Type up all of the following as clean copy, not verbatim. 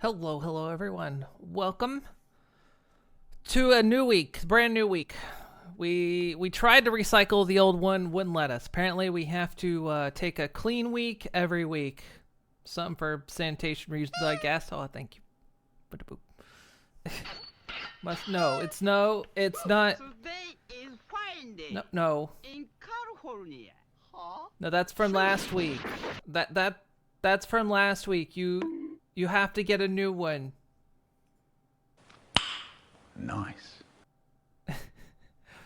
Hello everyone. Welcome to a new week, brand new week. We tried to recycle the old one, wouldn't let us. Apparently we have to take a clean week every week. Something for sanitation reasons, I guess. Oh, thank you. It's not. Today is fine day. No. In California. Huh? No, that's from last week. That's from last week. You have to get a new one. Nice.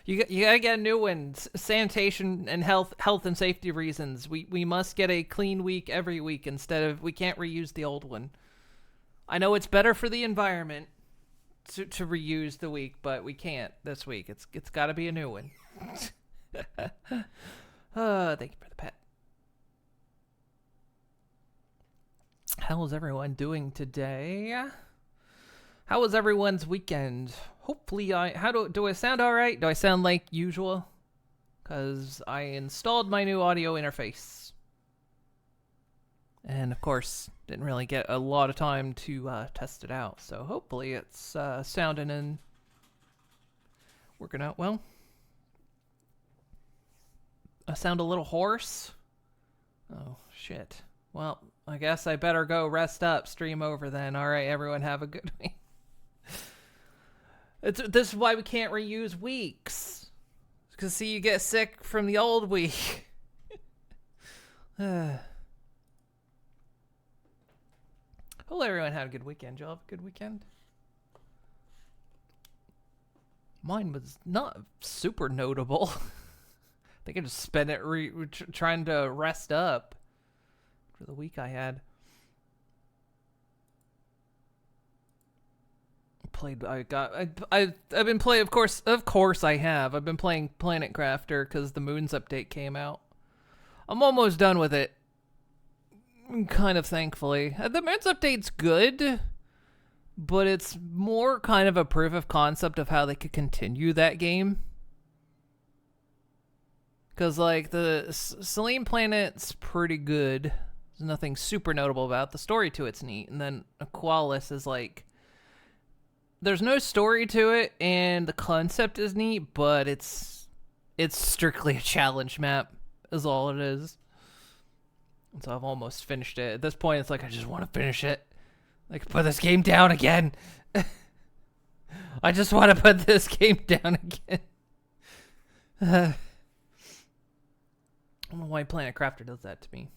You gotta get a new one. Sanitation and health and safety reasons. We must get a clean week every week instead of we can't reuse the old one. I know it's better for the environment to reuse the week, but we can't this week. It's got to be a new one. Thank you for the pet. How is everyone doing today? How was everyone's weekend? Hopefully, do I sound all right? Do I sound like usual? Because I installed my new audio interface. And of course, didn't really get a lot of time to test it out. So hopefully it's sounding and working out well. I sound a little hoarse. Oh, shit. Well, I guess I better go rest up, stream over then. All right, everyone have a good week. This is why we can't reuse weeks. Because, see, you get sick from the old week. Hopefully everyone had a good weekend. Y'all have a good weekend? Mine was not super notable. I think I just spent it trying to rest up for the week I had. I've been playing, of course I have. I've been playing Planet Crafter because the Moons update came out. I'm almost done with it. Kind of, thankfully. The Moons update's good, but it's more kind of a proof of concept of how they could continue that game. Because, like, the Selene planet's pretty good. There's nothing super notable about it. The story to it's neat. And then Aqualis is, like, there's no story to it, and the concept is neat, but it's strictly a challenge map, is all it is. And so I've almost finished it. At this point, it's like, I just want to finish it. Like, put this game down again. I just want to put this game down again. I don't know why Planet Crafter does that to me.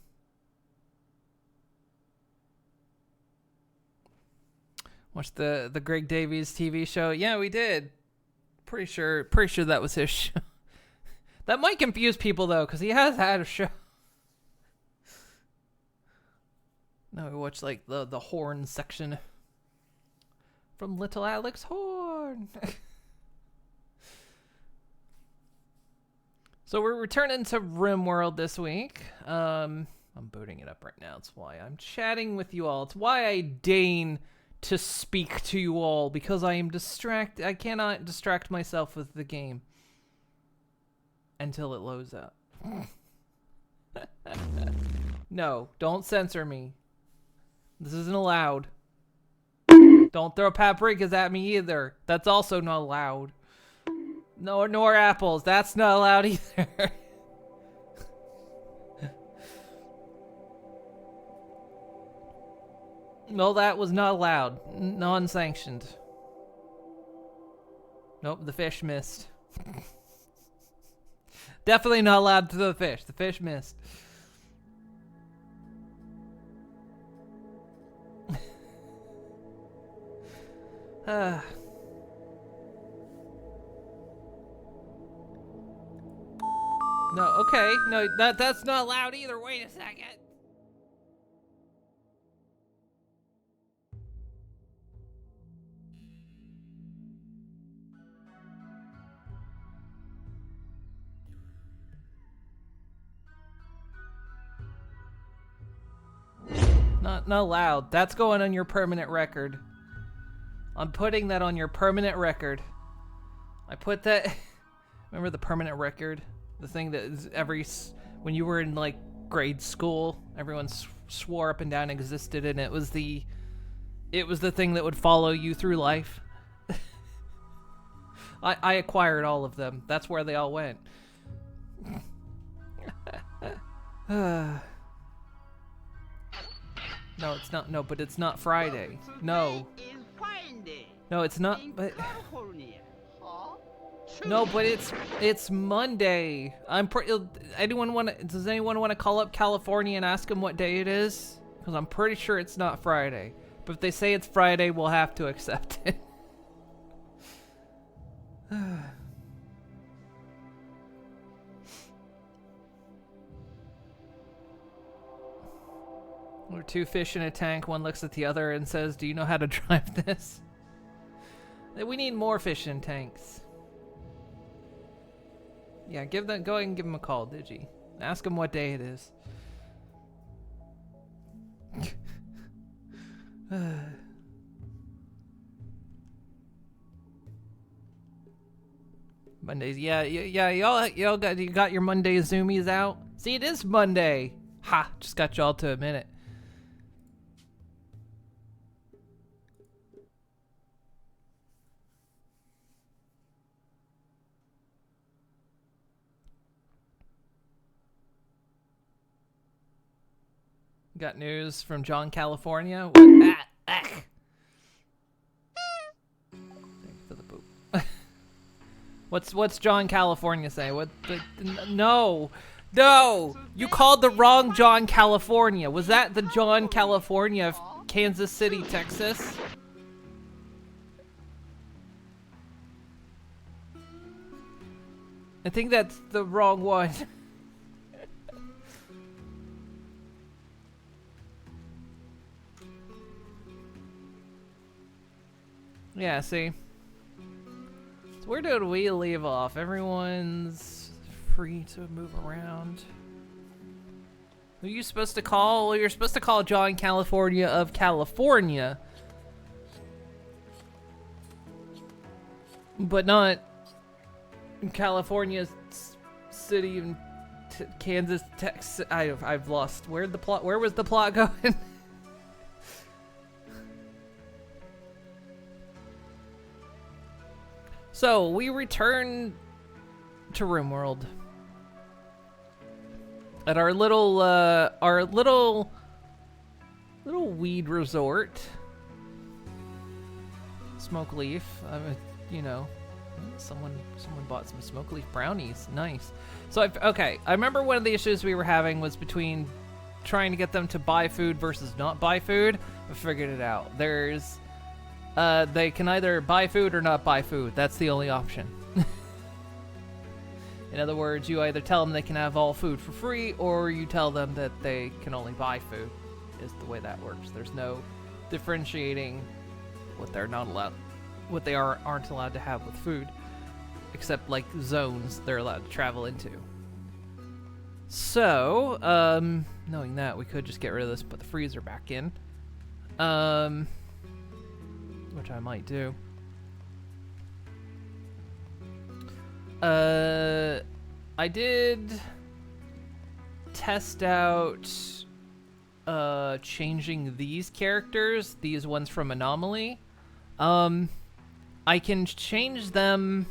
Watched the Greg Davies TV show. Yeah, we did. Pretty sure that was his show. That might confuse people though, because he has had a show. No, we watched like the horn section from Little Alex Horn. So we're returning to RimWorld this week. I'm booting it up right now. That's why I'm chatting with you all. It's why I deign to speak to you all, because I am distracted. I cannot distract myself with the game until it loads up. No, don't censor me. This isn't allowed. Don't throw paprikas at me either. That's also not allowed. No, nor apples. That's not allowed either. No, that was not allowed. Non-sanctioned. Nope, the fish missed. Definitely not allowed to the fish. The fish missed. No, okay. No, that's not allowed either. Wait a second. Not allowed. That's going on your permanent record. I'm putting that on your permanent record. I put that... Remember the permanent record? The thing that is when you were in, like, grade school, everyone swore up and down existed, and it was the it was the thing that would follow you through life. I acquired all of them. That's where they all went. No, it's not. No, but it's not Friday. No. Today is Friday. No, it's not. In But California. Huh? no, but it's Monday. Anyone want to? Does anyone want to call up California and ask them what day it is? Because I'm pretty sure it's not Friday. But if they say it's Friday, we'll have to accept it. We're two fish in a tank. One looks at the other and says, "Do you know how to drive this?" We need more fish in tanks. Yeah, go ahead and give them a call, Digi. Ask them what day it is. Mondays, yeah. Y'all got your Monday zoomies out. See, it is Monday. Ha! Just got y'all to a minute. Got news from John California. What? Thanks for the poop. What's John California saying? No, you called the wrong John California. Was that the John California of Kansas City, Texas? I think that's the wrong one. Yeah, see? So where did we leave off? Everyone's free to move around. Who are you supposed to call? Well, you're supposed to call John California of California. But not California City in Kansas, Texas. I've lost. Where was the plot going? So, we return to RimWorld at our little weed resort. Smoke Leaf, you know, someone bought some Smoke Leaf brownies. Nice. So, I remember one of the issues we were having was between trying to get them to buy food versus not buy food. I figured it out. They can either buy food or not buy food. That's the only option. In other words, you either tell them they can have all food for free, or you tell them that they can only buy food, is the way that works. There's no differentiating what they're not allowed, what they aren't allowed to have with food, except like zones they're allowed to travel into. So, knowing that, we could just get rid of this, put the freezer back in. Which I might do. I did test out changing these characters, these ones from Anomaly. I can change them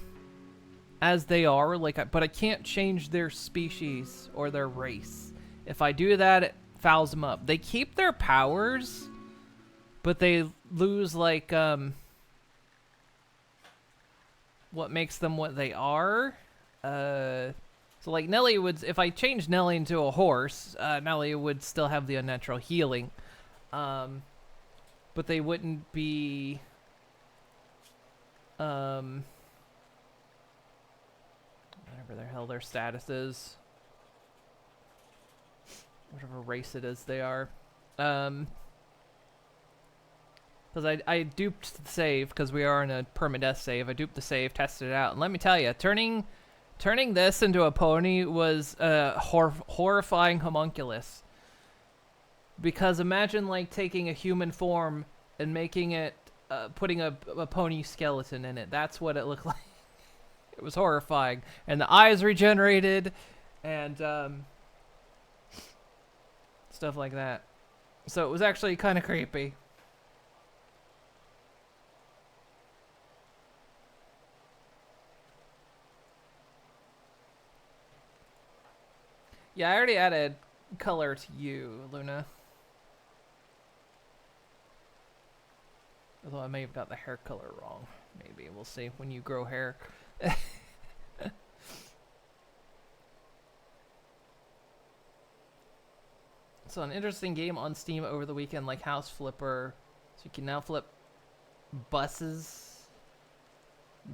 as they are, but I can't change their species or their race. If I do that, it fouls them up. They keep their powers, but they lose, what makes them what they are. So, Nelly would... If I changed Nelly into a horse, Nelly would still have the unnatural healing. But they wouldn't be... whatever the hell their status is. Whatever race it is they are. Because I duped the save, because we are in a permadeath save. I duped the save, tested it out, and let me tell you, turning this into a pony was a horrifying homunculus. Because imagine taking a human form and making it, putting a pony skeleton in it. That's what it looked like. It was horrifying, and the eyes regenerated, and stuff like that. So it was actually kind of creepy. Yeah, I already added color to you, Luna. Although I may have got the hair color wrong. Maybe. We'll see when you grow hair. So an interesting game on Steam over the weekend, like House Flipper. So you can now flip buses.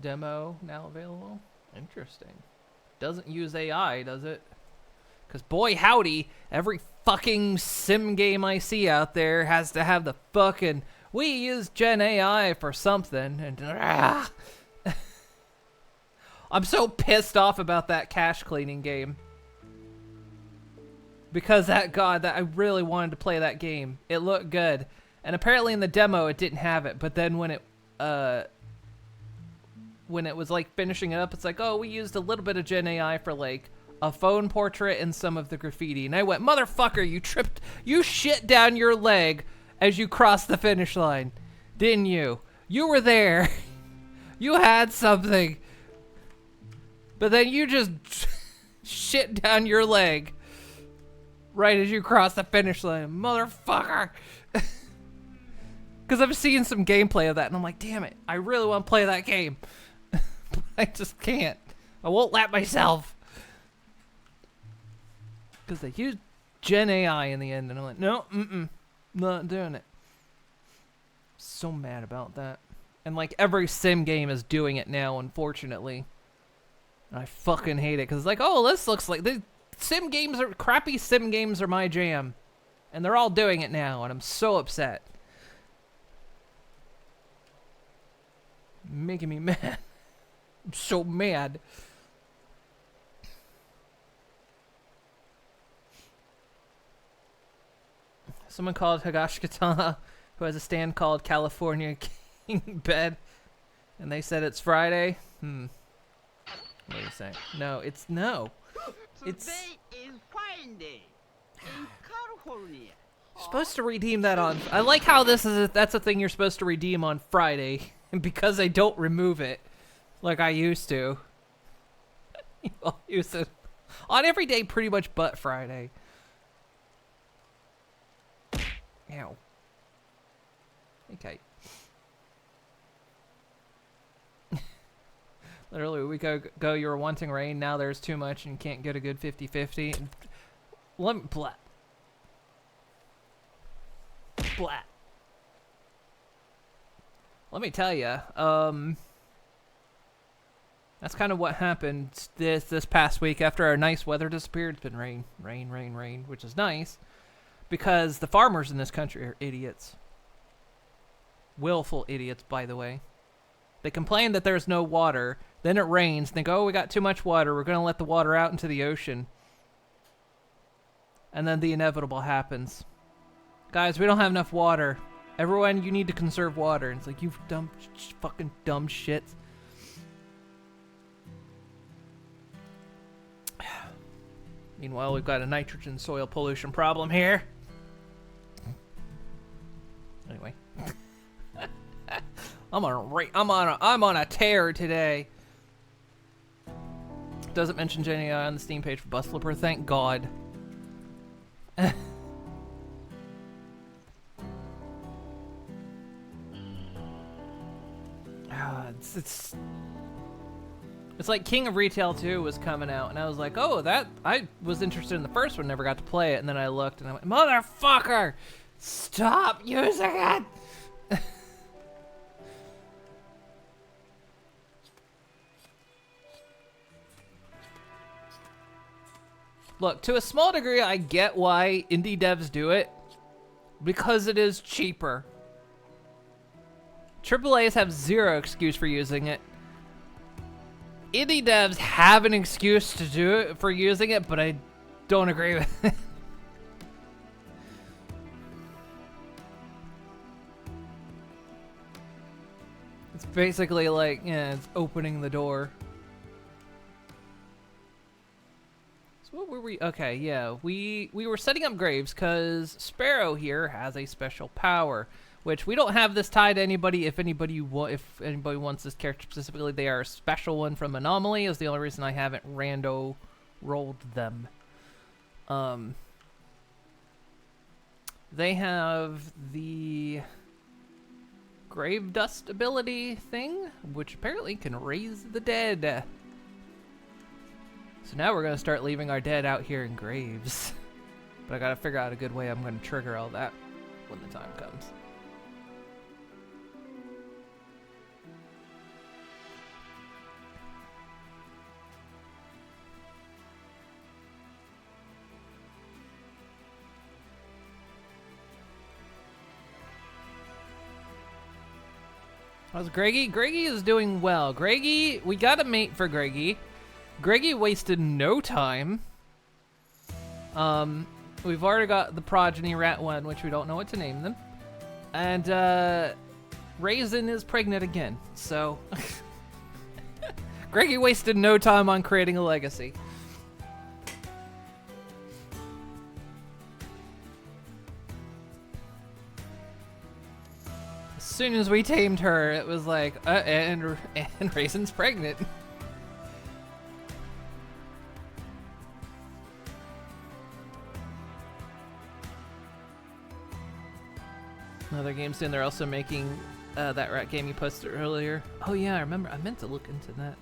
Demo now available. Interesting. Doesn't use AI, does it? Because boy howdy, every fucking sim game I see out there has to have the fucking, we use Gen AI for something. And I'm so pissed off about that cache cleaning game. Because that I really wanted to play that game. It looked good. And apparently in the demo it didn't have it, but then when it was like finishing it up, it's like, oh, we used a little bit of Gen AI for like a phone portrait and some of the graffiti. And I went, motherfucker, you shit down your leg as you crossed the finish line. Didn't you? You were there. You had something. But then you just shit down your leg right as you cross the finish line. Motherfucker. Because I've seen some gameplay of that, and I'm like, damn it, I really want to play that game. But I just can't. I won't let myself. Because they used Gen AI in the end, and I'm like, no, not doing it. So mad about that. And like every sim game is doing it now, unfortunately. And I fucking hate it, because it's like, oh, this looks like... crappy sim games are my jam. And they're all doing it now, and I'm so upset. Making me mad. I'm so mad. Someone called Higashikata, who has a stand called California King Bed, and they said it's Friday. What do you say? No, it's no. It's Today is fine day in California. you're supposed to redeem that on. I like how that's a thing you're supposed to redeem on Friday, and because I don't remove it like I used to, I'll use it on every day pretty much but Friday. Ow. Okay. Literally a week ago you were wanting rain, now there's too much and you can't get a good 50-50. Let me blat. Blat. Let me tell you, that's kind of what happened this past week after our nice weather disappeared. It's been rain, which is nice because the farmers in this country are idiots. Willful idiots, by the way. They complain that there's no water, then it rains, and they go, oh, we got too much water, we're going to let the water out into the ocean. And then the inevitable happens. Guys, we don't have enough water. Everyone, you need to conserve water. And it's like, you fucking dumb shit. Meanwhile, we've got a nitrogen soil pollution problem here. Anyway. I'm on a tear today. Doesn't mention Gen AI on the Steam page for Bus Flipper, thank God. It's like King of Retail 2 was coming out, and I was like, oh, that I was interested in the first one, never got to play it, and then I looked, and I went, motherfucker, stop using it. Look, to a small degree, I get why indie devs do it. Because it is cheaper. AAAs have zero excuse for using it. Indie devs have an excuse to do it for using it, but I don't agree with it. It's basically like, yeah, it's opening the door. What were we? Okay, yeah, we were setting up graves because Sparrow here has a special power, which we don't have this tied to anybody. If anybody wants this character specifically, they are a special one from Anomaly. Is the only reason I haven't rando rolled them. They have the grave dust ability thing, which apparently can raise the dead. So now we're gonna start leaving our dead out here in graves. But I gotta figure out a good way I'm gonna trigger all that when the time comes. How's Greggy? Greggy is doing well. Greggy, we got a mate for Greggy. Greggy wasted no time. We've already got the progeny rat one, which we don't know what to name them. And Raisin is pregnant again, so Greggy wasted no time on creating a legacy. As soon as we tamed her, it was like, and Raisin's pregnant. Another game soon. They're also making that rat game you posted earlier. Oh yeah, I remember. I meant to look into that.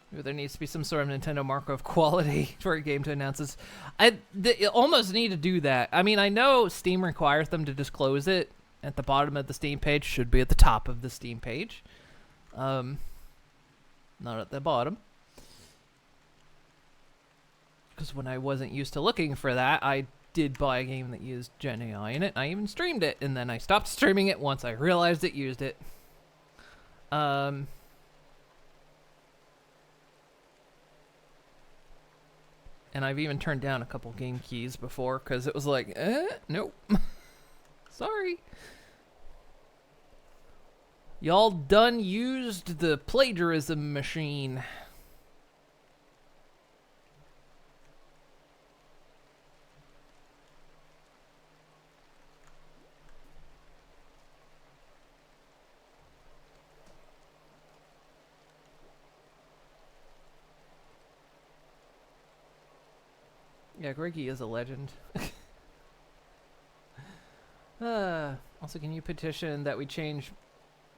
Maybe there needs to be some sort of Nintendo marker of quality for a game to announce this. They almost need to do that. I mean, I know Steam requires them to disclose it at the bottom of the Steam page. Should be at the top of the Steam page. Not at the bottom. Because when I wasn't used to looking for that, I did buy a game that used Gen AI in it. I even streamed it, and then I stopped streaming it once I realized it used it. And I've even turned down a couple game keys before, because it was like, nope. Sorry. Y'all done used the plagiarism machine. Yeah, Greggy is a legend. Also, can you petition that we change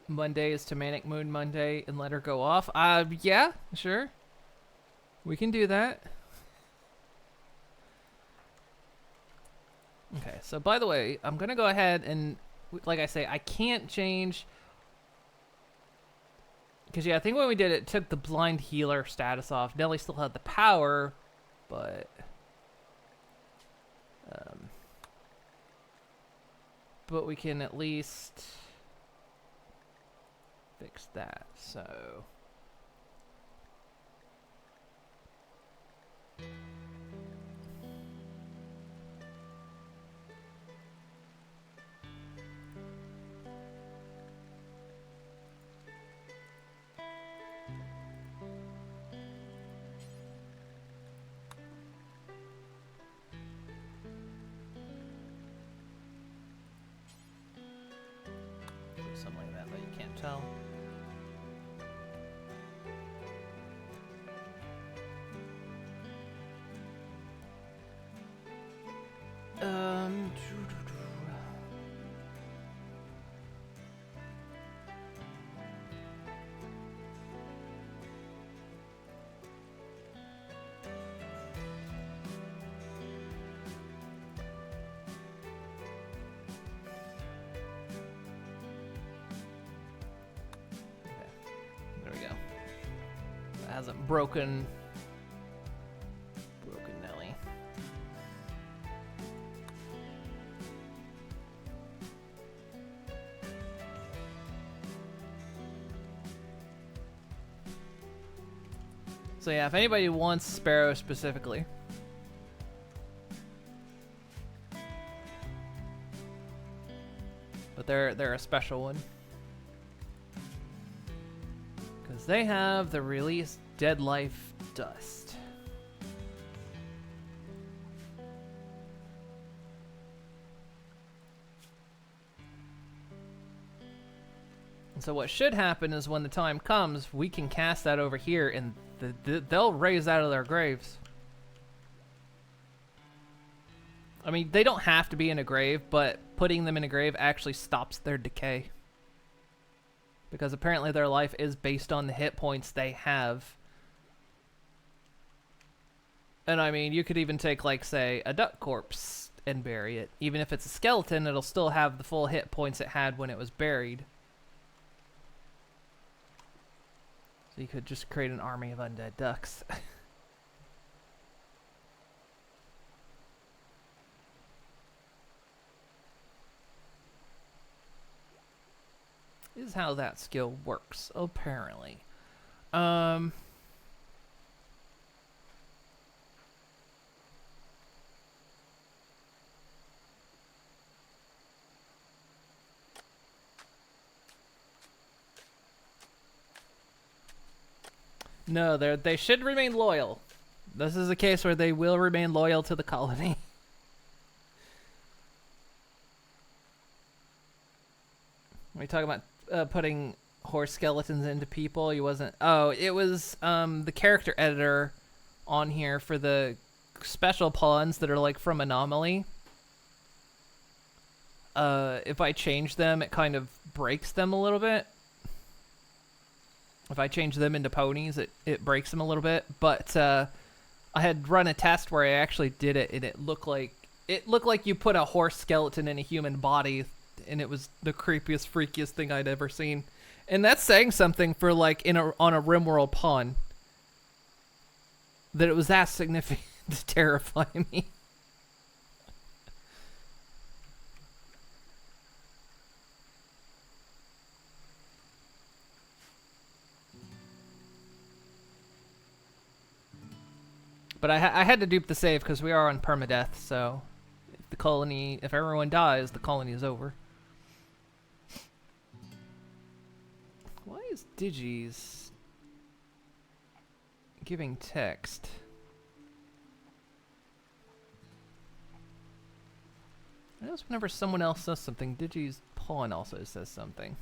Mondays to Manic Moon Monday and let her go off? Yeah, sure. We can do that. Okay, so by the way, I'm gonna go ahead and, like I say, I can't change, because yeah, I think when we did it, it took the blind healer status off. Nelly still had the power, but we can at least fix that. So something like that you can't tell. There we go. That hasn't broken Nelly. So yeah, if anybody wants Sparrow specifically, but they're a special one, because they have the release Dead Life Dust. And so what should happen is when the time comes, we can cast that over here, and they'll raise out of their graves. I mean, they don't have to be in a grave, but putting them in a grave actually stops their decay. Because apparently their life is based on the hit points they have. And I mean, you could even take, like, say, a duck corpse and bury it. Even if it's a skeleton, it'll still have the full hit points it had when it was buried. So you could just create an army of undead ducks. Is how that skill works, apparently. No, they should remain loyal. This is a case where they will remain loyal to the colony. Are we talking about putting horse skeletons into people? He wasn't. Oh, it was the character editor on here for the special pawns that are like from Anomaly. If I change them, it kind of breaks them a little bit. If I change them into ponies, it breaks them a little bit. But I had run a test where I actually did it, and it looked like you put a horse skeleton in a human body, and it was the creepiest, freakiest thing I'd ever seen. And that's saying something for like on a RimWorld pawn. That it was that significant to terrify me. But I had to dupe the save because we are on permadeath, so if everyone dies, the colony is over. Why is Digi's giving text? I notice whenever someone else says something, Digi's pawn also says something.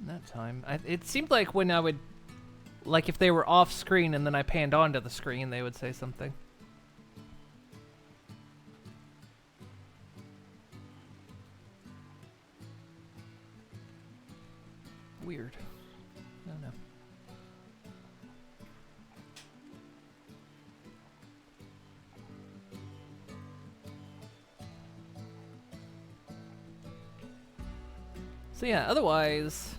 That time it seemed like when I would, like, if they were off screen and then I panned onto the screen, they would say something. Weird. I don't know. So yeah, otherwise,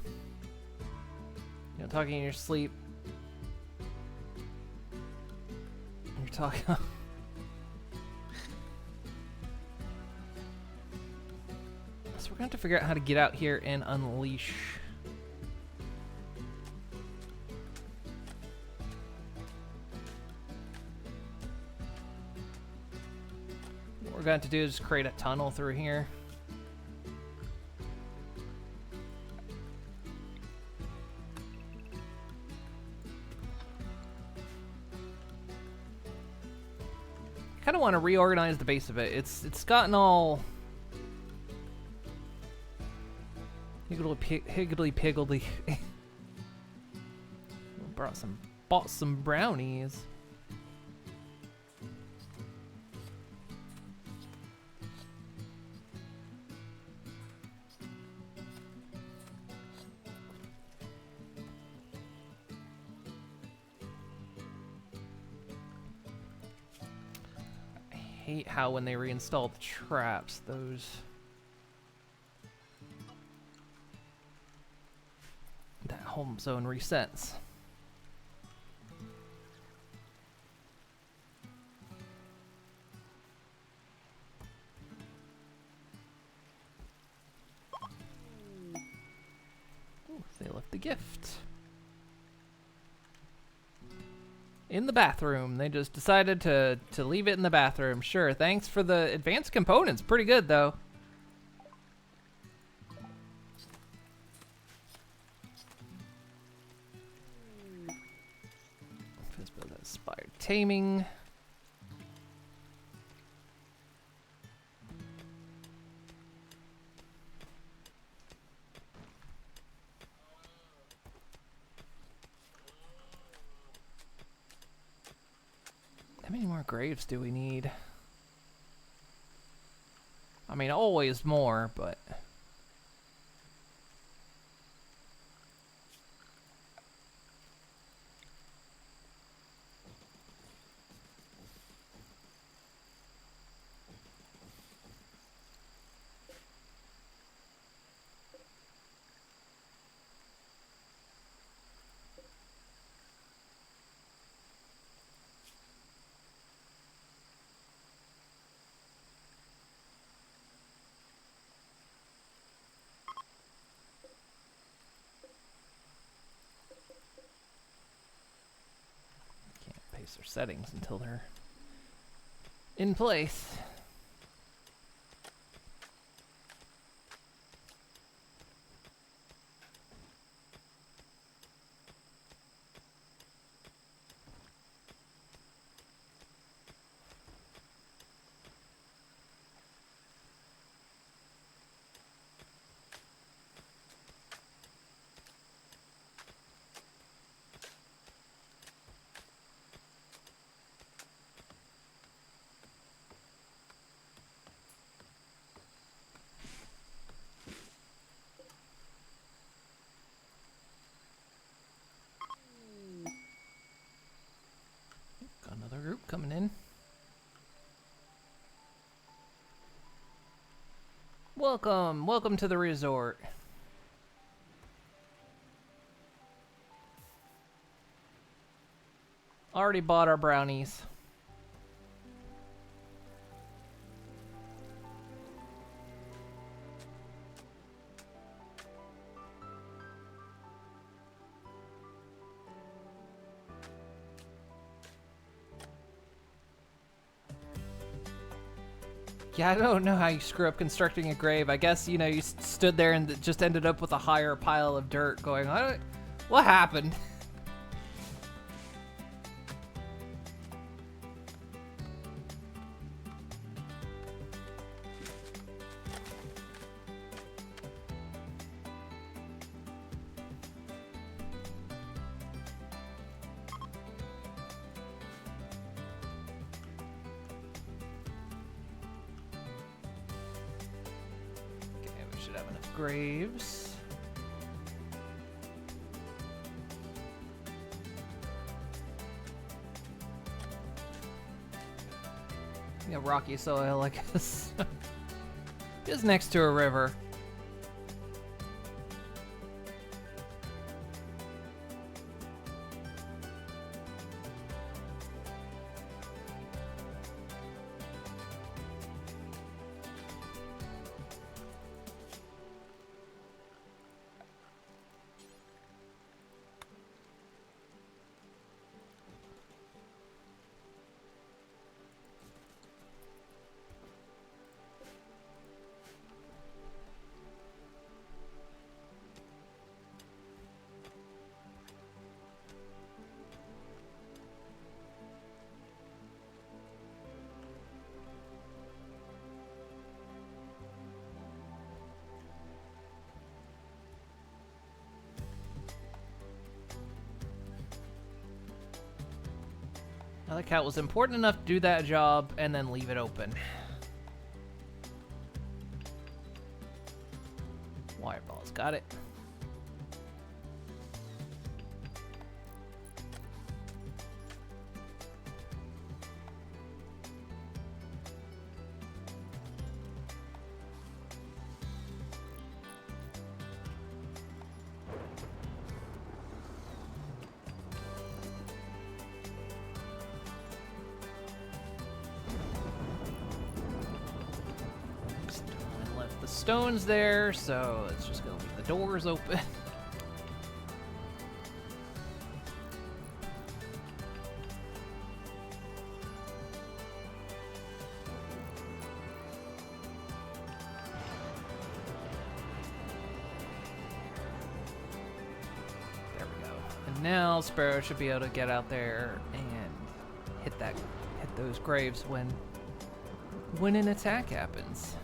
you know, talking in your sleep, you're talking. So we're gonna have to figure out how to get out here and unleash. What we're going to do is create a tunnel through here. Kind of want to reorganize the base of it. It's gotten all higgledy piggledy. Bought some brownies. Hate how when they reinstall the traps, that home zone resets. Ooh, they left the gift in the bathroom. They just decided to leave it in the bathroom. Sure, thanks for the advanced components. Pretty good, though. Inspired taming. How many more graves do we need? I mean, always more, but... Their settings until they're in place. Got another group coming in. Welcome to the resort. Already bought our brownies. Yeah, I don't know how you screw up constructing a grave. I guess, you know, you stood there and just ended up with a higher pile of dirt going, what happened? Graves. Yeah, rocky soil, I guess. Just next to a river. I like how it was important enough to do that job and then leave it open. Wire balls, got it. Stones there, so it's just gonna leave the doors open. There we go. And now Sparrow should be able to get out there and hit those graves when an attack happens.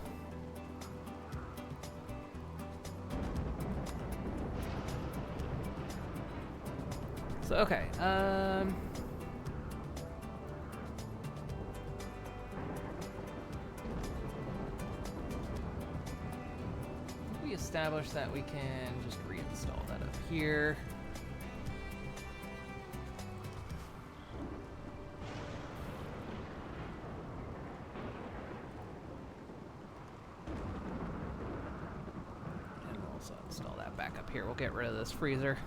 So okay, we established that we can just reinstall that up here. And we'll also install that back up here. We'll get rid of this freezer.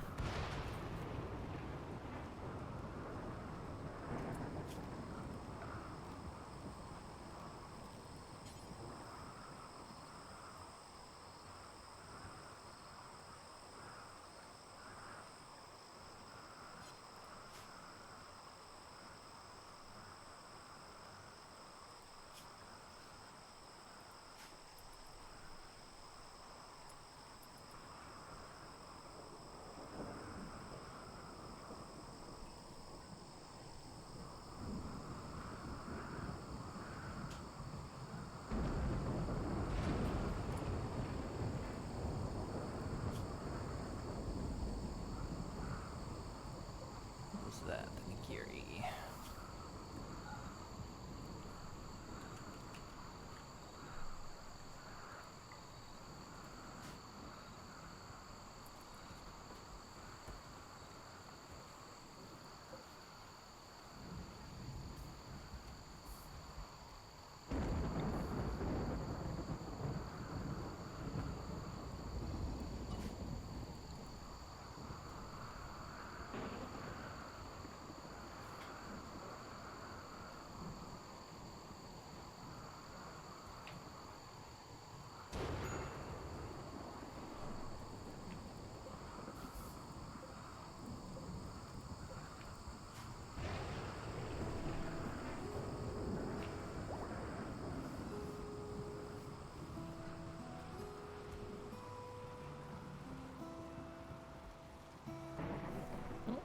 That the Nigiri.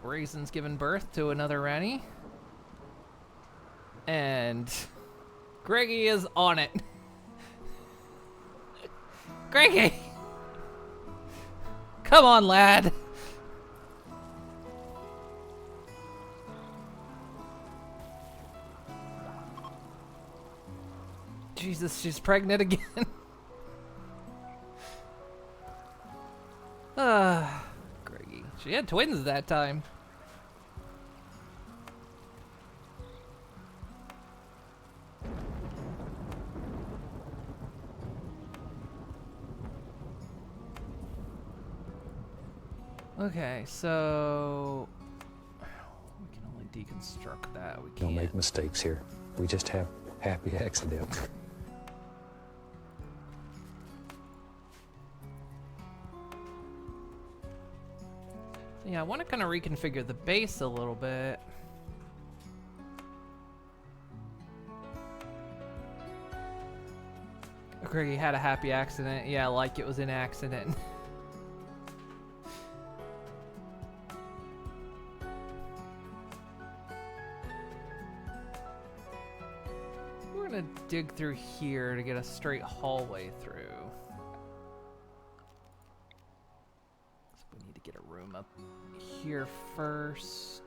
Raisin's given birth to another Rennie. And Greggy is on it. Greggy! Come on, lad! Jesus, she's pregnant again. Greggy. She had twins that time. Okay, so we can only deconstruct that. We can't. Don't make mistakes here. We just have happy accidents. Yeah, I want to kind of reconfigure the base a little bit. Greggy had a happy accident. Yeah, like it was an accident. We're gonna dig through here to get a straight hallway through. So we need to get a room up here first.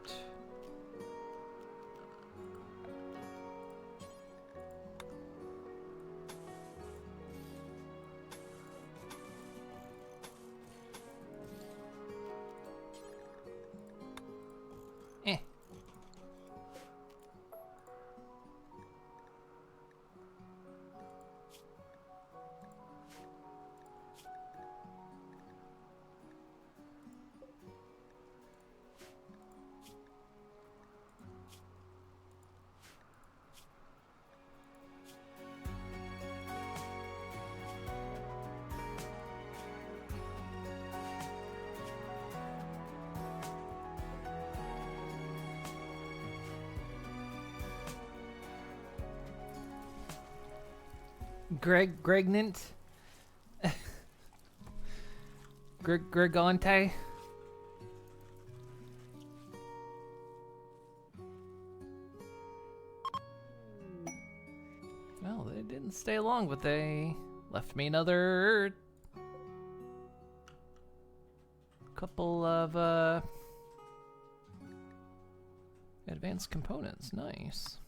Gregnant? Gregante? didn't stay long, but they left me another couple of advanced components. Nice.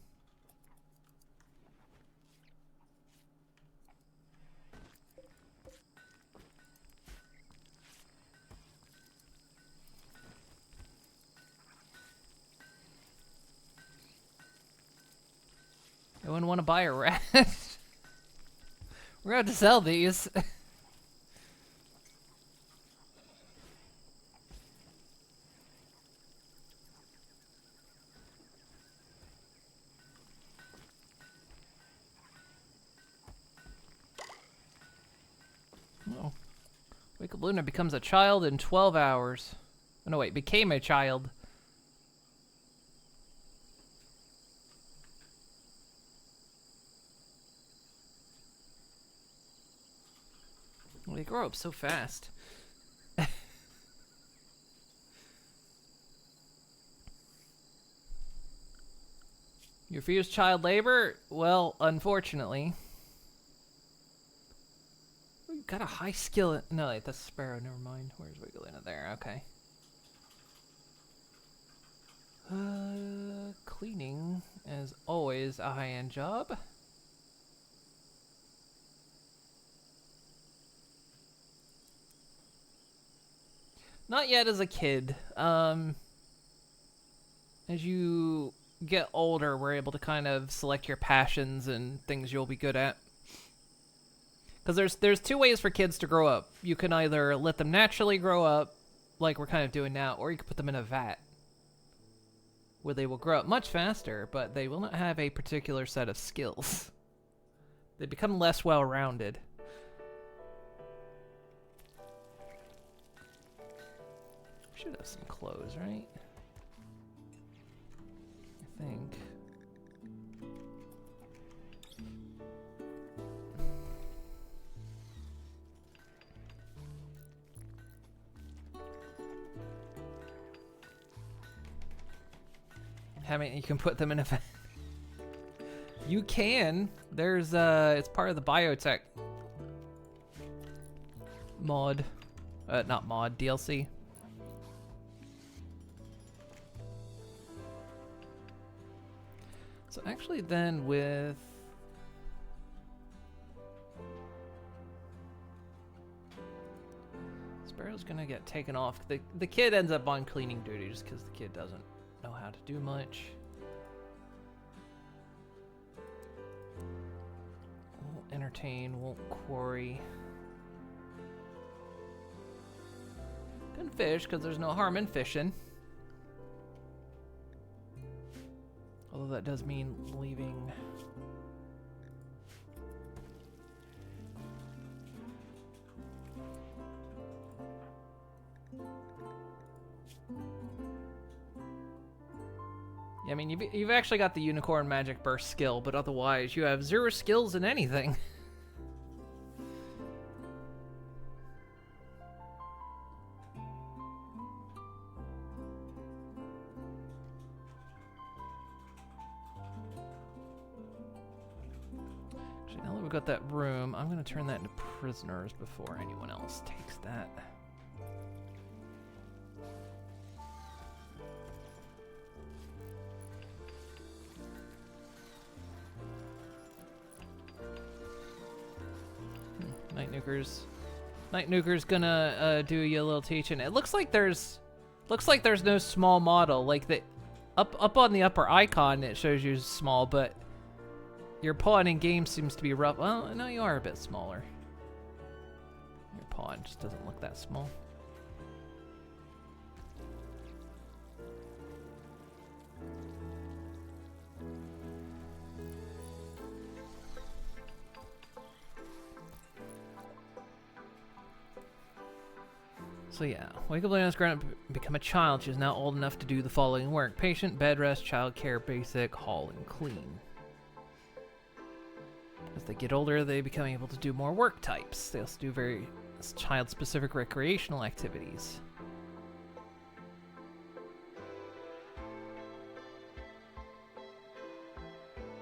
I wouldn't want to buy a rat. We're gonna have to sell these. Oh. Wake up Luna becomes a child in 12 hours. Oh, no, wait, became a child. Well, they grow up so fast. You refuse child labor? Well, unfortunately. We've got a high skill. No, wait, that's Sparrow. Never mind. Where's Wigglina? There. Okay. Cleaning, as always, a high-end job. Not yet as a kid. As you get older, we're able to kind of select your passions and things you'll be good at. Because there's two ways for kids to grow up. You can either let them naturally grow up, like we're kind of doing now, or you can put them in a vat, where they will grow up much faster, but they will not have a particular set of skills. They become less well-rounded. Should have some clothes, right? I think. You can put them in a van. You can. There's it's part of the biotech mod. Not mod, DLC. So actually then with Sparrow's gonna get taken off. The kid ends up on cleaning duty just because the kid doesn't know how to do much. Won't entertain, won't quarry. Couldn't fish because there's no harm in fishing. Although that does mean leaving. Yeah, I mean, you've actually got the Unicorn Magic Burst skill, but otherwise you have 0 skills in anything. Actually, now that we've got that room, I'm going to turn that into prisoners before anyone else takes that. Night Nuker's gonna do you a little teaching. It looks like there's no small model. Like the up on the upper icon, it shows you small, but your pawn in game seems to be rough. Well, no, you are a bit smaller. Your pawn just doesn't look that small. So yeah, Wake Up Luna's grown up and become a child. She is now old enough to do the following work: patient, bed rest, child care, basic, haul, and clean. As they get older, they become able to do more work types. They also do very child-specific recreational activities.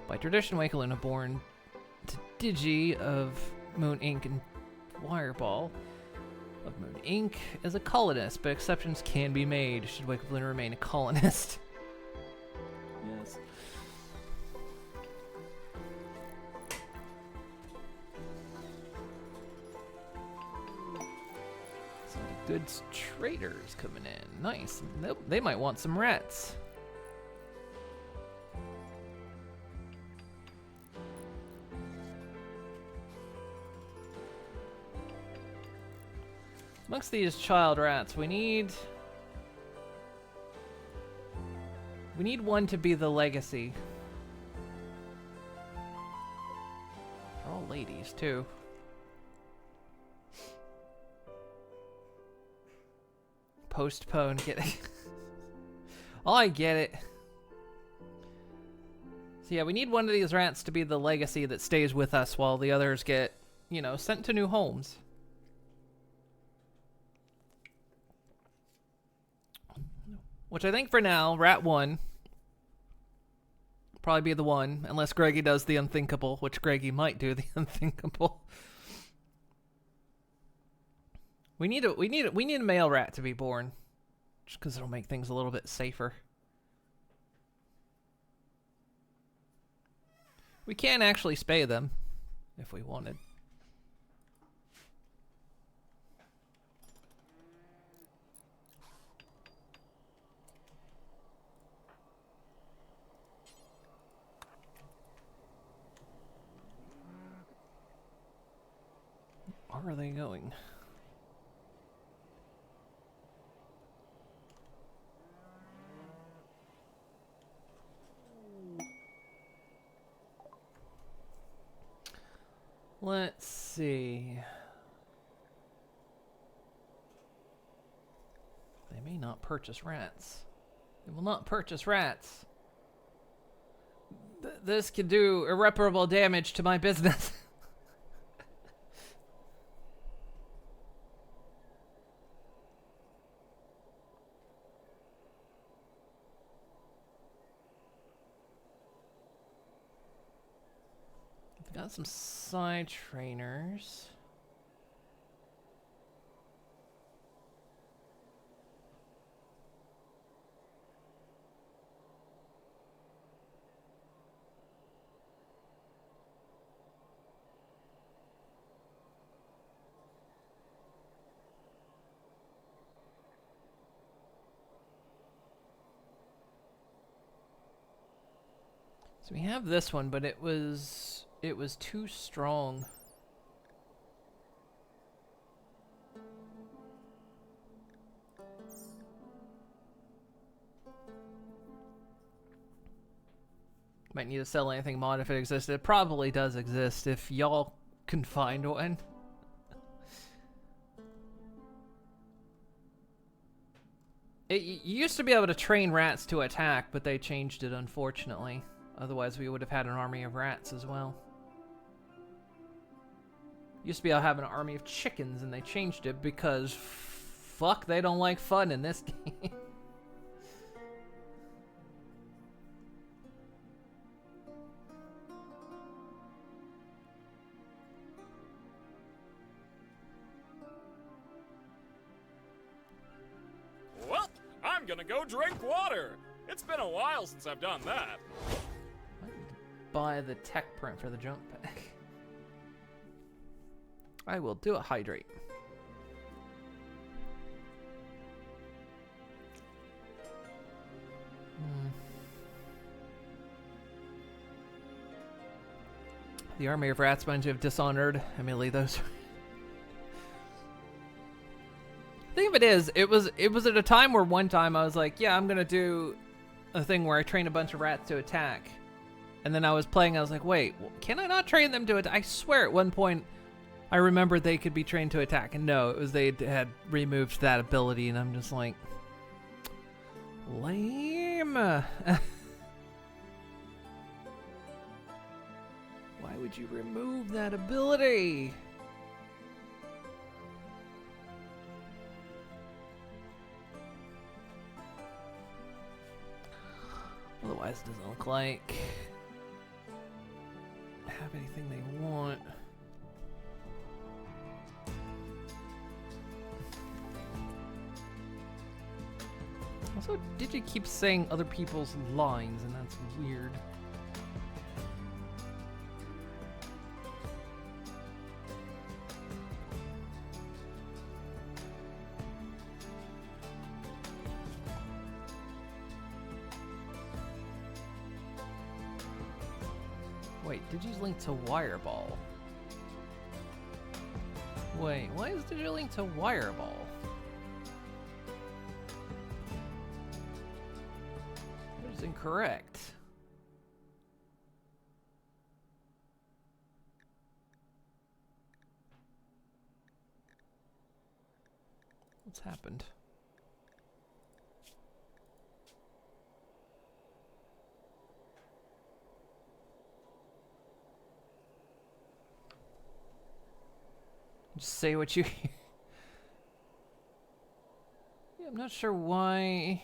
By tradition, Wake Up Luna born Digi of Moon Ink and Wireball of Moon Ink as a colonist, but exceptions can be made should Wakefield remain a colonist. Yes. Some goods traders coming in. Nice. They might want some rats. Amongst these child rats, we need one to be the legacy. They're all ladies too. Postpone, get it. Oh, I get it. So yeah, we need one of these rats to be the legacy that stays with us while the others get, you know, sent to new homes. Which I think for now, Rat 1 probably be the one, unless Greggy does the unthinkable, which Greggy might do the unthinkable. We need a male rat to be born, just because it'll make things a little bit safer. We can actually spay them if we wanted. Where are they going? Let's see. They may not purchase rats. They will not purchase rats. This could do irreparable damage to my business. Got some side trainers. So we have this one, but it was too strong. Might need to sell anything mod if it existed. It probably does exist if y'all can find one. You used to be able to train rats to attack, but they changed it, unfortunately. Otherwise, we would have had an army of rats as well. Used to be able to have an army of chickens, and they changed it because fuck, they don't like fun in this game. Well, I'm gonna go drink water. It's been a while since I've done that. I need to buy the tech print for the jump pack. I will do a hydrate. The army of rats bunch of Dishonored. Emily, those. The thing of it is, it was at a time where one time I was like, yeah, I'm gonna do a thing where I train a bunch of rats to attack. And then I was playing, I was like, wait, can I not train them to attack? I swear at one point I remembered they could be trained to attack, and no, it was they had removed that ability, and I'm just like, lame. Why would you remove that ability? Otherwise, it doesn't look like I have have anything they want. Also, Digi keeps saying other people's lines, and that's weird. Wait, Digi's linked to Wireball. Wait, why is Digi linked to Wireball? That is incorrect. What's happened? Just say what you hear. Yeah, I'm not sure why.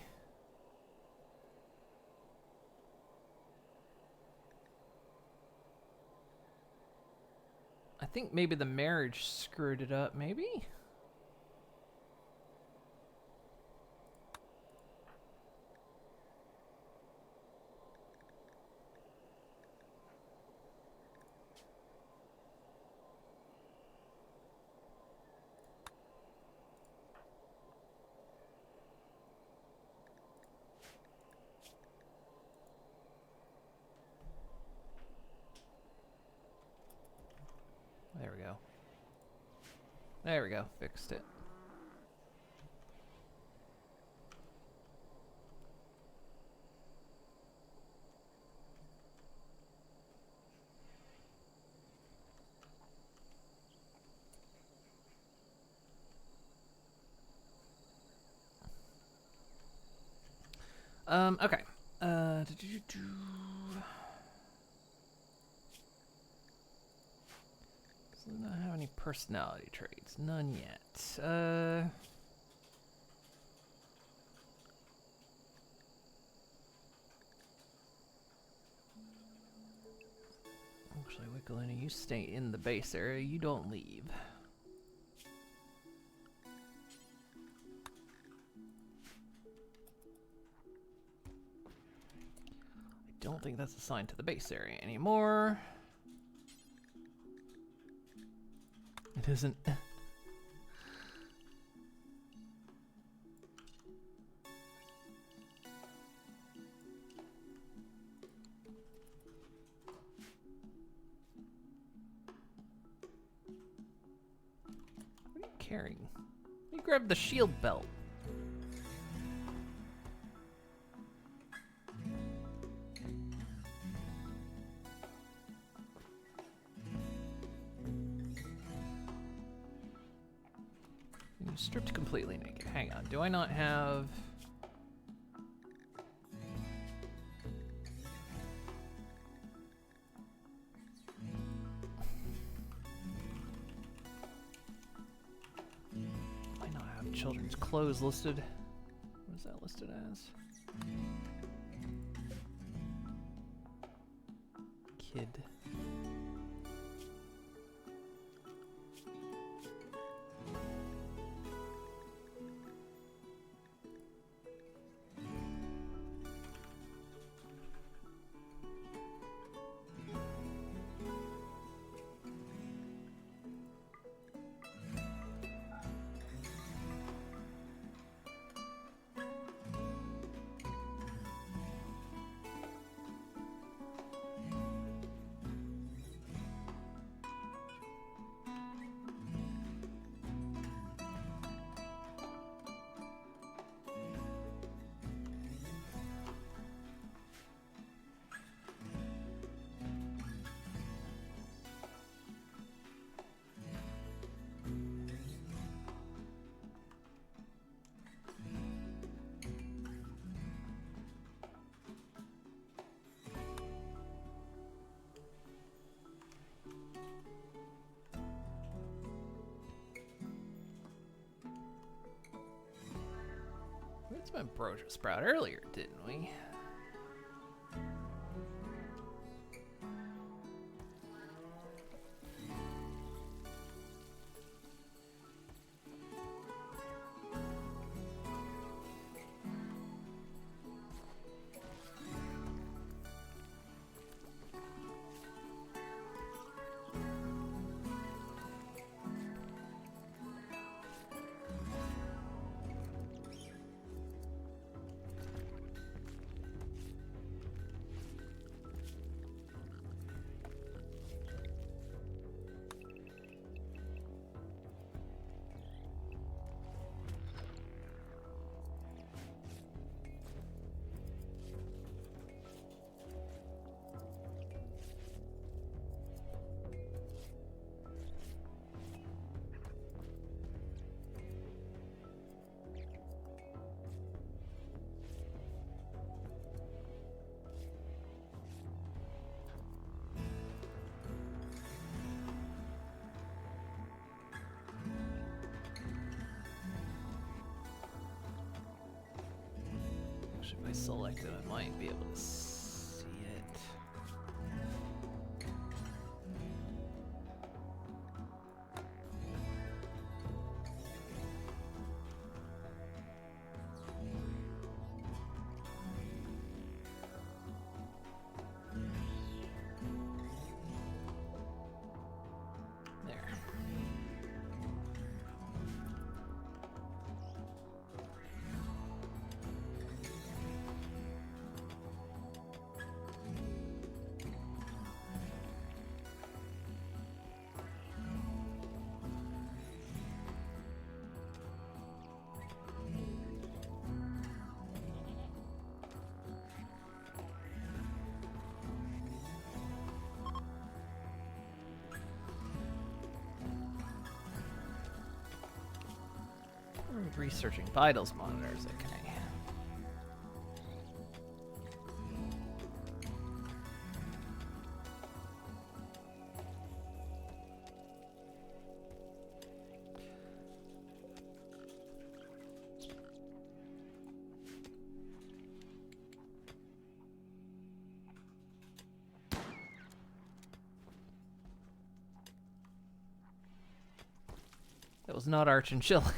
I think maybe the marriage screwed it up, maybe? There we go. There we go. Fixed it. Okay. Does not have any personality traits. None yet. Actually, Wickalina, you stay in the base area. You don't leave. I don't think that's assigned to the base area anymore. It isn't. What are you carrying? You grabbed the shield belt. Stripped completely naked. Hang on. Do I not have... I not have children's clothes listed. What is that listed as? Kid. We had some ambrosia sprout earlier, didn't we? Actually, if I select it, I might be able to see it. There. Researching vitals monitors, okay. That was not our chinchilla.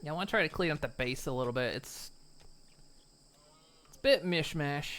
Yeah, I want to try to clean up the base a little bit. It's a bit mishmash.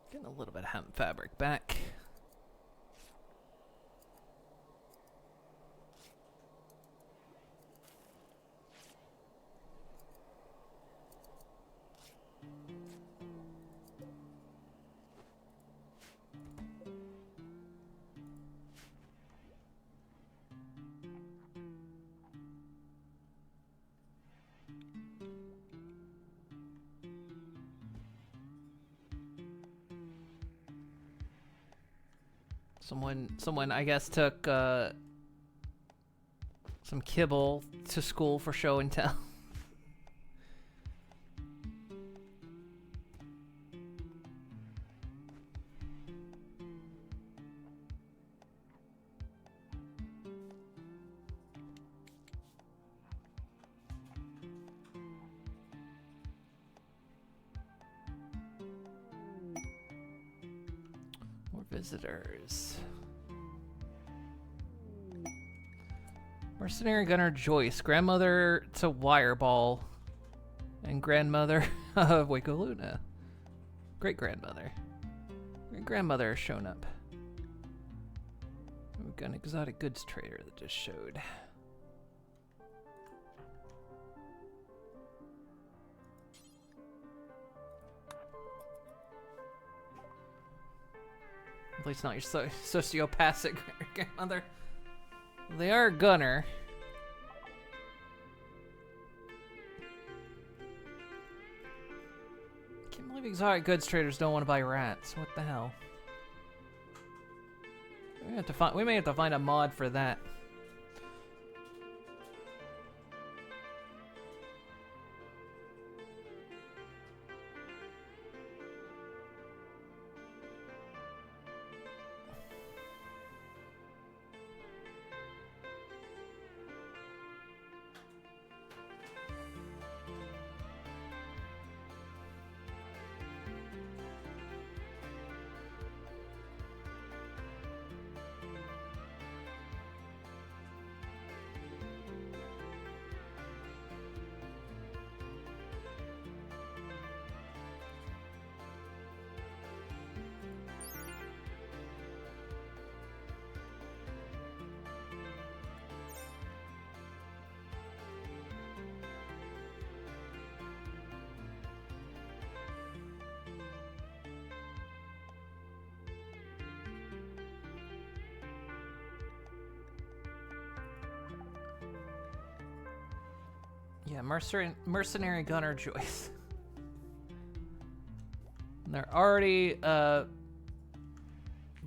Getting a little bit of hemp fabric back. Someone, I guess, took some kibble to school for show and tell. More visitors. Mercenary Gunner Joyce, grandmother to Wireball, and grandmother of Waco Luna. Great grandmother. Great grandmother has shown up. We've got an exotic goods trader that just showed. At least not your sociopathic grandmother. They are a gunner. Can't believe exotic goods traders don't want to buy rats. What the hell? We may have to find a mod for that. Yeah, mercenary gunner Joyce. And they're already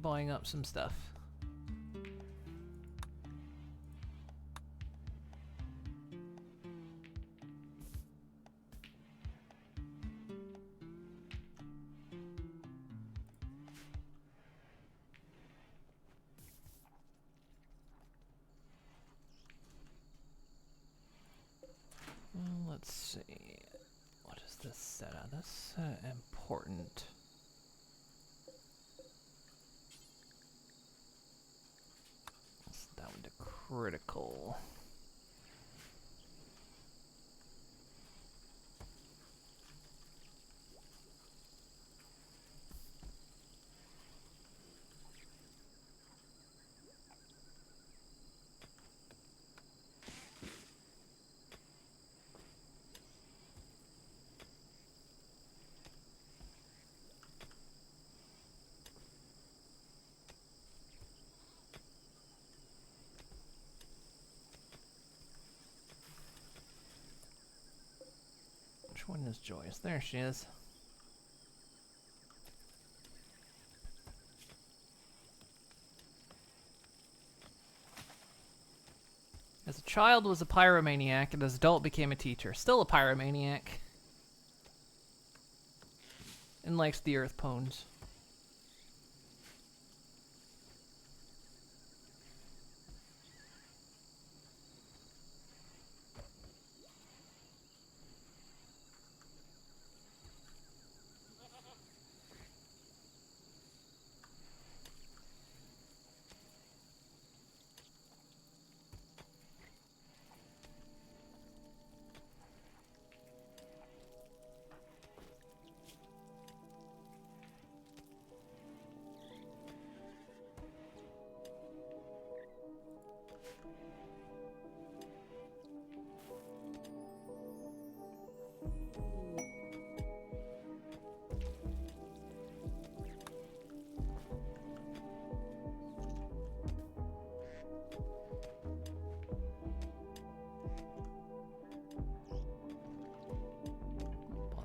buying up some stuff. Let's see. What is this set on? This important. Let's down to critical. Which one is Joyce? There she is. As a child was a pyromaniac, and as an adult became a teacher. Still a pyromaniac. And likes the earth pones.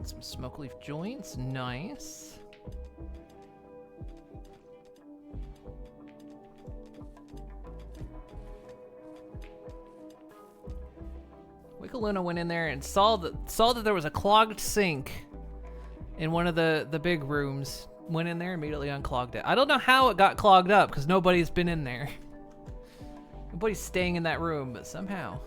Some smoke leaf joints, nice. Wickaluna went in there and saw that there was a clogged sink in one of the big rooms. Went in there, immediately unclogged it. I don't know how it got clogged up because nobody's been in there. Nobody's staying in that room, but somehow.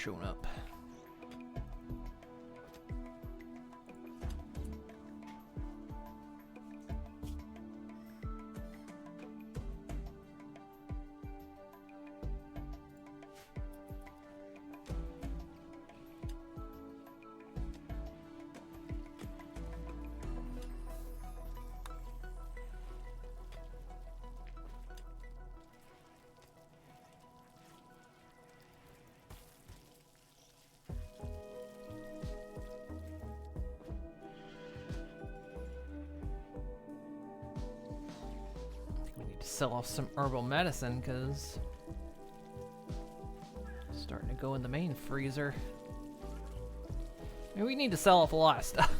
Shown up. Sell off some herbal medicine because it's starting to go in the main freezer. Maybe we need to sell off a lot of stuff.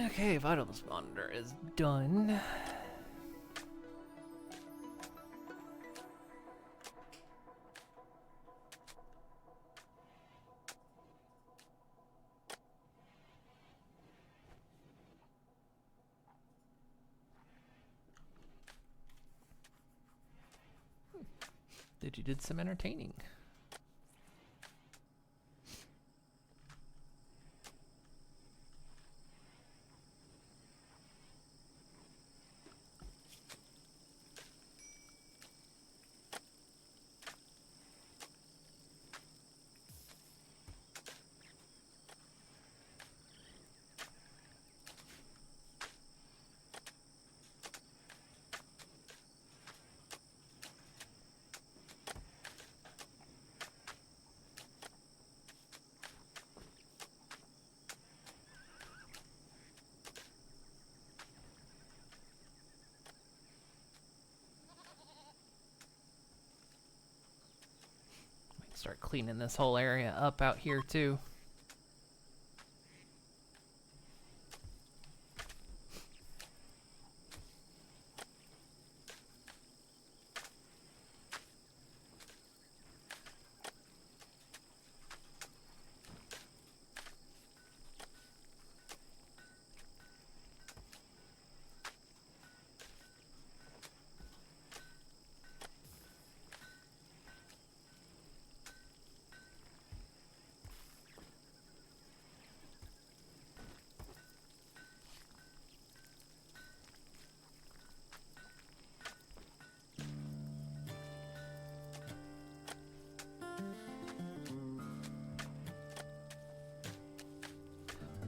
Okay, vitals monitor is done. You did some entertaining. Start cleaning this whole area up out here too.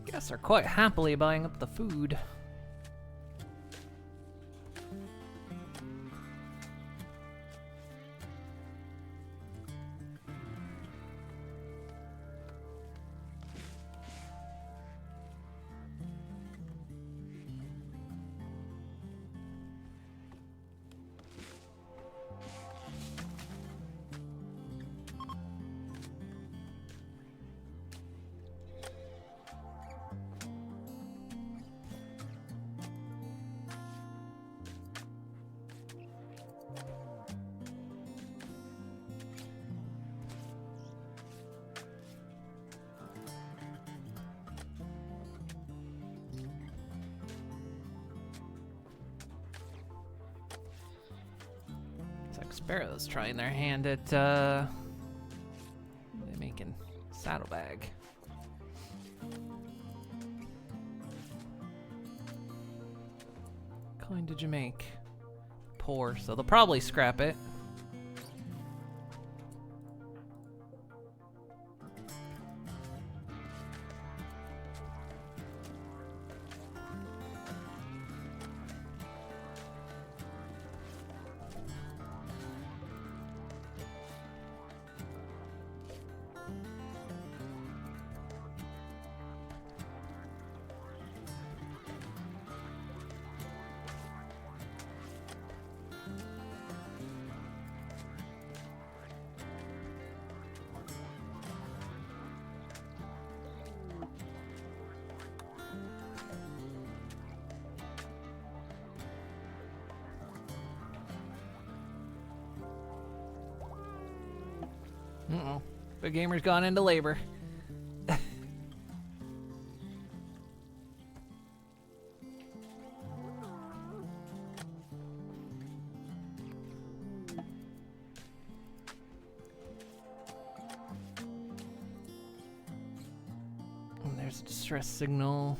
Guess they're quite happily buying up the food. Sparrow's trying their hand at making saddlebag. What kind did you make? Poor, so they'll probably scrap it. Uh-oh. Big Gamer's gone into labor. And there's a distress signal.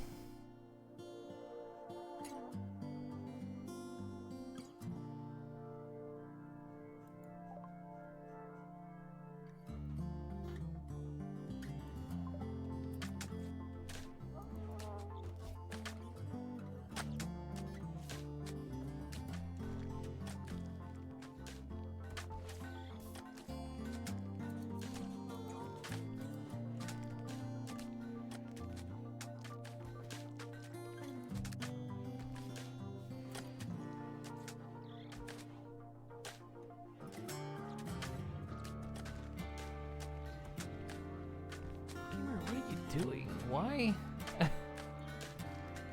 Doing? Why?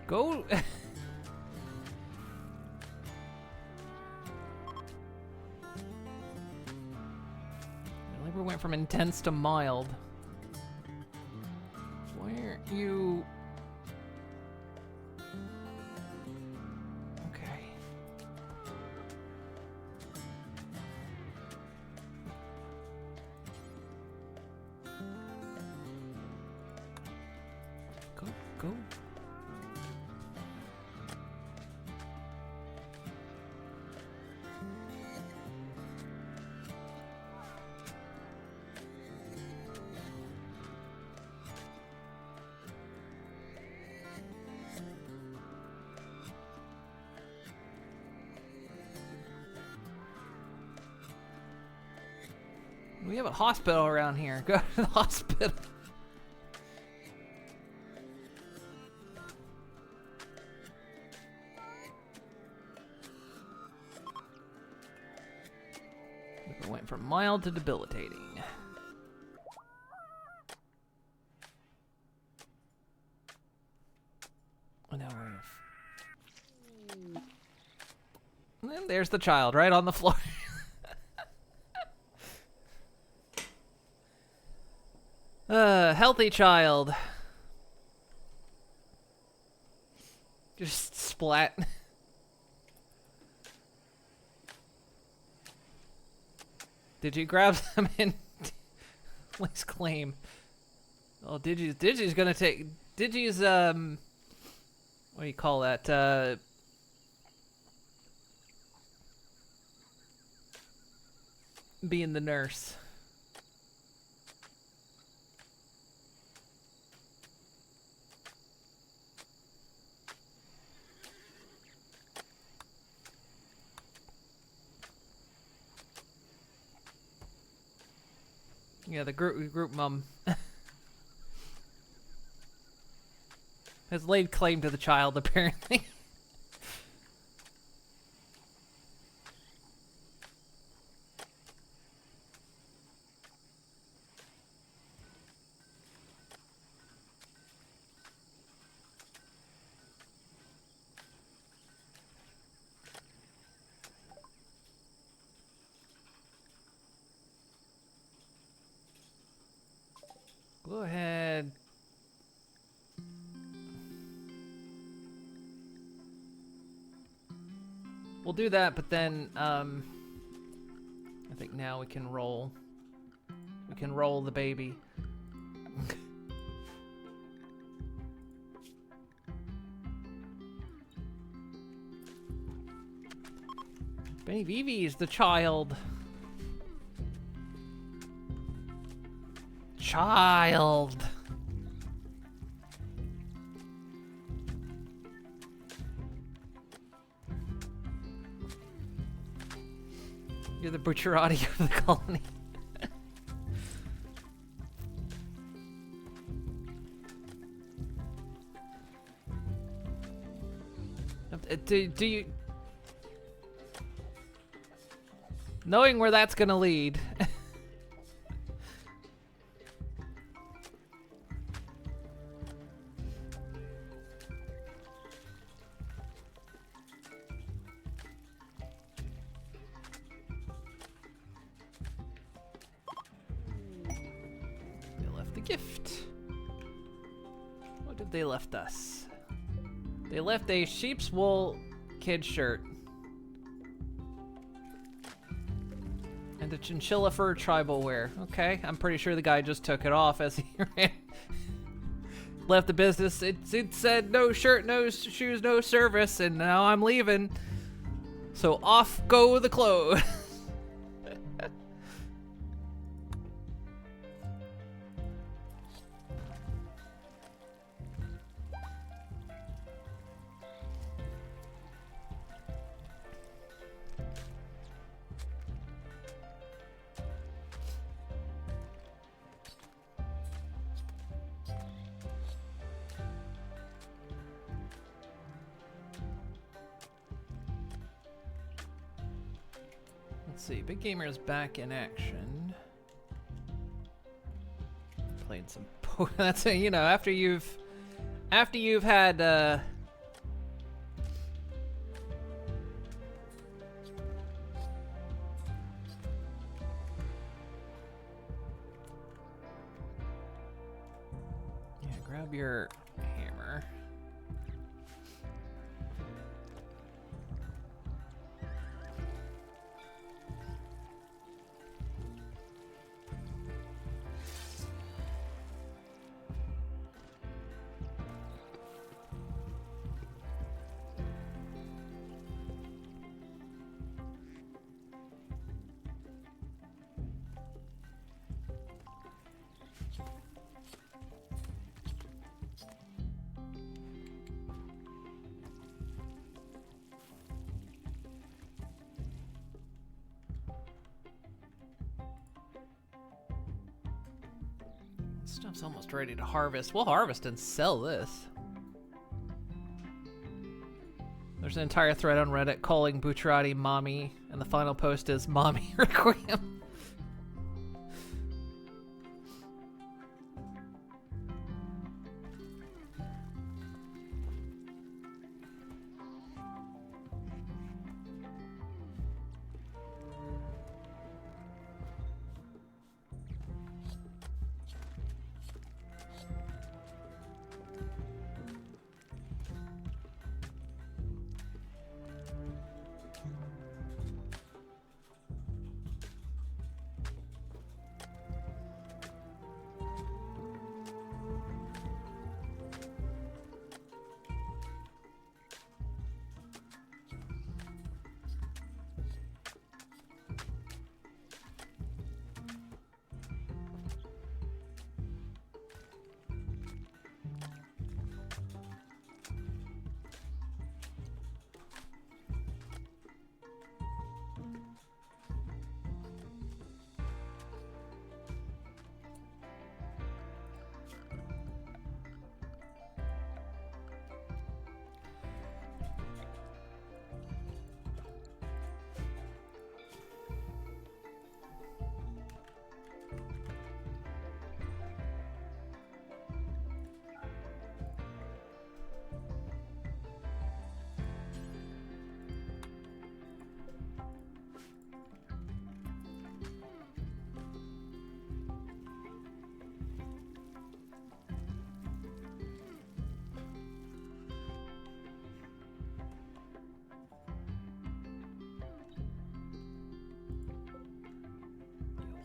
Go. Labor went from intense to mild. Why aren't you? Okay. Go. We have a hospital around here. Go to the hospital. It went from mild to debilitating. And now we're... And there's the child right on the floor. Healthy child. Just splat. Did you grab them in? Let's claim. Oh, Digi's gonna take Digi's what do you call that? Being the nurse. Yeah, the group mom has laid claim to the child, apparently. Go ahead. We'll do that, but then, I think now we can roll. We can roll the baby. Benny Vivi is the child. Child. You're the Butcherati of the colony. Do you... Knowing where that's gonna lead... They left us. They left a sheep's wool kid shirt and a chinchilla fur tribal wear. Okay, I'm pretty sure the guy just took it off as he ran. Left the business. It said no shirt, no shoes, no service, and now I'm leaving. So off go the clothes. Let's see, Big Gamer is back in action. Played some that's a, you know, after you've had grab your hammer. Stuff's almost ready to harvest. We'll harvest and sell this. There's an entire thread on Reddit calling Bucciarati mommy, and the final post is mommy requiem.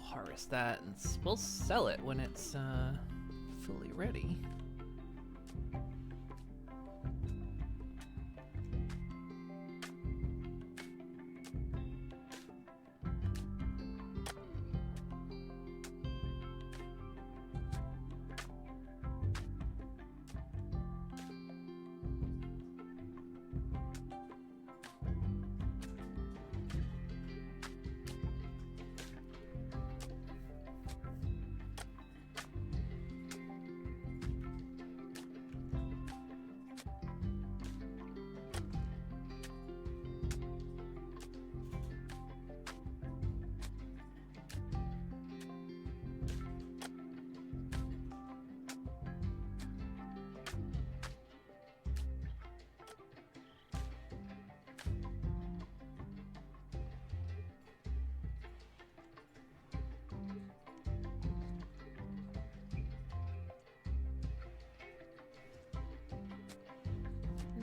Harvest that and we'll sell it when it's fully ready.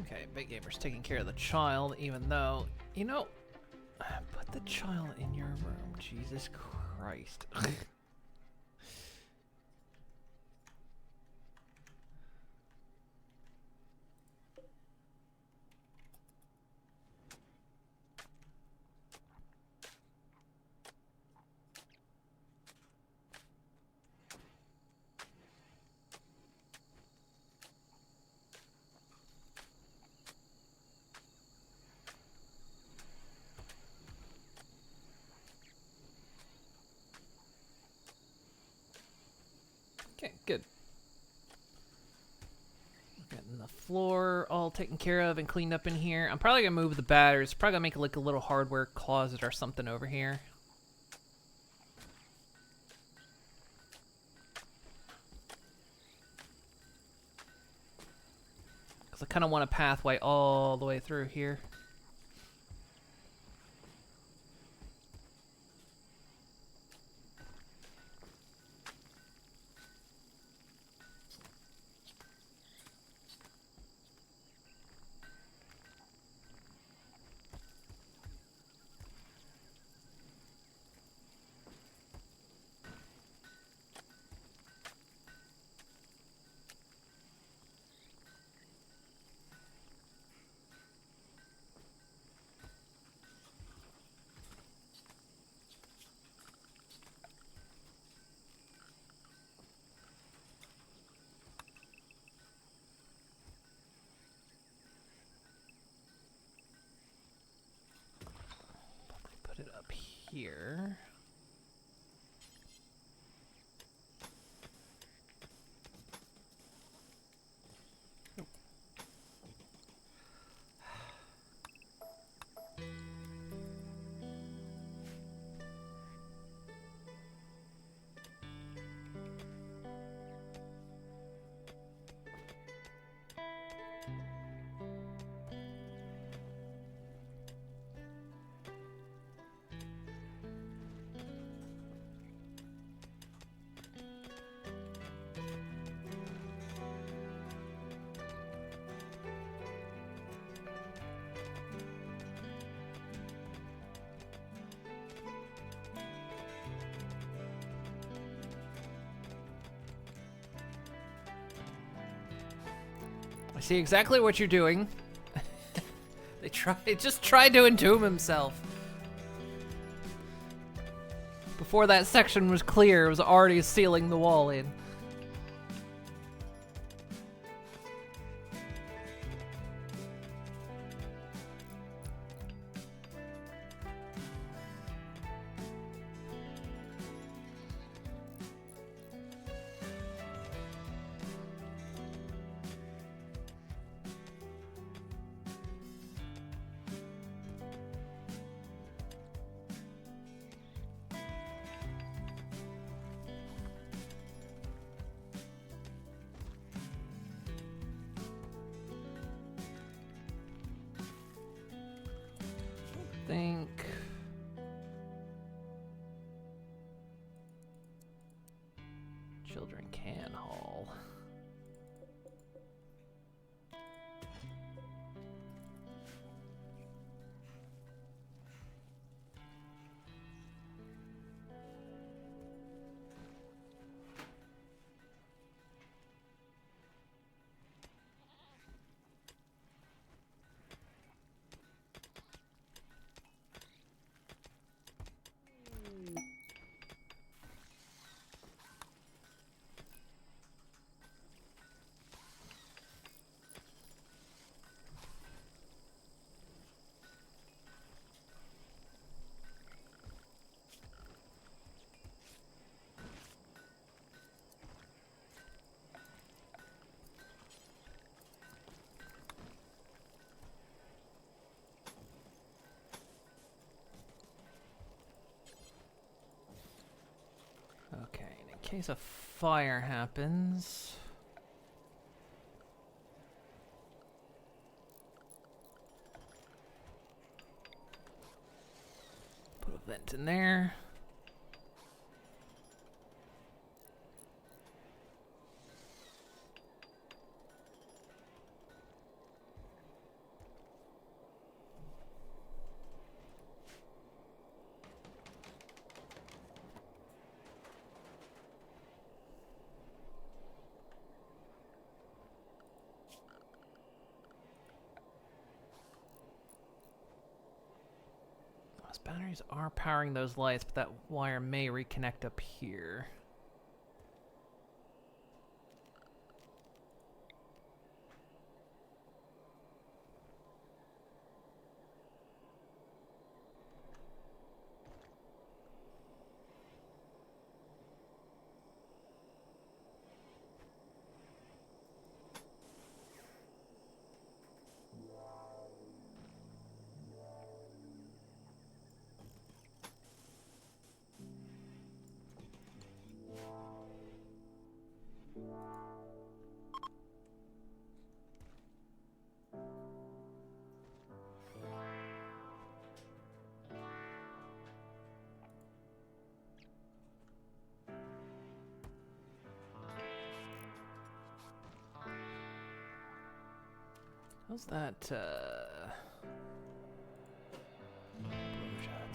Okay, Big Gamer's taking care of the child, even though, you know, put the child in your room. Jesus Christ. Okay, good. Getting the floor all taken care of and cleaned up in here. I'm probably gonna move the batteries. Probably gonna make like a little hardware closet or something over here. Because I kind of want a pathway all the way through here. here. I see exactly what you're doing. They just tried to entomb himself. Before that section was clear, it was already sealing the wall in. Think children can haul. Okay, in case a fire happens. Put a vent in there. Those batteries are powering those lights, but that wire may reconnect up here. How's that, that's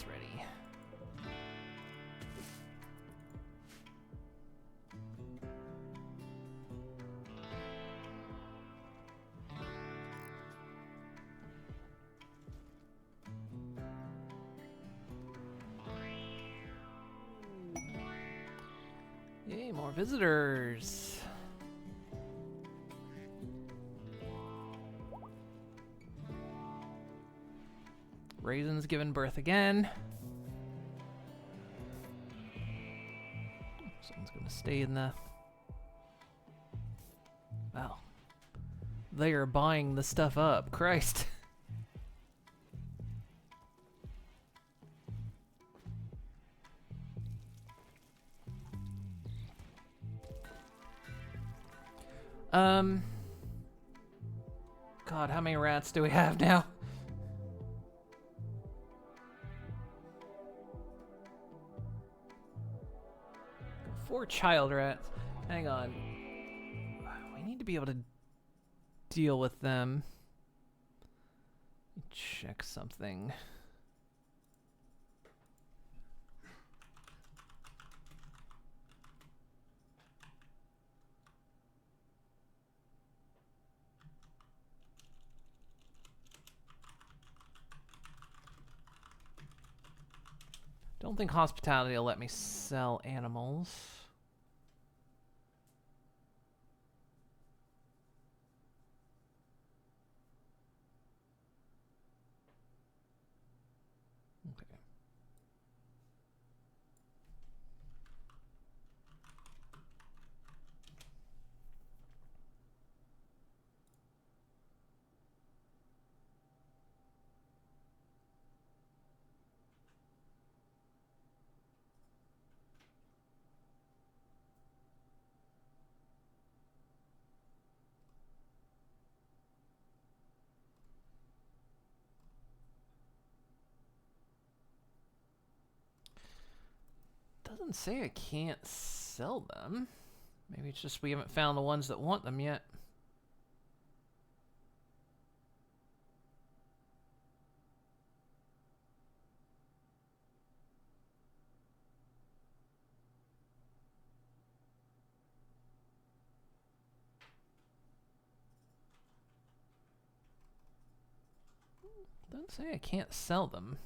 ready. Yay, more visitors. Raisin's given birth again. Stay in the... Wow. They are buying the stuff up. Christ. God, how many rats do we have now? Four child rats. Hang on. We need to be able to deal with them. Let me check something. Don't think hospitality will let me sell animals. Okay. Doesn't say I can't sell them. Maybe it's just we haven't found the ones that want them yet. Doesn't say I can't sell them.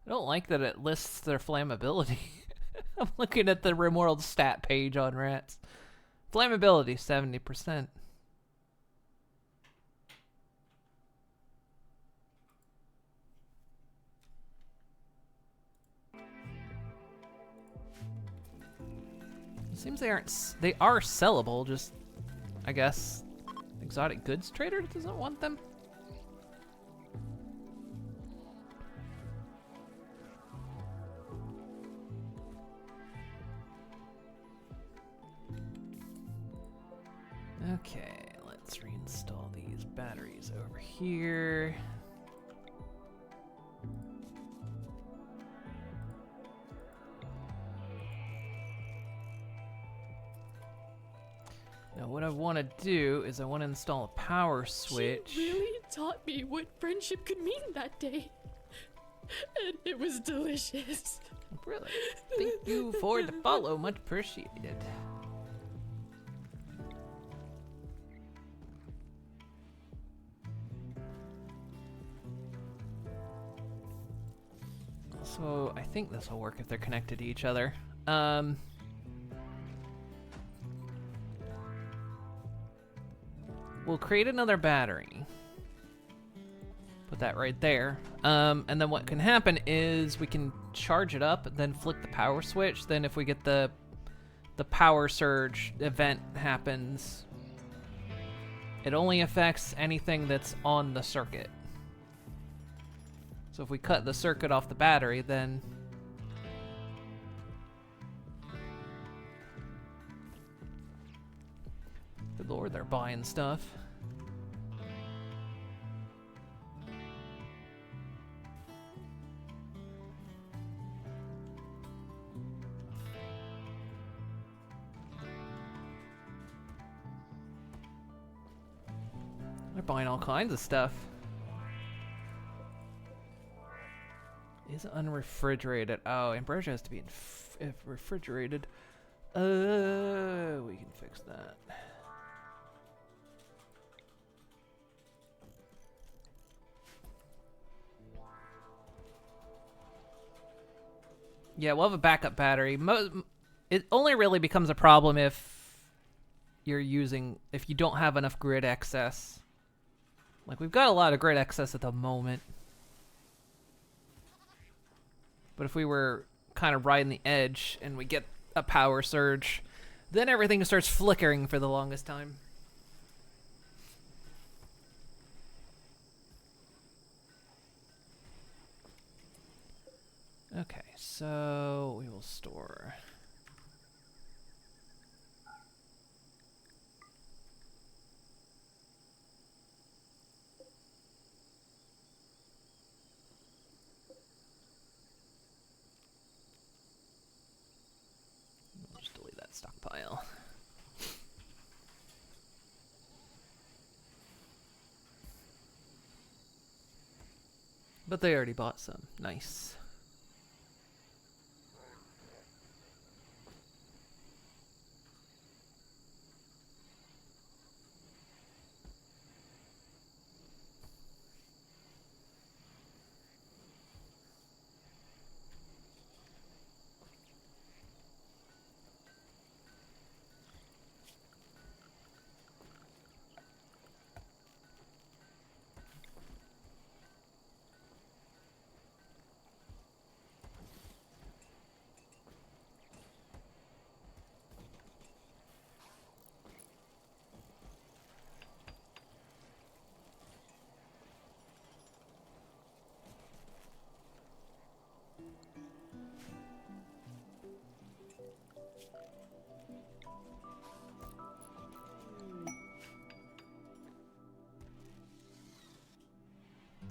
I don't like that it lists their flammability. I'm looking at the RimWorld stat page on rats. Flammability, 70%. It seems they are sellable, just, I guess, exotic goods trader doesn't want them. Okay, let's reinstall these batteries over here. Now what I want to do is I want to install a power switch. She really taught me what friendship could mean that day. And it was delicious. Really? Thank you for the follow, much appreciated. So I think this will work if they're connected to each other. We'll create another battery. Put that right there. And then what can happen is we can charge it up, then flick the power switch. Then if we get the power surge event happens, it only affects anything that's on the circuit. So if we cut the circuit off the battery, then good lord, they're buying stuff. They're buying all kinds of stuff. Is unrefrigerated. Oh, ambrosia has to be refrigerated. We can fix that. Yeah, we'll have a backup battery. It only really becomes a problem if you don't have enough grid excess. Like, we've got a lot of grid excess at the moment. But if we were kind of riding the edge and we get a power surge, then everything starts flickering for the longest time. Okay, so we will store. We'll just delete that stockpile. But they already bought some. Nice.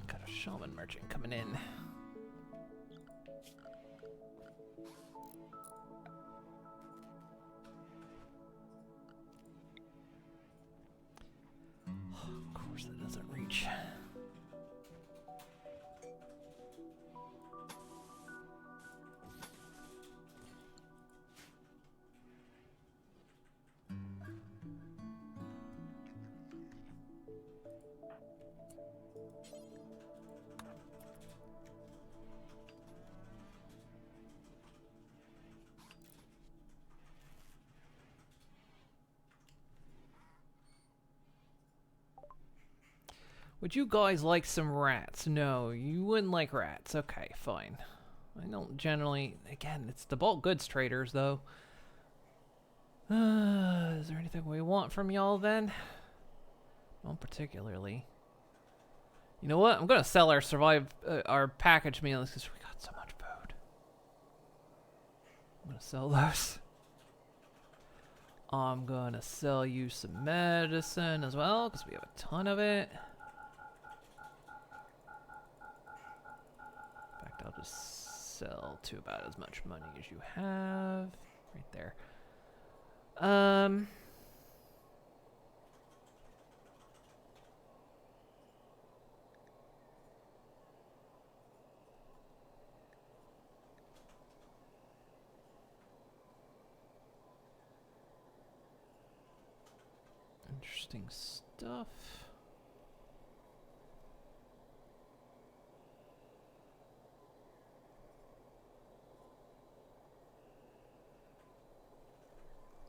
Got a shaman merchant coming in. Of course, that doesn't reach. Would you guys like some rats? No, you wouldn't like rats. Okay, fine. I don't generally... Again, it's the bulk goods traders, though. Is there anything we want from y'all, then? Not particularly. You know what? I'm gonna sell our packaged meals, because we got so much food. I'm gonna sell those. I'm gonna sell you some medicine as well, because we have a ton of it. I'll just sell to about as much money as you have. Right there. Interesting stuff.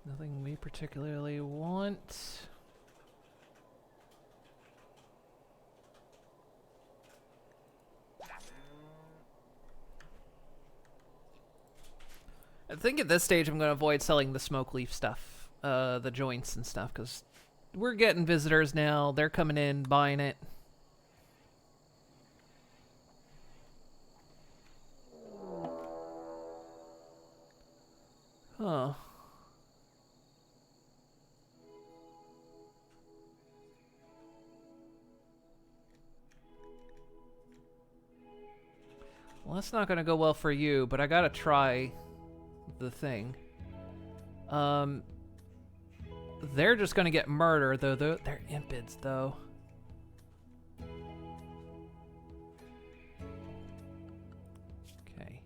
Nothing we particularly want. I think at this stage I'm going to avoid selling the smoke leaf stuff, the joints and stuff, because we're getting visitors now. They're coming in, buying it. Huh. Well, that's not gonna go well for you, but I gotta try the thing. They're just gonna get murdered, though. They're impids, though. Okay.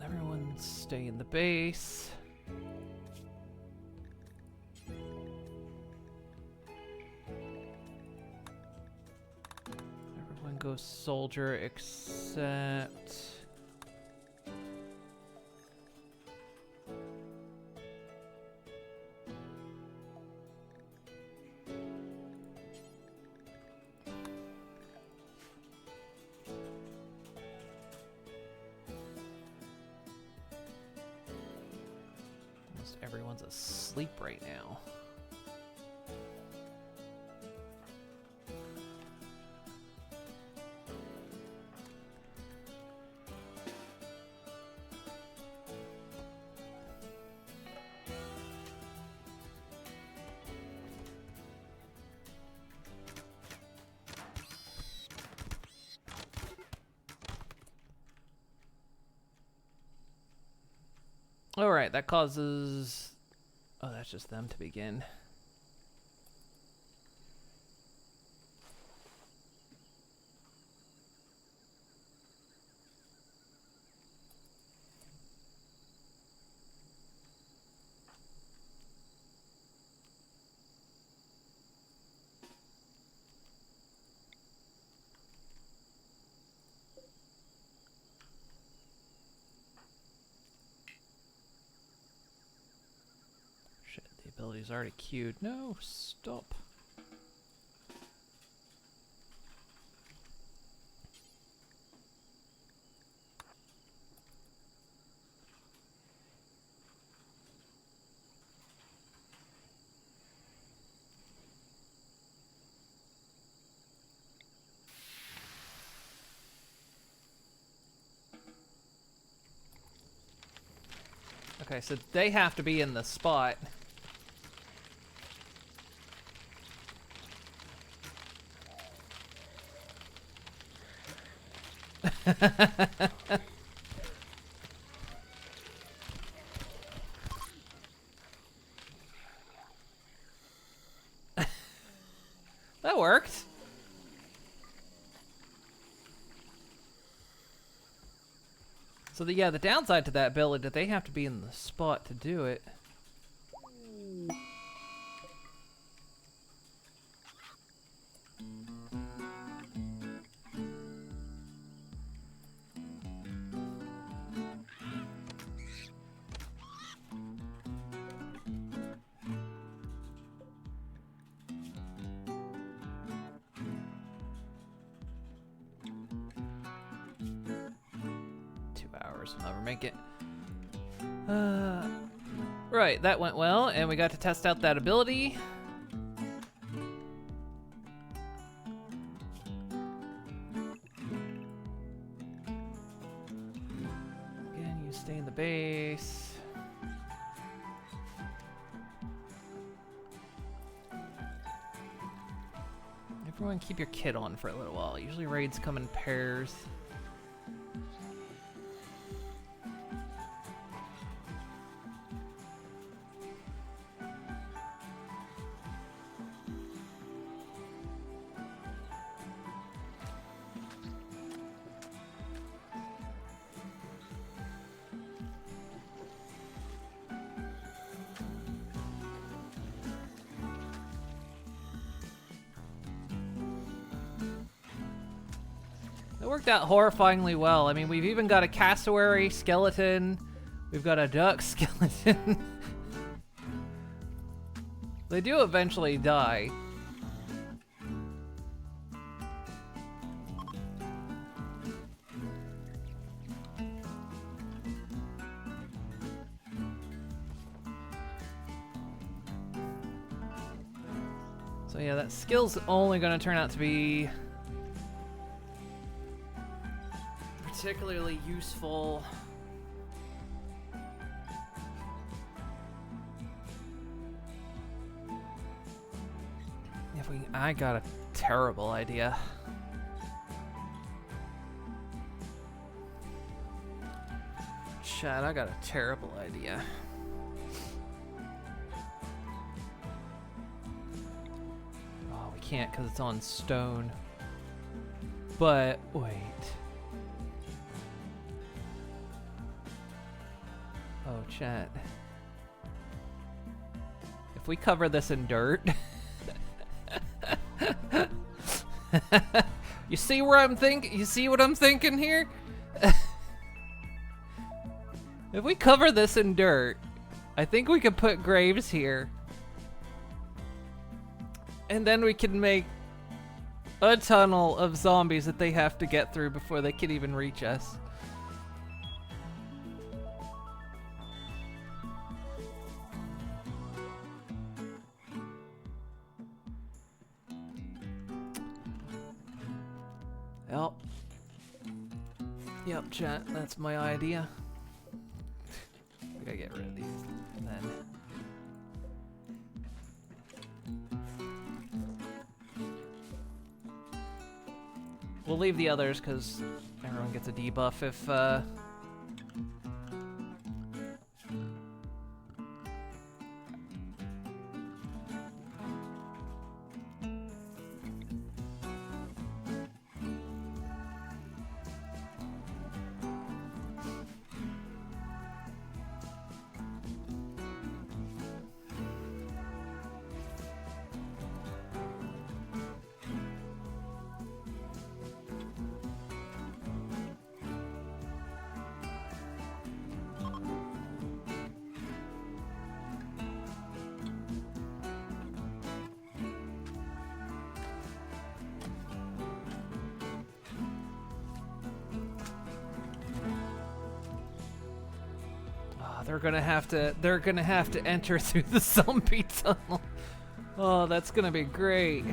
Everyone stay in the base. Everyone go soldier except... Almost everyone's asleep right now. Alright, that causes... Oh, that's just them to begin. Ability's already queued. No, stop. Okay, so they have to be in the spot. That worked. So yeah, the downside to that ability that they have to be in the spot to do it. 2 hours will never make it. Right, that went well, and we got to test out that ability. Again, you stay in the base. Everyone keep your kit on for a little while. Usually raids come in pairs. It worked out horrifyingly well. I mean, we've even got a cassowary skeleton. We've got a duck skeleton. They do eventually die. So yeah, that skill's only going to turn out to be particularly useful. If I got a terrible idea. Chad, I got a terrible idea. Oh, we can't because it's on stone. But wait. Oh, chat. If we cover this in dirt... You see where I'm thinking? You see what I'm thinking here? If we cover this in dirt, I think we could put graves here. And then we can make a tunnel of zombies that they have to get through before they can even reach us. Yep. Yep, chat. That's my idea. We gotta get rid of these then. We'll leave the others because everyone gets a debuff if they're gonna have to enter through the zombie tunnel. Oh, that's gonna be great.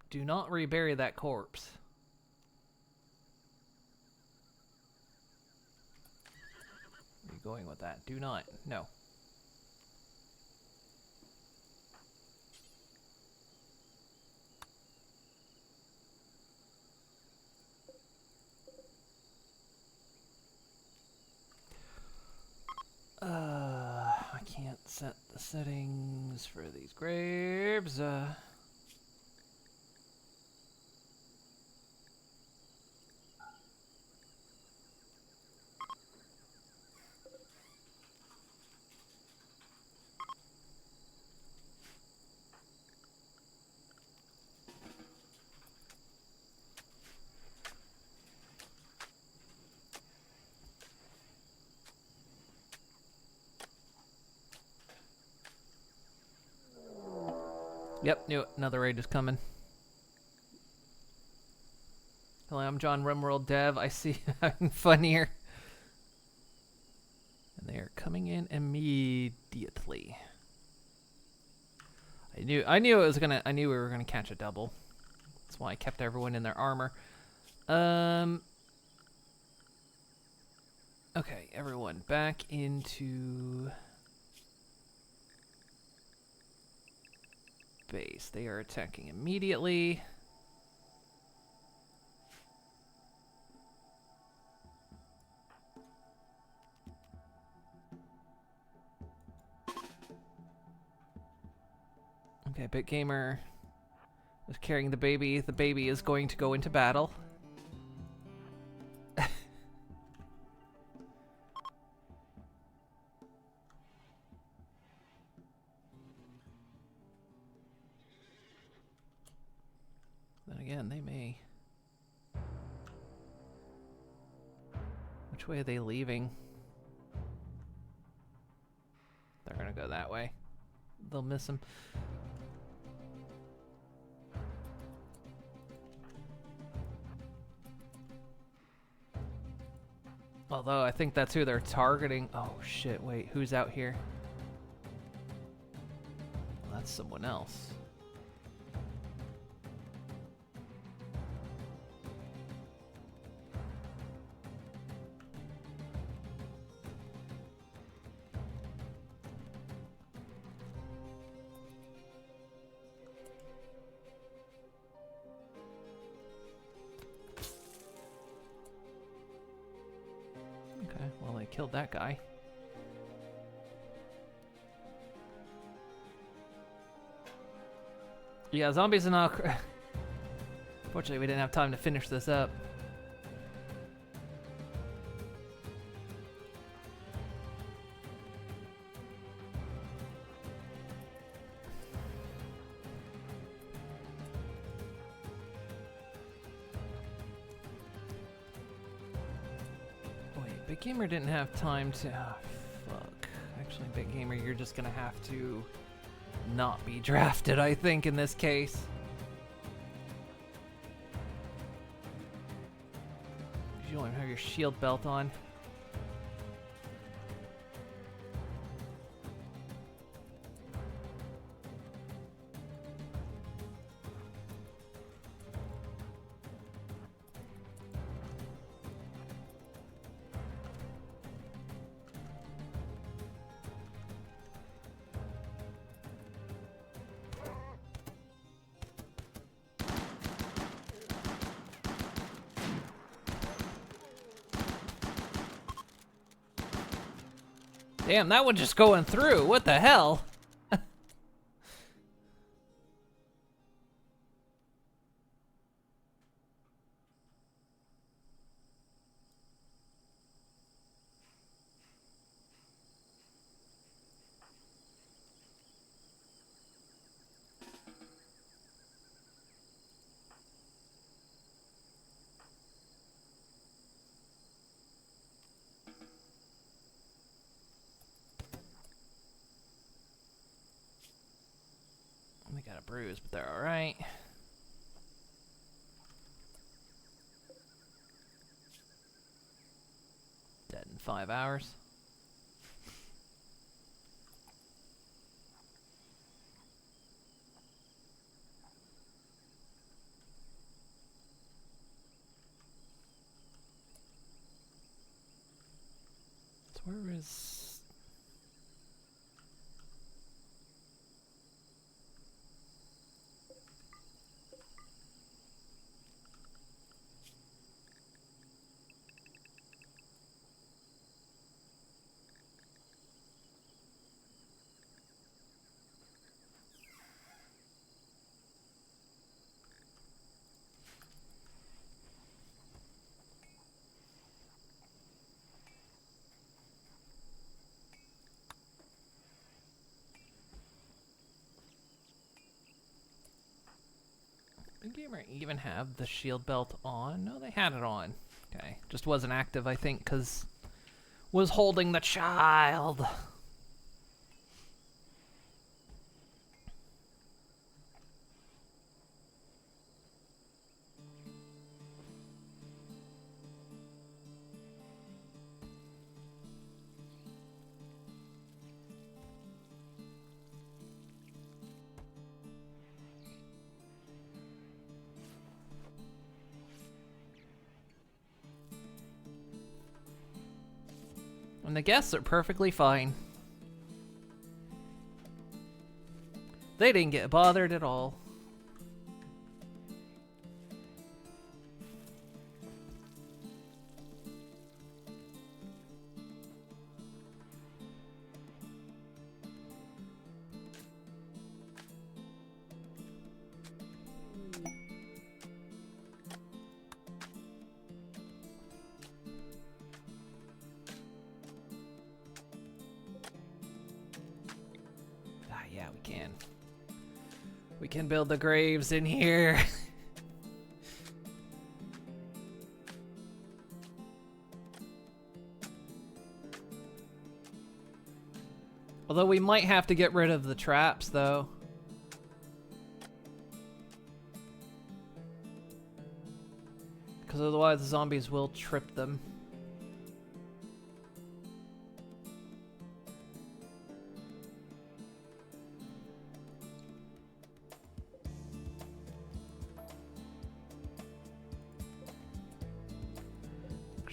Do not rebury that corpse. Where are you going with that? Do not. No. I can't set the settings for these graves. Yep, knew it. Another raid is coming. Hello, I'm John, RimWorld Dev. I see you having fun here. And they are coming in immediately. I knew we were gonna catch a double. That's why I kept everyone in their armor. Okay, everyone back into base. They are attacking immediately. Okay, BitGamer is carrying the baby. The baby is going to go into battle. Then again, they may... Which way are they leaving? They're gonna go that way. They'll miss him. Although, I think that's who they're targeting. Oh shit, wait, who's out here? Well, that's someone else. Well, they killed that guy. Yeah, zombies and all. Fortunately, we didn't have time to finish this up. Big Gamer didn't have time to... Oh, fuck. Actually, Big Gamer, you're just gonna have to not be drafted, I think, in this case. You don't even have your shield belt on. Damn, that one just going through. What the hell? They got a bruise, but they're alright. Dead in 5 hours. So where is... Did Gamer even have the shield belt on? No, they had it on. Okay, just wasn't active, I think, because was holding the child. And the guests are perfectly fine. They didn't get bothered at all. Yeah, we can. We can build the graves in here. Although we might have to get rid of the traps, though. Because otherwise the zombies will trip them.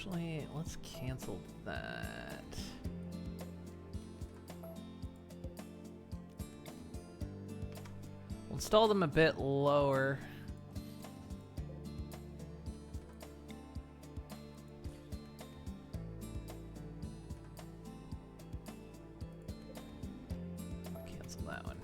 Actually, let's cancel that. We'll install them a bit lower. Cancel that one.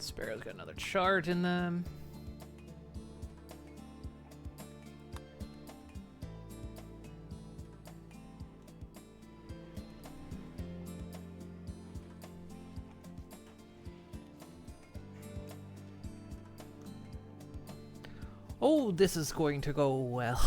Sparrow's got another charge in them. Oh, this is going to go well.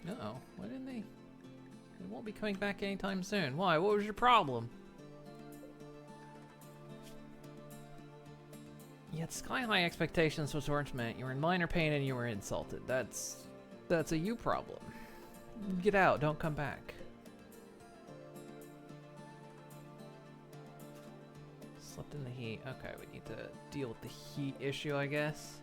Uh-oh, why didn't they? They won't be coming back anytime soon. Why? What was your problem? You had sky-high expectations, which weren't met. You were in minor pain and you were insulted. That's a you problem. Get out, don't come back. Slept in the heat. Okay, we need to deal with the heat issue, I guess.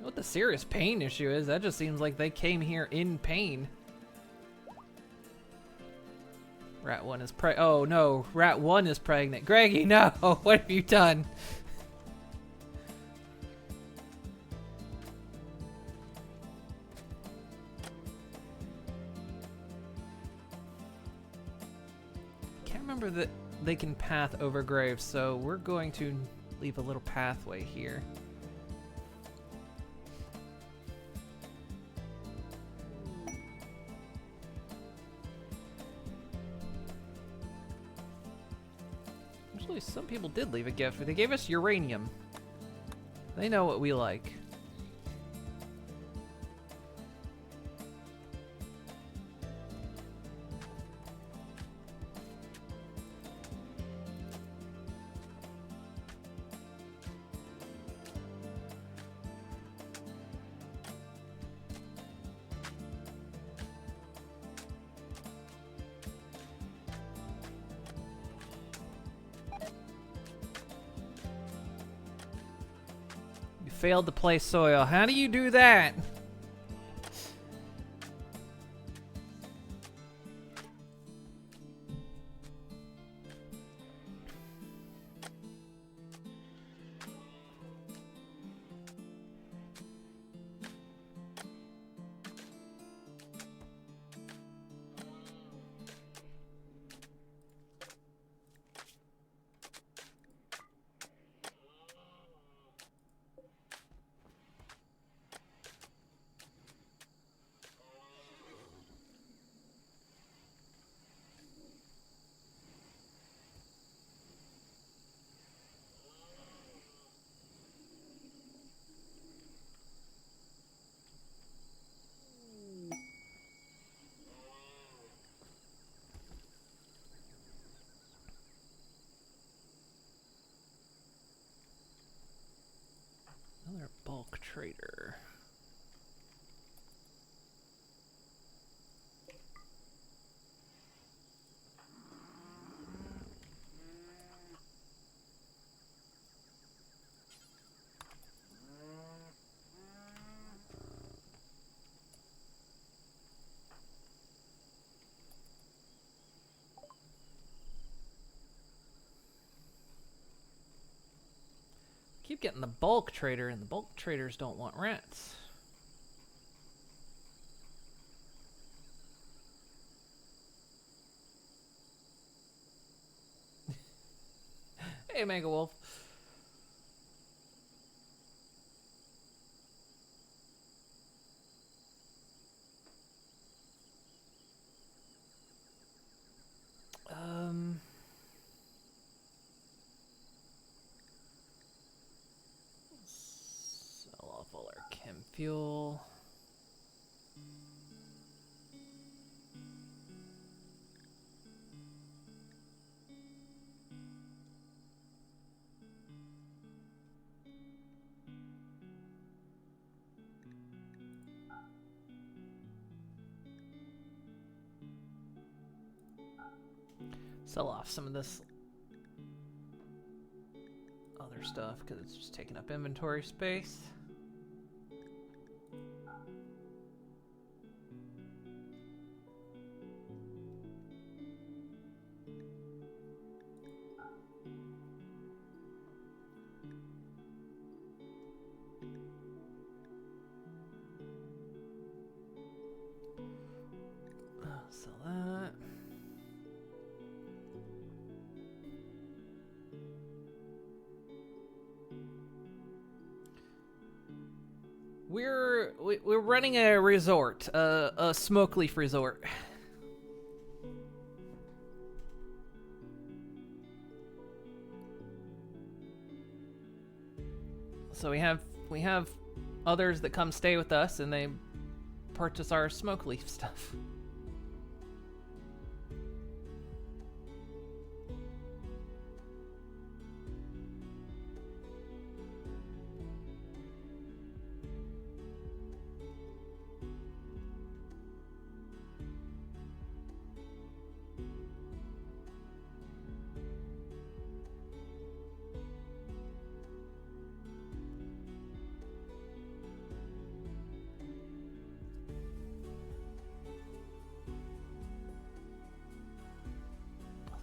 What the serious pain issue is, that just seems like they came here in pain. Rat 1 is oh no, Rat 1 is pregnant. Greggy, no! What have you done? Can't remember that they can path over graves, so we're going to leave a little pathway here. Some people did leave a gift. They gave us uranium. They know what we like. Failed to place soil. How do you do that? Another bulk trader. Keep getting the bulk trader, and the bulk traders don't want rats. Hey, Mega Wolf. Sell off all our chem fuel. Sell off some of this stuff because it's just taking up inventory space. Sell that. We're running a resort, a smoke leaf resort. So we have others that come stay with us, and they purchase our smoke leaf stuff.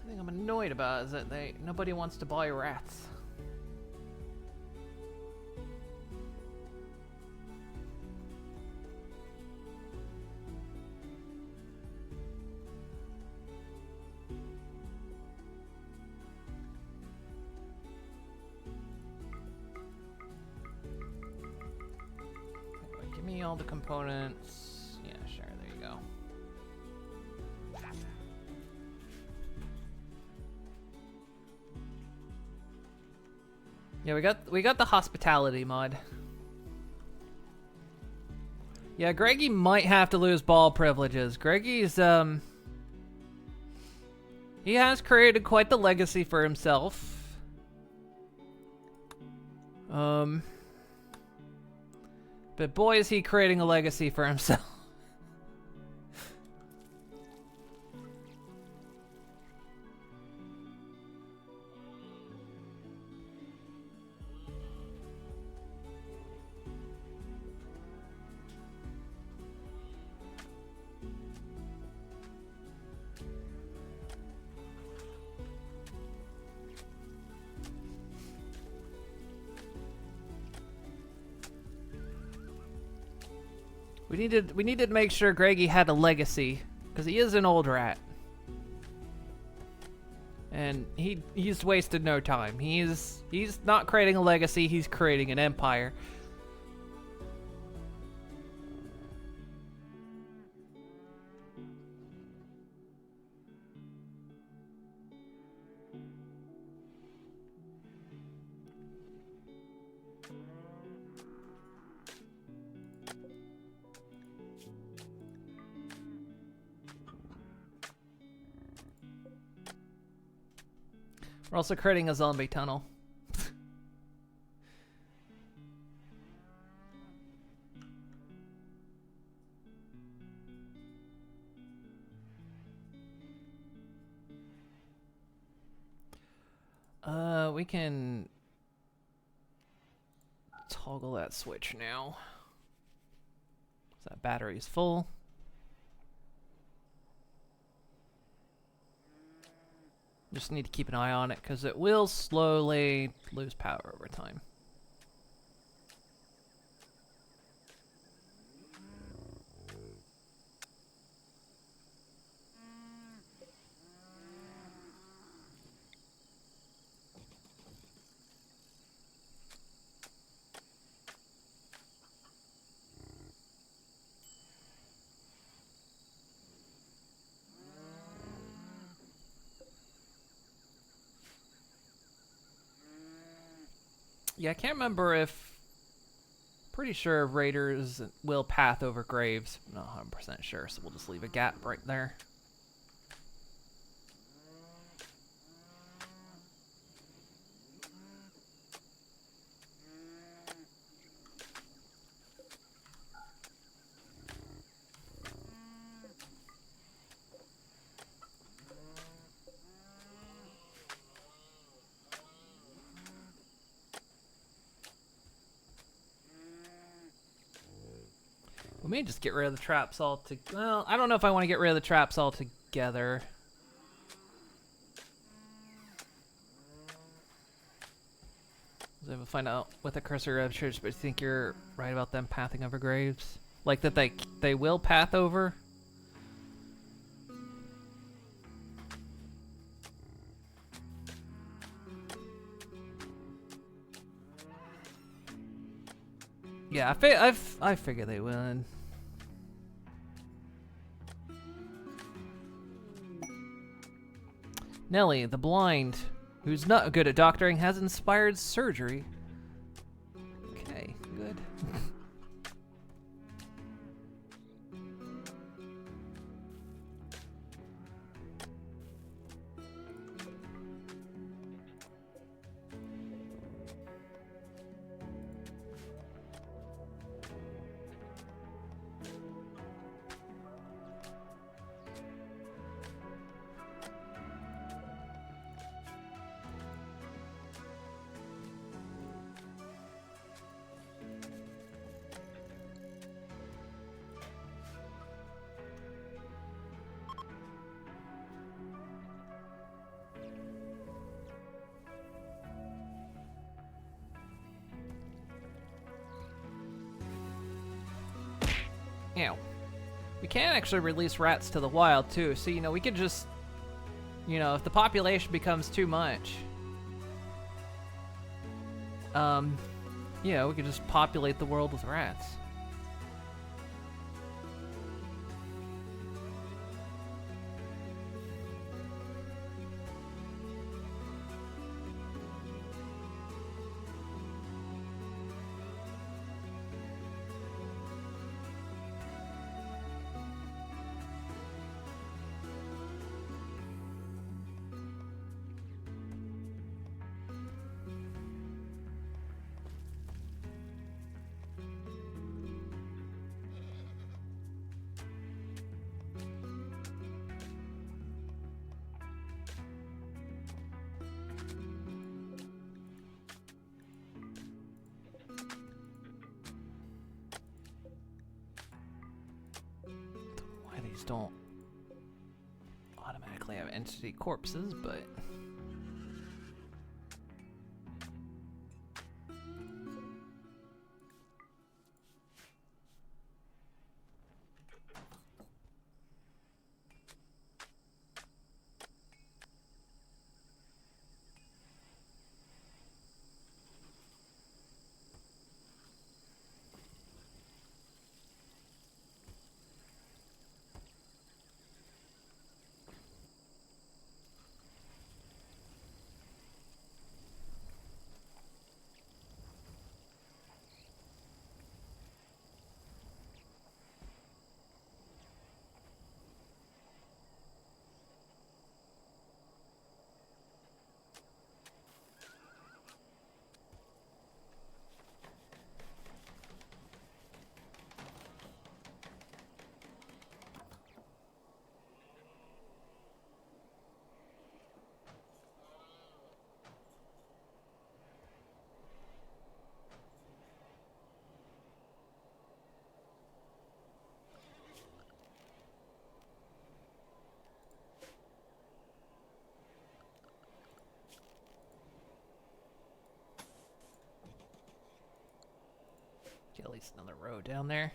The thing I'm annoyed about is that nobody wants to buy rats. Anyway, give me all the components. Yeah, sure, there you go. Yeah, we got the hospitality mod. Yeah, Greggy might have to lose ball privileges. Greggy's he has created quite the legacy for himself. But boy is he creating a legacy for himself. We needed to make sure Greggy had a legacy, because he is an old rat. And he's wasted no time. He's not creating a legacy, he's creating an empire. We're also creating a zombie tunnel. We can toggle that switch now. So that battery's full. Just need to keep an eye on it because it will slowly lose power over time. Yeah, I can't remember if... Pretty sure Raiders will path over graves. I'm not 100% sure, so we'll just leave a gap right there. We may just get rid of the traps well, I don't know if I want to get rid of the traps altogether. So we'll find out what the cursor registers, but I think you're right about them pathing over graves. Like that they will path over. Yeah, I figure they will. Nellie, the blind, who's not good at doctoring, has inspired surgery. Okay, good. Ew. We can actually release rats to the wild too, so we could just, if the population becomes too much, we could just populate the world with rats. Don't automatically have entity corpses, but get at least another row down there.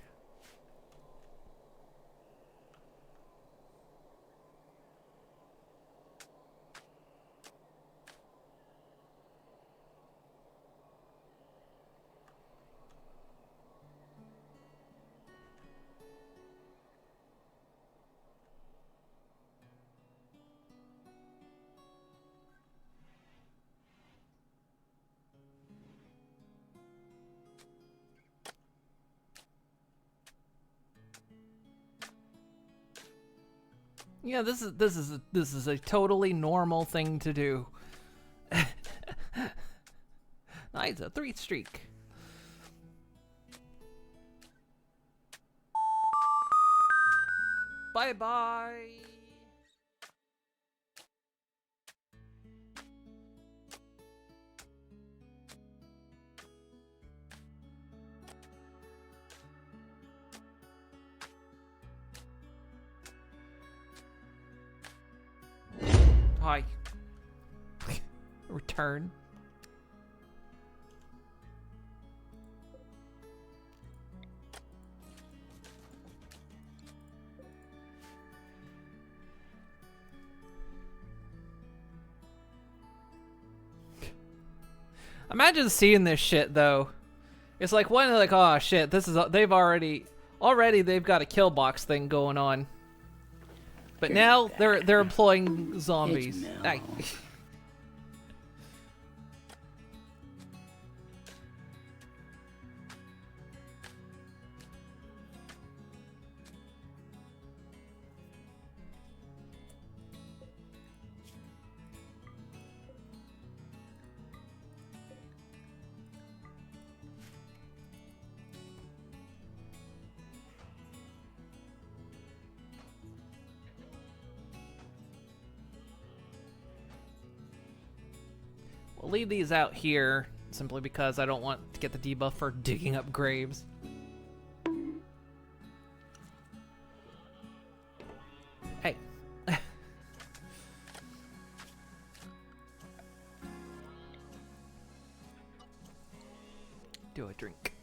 Yeah, this is a totally normal thing to do. Nice, a 3 streak. Bye bye. hi. Return. Imagine seeing this shit though. It's like one like, oh shit, this is they've already they've got a kill box thing going on. But now they're employing zombies. Ay. We'll leave these out here simply because I don't want to get the debuff for digging up graves. Hey. Do a drink.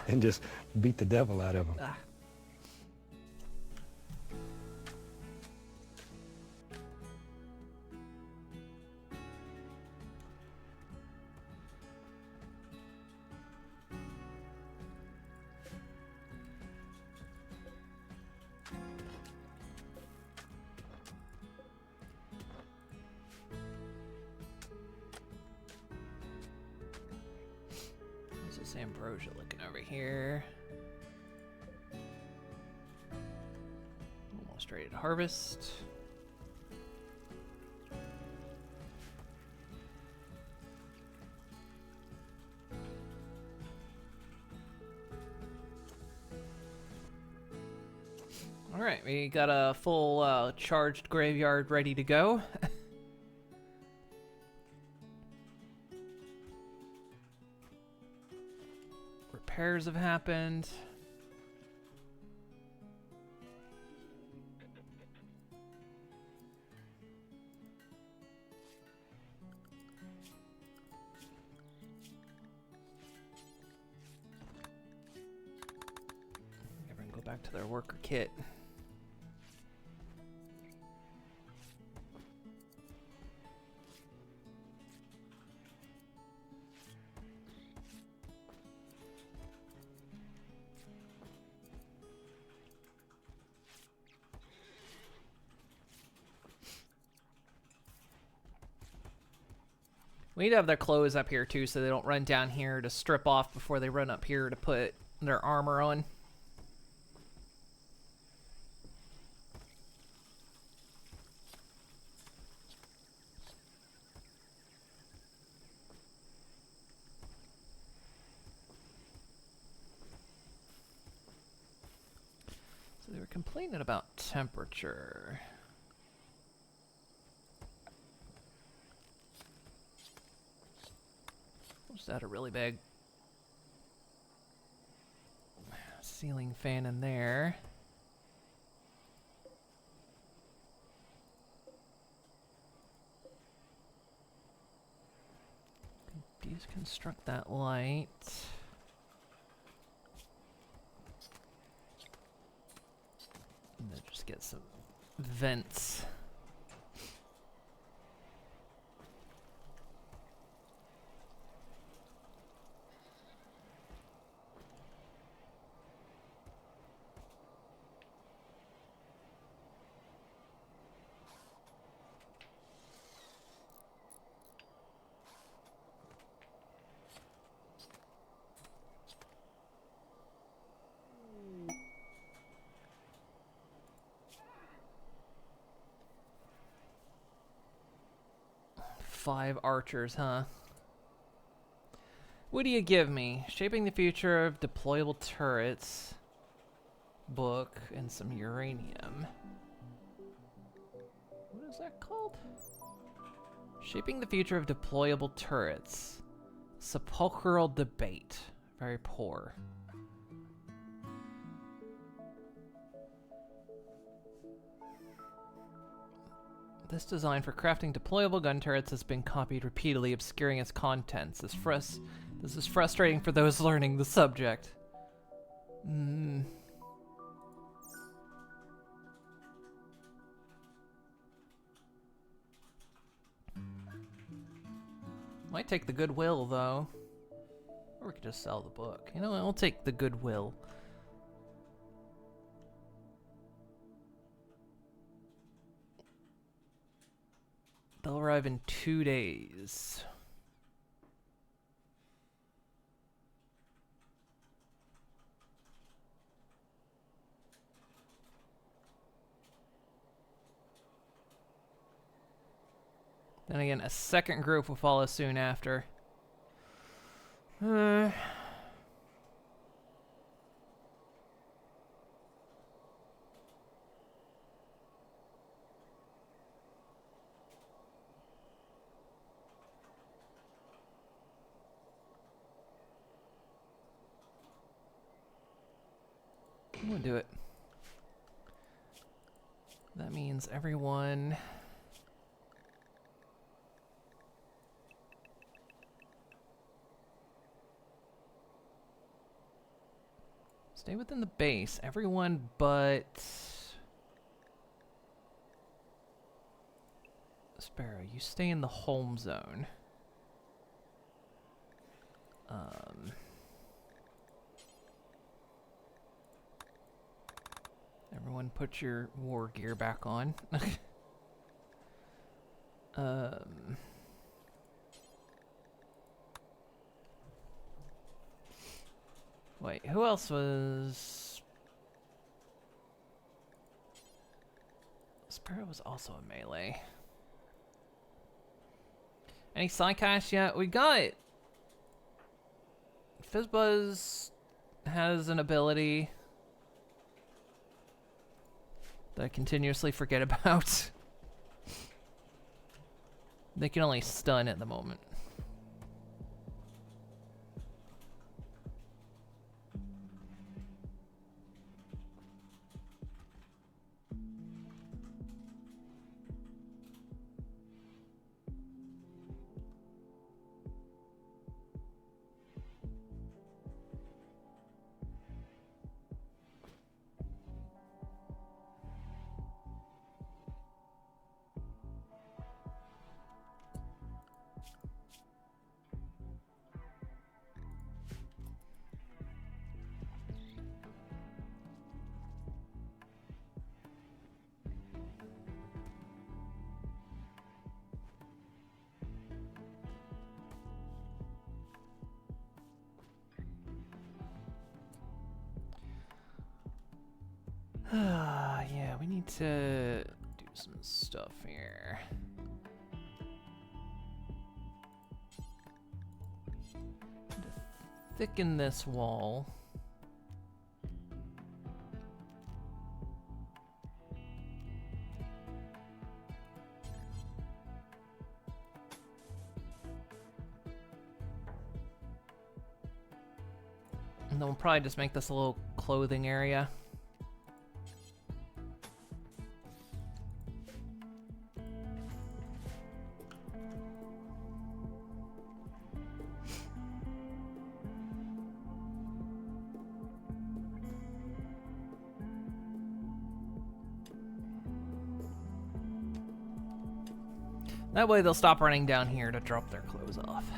And just beat the devil out of him. This is Ambrosia looking over here. Almost ready to harvest. All right, we got a full charged graveyard ready to go. Repairs have happened. Everyone go back to their worker kit. We need to have their clothes up here too so they don't run down here to strip off before they run up here to put their armor on. So they were complaining about temperature. Was that a really big ceiling fan in there? Deconstruct that light. And then just get some vents. Five archers, huh? What do you give me? Shaping the future of deployable turrets. Book and some uranium. What is that called? Shaping the future of deployable turrets. Sepulchral debate. Very poor. This design for crafting deployable gun turrets has been copied repeatedly, obscuring its contents. This is frustrating for those learning the subject. Might take the goodwill, though. Or we could just sell the book. You know what? I'll take the goodwill. They'll arrive in 2 days. Then again, a second group will follow soon after. I'm gonna do it. That means everyone... Stay within the base. Everyone but... Sparrow, you stay in the home zone. Everyone put your war gear back on. Wait, who else was... Sparrow was also a melee. Any Psycash yet? We got... Fizzbuzz has an ability that I continuously forget about. They can only stun at the moment. Yeah, we need to do some stuff here. To thicken this wall. And then we'll probably just make this a little clothing area. That way they'll stop running down here to drop their clothes off.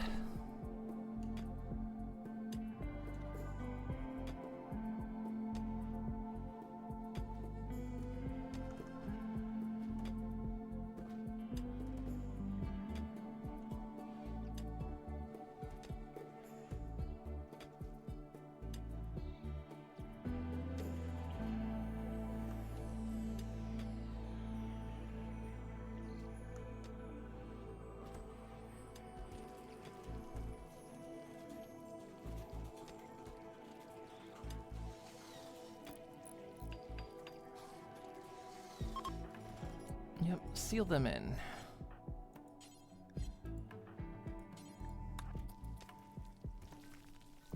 Yep, seal them in.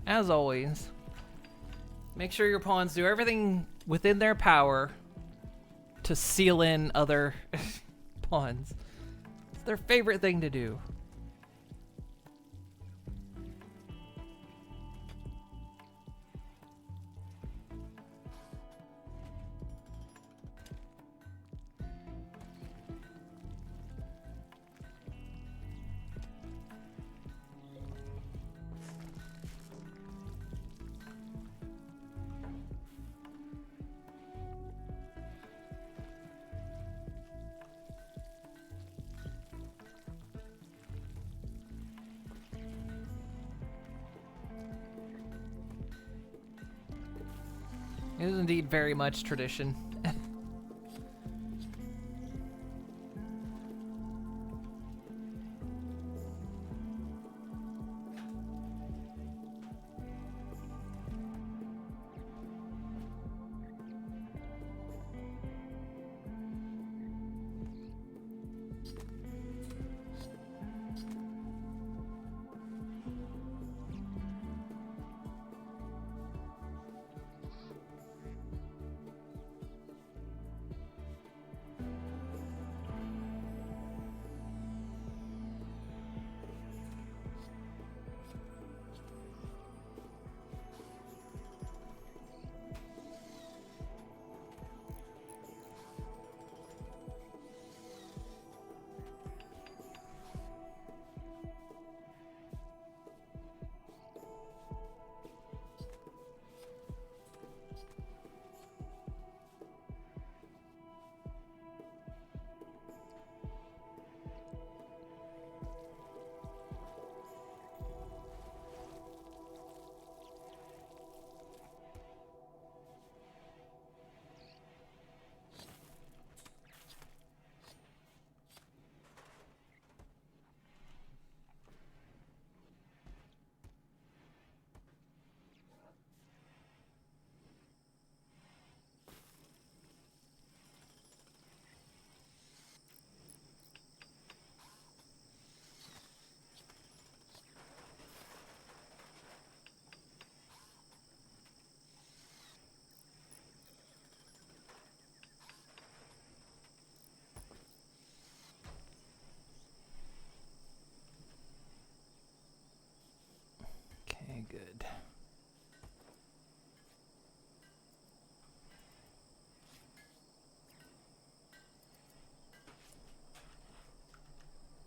as always, make sure your pawns do everything within their power to seal in other pawns. It's their favorite thing to do. It is indeed very much tradition. Okay, good.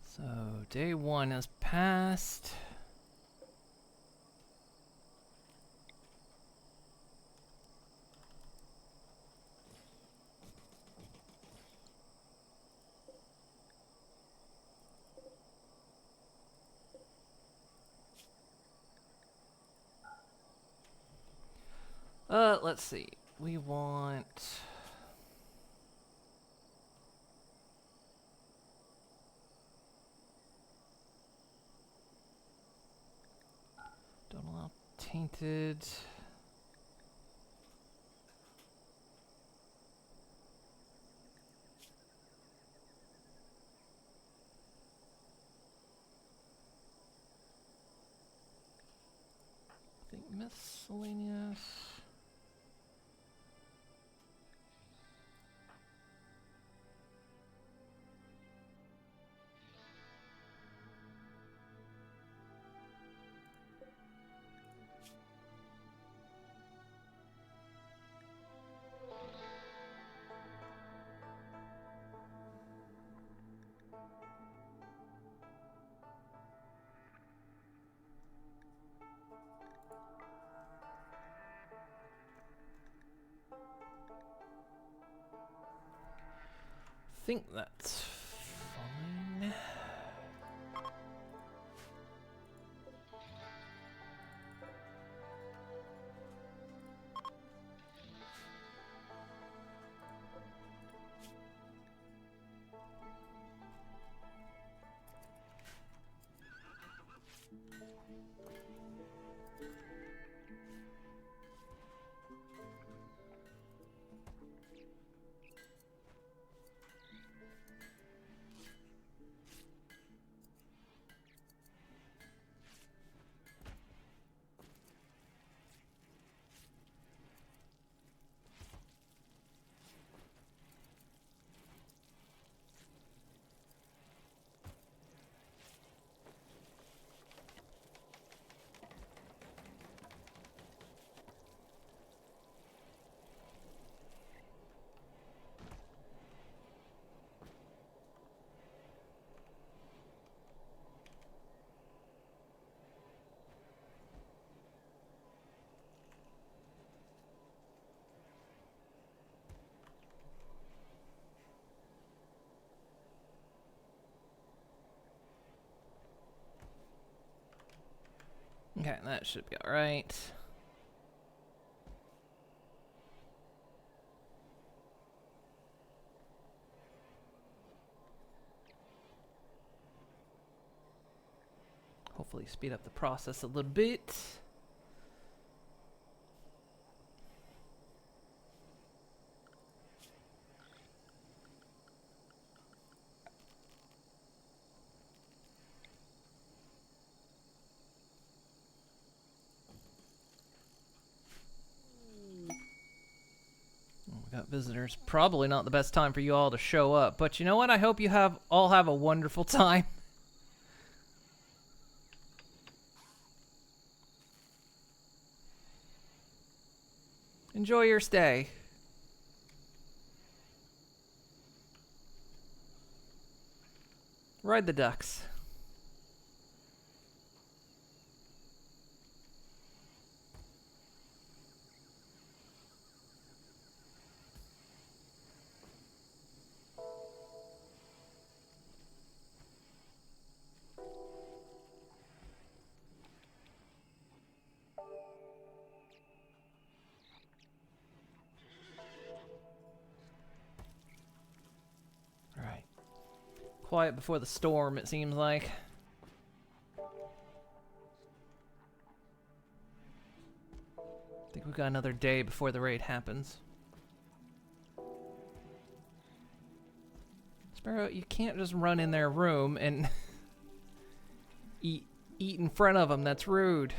So, day one has passed. Let's see. We want... Don't allow tainted... I think miscellaneous... think that's fine. Okay, that should be alright. Hopefully speed up the process a little bit. We got visitors. Probably not the best time for you all to show up, but you know what? I hope you all have a wonderful time. Enjoy your stay. Ride the ducks. Alright. Quiet before the storm, it seems like. I think we've got another day before the raid happens. Sparrow, you can't just run in their room and eat in front of them. That's rude.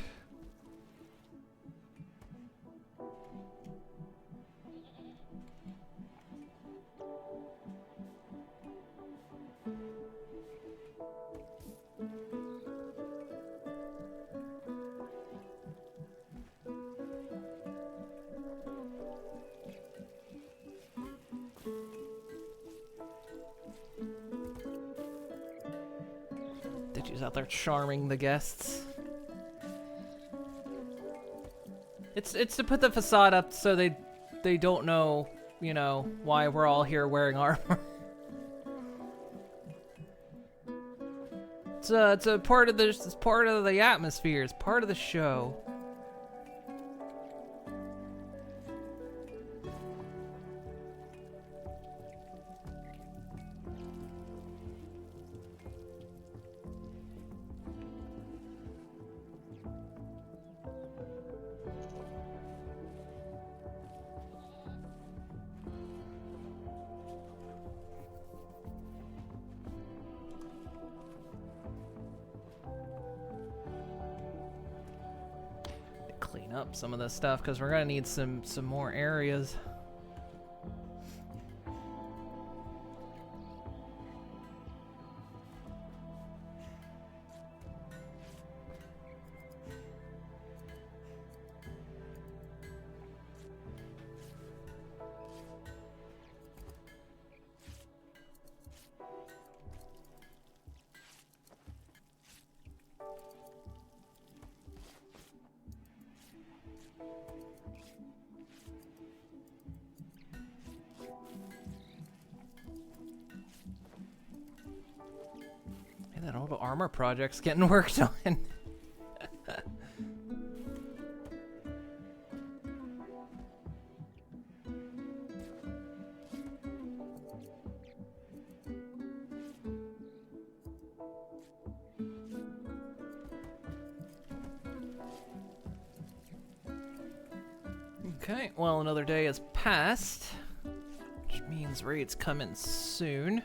Digi's out there charming the guests. It's to put the facade up so they don't know, you know, why we're all here wearing armor. It's a part of this. It's part of the atmosphere. It's part of the show. Clean up some of this stuff because we're gonna need some more areas. That old armor project's getting worked on. Okay, well, another day has passed, which means raid's coming soon.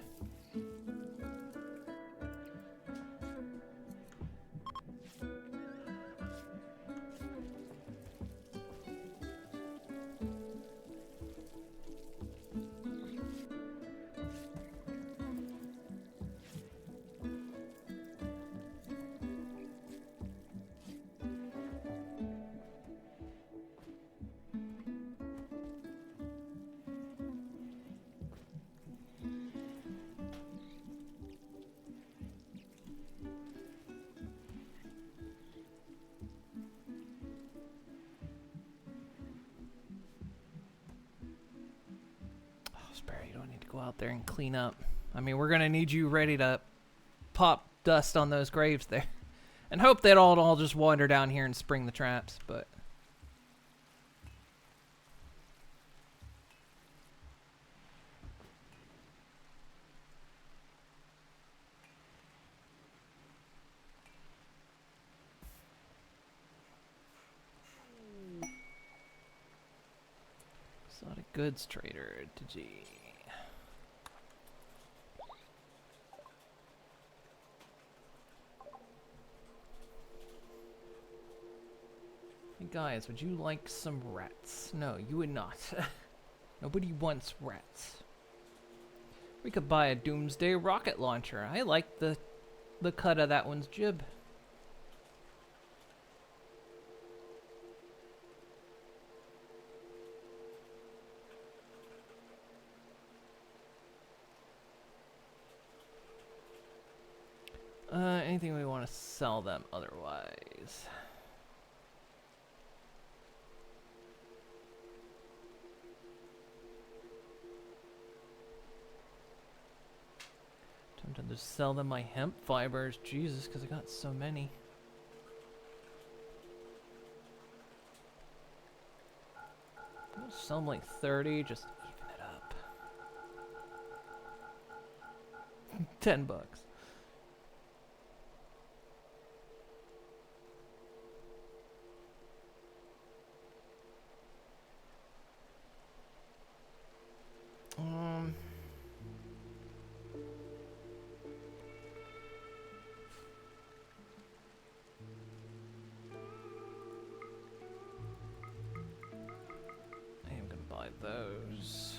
Sparrow, you don't need to go out there and clean up. I mean, we're gonna need you ready to pop dust on those graves there. And hope they don't all just wander down here and spring the traps, but... Exotic goods trader, Digi. Hey guys, would you like some rats? No, you would not. Nobody wants rats. We could buy a doomsday rocket launcher. I like the cut of that one's jib. Anything we want to sell them otherwise? Tempted to sell them my hemp fibers. Jesus, because I got so many. I'll sell them like 30, just even it up. 10 bucks. Those.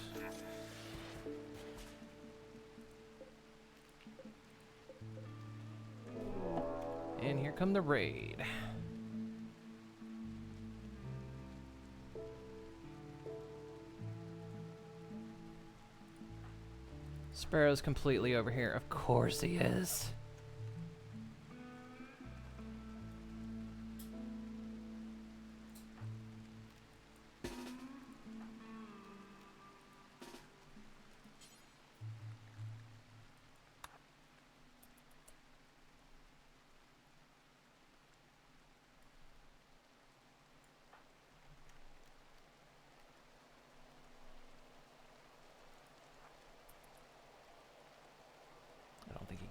And here come the raid. Sparrow's completely over here. Of course he is.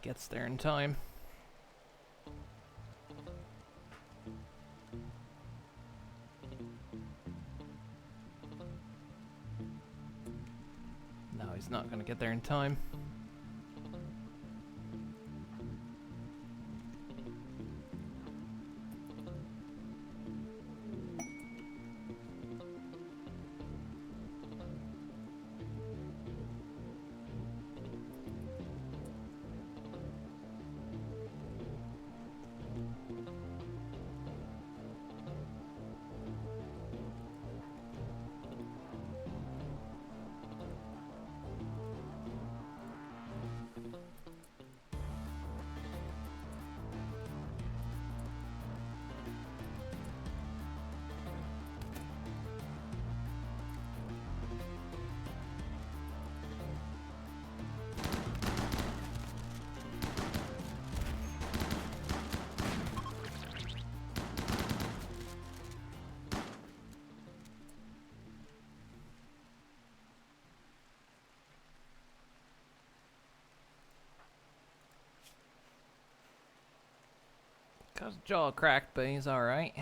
Gets there in time. No, he's not gonna get there in time. Got his jaw cracked, but he's alright.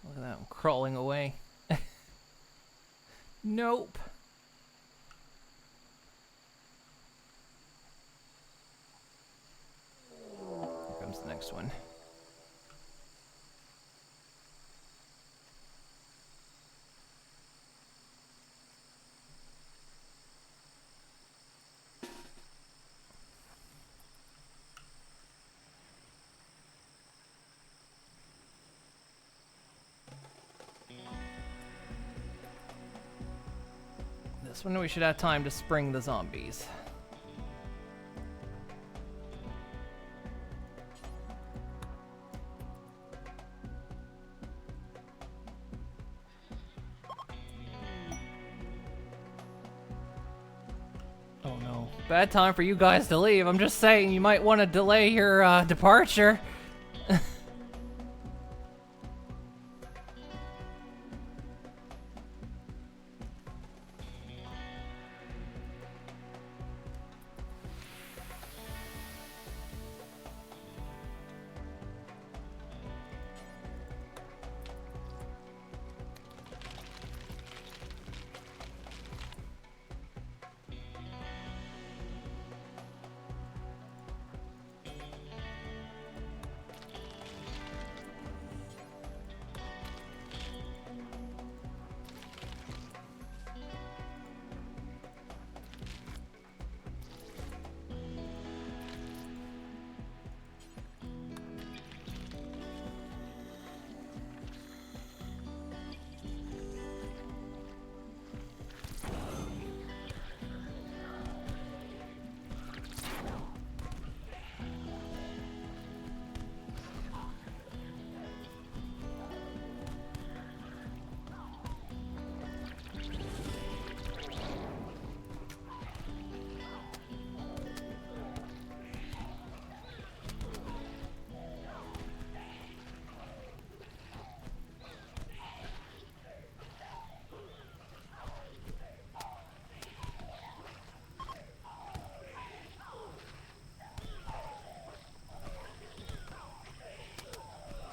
Look at that, I'm crawling away. Nope. Here comes Where's the next one? This one we should have time to spring the zombies. Oh no. Bad time for you guys to leave. I'm just saying you might want to delay your departure.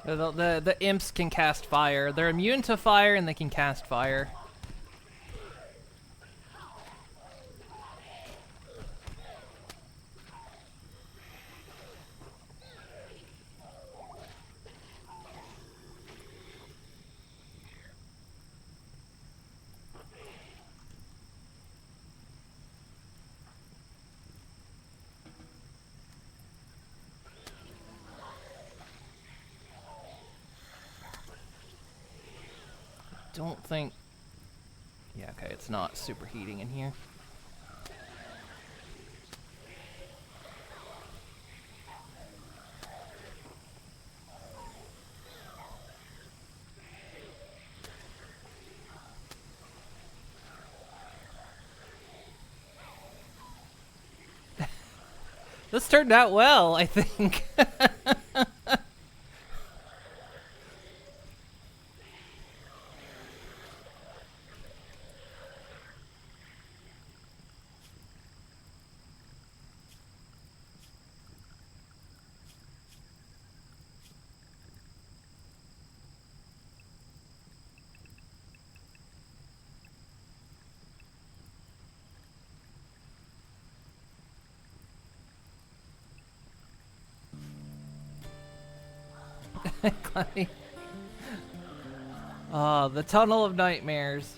The imps can cast fire. They're immune to fire and they can cast fire. Don't think... Yeah, okay, it's not superheating in here. This turned out well, I think. Oh, the Tunnel of Nightmares.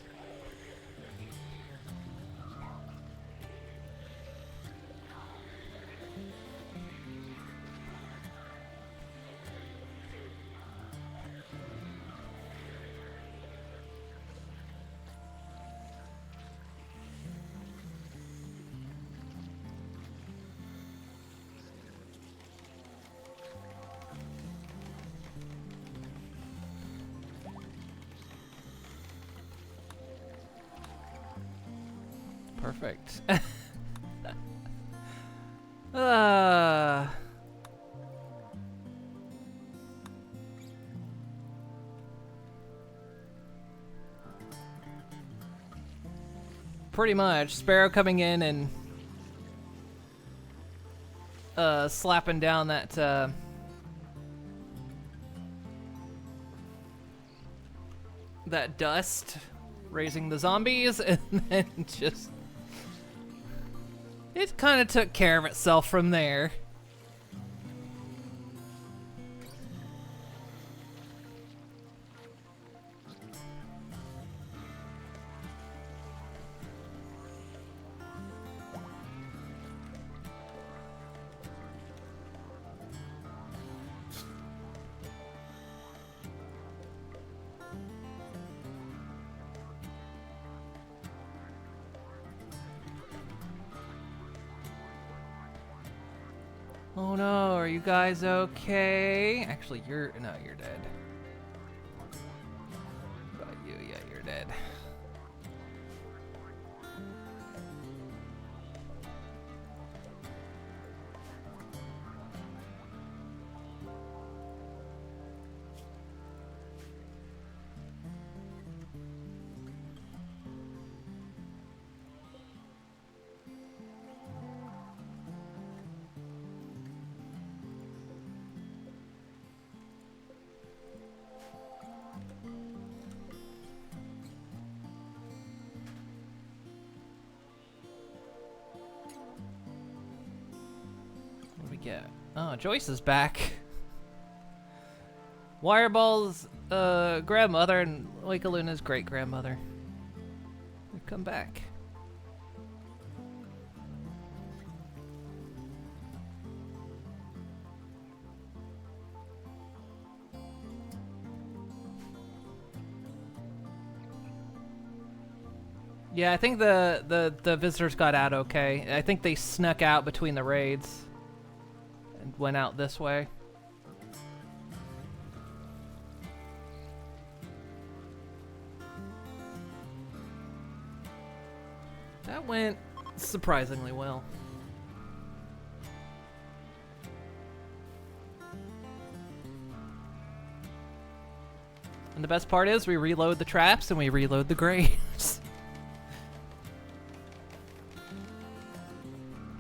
Perfect. Pretty much. Sparrow coming in and slapping down that that dust, raising the zombies, and then just... It kind of took care of itself from there. Oh no, are you guys okay? Actually, you're dead. What about you? Yeah, you're dead. What do we get? Oh, Joyce is back. Wireball's grandmother and Luna's great grandmother. They've come back. Yeah, I think the visitors got out okay. I think they snuck out between the raids and went out this way. That went surprisingly well. And the best part is we reload the traps and we reload the graves.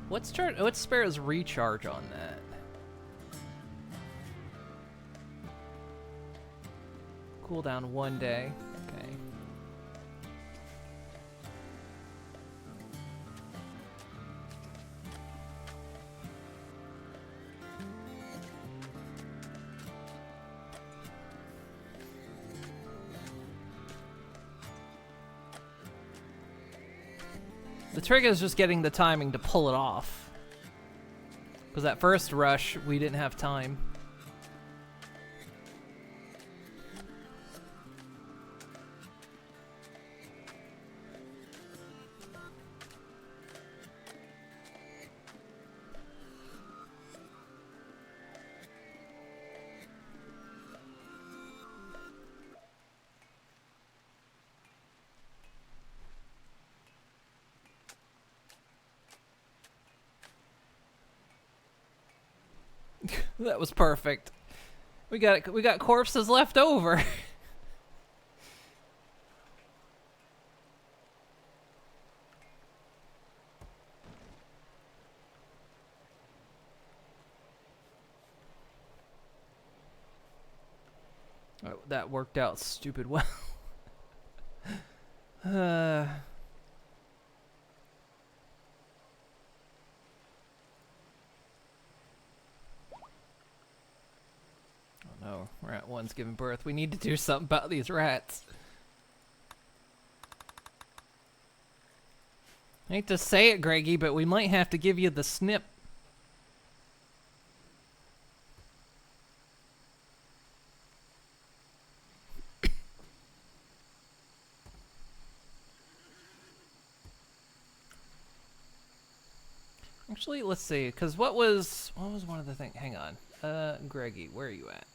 What's Sparrow's recharge on that? Cooldown 1 day. Okay. The trick is just getting the timing to pull it off. Because that first rush, we didn't have time. That was perfect. We got corpses left over. Oh, that worked out stupid well. No, rat one's giving birth. We need to do something about these rats. I hate to say it, Greggy, but we might have to give you the snip. Actually, let's see, because what was one of the things? Hang on. Greggy, where are you at?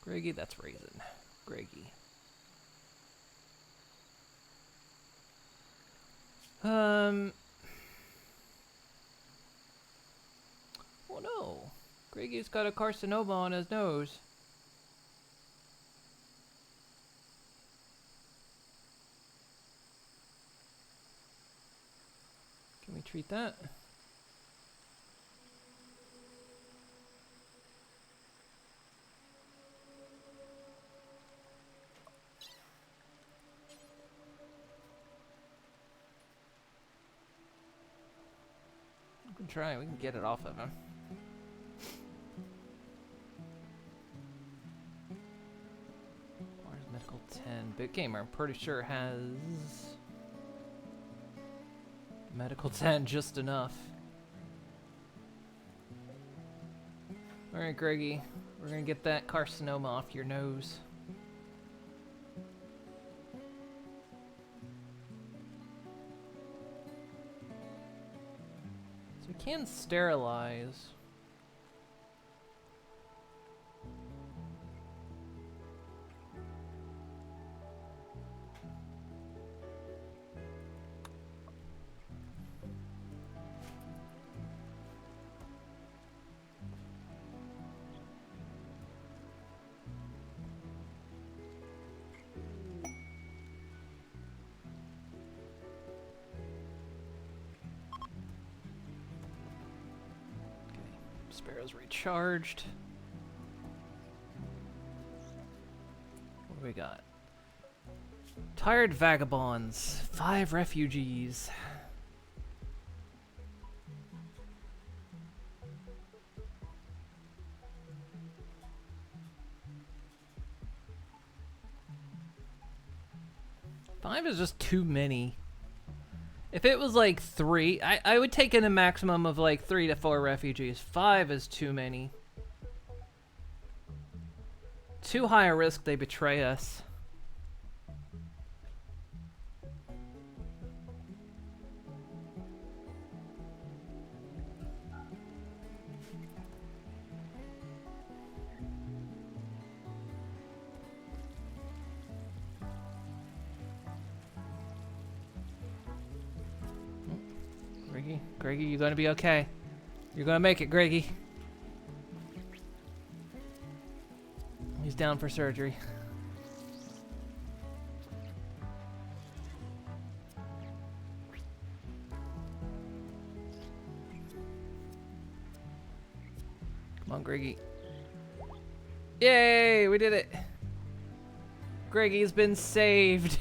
Greggy, that's Raisin. Greggy. Oh no. Greggy's got a carcinoma on his nose. Can we treat that? We can try, we can get it off of him. Where's medical 10? Big Gamer, I'm pretty sure has medical 10 just enough. Alright, Greggy, we're gonna get that carcinoma off your nose. So we can sterilize. Sparrow's recharged. What do we got? Tired vagabonds. 5 refugees. Five is just too many. If it was like 3, I would take in a maximum of like 3 to 4 refugees. 5 is too many. Too high a risk they betray us. Greggy, you're gonna be okay. You're gonna make it, Greggy. He's down for surgery. Come on, Greggy. Yay, we did it. Greggy's been saved.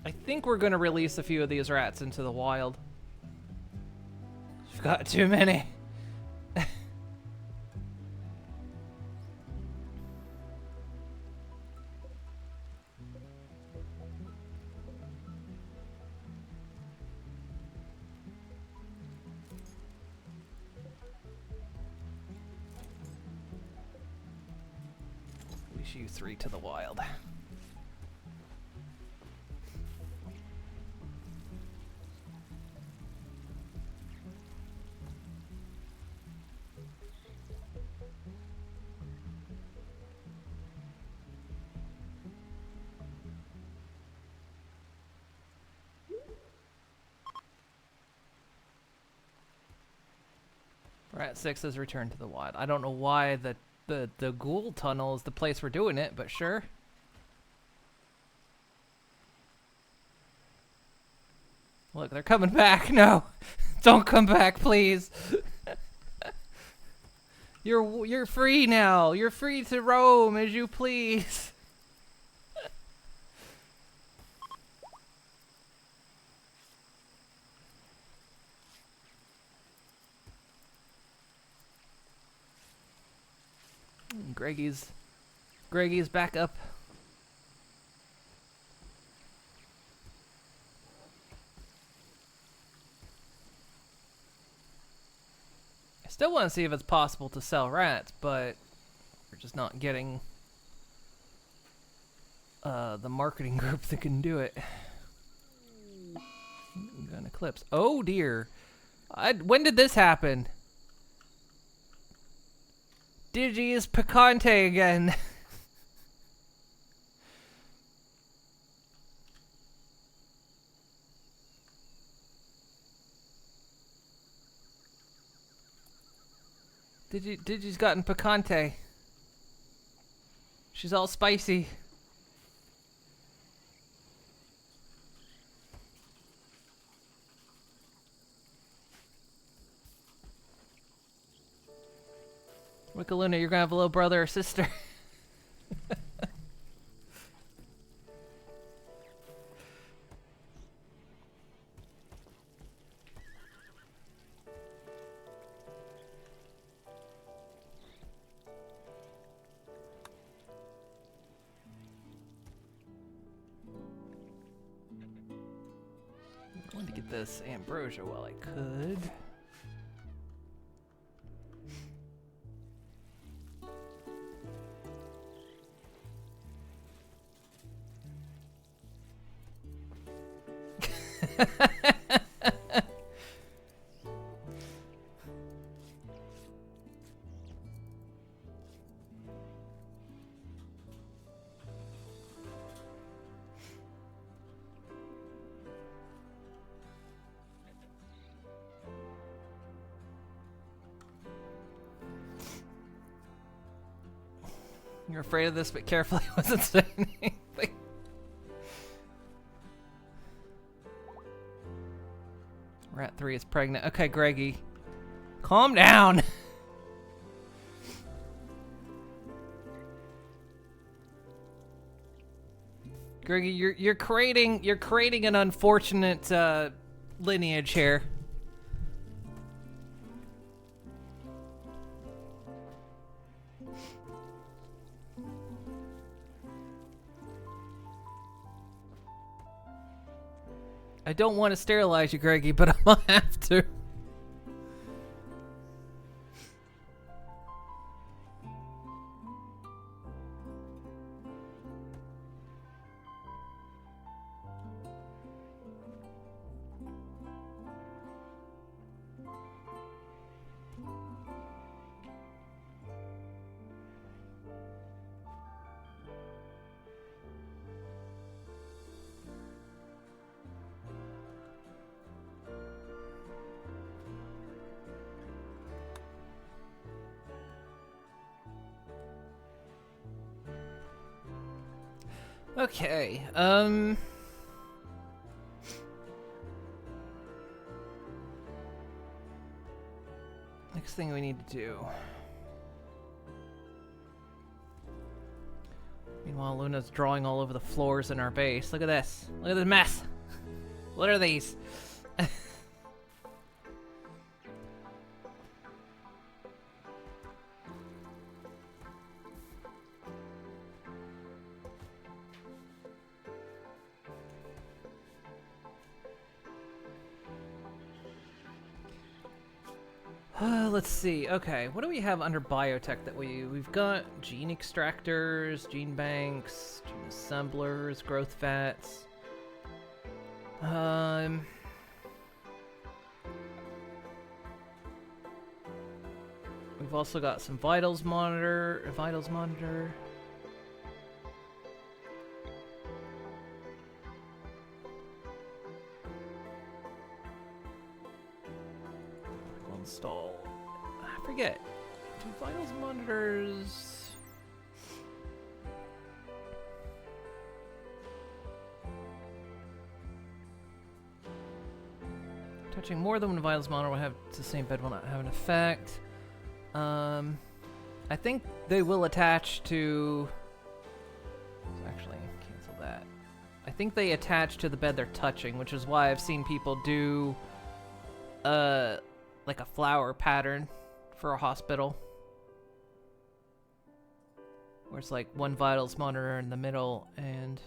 I think we're gonna release a few of these rats into the wild. We've got too many. Release you 3 to the wild. Rat 6 has returned to the wild. I don't know why the ghoul tunnel is the place we're doing it, but sure. Look, they're coming back. No, don't come back, please. You're free now. You're free to roam as you please. Greggy's back up. I still want to see if it's possible to sell rats, but we're just not getting the marketing group that can do it. Gun eclipse. Oh dear. When did this happen? Digi is picante again. Digi's gotten picante. She's all spicy. Wickaluna, you're gonna have a little brother or sister. I wanted to get this ambrosia while I could. You're afraid of this, but carefully wasn't saying anything. 3 is pregnant. Okay, Greggy. Calm down. Greggy, you're creating an unfortunate lineage here. I don't want to sterilize you, Greggy, but I'm gonna have to. Okay, next thing we need to do. Meanwhile, Luna's drawing all over the floors in our base. Look at this. Look at this mess. What are these? Let's see. Okay, what do we have under biotech that we've got gene extractors, gene banks, gene assemblers, growth fats. We've also got some vitals monitor. We'll install. I forget. Do vitals monitors? Touching more than one vitals monitor will have the same bed will not have an effect. I think they will attach to. Actually, cancel that. I think they attach to the bed they're touching, which is why I've seen people do, like a flower pattern for a hospital, where it's like one vitals monitor in the middle and.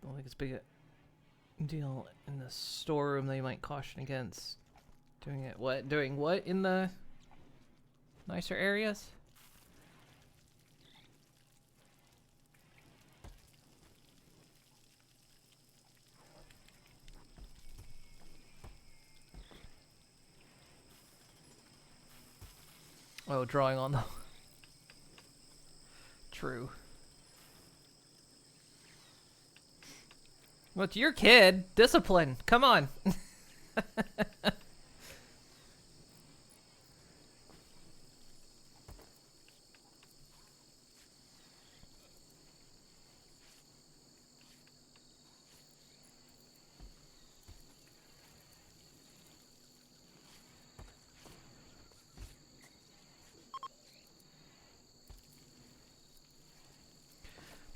I think it's a big deal in the storeroom. They might caution against doing it. What? Doing what in the nicer areas? Oh, drawing on the... True. Well, it's your kid. Discipline. Come on.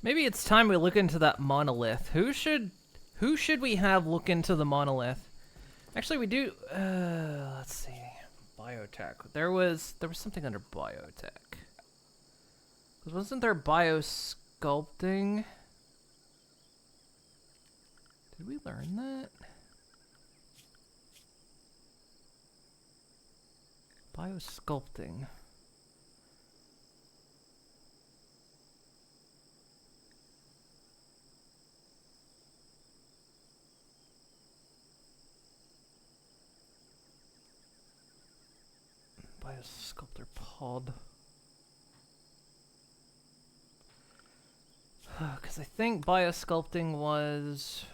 Maybe it's time we look into that monolith. Who should we have look into the monolith? Actually, we do. Let's see. Biotech. There was something under biotech. Wasn't there biosculpting? Did we learn that? Biosculpting. Biosculptor pod. Because I think biosculpting was...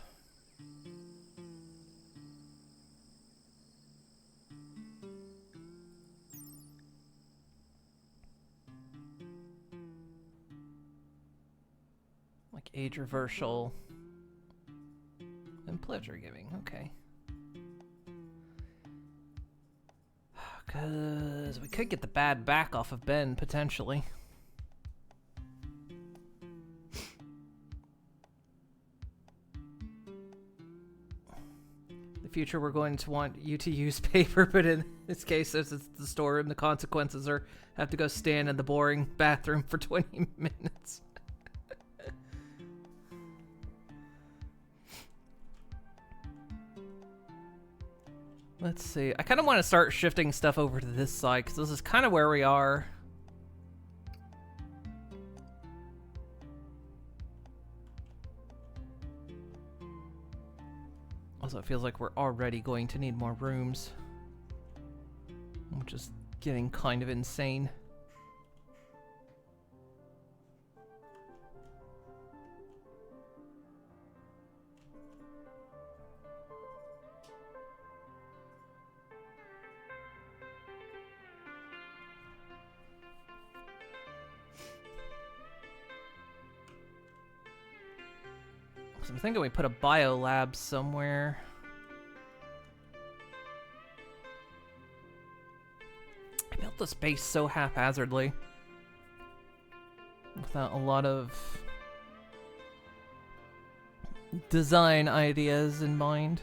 like age reversal and pleasure giving. Okay. Because we could get the bad back off of Ben, potentially. In the future, we're going to want you to use paper, but in this case, since it's the storeroom, the consequences are have to go stand in the boring bathroom for 20 minutes. Let's see. I kind of want to start shifting stuff over to this side, because this is kind of where we are. Also, it feels like we're already going to need more rooms, which is getting kind of insane. I'm thinking we put a bio lab somewhere. I built this base so haphazardly, without a lot of design ideas in mind.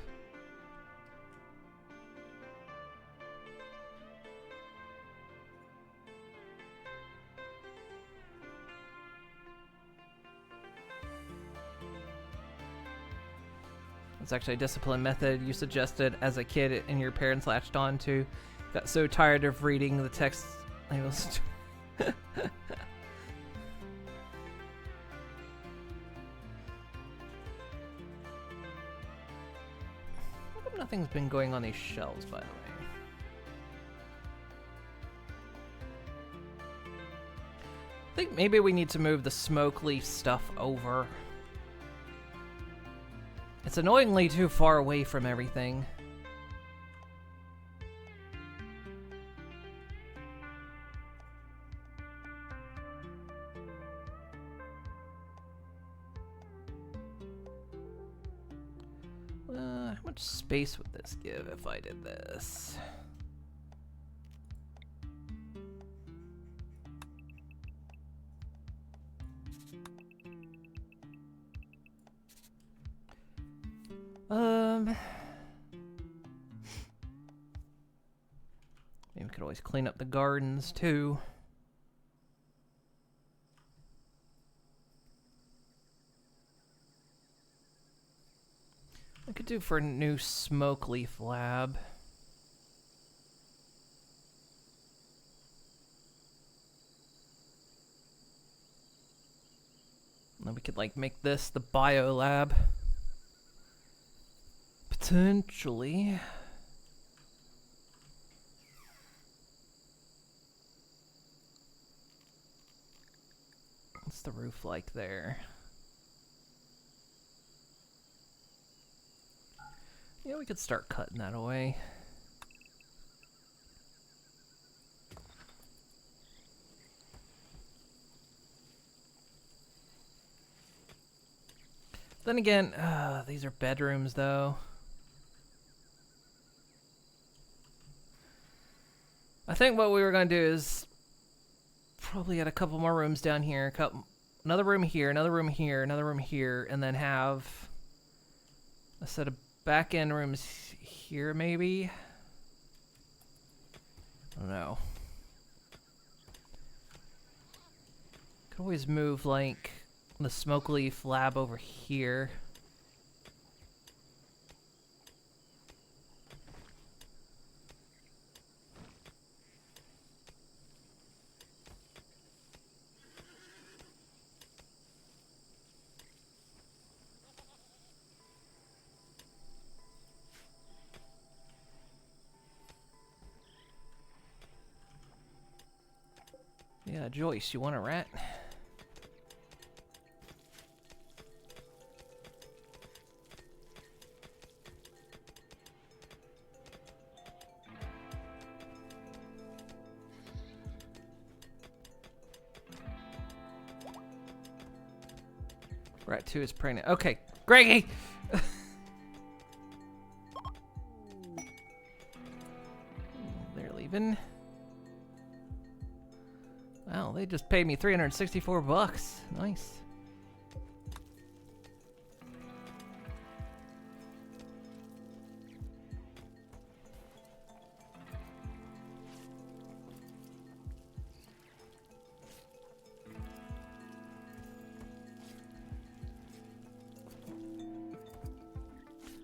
It's actually a discipline method you suggested as a kid and your parents latched on to. Got so tired of reading the text labels. How come nothing's been going on these shelves, by the way? I think maybe we need to move the smoke leaf stuff over. It's annoyingly too far away from everything. How much space would this give if I did this? Maybe we could always clean up the gardens too. I could do for a new smoke leaf lab. And then we could like make this the bio lab. Potentially. What's the roof like there? Yeah, we could start cutting that away. Then again, these are bedrooms though. I think what we were going to do is probably add a couple more rooms down here, another room here, another room here, another room here, and then have a set of back-end rooms here, maybe? I don't know. Could always move, like, the smoke leaf lab over here. Yeah, Joyce, you want a rat? Rat 2 is pregnant. Okay, Greggy! They're leaving. Wow, they just paid me 364 bucks. Nice.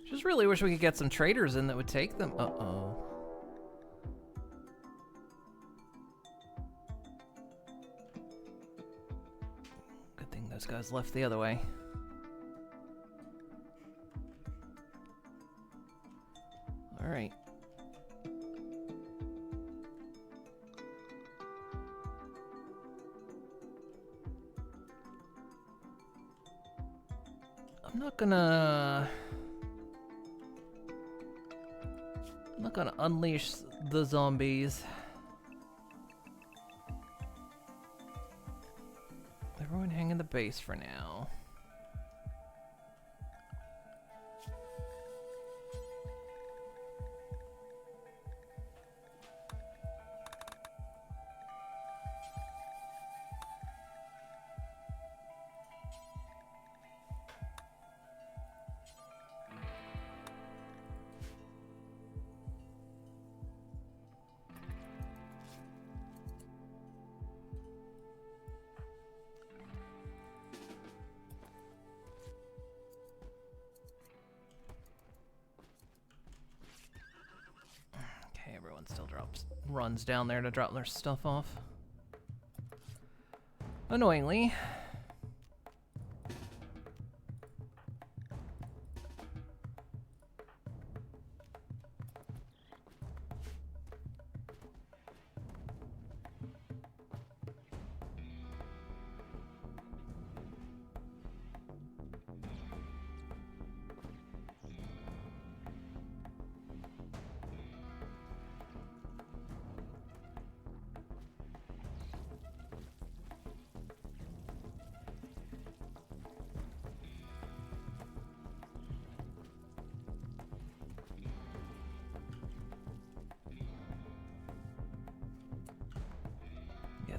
Just really wish we could get some traders in that would take them. Uh-oh. Good thing those guys left the other way. All right. I'm not gonna unleash the zombies. Everyone hang in the base for now. Everyone still runs down there to drop their stuff off. Annoyingly.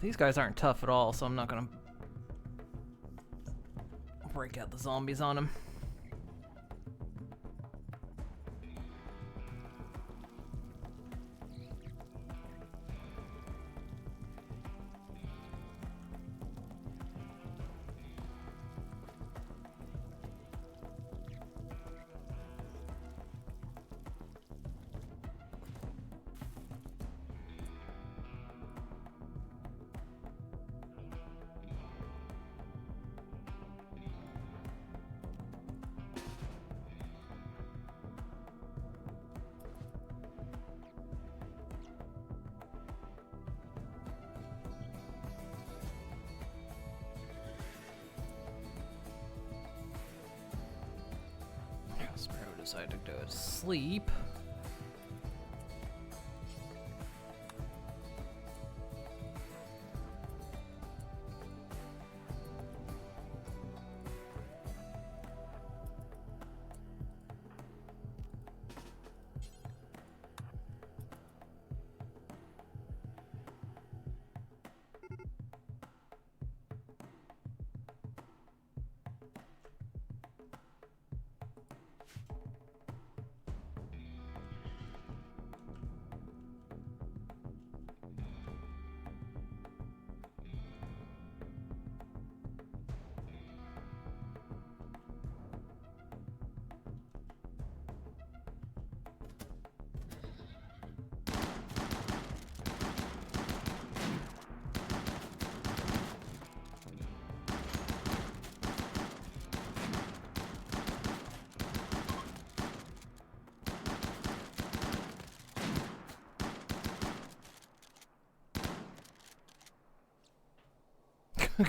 These guys aren't tough at all, so I'm not gonna break out the zombies on them. Sparrow decided to go to sleep.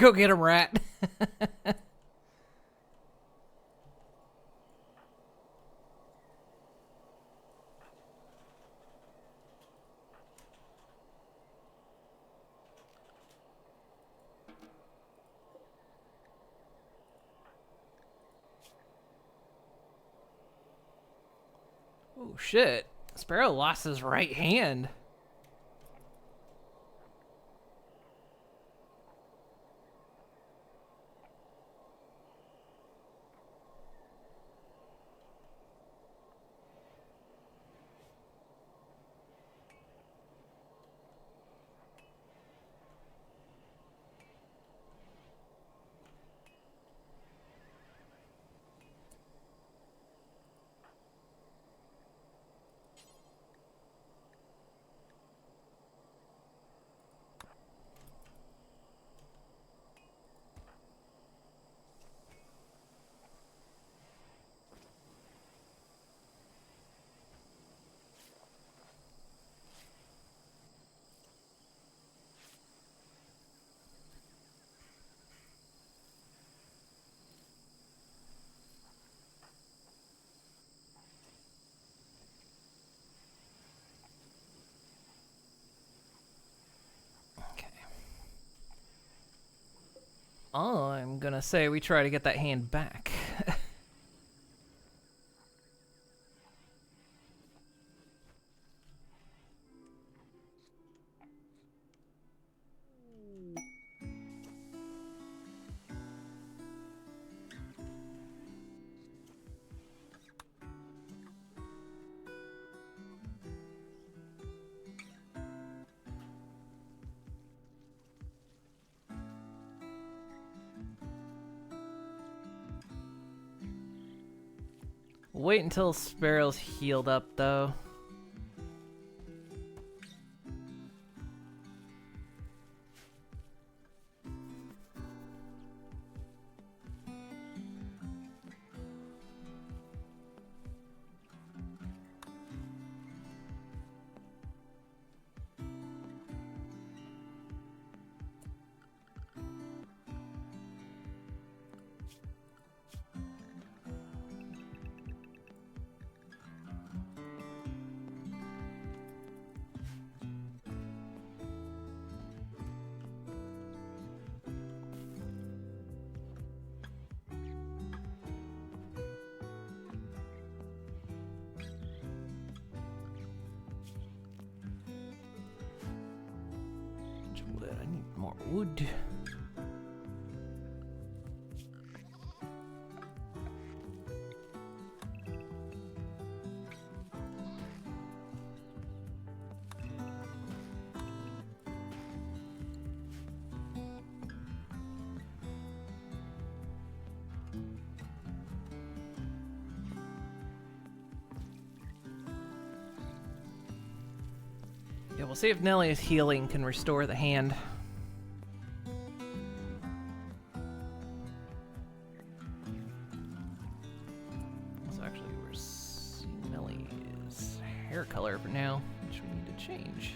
Go get him, rat. Oh shit. Sparrow lost his right hand. I'm gonna say we try to get that hand back. Wait until Sparrow's healed up, though. I need more wood. Yeah, we'll see if Nellie's healing can restore the hand. So actually, we're seeing Nellie's hair color for now, which we need to change.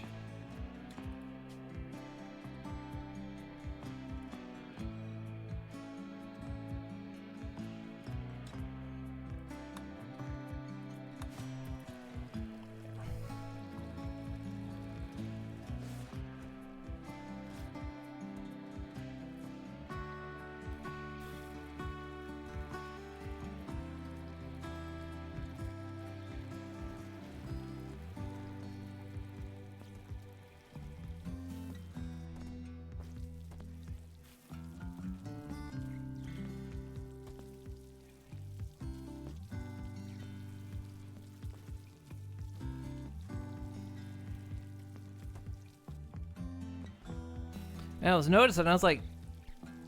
And I was noticing, I was like,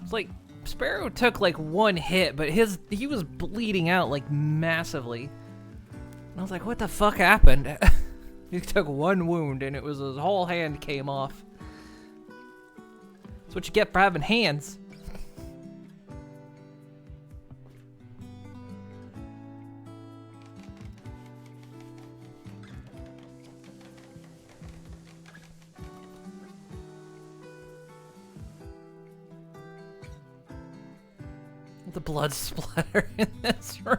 it's like Sparrow took like one hit, but he was bleeding out like massively. And I was like, what the fuck happened? He took one wound and it was his whole hand came off. That's what you get for having hands. The blood splatter in this room.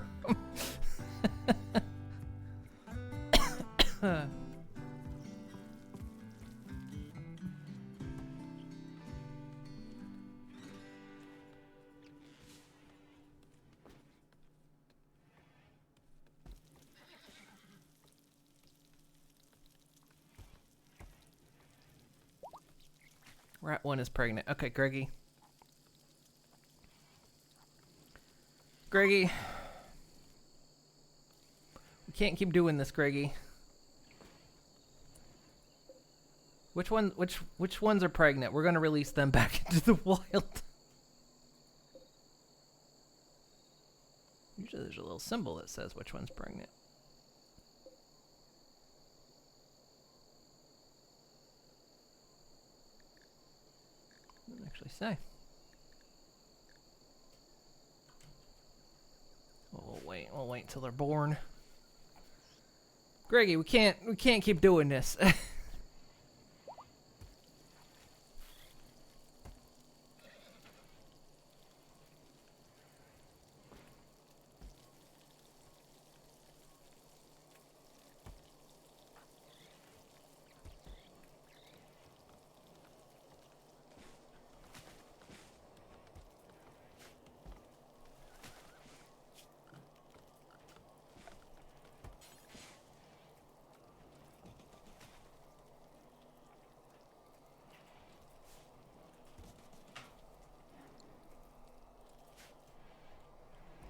Rat 1 is pregnant. Okay, Greggy. Greggy. We can't keep doing this, Greggy. Which ones are pregnant? We're gonna release them back into the wild. Usually there's a little symbol that says which one's pregnant. Doesn't actually say. We'll wait till they're born. Greggy, we can't keep doing this.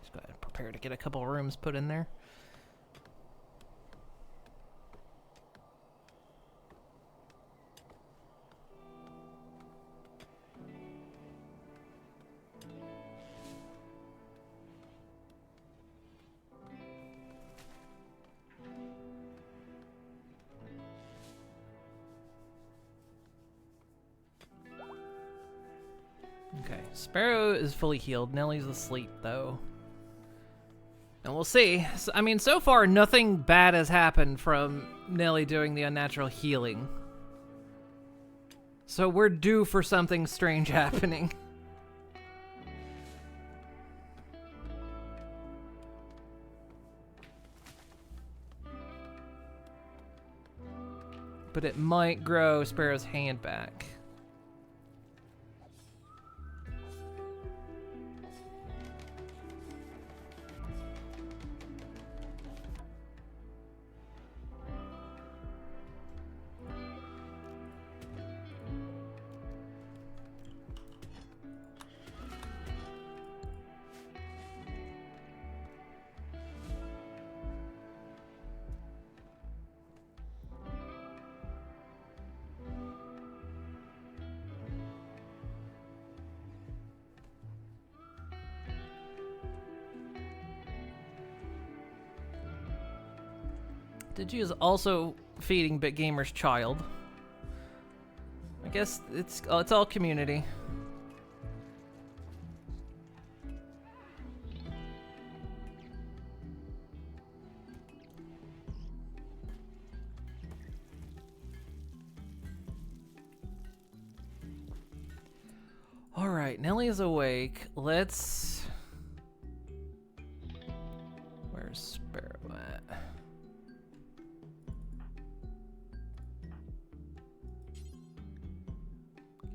Just go ahead and prepare to get a couple rooms put in there. Okay, Sparrow is fully healed. Nellie's asleep, though. And we'll see. I mean, so far, nothing bad has happened from Nellie doing the unnatural healing. So we're due for something strange happening. But it might grow Sparrow's hand back. Digi is also feeding Bit Gamer's child. I guess it's all community. All right, Nellie is awake. Let's. Where's Sparrow at?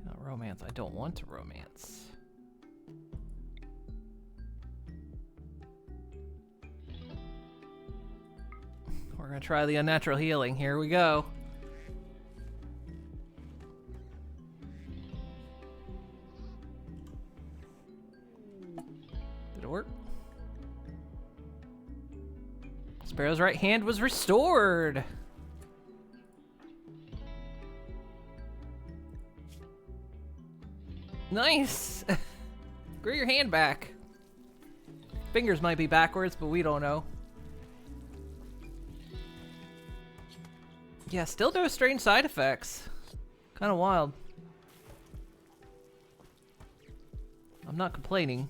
Not romance. I don't want to romance. We're gonna try the unnatural healing. Here we go. Did it work? Sparrow's right hand was restored. Nice. Grow your hand back. Fingers might be backwards, but we don't know. Yeah, still no strange side effects. Kind of wild. I'm not complaining.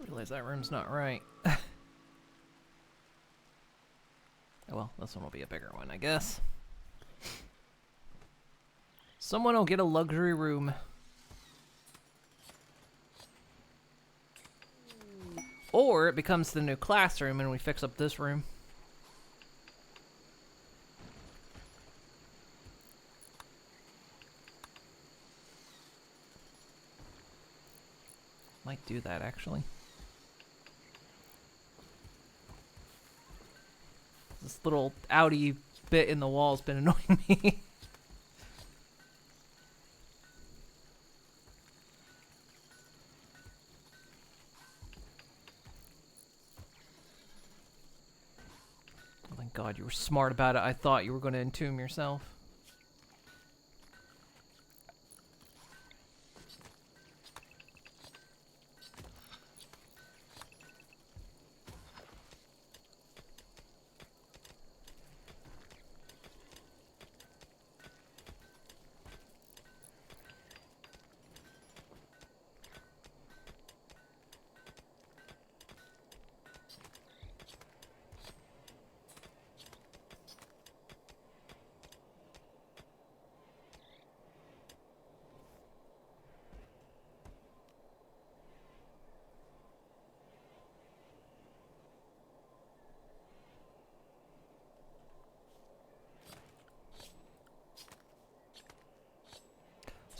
Realize that room's not right. Oh well, this one will be a bigger one, I guess. Someone will get a luxury room. Or it becomes the new classroom and we fix up this room. Might do that, actually. This little outy bit in the wall's been annoying me. Oh, thank God you were smart about it. I thought you were going to entomb yourself.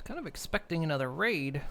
Kind of expecting another raid.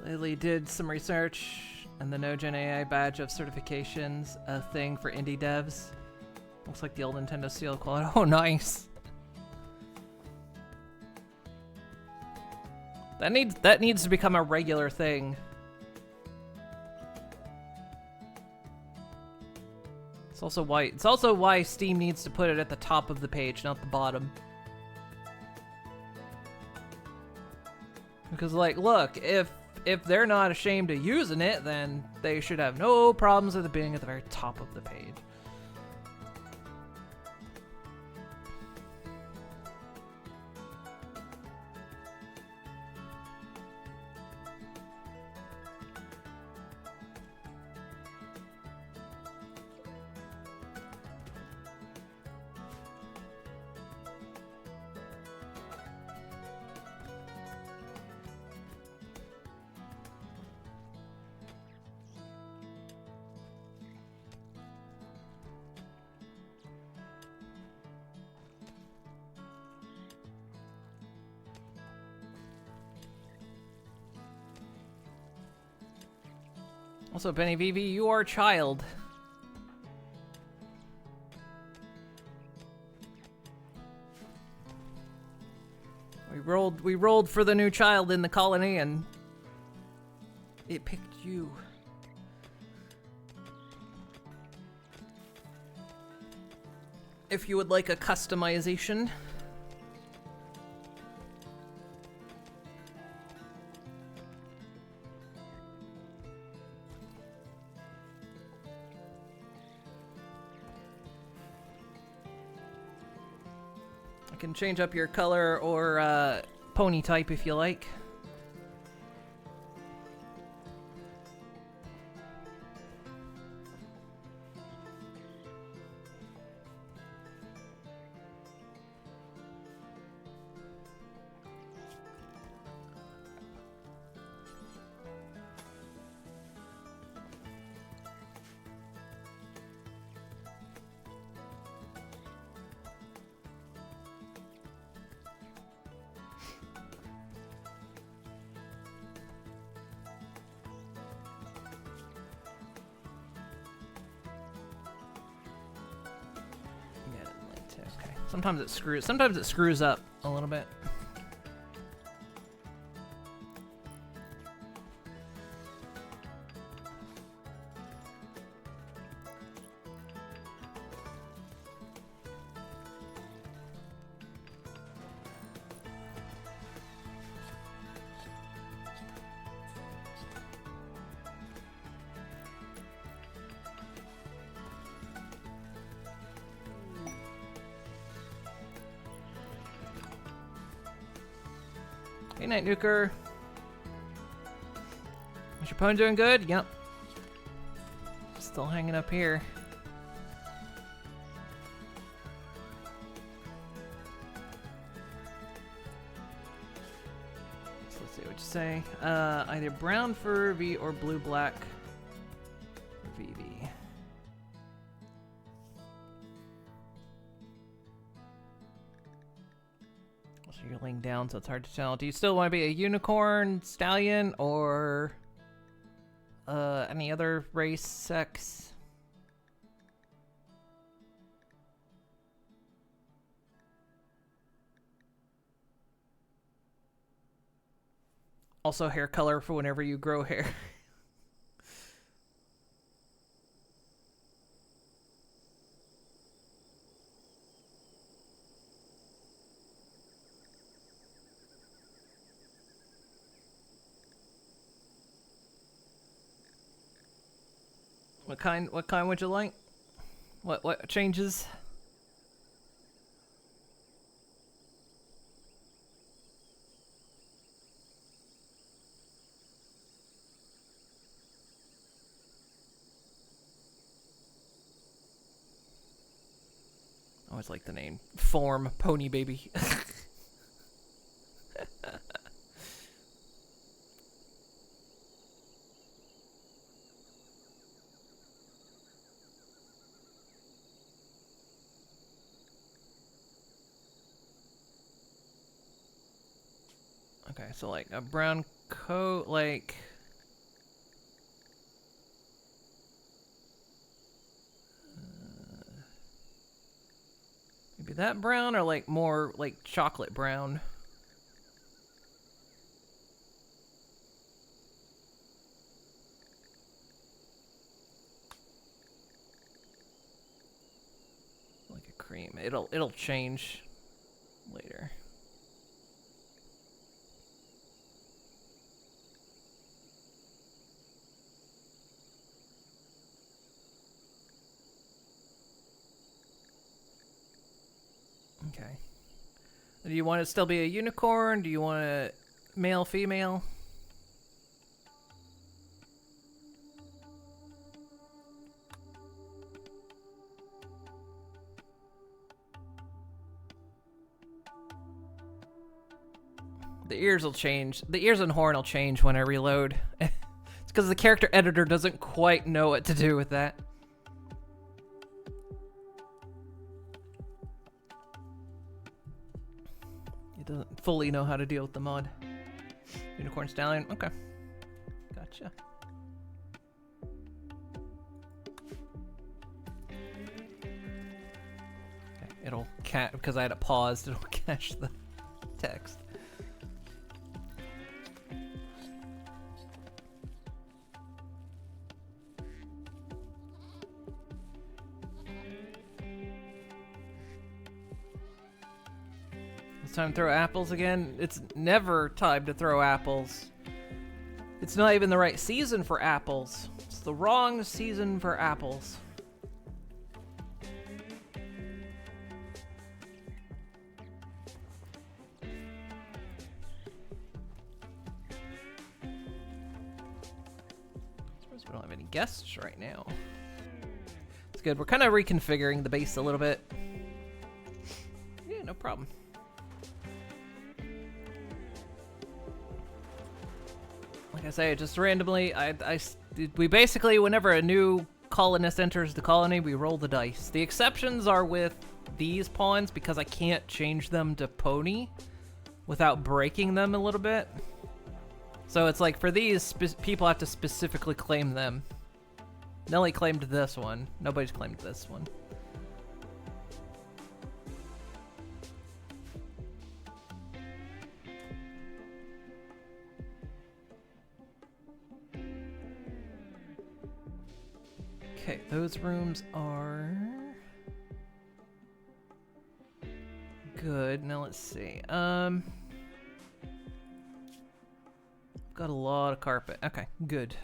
Lately did some research, and the No Gen AI badge of certifications, a thing for indie devs. Looks like the old Nintendo seal of quality. Oh, nice. That needs to become a regular thing. It's also why Steam needs to put it at the top of the page, not the bottom. Because, like, look, if they're not ashamed of using it, then they should have no problems with it being at the very top of the page. Also, Benny Vivi, you are a child. We rolled for the new child in the colony, and it picked you. If you would like a customization. I can change up your color or pony type if you like. Sometimes it screws up a little bit. Hey, Night Nuker. Is your pwn doing good? Yep. Still hanging up here. So let's see what you say. Either brown for V or blue black for VV. So you're laying down, so it's hard to tell. Do you still want to be a unicorn, stallion, or any other race, sex? Also hair color for whenever you grow hair. What kind would you like? What changes? I always like the name. Form Pony Baby. Okay, so like a brown coat, like maybe that brown, or like more like chocolate brown. Like a cream. It'll change later. Okay. Do you want to still be a unicorn? Do you want a male, female? The ears will change. The ears and horn will change when I reload. It's because the character editor doesn't quite know what to do with that. Doesn't fully know how to deal with the mod. Unicorn Stallion, okay. Gotcha. Okay, it'll catch, because I had it paused, it'll catch the text. Time to throw apples again? It's never time to throw apples. It's not even the right season for apples. It's the wrong season for apples. I suppose we don't have any guests right now. It's good. We're kind of reconfiguring the base a little bit. Yeah, no problem. Like I say, just randomly, we basically, whenever a new colonist enters the colony, we roll the dice. The exceptions are with these pawns, because I can't change them to pony without breaking them a little bit. So it's like, for these, people have to specifically claim them. Nelly claimed this one. Nobody's claimed this one. Okay, those rooms are good. Now let's see. Got a lot of carpet. Okay, good.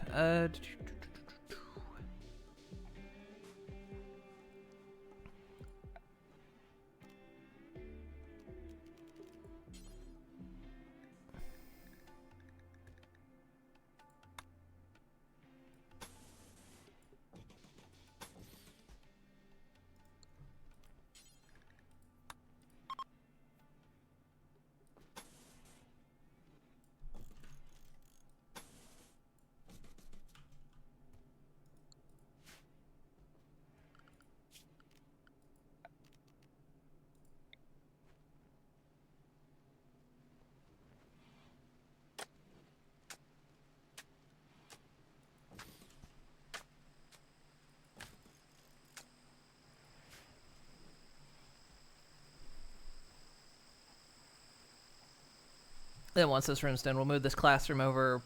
Then once this room's done, we'll move this classroom over,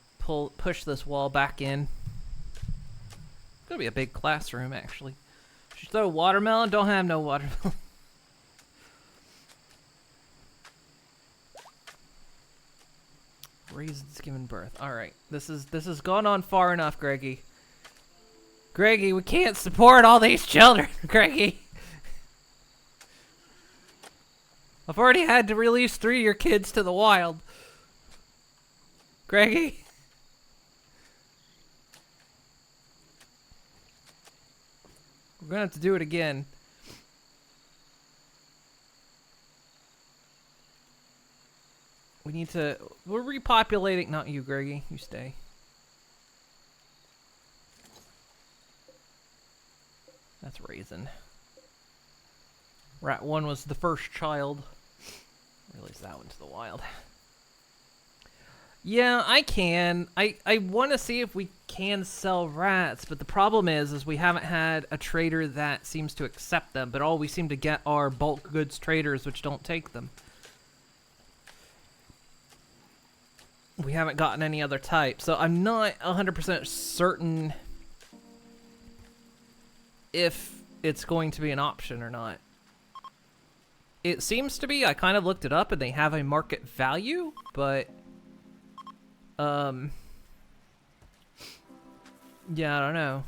push this wall back in. It's gonna be a big classroom, actually. Should throw watermelon? Don't have no watermelon. Raisins giving birth. All right, this has gone on far enough, Greggy. Greggy, we can't support all these children, Greggy. I've already had to release 3 of your kids to the wild. Greggy. We're gonna have to do it again. We need to... We're repopulating... Not you, Greggy. You stay. That's Raisin. Rat 1 was the first child. Release that one to the wild. Yeah, I can. I want to see if we can sell rats, but the problem is we haven't had a trader that seems to accept them, but all we seem to get are bulk goods traders which don't take them. We haven't gotten any other type, so I'm not 100% certain if it's going to be an option or not. It seems to be. I kind of looked it up and they have a market value, but yeah, I don't know.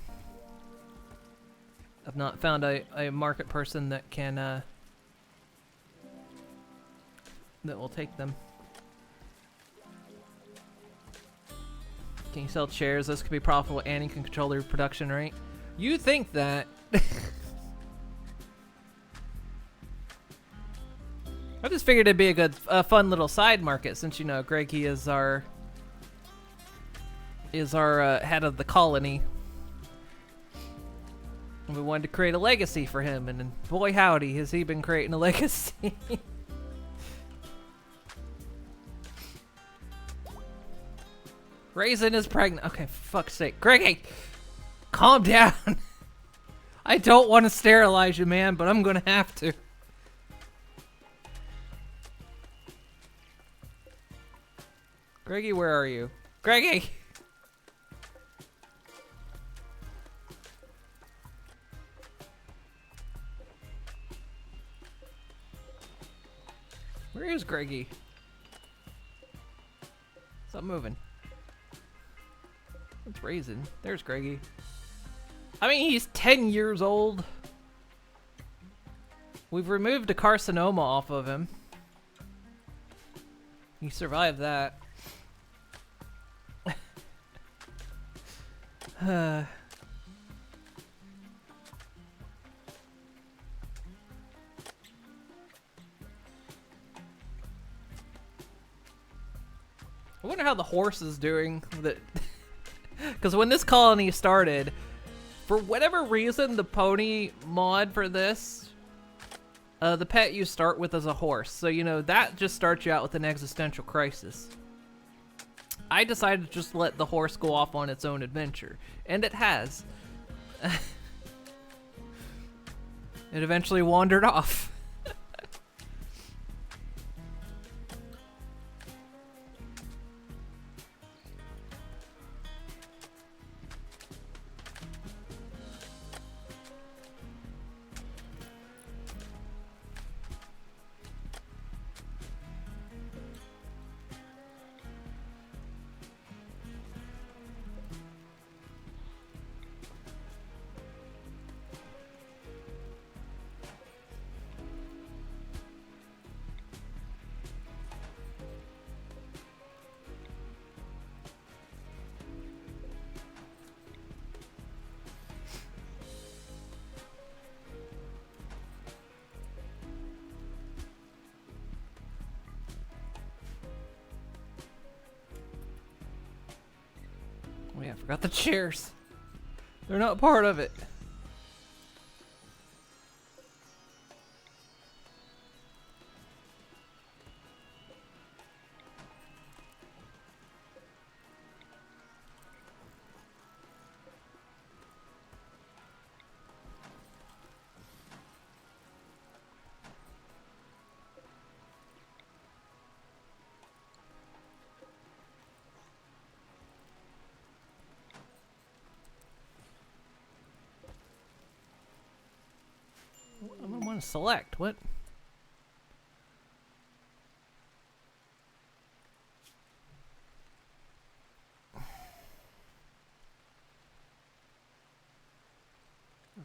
I've not found a market person that can that will take them. Can you sell chairs? This could be profitable and you can control their production rate. You think that? I just figured it'd be a fun little side market since, you know, Greggy is our head of the colony. And we wanted to create a legacy for him, and boy howdy has he been creating a legacy. Raisin is pregnant. Okay, for fuck's sake. Greggy, calm down. I don't want to sterilize you, man, but I'm gonna have to. Greggy, where are you? Greggy! Where is Greggy? Stop moving. It's Raisin. There's Greggy. I mean, he's 10 years old. We've removed a carcinoma off of him. He survived that. I wonder how the horse is doing. Because when this colony started, for whatever reason, the pony mod for this, the pet you start with is a horse. So, you know, that just starts you out with an existential crisis. I decided to just let the horse go off on its own adventure. And it has. It eventually wandered off. Oh yeah, I forgot the chairs. They're not part of it. trying to select. What?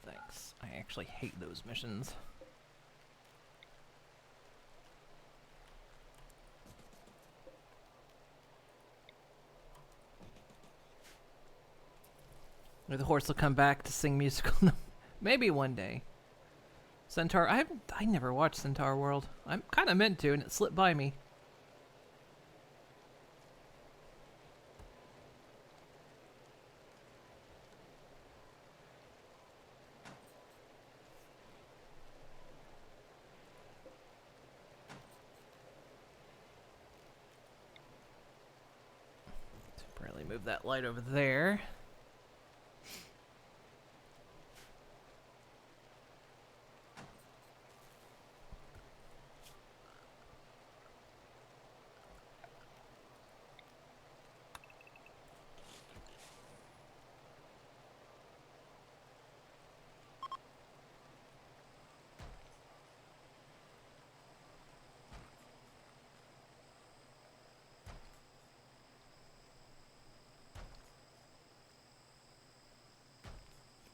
Thanks. I actually hate those missions. Maybe the horse will come back to sing musical. Maybe one day. Centaur. I never watched Centaur World. I'm kind of meant to, and it slipped by me. Temporarily move that light over there.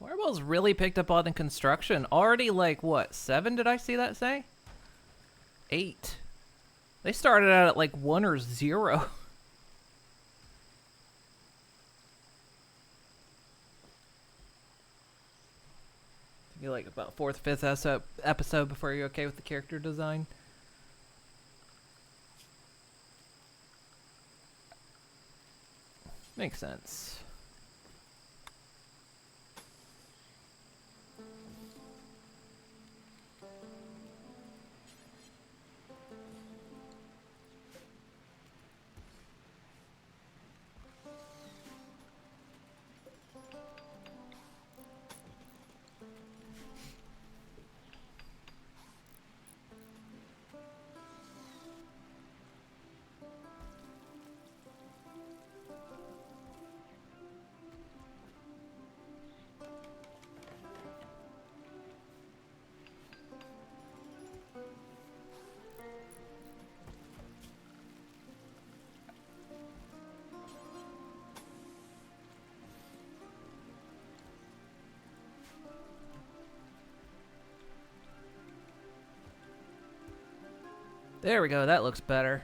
RimWorld's really picked up on the construction. Already, like, what, 7 did I see that say? 8. They started out at, like, 1 or 0. You like about 4th, 5th episode before you're okay with the character design. Makes sense. There we go, that looks better.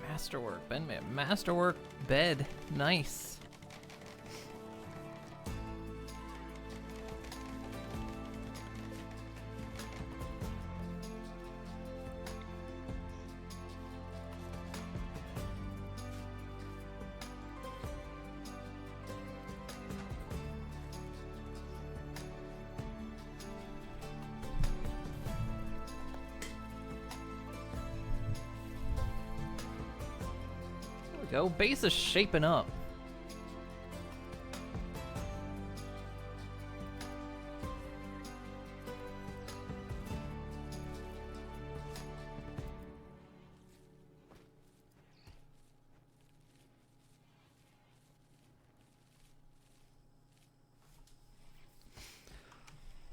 Masterwork, masterwork bed, nice. Go, base is shaping up.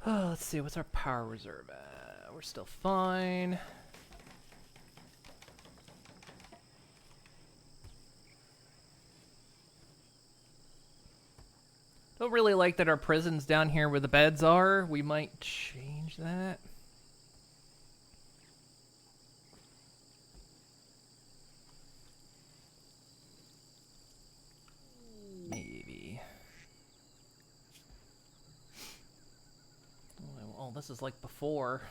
Oh, let's see, what's our power reserve at? We're still fine. Don't really like that our prison's down here where the beds are. We might change that. Maybe. Oh, this is like before.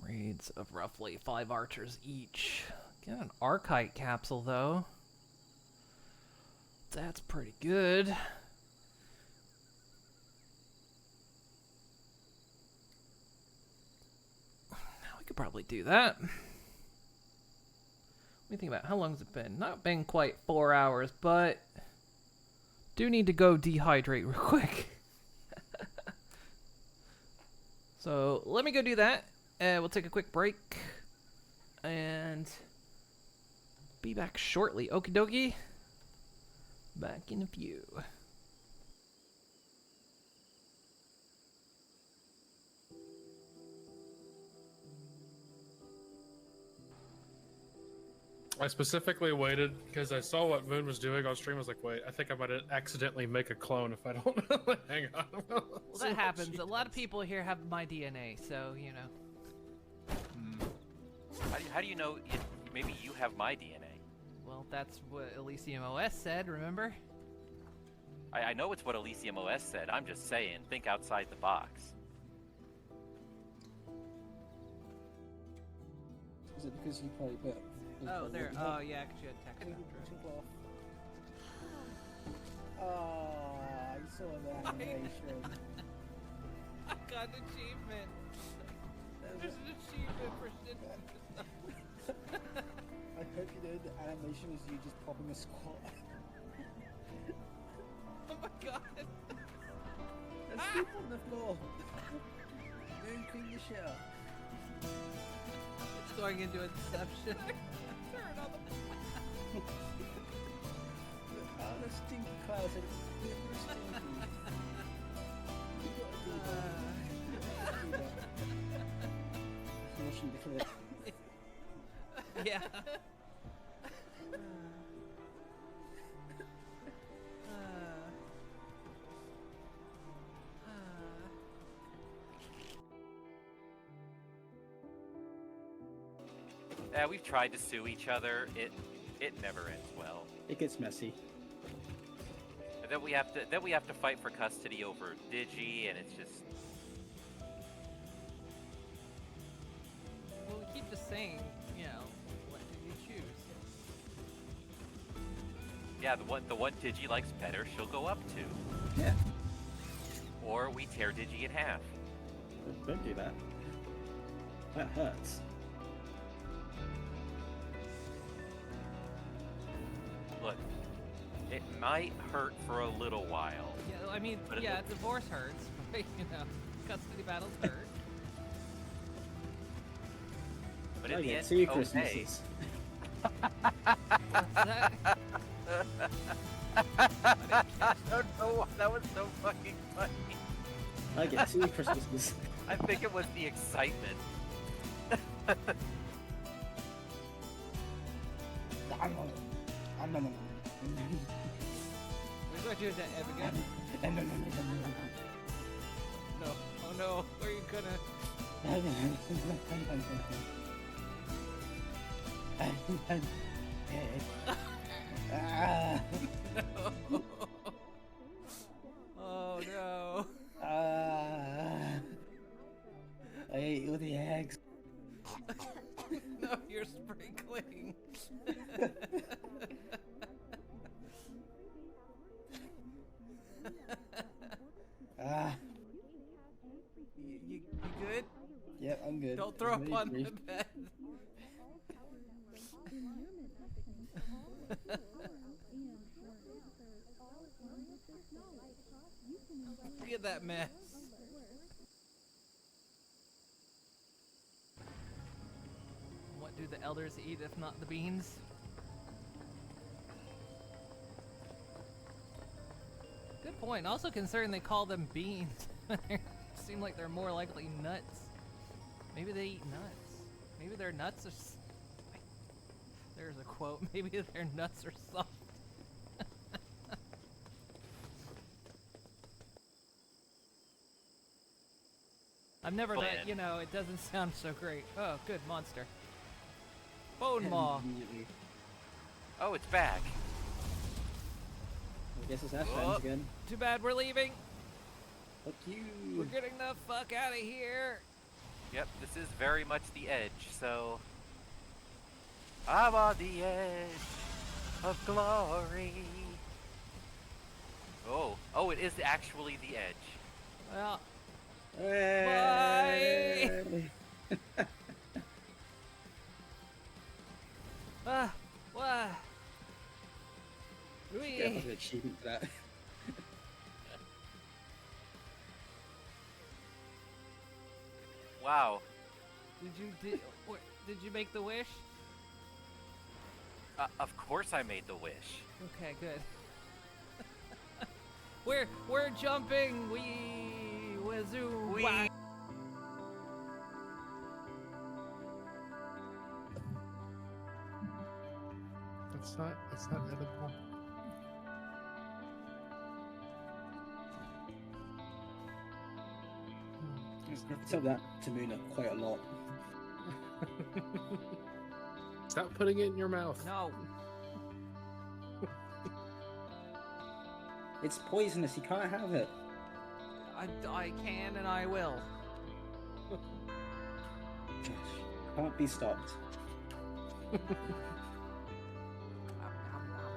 Raids of roughly 5 archers each. Get an Archite capsule, though. That's pretty good. Now we could probably do that. What do you think about how long has it been? Not been quite 4 hours, but do need to go dehydrate real quick. So let me go do that. We'll take a quick break and be back shortly. Okie dokie. Back in a few. I specifically waited because I saw what Moon was doing on stream. I was like, wait, I think I might accidentally make a clone if I don't hang on. Well, that happens. A lot of people here have my DNA, so, you know. How do you know maybe you have my DNA? Well, that's what Elysium OS said, remember? I know it's what Elysium OS said. I'm just saying, think outside the box. Is it because you play better? Oh, there. Oh, yeah, because you had text after it. Oh, I saw that animation. I got an achievement. There's an achievement for shit. I hope you know the animation is you just popping a squat. Oh my god. And sleep on the floor. Don't clean your shell. It's going into Inception. Turn on the The stinky clouds are super stinky. You gotta do that. Finishing the clip. Yeah. Yeah, we've tried to sue each other. It never ends well. It gets messy. And then we have to fight for custody over Digi, and it's just. Well, we keep just saying, you know, what did you choose? Yeah, the one Digi likes better, she'll go up to. Yeah. Or we tear Digi in half. Don't do that. That hurts. Look, it might hurt for a little while. Yeah, I mean, But yeah, divorce hurts, but, you know, custody battles hurt. But I in the get end, 2 okay. Christmases. What's that? I don't know. That was so fucking funny. I get 2 Christmases. I think it was the excitement. We're going to do that Ev again? No. Oh no. Are you gonna... No. Oh no. I ate all the eggs. No, you're sprinkling. You good? Yeah, I'm good. Don't throw up on the bed. Look at that mess. What do the elders eat if not the beans? Good point. Also concerned they call them beans. Seem like they're more likely nuts. Maybe they eat nuts. Maybe their nuts are. There's a quote. Maybe their nuts are soft. I've never done. Bland. You know, it doesn't sound so great. Oh, good monster. Bone maw. Immediately. Oh, it's back. I guess it's our Oh. friends again. Too bad we're leaving. Fuck We're you. getting the fuck out of here. Yep, this is very much the edge, so... I'm on the edge of glory. Oh, it is actually the edge. Well, Hey. what? Get like an achievement for that. Wow. Did you make the wish? Of course I made the wish. Okay, good. we're jumping. We wazoo. We- wah. It's not edible. I've told that to Muna quite a lot. Stop putting it in your mouth. No. It's poisonous, you can't have it. I can and I will. Josh, can't be stopped.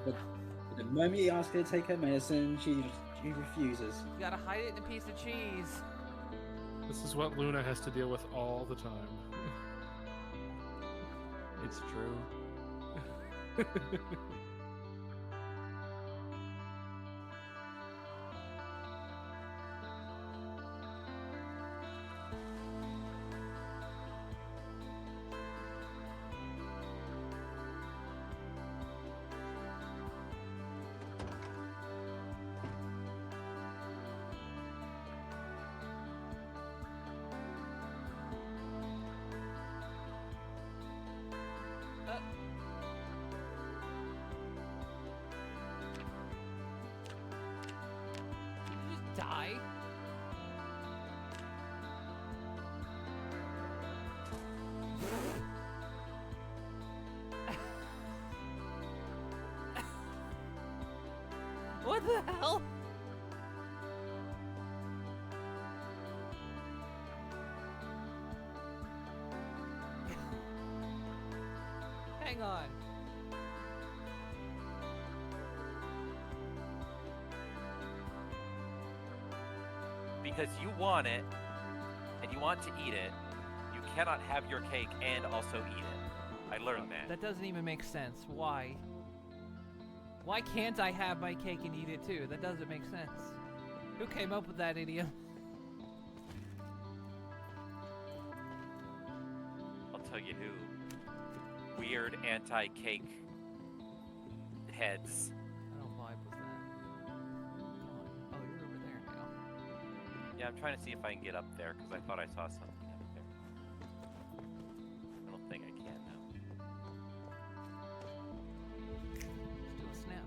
But the moment you ask her to take her medicine, she refuses. You gotta hide it in a piece of cheese. This is what Luna has to deal with all the time. It's true. Did you just die? What the hell? Hang on. Because you want it, and you want to eat it, you cannot have your cake and also eat it. I learned that. That doesn't even make sense. Why? Why can't I have my cake and eat it too? That doesn't make sense. Who came up with that idiom? I'll tell you who. Weird anti-cake heads. I don't vibe with that. Oh, you're over there now. Yeah, I'm trying to see if I can get up there, because I thought I saw something up there. I don't think I can now. Let's do a snap.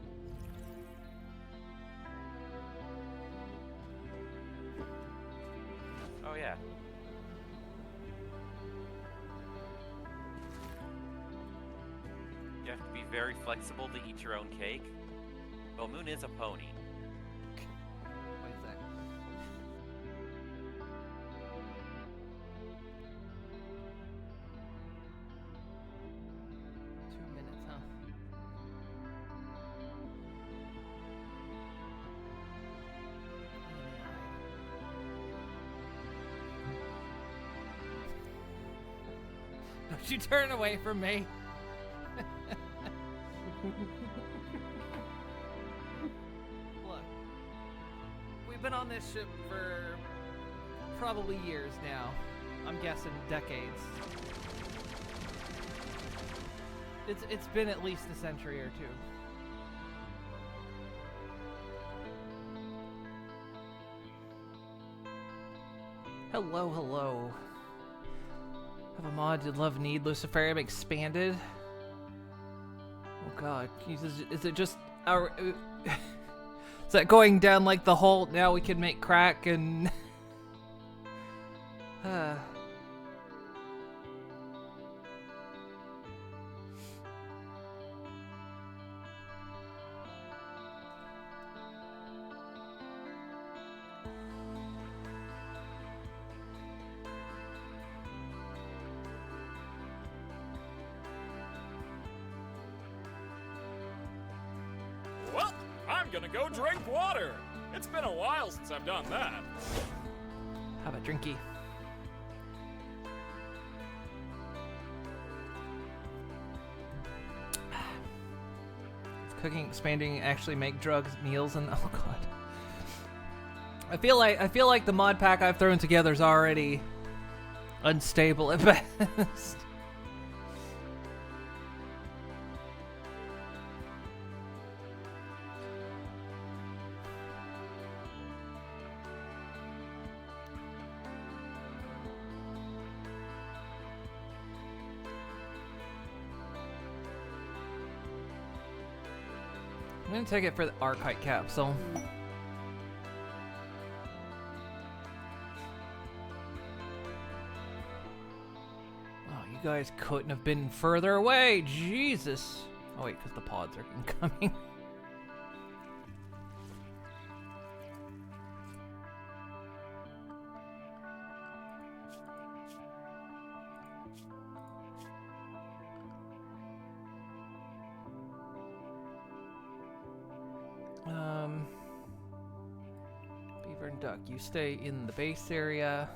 Oh yeah. You have to be very flexible to eat your own cake. Well, Moon is a pony. Wait a sec. Huh? Don't you turn away from me. Look, we've been on this ship for probably years now. I'm guessing decades. It's been at least a century or two. Hello, hello. Have a mod to Love Need Luciferium expanded. Oh god, is it just our... is that going down like the whole, now we can make crack and... Well, I'm gonna go drink water. It's been a while since I've done that. Have a drinky. Cooking, expanding, actually make drugs, meals, and oh god. I feel like the mod pack I've thrown together is already unstable at best. I'm gonna take it for the Archite capsule. Oh, you guys couldn't have been further away. Jesus. Oh wait, because the pods are incoming. Beaver and Duck, you stay in the base area.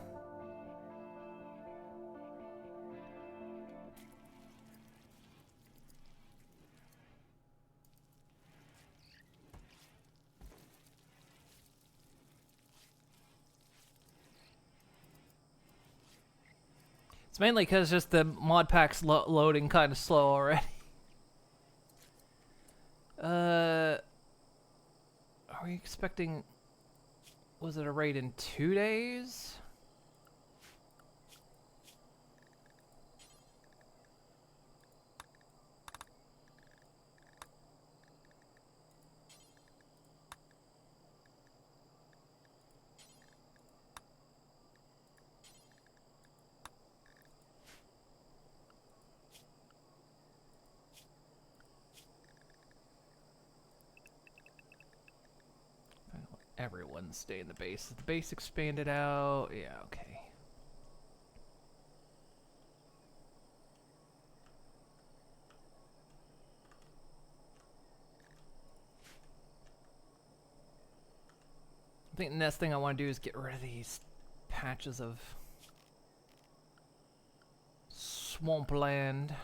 It's mainly because just the mod pack's loading kind of slow already. Are we expecting... Was it a raid in 2 days? Everyone stay in the base. Is the base expanded out? Yeah, okay. I think the next thing I want to do is get rid of these patches of swampland.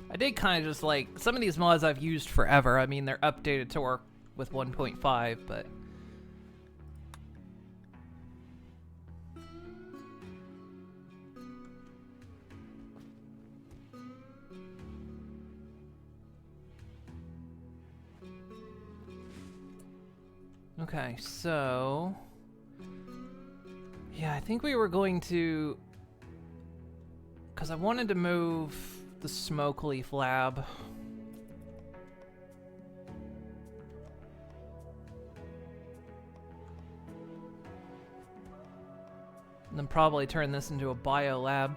I did kind of just like, some of these mods I've used forever. I mean, they're updated to work with 1.5, but... Okay, so... Yeah, I think we were going to... Because I wanted to move the smoke leaf lab. And then probably turn this into a bio lab.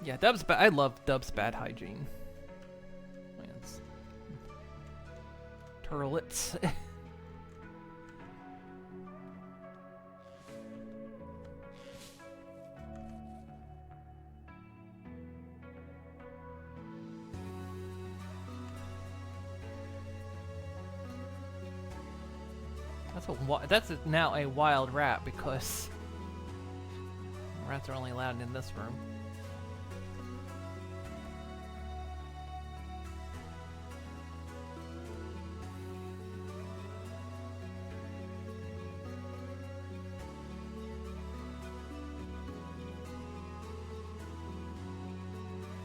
Yeah, Dub's I love Dub's bad hygiene. Turlets. That's now a wild rat because rats are only allowed in this room.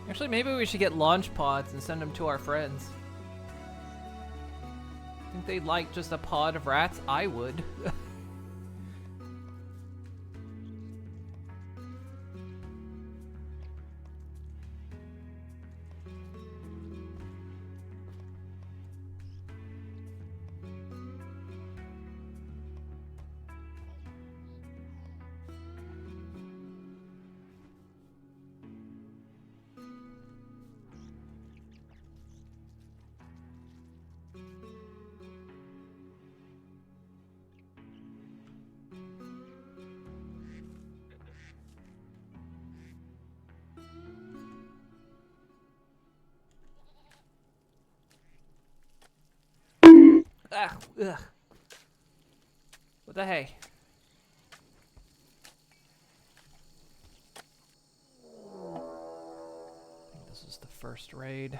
Actually, maybe we should get launch pods and send them to our friends. Think they'd like just a pod of rats? I would. Ah, ugh. What the hey? I think this is the first raid.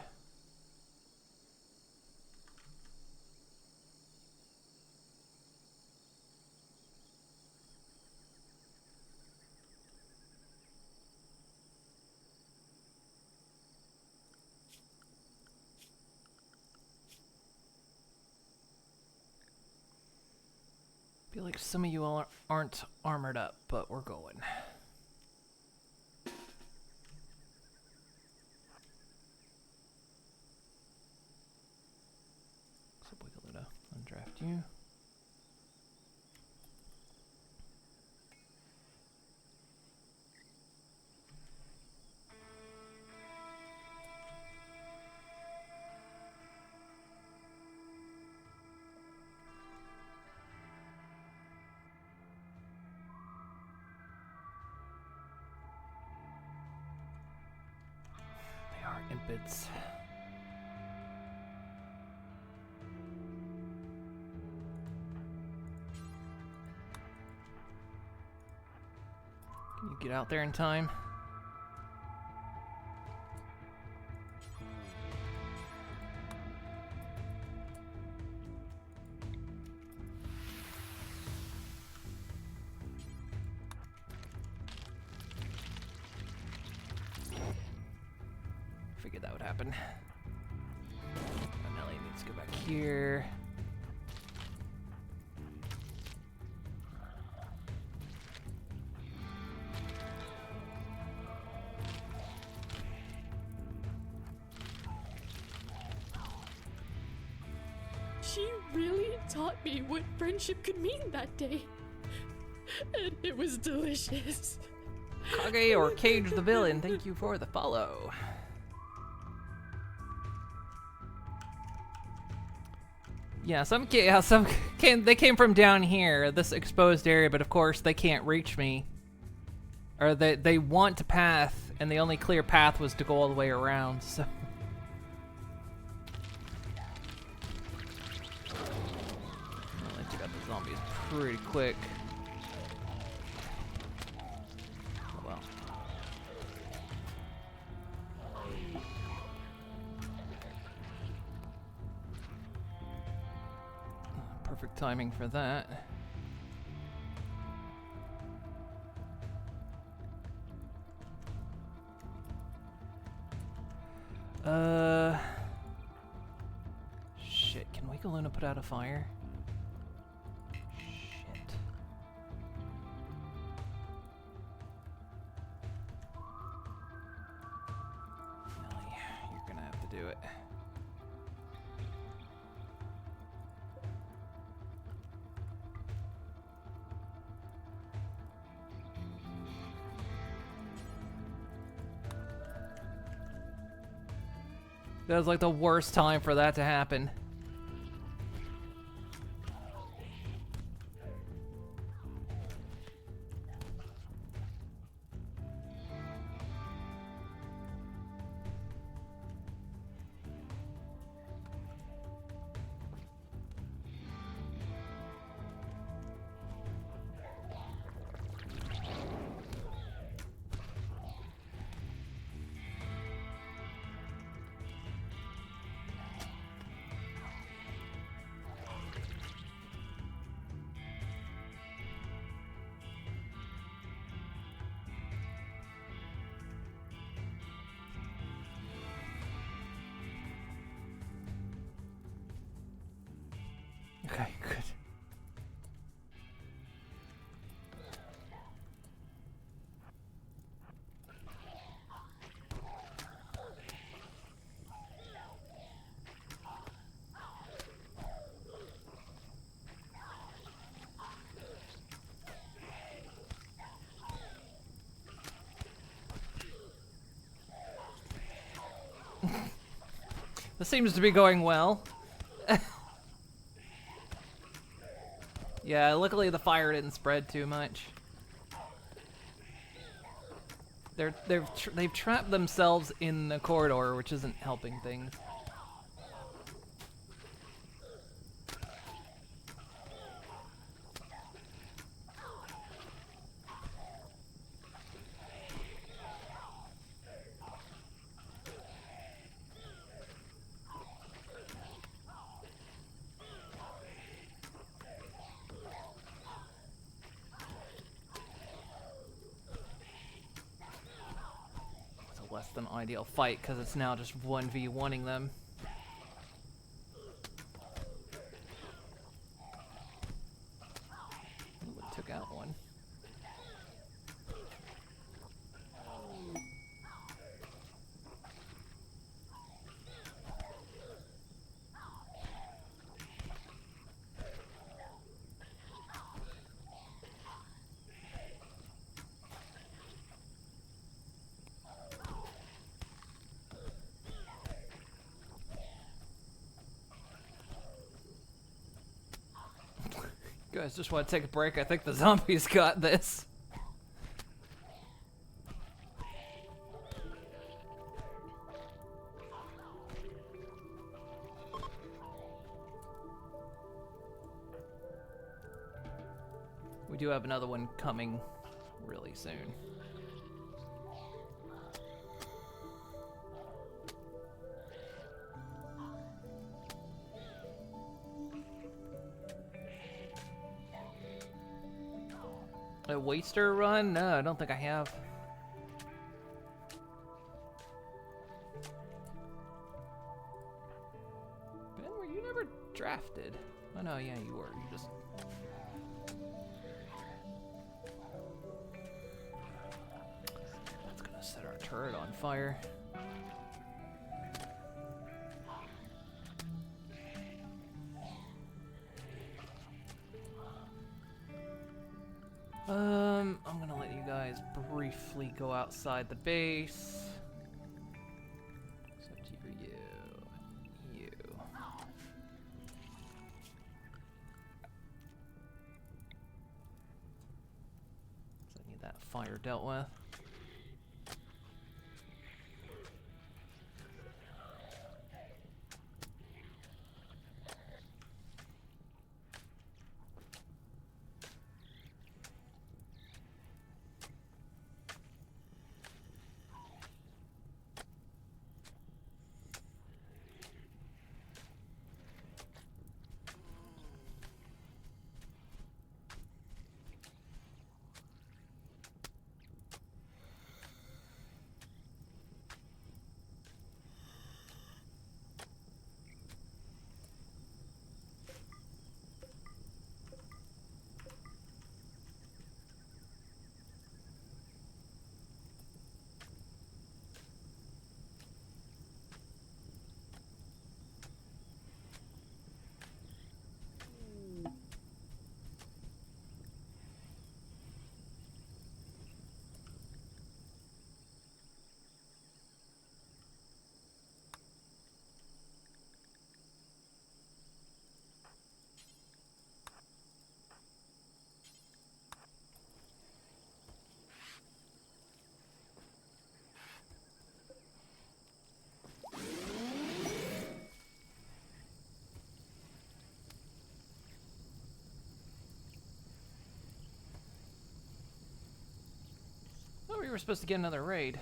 Feel like some of you all aren't armored up, but we're going. So Wiggaloo, undraft you. Impids. Can you get out there in time? Figured that would happen. Nelly needs to go back here. She really taught me what friendship could mean that day. And it was delicious. Kage or Cage the Villain, thank you for the follow. Yeah, they came from down here, this exposed area, but of course they can't reach me. Or they want to path, and the only clear path was to go all the way around, so. I'll let you got the zombies pretty quick. Oh well. Perfect timing for that. Shit, can Wiggaluna put out a fire? Shit. Nelly, you're gonna have to do it. That was like the worst time for that to happen. Okay, good. This seems to be going well. Yeah, luckily the fire didn't spread too much. They've trapped themselves in the corridor, which isn't helping things. Less than ideal fight because it's now just 1v1ing them. Ooh, it took out one. You guys just want to take a break? I think the zombies got this. We do have another one coming really soon. A waster run? No, I don't think I have. Ben, were you never drafted? Oh no, yeah, you were. You just... That's gonna set our turret on fire. I'm gonna let you guys briefly go outside the base. It's up to you. So I need that fire dealt with. Oh, we were supposed to get another raid.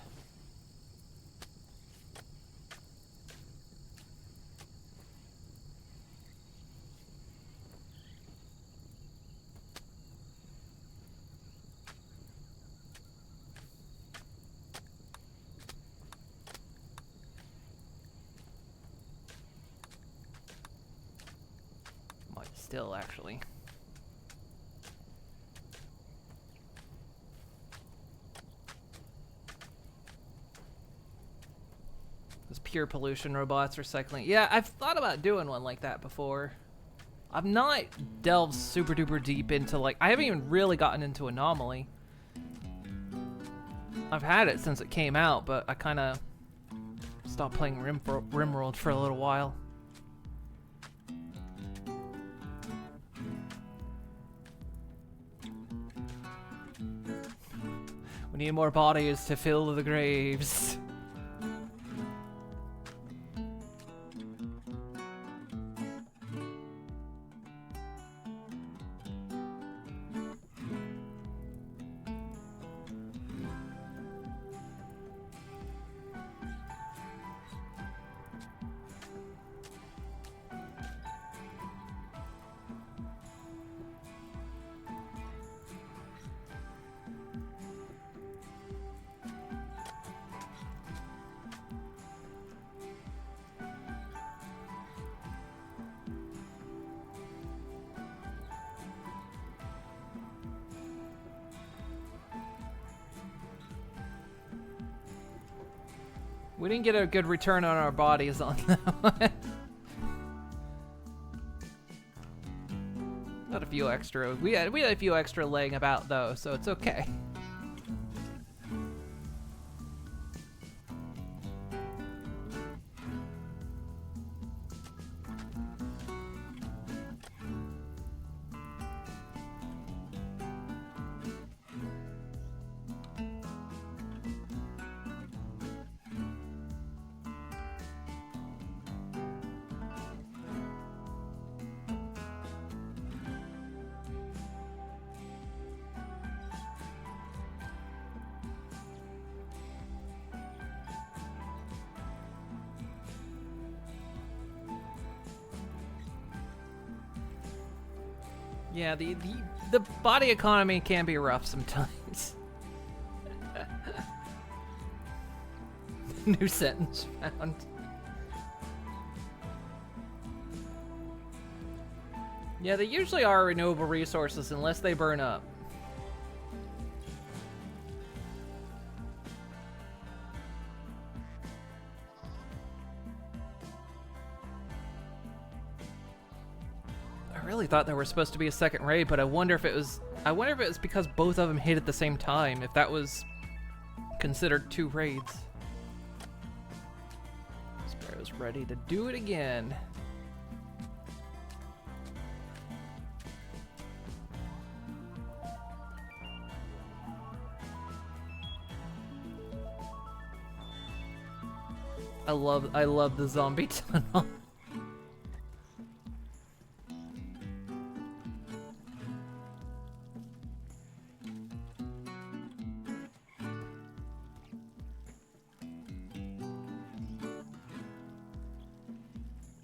still, actually. Those pure pollution robots recycling. Yeah, I've thought about doing one like that before. I've not delved super duper deep into, like, I haven't even really gotten into Anomaly. I've had it since it came out, but I kind of stopped playing RimWorld for a little while. We need more bodies to fill the graves. We didn't get a good return on our bodies on that one. Got a few extra. We had a few extra laying about though, so it's okay. Yeah, the body economy can be rough sometimes. New sentence found. Yeah, they usually are renewable resources unless they burn up. I really thought there was supposed to be a second raid, but I wonder if it was because both of them hit at the same time, if that was considered 2 raids. Sparrow's ready to do it again. I love the zombie tunnel.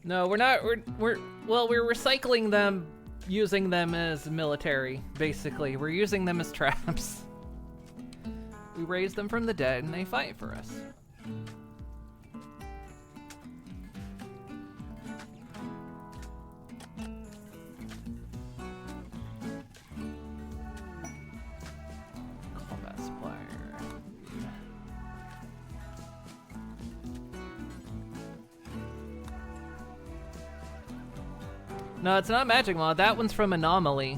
No, we're not. We're recycling them, using them as military. Basically, we're using them as traps. We raise them from the dead, and they fight for us. Combat supplier. No, it's not magic mod. That one's from Anomaly.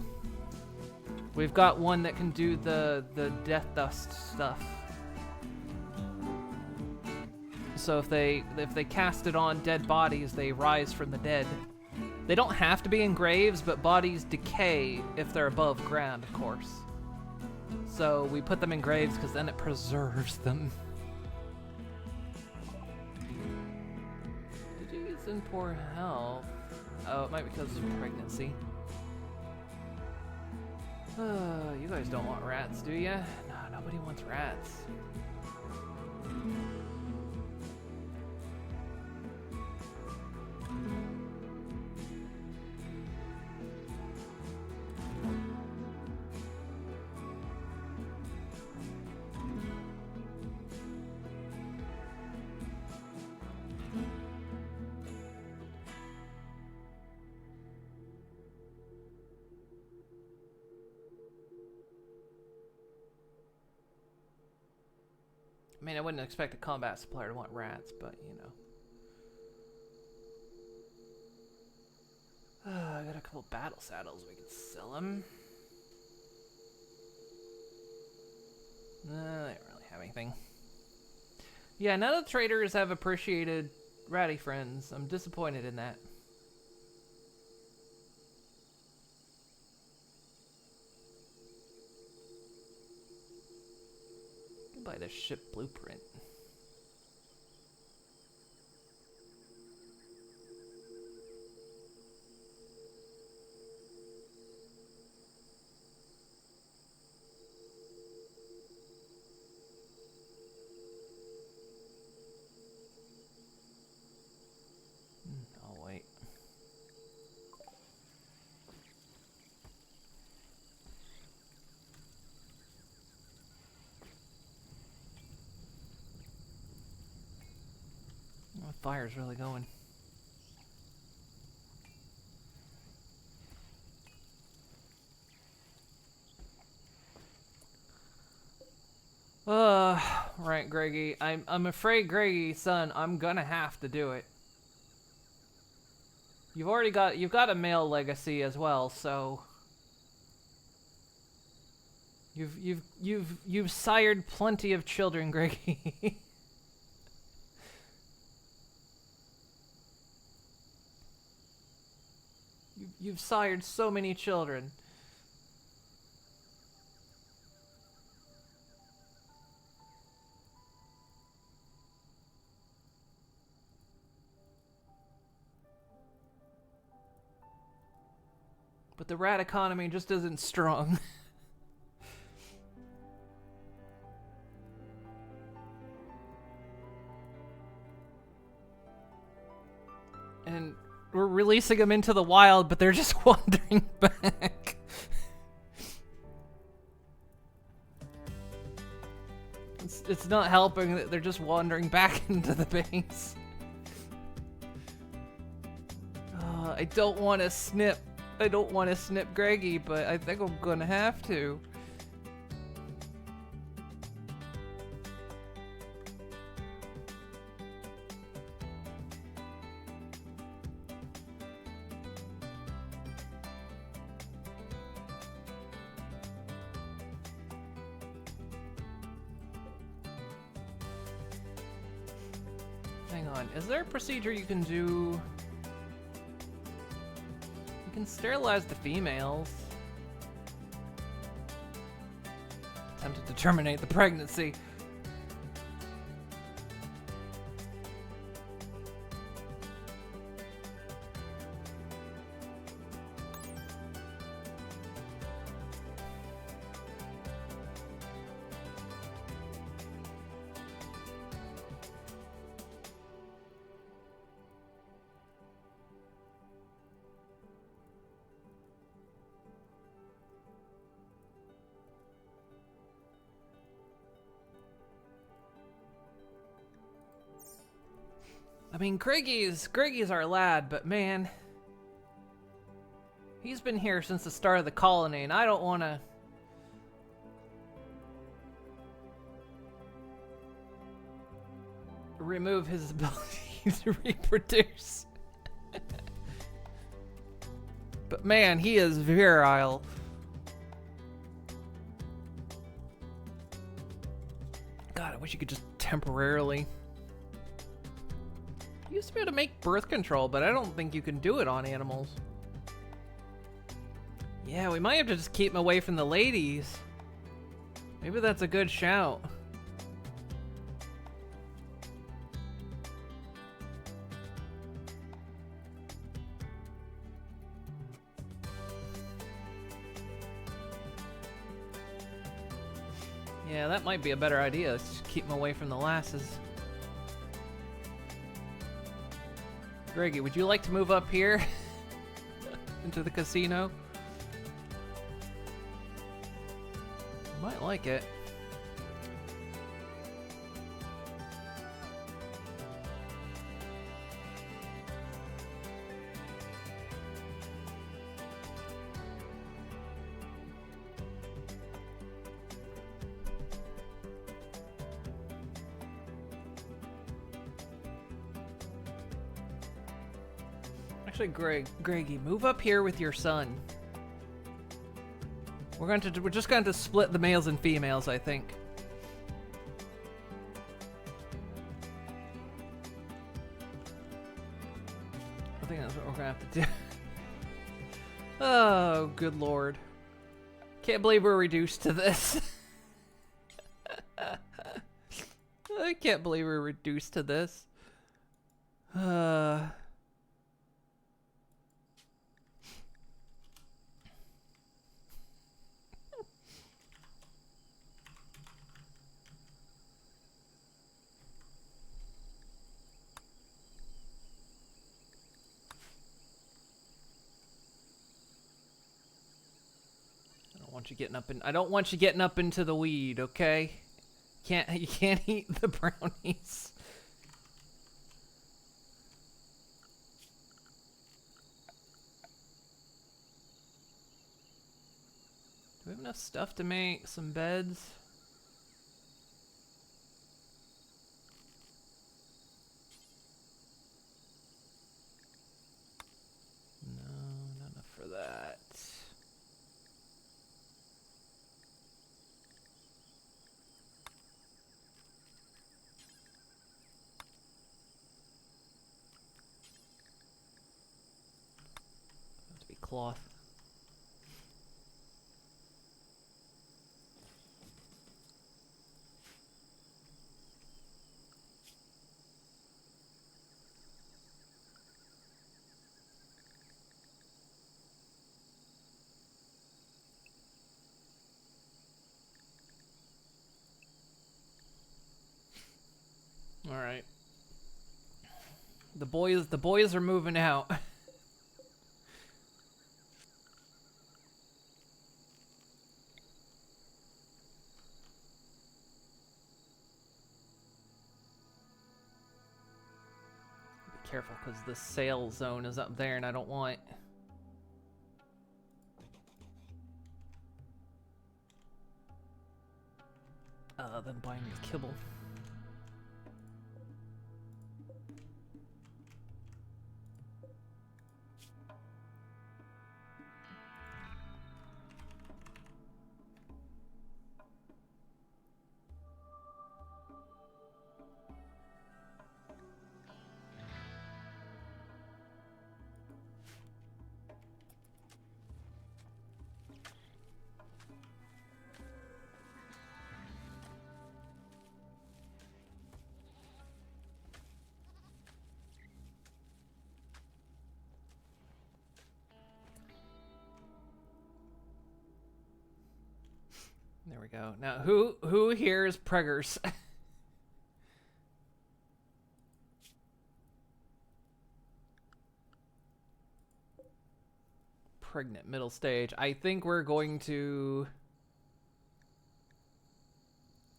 We've got one that can do the death dust stuff. So if they cast it on dead bodies, they rise from the dead. They don't have to be in graves, but bodies decay if they're above ground, of course. So we put them in graves because then it preserves them. Did you get in poor health? Oh, it might be because of pregnancy. You guys don't want rats, do ya? No, nobody wants rats. I mean, I wouldn't expect a combat supplier to want rats, but you know. I got a couple battle saddles. We can sell them. They don't really have anything. Yeah, none of the traders have appreciated ratty friends. I'm disappointed in that. Buy the ship blueprint. I'll wait. Oh, the fire's really going. Right, Greggy. I'm afraid, Greggy, son, I'm gonna have to do it. You've got a male legacy as well, so you've sired plenty of children, Greggy. You've sired so many children. But the rat economy just isn't strong. And we're releasing them into the wild, but they're just wandering back. It's not helping that they're just wandering back into the base. I don't want to snip. I don't want to snip Greggy, but I think I'm gonna have to. Hang on, is there a procedure you can do? You can sterilize the females. Attempted to terminate the pregnancy. I mean, Greggy's our lad, but man, he's been here since the start of the colony, and I don't want to remove his ability to reproduce. But man, he is virile. God, I wish you could just temporarily. You used to be able to make birth control, but I don't think you can do it on animals. Yeah, we might have to just keep him away from the ladies. Maybe that's a good shout. Yeah, that might be a better idea. Let's just keep him away from the lasses. Greggy, would you like to move up here into the casino? Might like it. Actually, Greggy, move up here with your son. We're just going to split the males and females, I think. I think that's what we're gonna have to do. Oh, good lord. Can't believe we're reduced to this. I can't believe we're reduced to this. I don't want you getting up into the weed, okay? You can't eat the brownies. Do we have enough stuff to make some beds? No, not enough for that. Cloth. All right. The boys are moving out. Careful, because the sail zone is up there and I don't want them buying the kibble. There we go. Now, who here is preggers? Pregnant, middle stage. I think we're going to...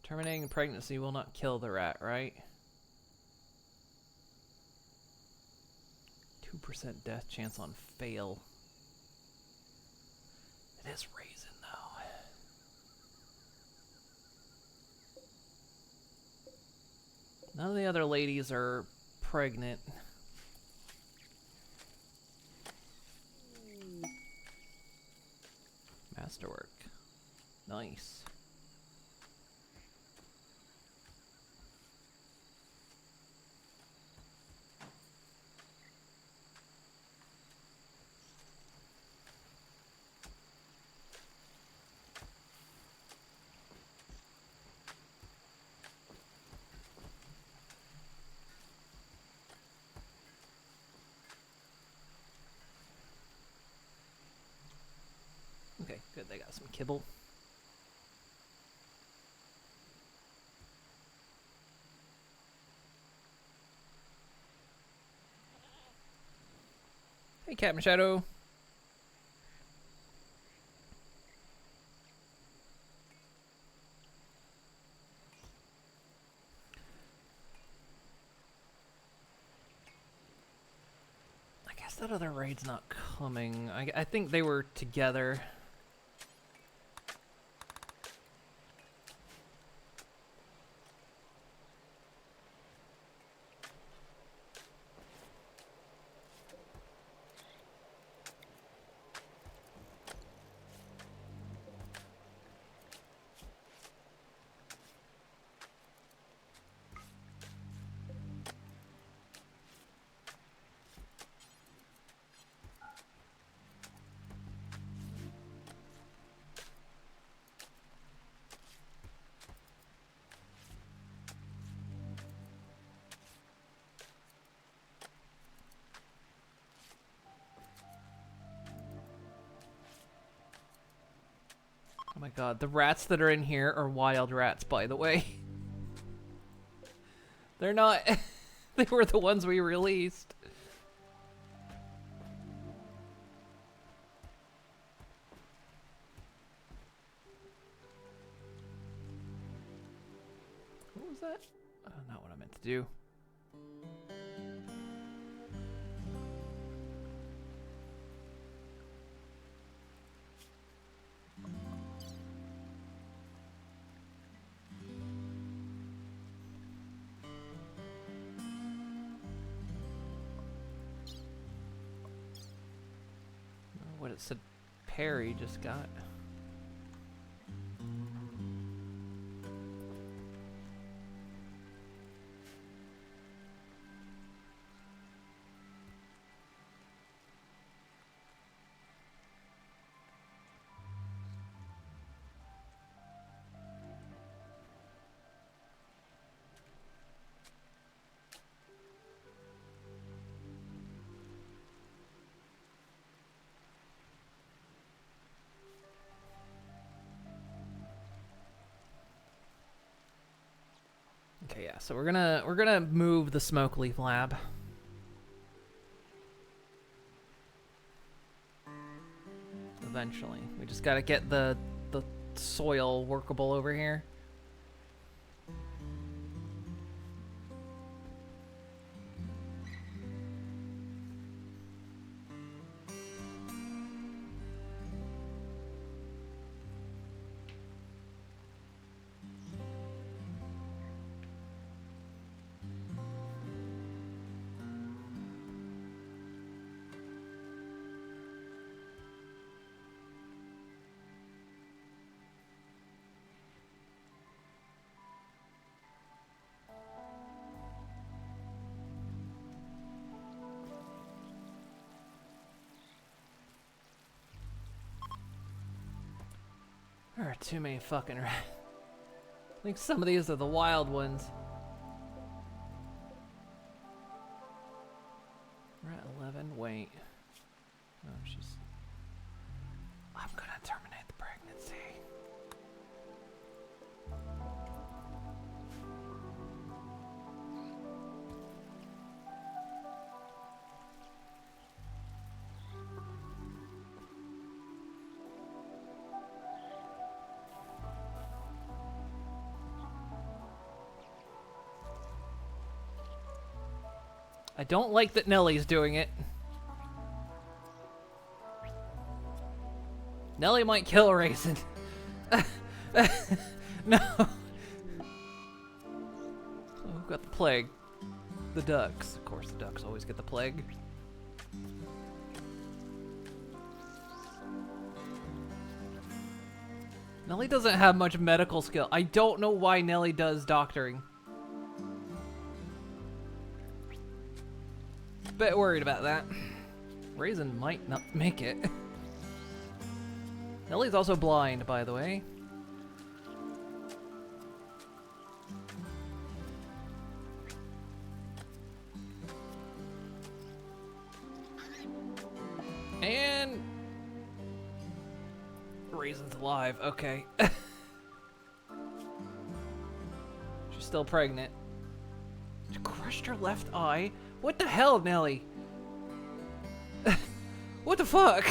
Terminating pregnancy will not kill the rat, right? 2% death chance on fail. It is raisin, though. None of the other ladies are pregnant. Masterwork. Nice. Okay, good. They got some kibble. Hey, Captain Shadow. I guess that other raid's not coming. I think they were together. my god, the rats that are in here are wild rats, by the way. They're not... They were the ones we released. What was that? Oh, not what I meant to do. What it said Perry just got. Okay, yeah, so we're gonna move the smoke leaf lab. Eventually. We just gotta get the soil workable over here. There are too many fucking rats. I think some of these are the wild ones. Rat 11, wait. No, she's... I'm gonna terminate the pregnancy. I don't like that Nellie's doing it. Nellie might kill Raisin. No. Oh, who got the plague? The ducks. Of course, the ducks always get the plague. Nellie doesn't have much medical skill. I don't know why Nellie does doctoring. Bit worried about that. Raisin might not make it. Nellie's also blind, by the way. And Raisin's alive. Okay. She's still pregnant. She crushed her left eye. What the hell, Nellie? What the fuck?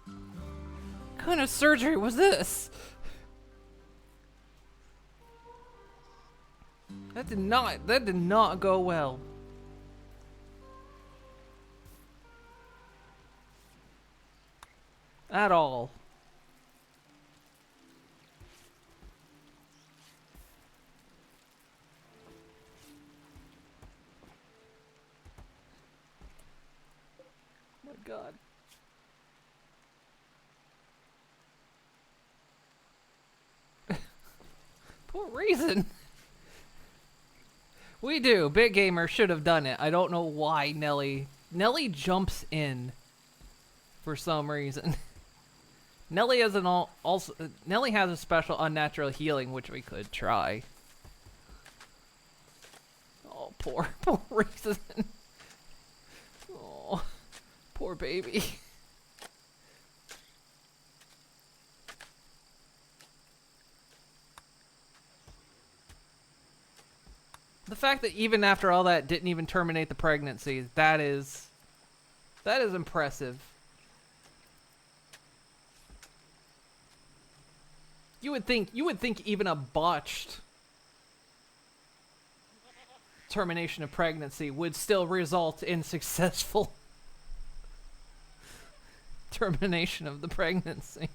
What kind of surgery was this? That did not go well. At all. God. Poor Raisin. We do. Big Gamer should have done it. I don't know why Nellie jumps in for some reason. Nellie has Nellie has a special unnatural healing which we could try. Oh, poor Raisin. Oh. Poor baby. The fact that even after all that didn't even terminate the pregnancy, that is impressive. You would think even a botched termination of pregnancy would still result in successful termination of the pregnancy.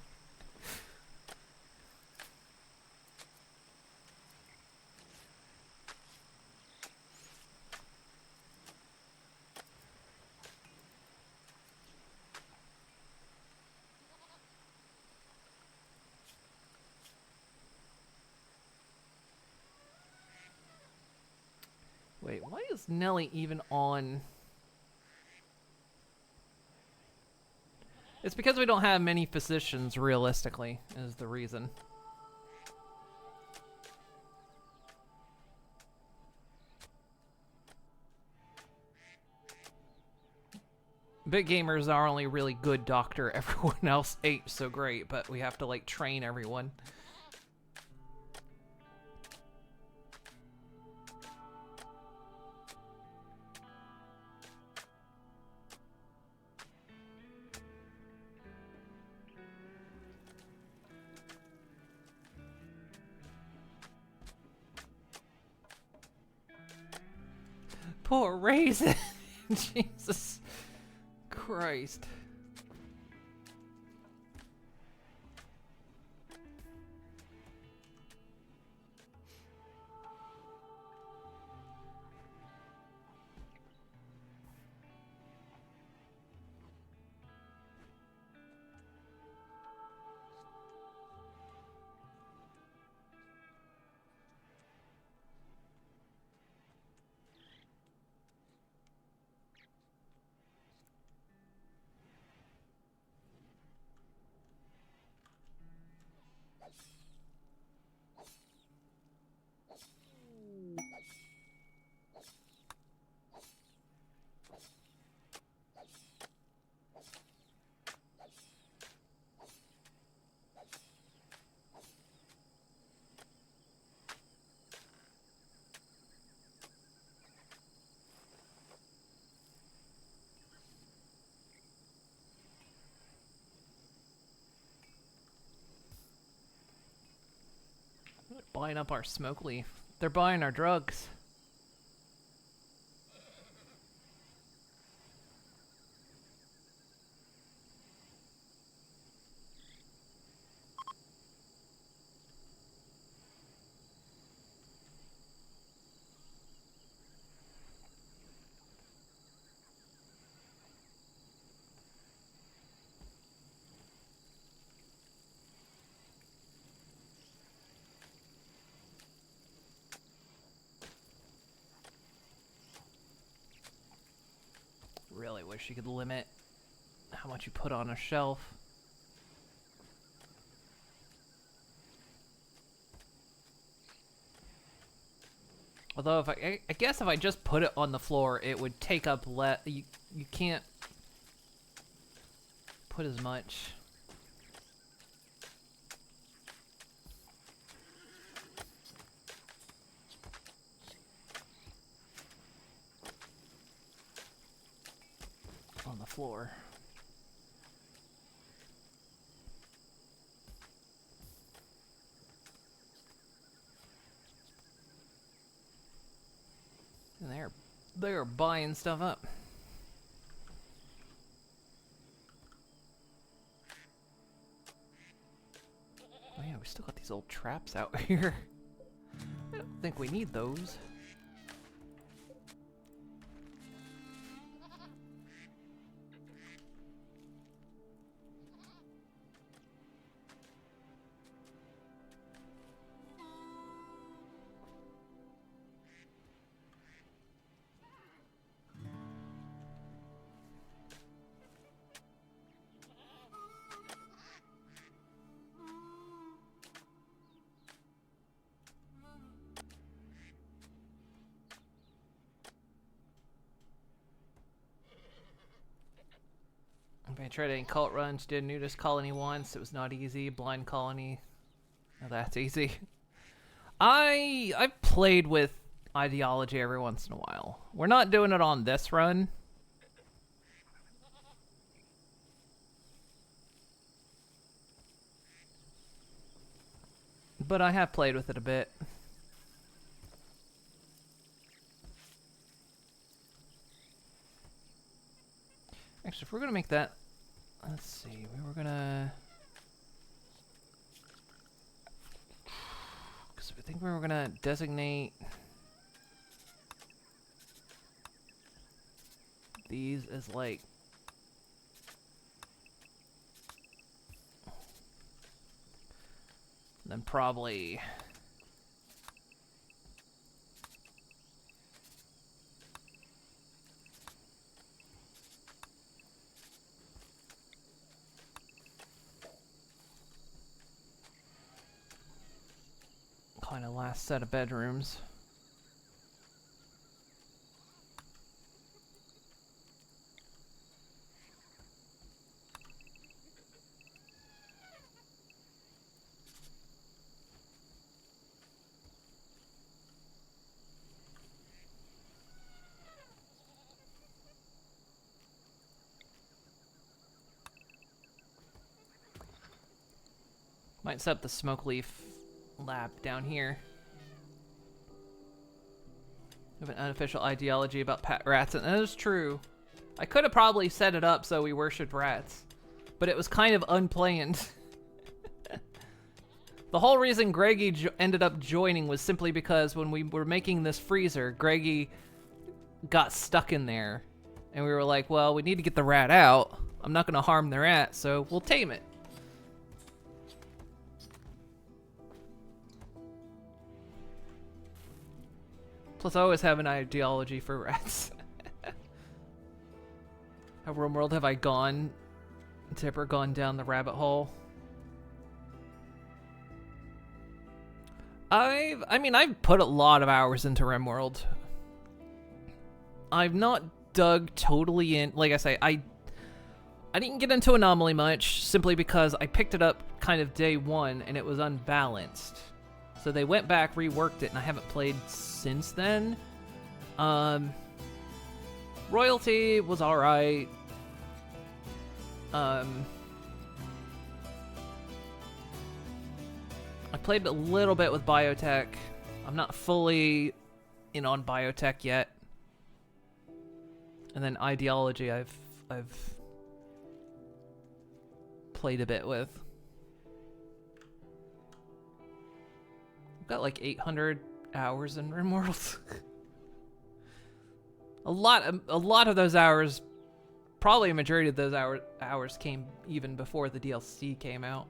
Wait, why is Nelly even on? It's because we don't have many physicians, realistically, is the reason. Big Gamer's our only really good doctor. Everyone else ain't so great, but we have to, like, train everyone. Poor Raisin. Jesus Christ. They're buying up our smoke leaf. They're buying our drugs. Really wish you could limit how much you put on a shelf. Although if I guess if I just put it on the floor, it would take up you can't put as much. On the floor. And they're buying stuff up. Oh yeah, we still got these old traps out here. I don't think we need those. I tried any cult runs, did nudist colony once. It was not easy. Blind colony. Oh, that's easy. I've played with ideology every once in a while. We're not doing it on this run. But I have played with it a bit. Actually, if we're gonna make that, let's see, we were gonna, because I think we were gonna designate these as like then probably kind of last set of bedrooms. Might set up the smoke leaf lab down here. We have an unofficial ideology about pet rats, and that is true. I could have probably set it up so we worshipped rats, but it was kind of unplanned. The whole reason Greggy ended up joining was simply because when we were making this freezer, Greggy got stuck in there, and we were like, well, we need to get the rat out. I'm not going to harm the rat, so we'll tame it. Plus, I always have an ideology for rats. How RimWorld have I gone, Tipper, gone down the rabbit hole? I've put a lot of hours into RimWorld. I've not dug totally in. Like I say, I didn't get into Anomaly much, simply because I picked it up kind of day one, and it was unbalanced. So they went back, reworked it, and I haven't played since then. Royalty was alright. I played a little bit with biotech. I'm not fully in on biotech yet. And then ideology I've played a bit with. I've got like 800 hours in RimWorld. a lot of those hours, probably a majority of those hours came even before the DLC came out.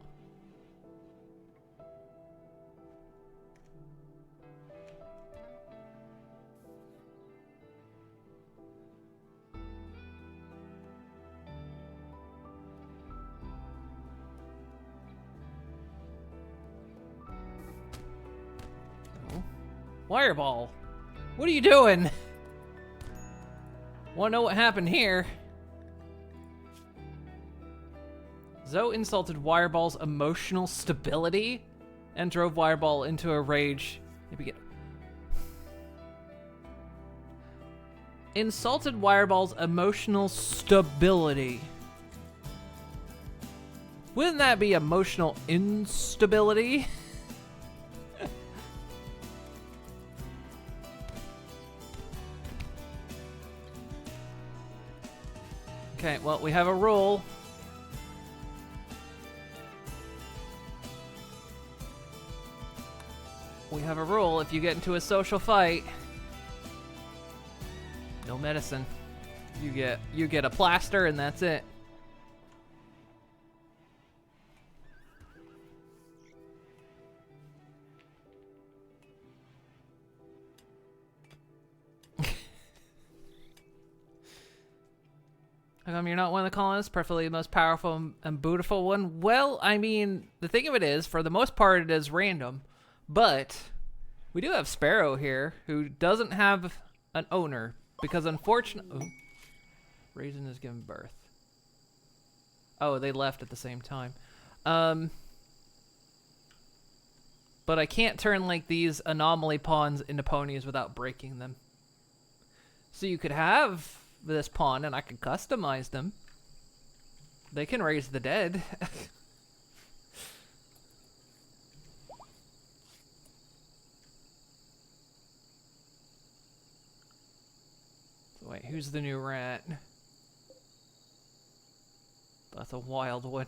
Wireball, what are you doing? Wanna know what happened here? Zoe insulted Wireball's emotional stability and drove Wireball into a rage. Insulted Wireball's emotional stability. Wouldn't that be emotional instability? Okay, well, we have a rule. We have a rule. If you get into a social fight, no medicine. You get a plaster and that's it. How come you're not one of the colonists? Preferably the most powerful and beautiful one? Well, I mean, the thing of it is, for the most part, it is random. But we do have Sparrow here, who doesn't have an owner. Because unfortunately... Raisin has given birth. Oh, they left at the same time. But I can't turn like these anomaly pawns into ponies without breaking them. So you could have this pawn and I could customize them. They can raise the dead. So wait, who's the new rat? That's a wild one.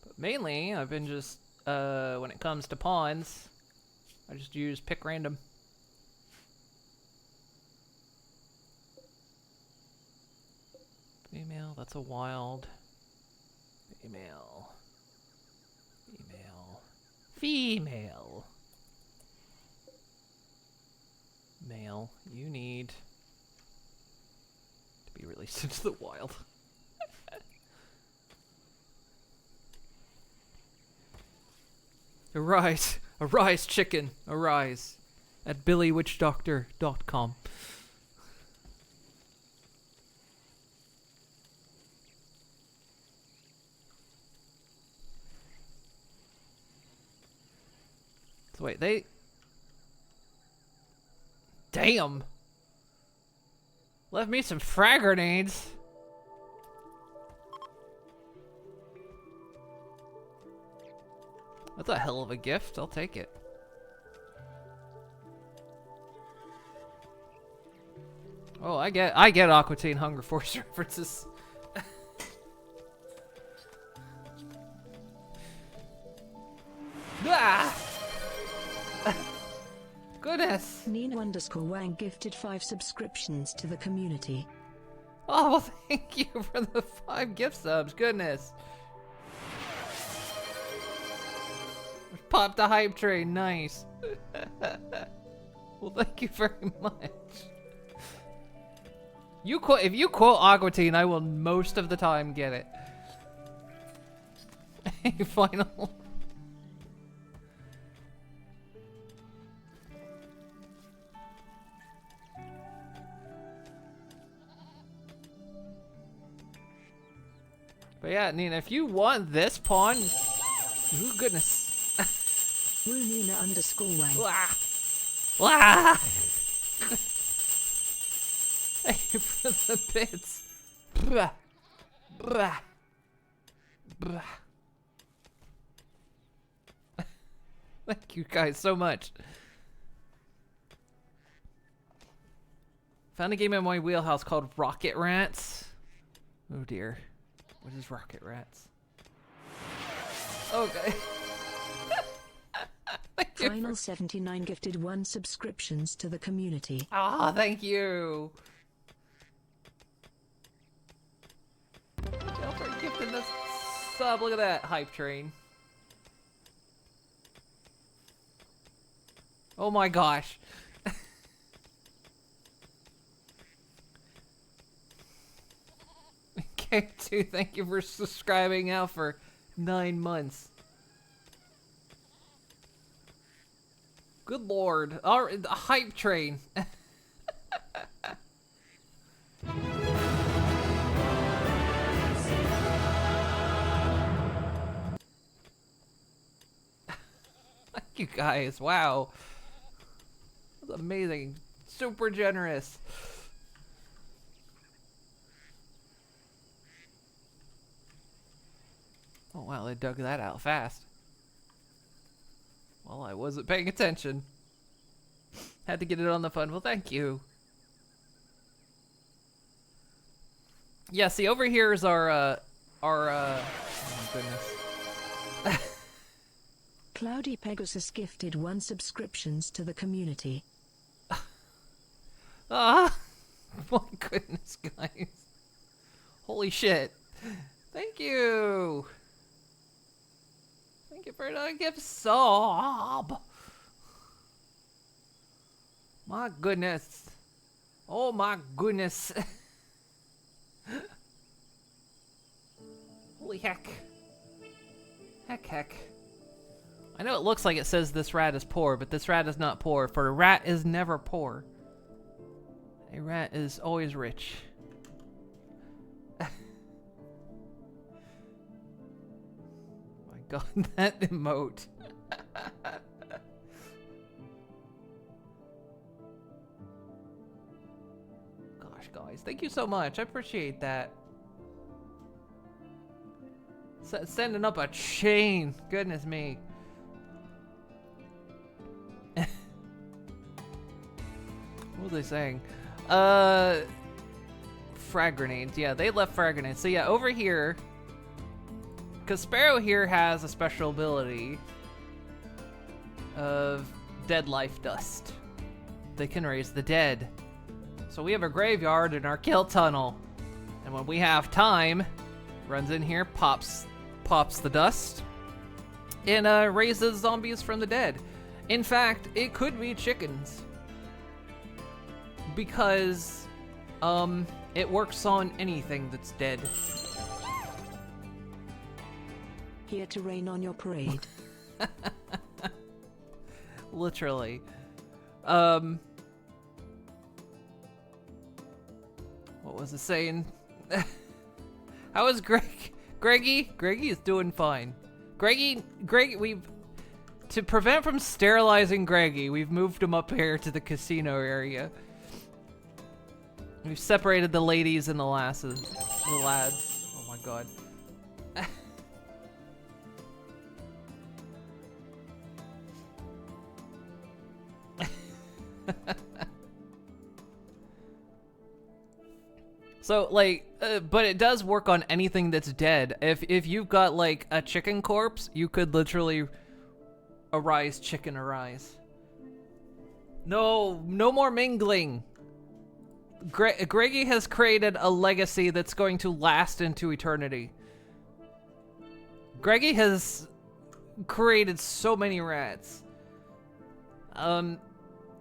But mainly, I've been just, when it comes to pawns, I just use pick random. Female, that's a wild. Female. Female. Female. Male, you need to be released into the wild. Arise, arise, chicken, arise at billywitchdoctor.com. So wait, they... Damn! Left me some frag grenades. That's a hell of a gift. I'll take it. Oh, I get Aqua Teen Hunger Force references. Ah! Goodness. Nina_Wang gifted 5 subscriptions to the community. Oh, well, thank you for the 5 gift subs. Goodness. Popped a hype train. Nice. Well, thank you very much. If you quote Aqua Teen, I will most of the time get it. A final. But yeah, Nina, if you want this pawn, ooh, goodness. Nina_Wang. Wah! Wah! Hey, for the bits. Blah. Blah. Blah. Thank you guys so much. Found a game in my wheelhouse called Rocket Rats. Oh dear. What is Rocket Rats? Okay. Final 79 gifted 1 subscriptions to the community. Ah, thank you. Thank you for gifting this sub. Look at that hype train. Oh my gosh. K2, thank you for subscribing now for 9 months. Good lord. The hype train. Thank you guys. Wow. That's amazing. Super generous. Oh wow, they dug that out fast. Well, I wasn't paying attention. Had to get it on the phone. Well, thank you. Yeah, see, over here is our, oh my goodness. Cloudy Pegasus gifted 1 subscriptions to the community. Ah, my goodness, guys. Holy shit. Thank you. Thank you for the gift sub. My goodness. Oh my goodness. Holy heck. Heck. I know it looks like it says this rat is poor, but this rat is not poor, for a rat is never poor. A rat is always rich. god, that emote. Gosh, guys, thank you so much. I appreciate that. Sending up a chain. Goodness me. What was I saying? Frag grenades. Yeah, they left frag grenades. So yeah, over here, because Sparrow here has a special ability of dead life dust. They can raise the dead. So we have a graveyard in our kill tunnel. And when we have time, runs in here, pops the dust, and raises zombies from the dead. In fact, it could be chickens. Because it works on anything that's dead. Here to rain on your parade. Literally. What was it saying? How is Greggy? Greggy is doing fine. Greggy, to prevent from sterilizing Greggy, we've moved him up here to the casino area. We've separated the ladies and the lasses. The lads. Oh my god. So, like, but it does work on anything that's dead. If you've got, like, a chicken corpse, you could literally arise, chicken arise. No more mingling. Greggy has created a legacy that's going to last into eternity. Greggy has created so many rats.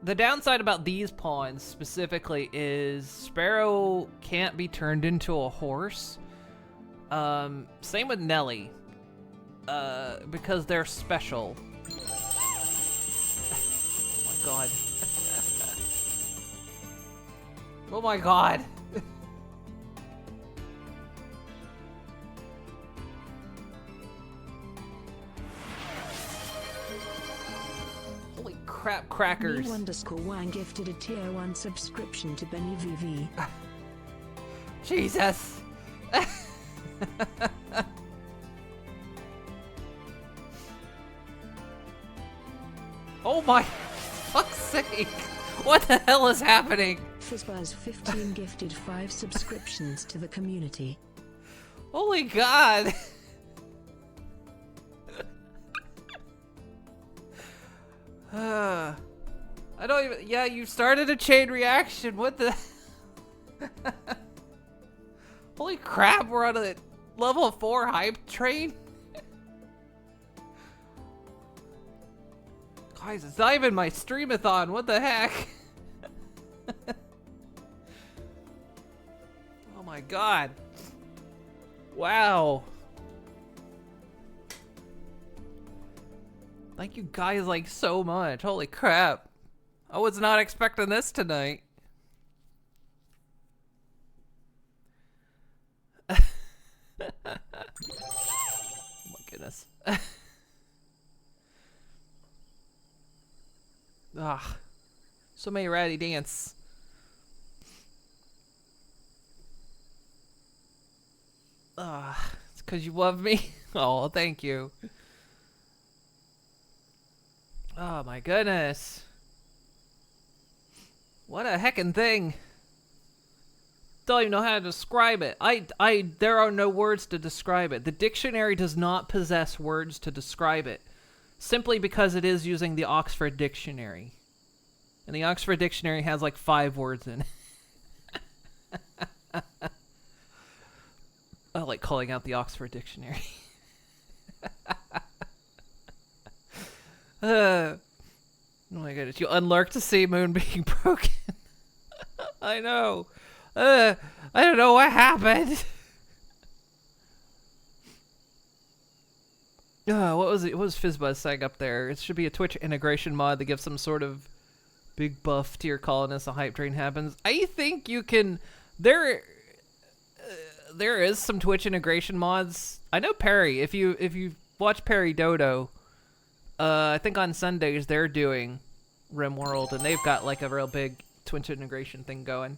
The downside about these pawns specifically is Sparrow can't be turned into a horse. Same with Nelly. Because they're special. Oh my god. Oh my god. Holy crap crackers. Me_Wang gifted a tier 1 subscription to Benny VV. Jesus. Oh my fuck's sake. What the hell is happening? Fizzbuzz15 gifted 5 subscriptions to the community. Holy god. I don't even. Yeah, you started a chain reaction. What the? Holy crap, we're on a level 4 hype train. Guys, it's not even my streamathon. What the heck? Oh my god. Wow. Thank you guys like so much. Holy crap. I was not expecting this tonight. Oh my goodness. Ah, so many ratty dance. Ah, it's because you love me. Oh, thank you. Oh my goodness. What a heckin' thing. Don't even know how to describe it. There are no words to describe it. The dictionary does not possess words to describe it. Simply because it is using the Oxford Dictionary. And the Oxford Dictionary has like 5 words in it. I like calling out the Oxford Dictionary. Oh my goodness, you unlurk to see Moon being broken. I know. I don't know what happened. What was it? What was Fizzbuzz saying up there? It should be a Twitch integration mod that gives some sort of big buff to your colonists. A hype train happens. I think you can. There is some Twitch integration mods. I know Perry. If you watch Perry Dodo. I think on Sundays they're doing RimWorld, and they've got like a real big Twitch integration thing going.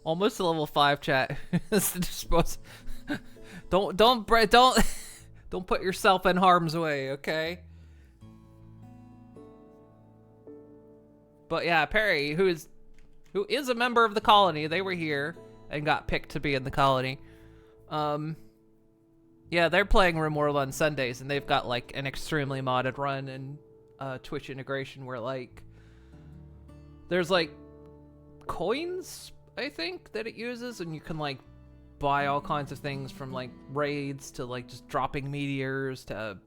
Almost to level 5, chat. don't put yourself in harm's way, okay? But yeah, Perry, who is a member of the colony, they were here and got picked to be in the colony. Yeah, they're playing RimWorld on Sundays, and they've got like an extremely modded run and Twitch integration where like there's like coins, I think, that it uses, and you can like buy all kinds of things from like raids to like just dropping meteors to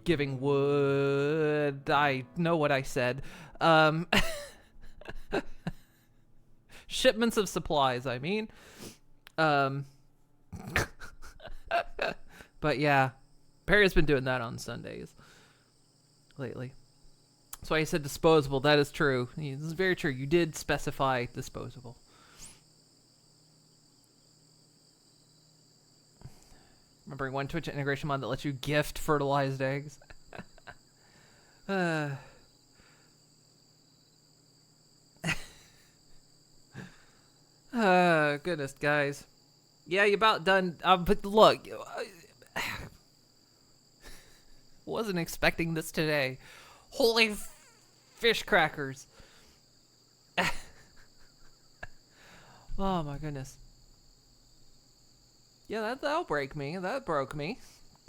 giving wood. I know what I said. Shipments of supplies, I mean. But yeah, Perry's been doing that on Sundays lately. That's why he said disposable. That is true. This is very true. You did specify disposable. Remembering one Twitch integration mod that lets you gift fertilized eggs. Goodness, guys. Yeah, you about done. But look, wasn't expecting this today. Holy fish crackers. Oh my goodness. Yeah, that'll break me. That broke me.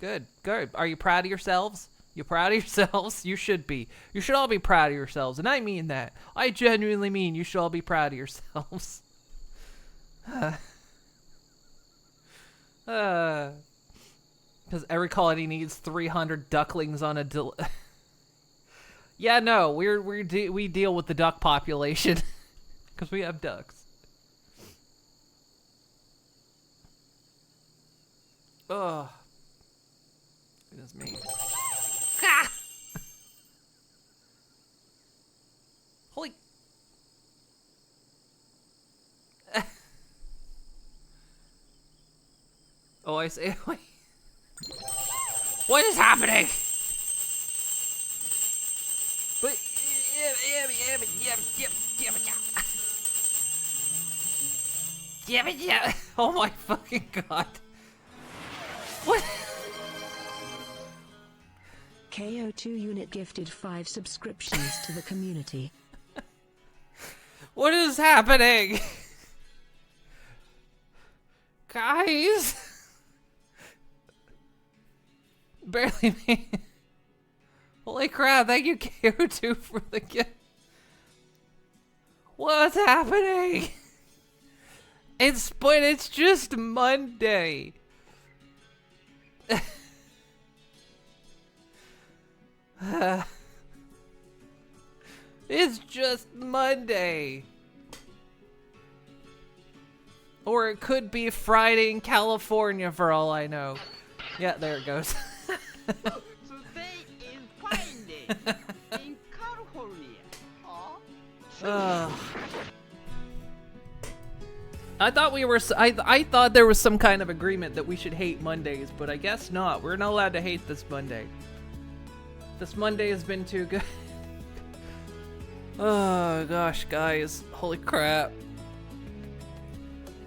Good, good. Are you proud of yourselves? You proud of yourselves? You should be. You should all be proud of yourselves, and I mean that. I genuinely mean you should all be proud of yourselves. Because every colony needs 300 ducklings on a Yeah, no, we deal with the duck population because we have ducks. Ugh. Goodness me. Ah! Holy. Oh, I say. What is happening? But yeah. Oh my fucking god. What? KO2 unit gifted 5 subscriptions to the community. What is happening? Guys? Barely me. Holy crap, thank you KO2 for the gift. What's happening? But it's just Monday. It's just Monday. Or it could be Friday in California for all I know. Yeah, there it goes. Today is Friday in California. Huh? I thought there was some kind of agreement that we should hate Mondays, but I guess not. We're not allowed to hate this Monday. This Monday has been too good. Oh gosh, guys. Holy crap.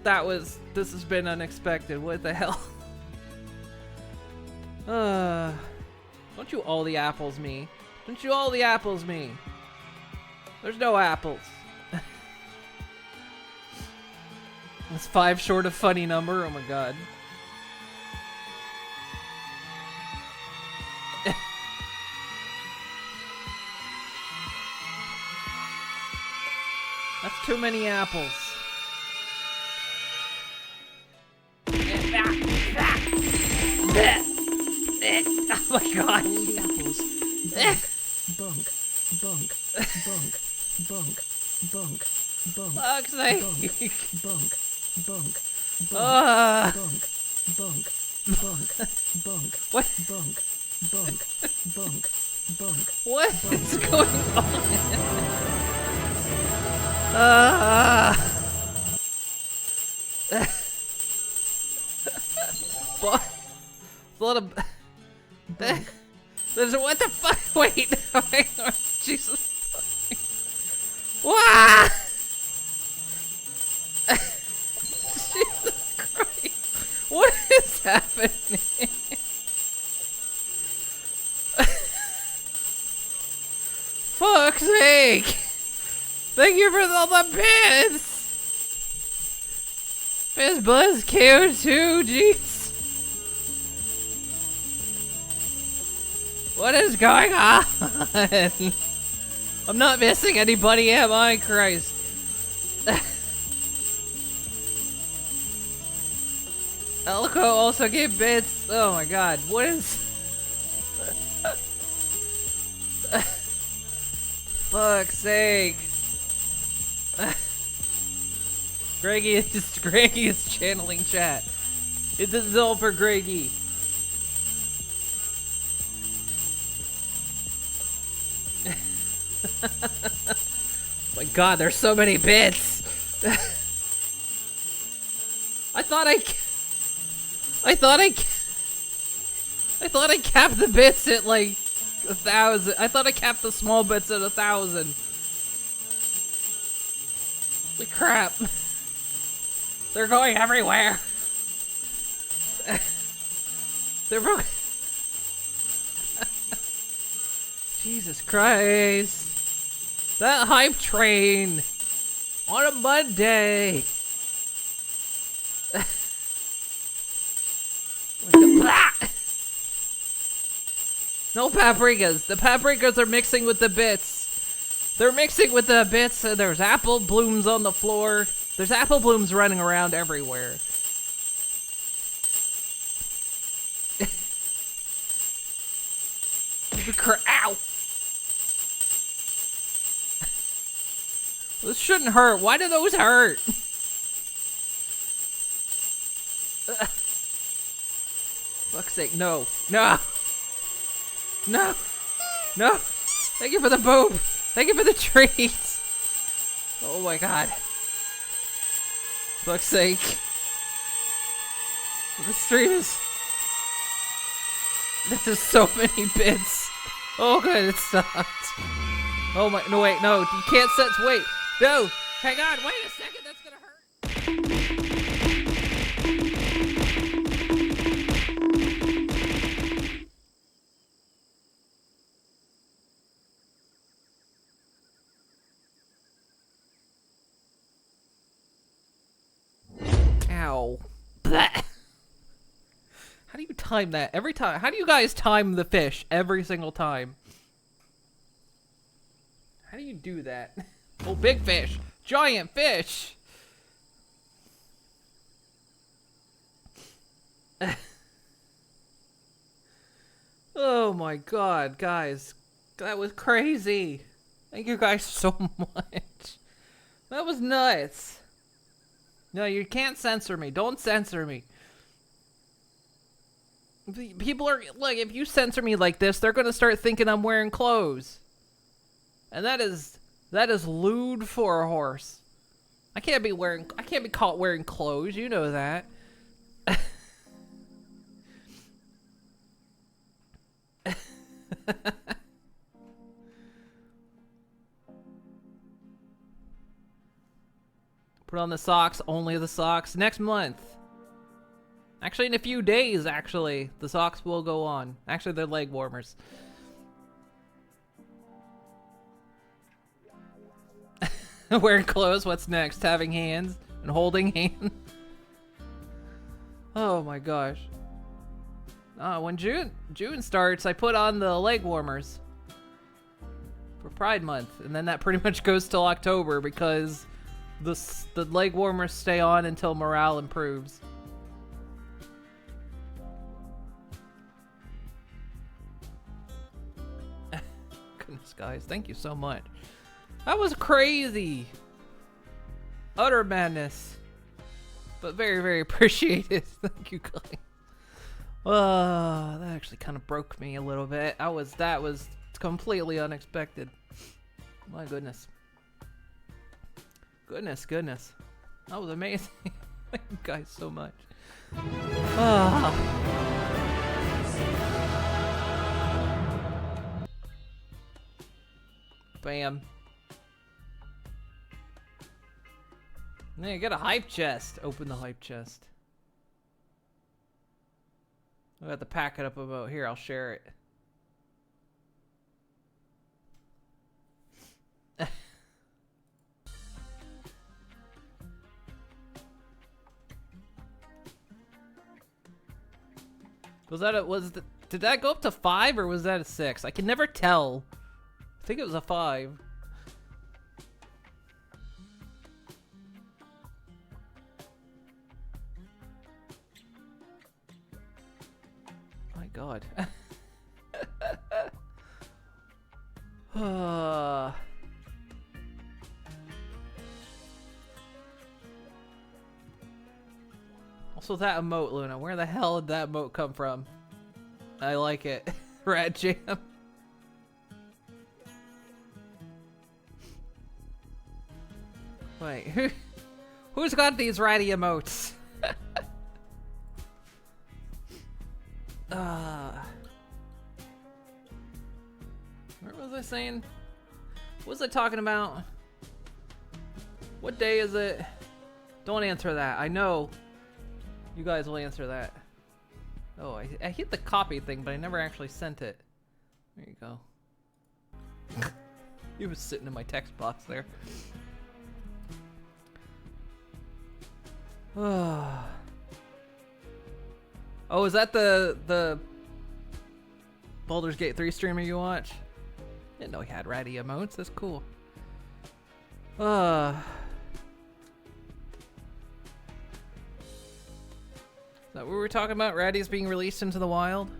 This has been unexpected. What the hell? Don't you all the apples me. Don't you all the apples me. There's no apples. That's 5 short of funny number. Oh my god. That's too many apples. Oh my god. All the apples. Bonk, bonk, bonk, bonk, bonk, bonk, Fuck's sake. bonk, bonk, bonk, Ah. bonk, bonk, bonk, bonk, What? bonk, bonk, bonk, bonk. What is going on? Ah. little. There's what the fuck? Wait. Jesus. Wah! Jesus Christ. What is happening? Fuck's sake! Thank you for all the bits! Miss Buzz KO2, jeez. What is going on? I'm not missing anybody, am I? Christ. Elko also gave bits. Oh my god, what is... Fuck's sake. Greggy is channeling chat. This is all for Greggy. My god, there's so many bits. I thought I capped the bits at like 1,000. I thought I capped the small bits at 1,000. Holy crap. They're going everywhere. They're broken. Jesus Christ. That hype train on a Monday. No paprikas. The paprikas are mixing with the bits. They're mixing with the bits. There's apple blooms on the floor. There's apple blooms running around everywhere. Ow! This shouldn't hurt. Why do those hurt? Fuck's sake, no. No! No! No! Thank you for the boob! Thank you for the treats! Oh my god. Fuck's sake. The stream is... This is so many bits. Oh good, it stopped. Oh my, no wait, no, you can't set, wait. No, hang on, wait a second, that's gonna hurt. Ow. Blech. How do you time that? Every time. How do you guys time the fish every single time? How do you do that? Oh, big fish. Giant fish. Oh my god, guys. That was crazy. Thank you guys so much. That was nuts. No, you can't censor me. Don't censor me. People are, like, if you censor me like this, they're gonna start thinking I'm wearing clothes. And that is lewd for a horse. I can't be caught wearing clothes, you know that. Put on the socks, only the socks. Next month. Actually, in a few days, actually, the socks will go on. Actually, they're leg warmers. Wearing clothes, what's next? Having hands and holding hands. Oh my gosh. When June starts, I put on the leg warmers for Pride Month, and then that pretty much goes till October because the leg warmers stay on until morale improves. Goodness, guys, thank you so much. That was crazy. Utter madness. But very, very appreciated. Thank you, guys. That actually kind of broke me a little bit. That was completely unexpected. My goodness. Goodness. That was amazing. Thank you guys so much. Bam. Now you get a hype chest. Open the hype chest. I got to pack it up about here. I'll share it. Did that go up to 5 or was that a 6? I can never tell. I think it was a 5. My God. Also, that emote, Luna. Where the hell did that emote come from? I like it. Rat Jam. Wait, who's got these ratty emotes? What was I saying? What was I talking about? What day is it? Don't answer that. I know you guys will answer that. Oh, I hit the copy thing, but I never actually sent it. There you go. He was sitting in my text box there. Oh, is that the Baldur's Gate 3 streamer you watch? Didn't know he had ratty emotes. That's cool. Is that what we were talking about? Ratties being released into the wild?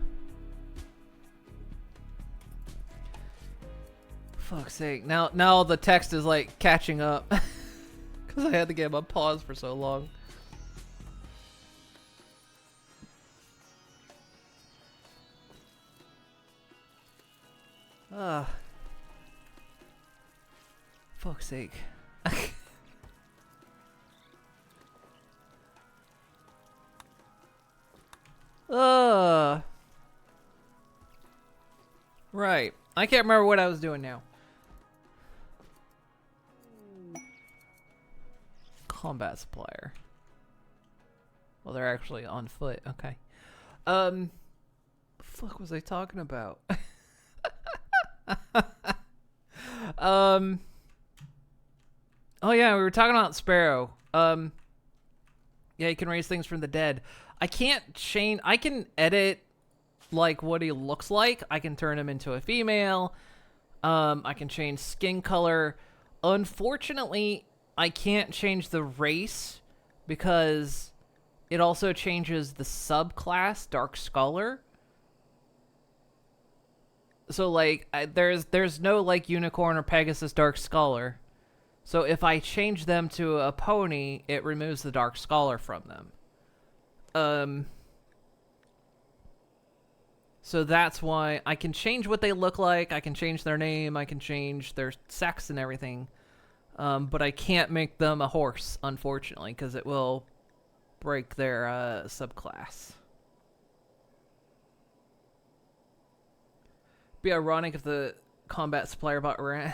Fuck's sake. Now the text is like catching up. Because I had the game on pause for so long. Fuck's sake. Right. I can't remember what I was doing now. Combat supplier. Well, they're actually on foot. Okay. Fuck was I talking about? Oh yeah, we were talking about Sparrow. Yeah, you can raise things from the dead. I can't change. I can edit like what he looks like. I can turn him into a female. I can change skin color. Unfortunately, I can't change the race because it also changes the subclass, Dark Scholar. So like, there's no like Unicorn or Pegasus Dark Scholar. So if I change them to a pony, it removes the Dark Scholar from them. So that's why I can change what they look like. I can change their name. I can change their sex and everything. But I can't make them a horse, unfortunately, because it will break their subclass. Be ironic if the combat supplier bot ran.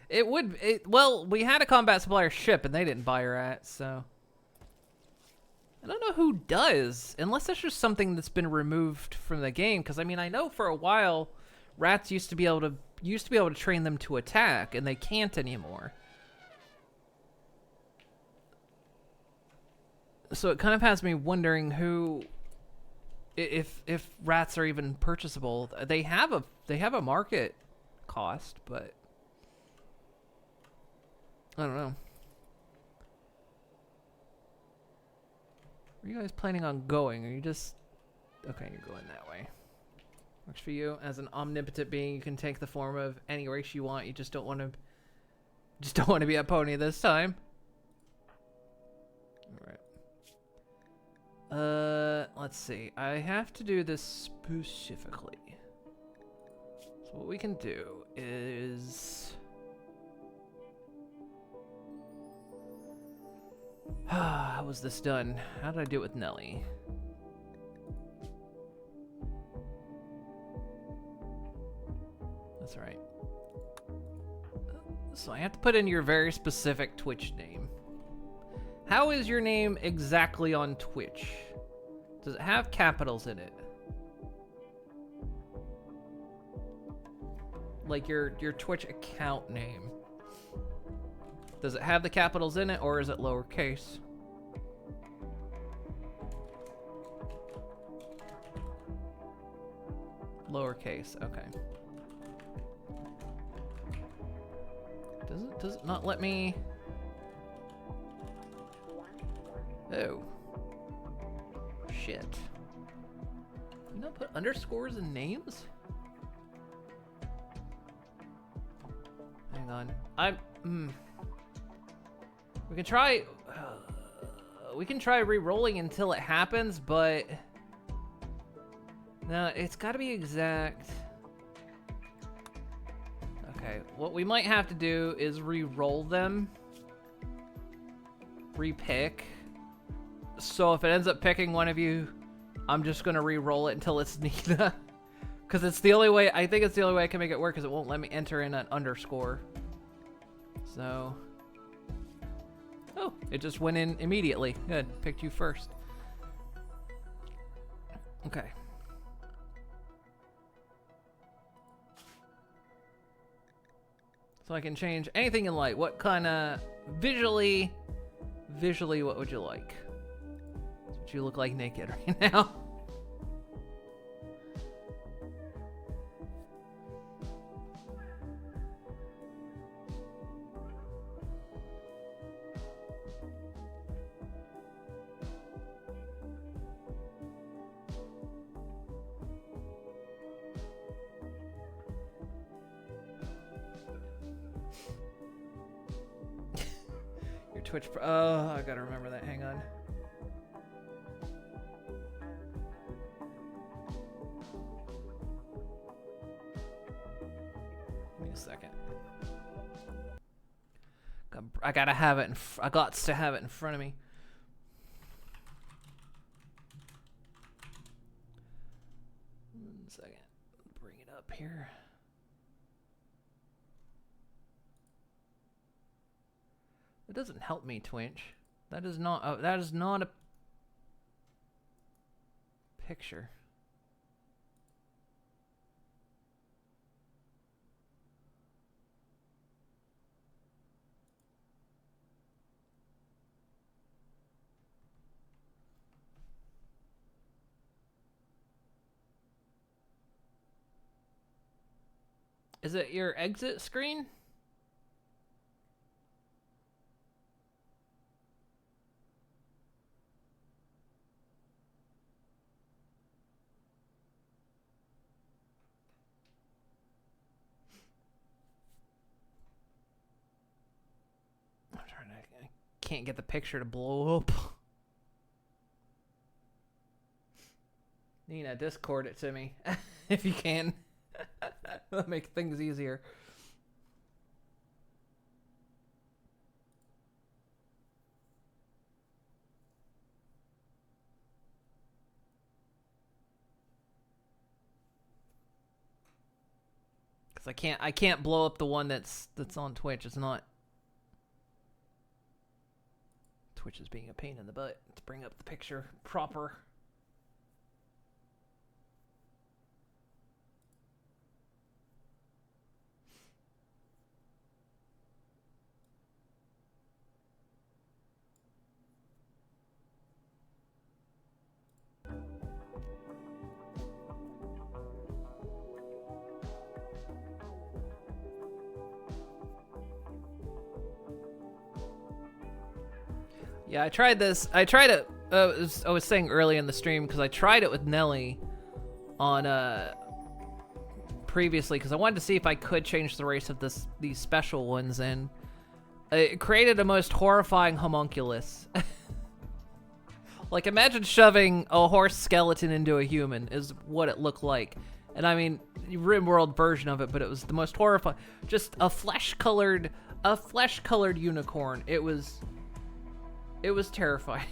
It would. Well, we had a combat supplier ship, and they didn't buy rats, so I don't know who does, unless that's just something that's been removed from the game. Because I mean, I know for a while, rats used to be able to train them to attack, and they can't anymore. So it kind of has me wondering who, if rats are even purchasable. They have a market cost, but I don't know. Are you guys planning on going? Are you just... Okay, you're going that way. Works for you. As an omnipotent being, you can take the form of any race you want. You just don't want to be a pony this time. Alright. Let's see. I have to do this specifically. So what we can do is... How was this done? How did I do it with Nelly? That's right. So I have to put in your very specific Twitch name. How is your name exactly on Twitch? Does it have capitals in it? Like your Twitch account name. Does it have the capitals in it, or is it lowercase? Lowercase, okay. Does it not let me? Oh. Shit. You not put underscores in names? Hang on. We can try re-rolling until it happens, but no, it's got to be exact. Okay, what we might have to do is re-roll them. Re-pick. So if it ends up picking one of you, I'm just gonna re-roll it until it's Nina. Because it's the only way, I think it's the only way I can make it work, because it won't let me enter in an underscore. So. Oh, it just went in immediately. Good, picked you first. Okay. So I can change anything in light. What kind of visually, what would you like? Would you look like naked right now? Twitch. Oh, I gotta remember that. Hang on. Give me a second. I gotta have it. I got to have it in front of me. One second. Bring it up here. It doesn't help me, Twitch. That is not a picture. Is it your exit screen? Can't get the picture to blow up. Nina, Discord it to me if you can. That'll make things easier. Cause I can't blow up the one that's on Twitch. It's not. Twitch is being a pain in the butt to bring up the picture proper. Yeah, I tried this. I tried it. I was saying early in the stream because I tried it with Nelly on previously because I wanted to see if I could change the race of these special ones, and it created a most horrifying homunculus. Like, imagine shoving a horse skeleton into a human is what it looked like. And I mean, RimWorld version of it, but it was the most horrifying. Just a flesh-colored unicorn. It was terrifying.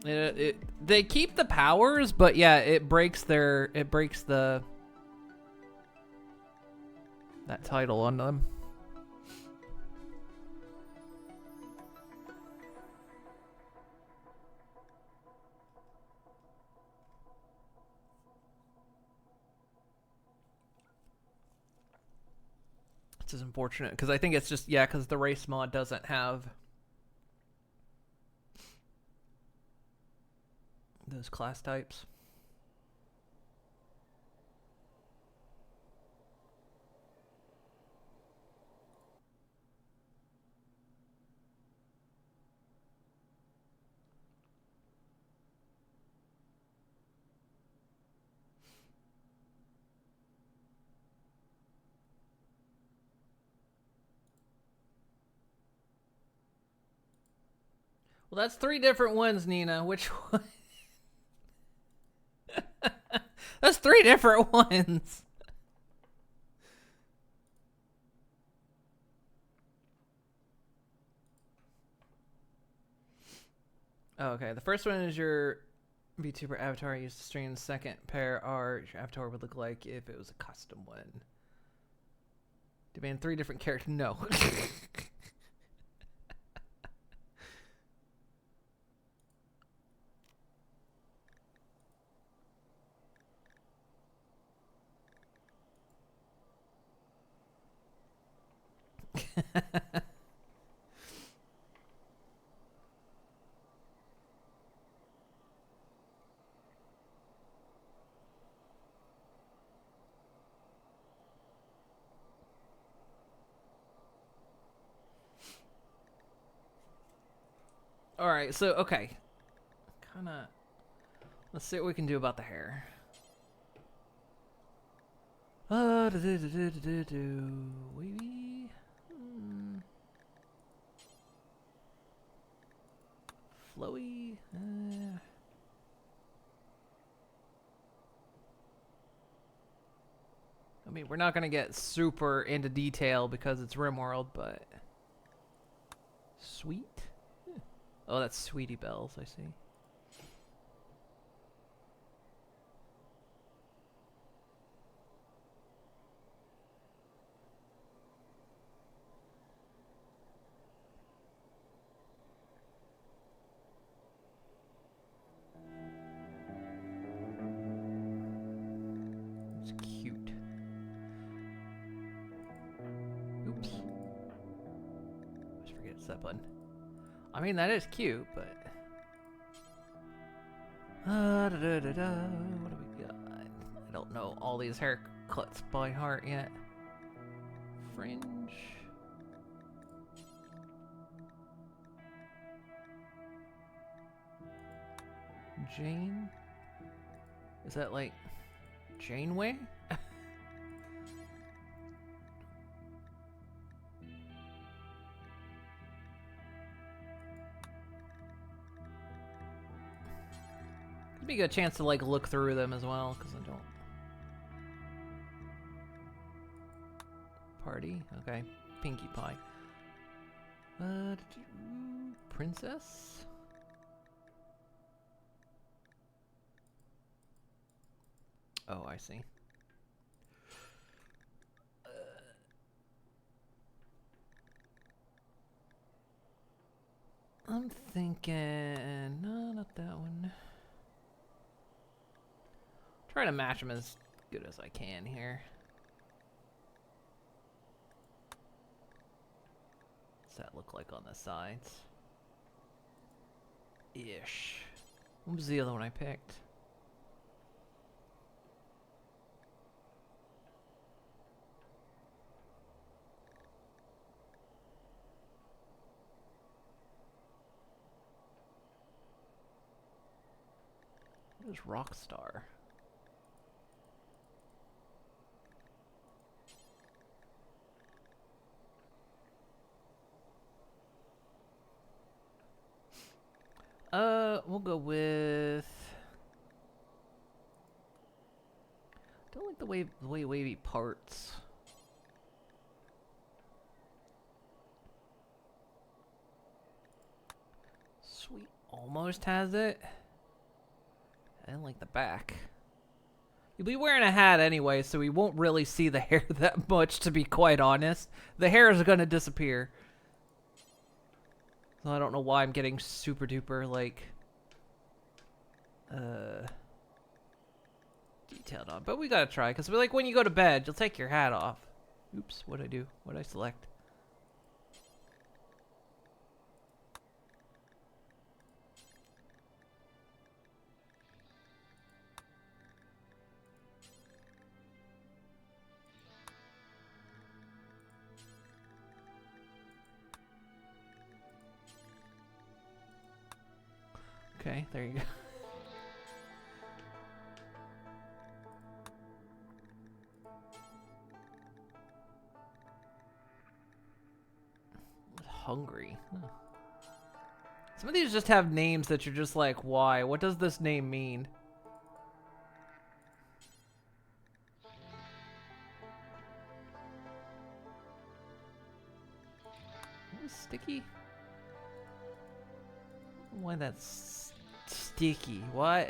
They keep the powers, but yeah, it breaks that title on them. This is unfortunate because I think it's just because the race mod doesn't have those class types. Well, that's 3 different ones, Nina. Which one? That's 3 different ones. Oh, okay, the first one is your VTuber avatar used to stream. The second pair are your avatar would look like if it was a custom one. Demand 3 different characters. No. All right, so okay, let's see what we can do about the hair. Wavy. Flowy. I mean, we're not gonna get super into detail because it's RimWorld, but sweet. Oh, that's Sweetie Bells, I see. It's cute. Oops. Just forget it's that button. I mean, that is cute, but... What do we got? I don't know all these haircuts by heart yet. Fringe. Jane? Is that like Janeway? Could be a good chance to like look through them as well, because I don't. Party? Okay. Pinkie Pie. Princess? Oh, I see. I'm thinking... No, not that one. Try to match them as good as I can here. What's that look like on the sides? Ish. What was the other one I picked? What is Rockstar? We'll go with... Don't like the way wavy parts. Sweet almost has it. I didn't like the back. You'll be wearing a hat anyway, so we won't really see the hair that much, to be quite honest. The hair is gonna disappear. So I don't know why I'm getting super duper, like, detailed on. But we gotta try, because like when you go to bed, you'll take your hat off. Oops, what'd I do? What'd I select? Okay, there you go. Hungry. Huh. Some of these just have names that you're just like, why? What does this name mean? That was sticky. Why that's sticky? What?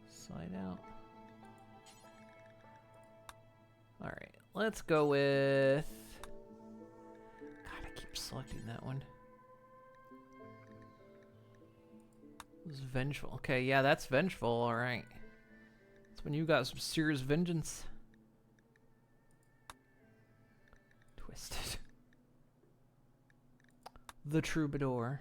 Slide out. Alright, let's go with... God, I keep selecting that one. It was vengeful. Okay, yeah, that's vengeful, alright. That's when you got some serious vengeance. Twisted. The Troubadour.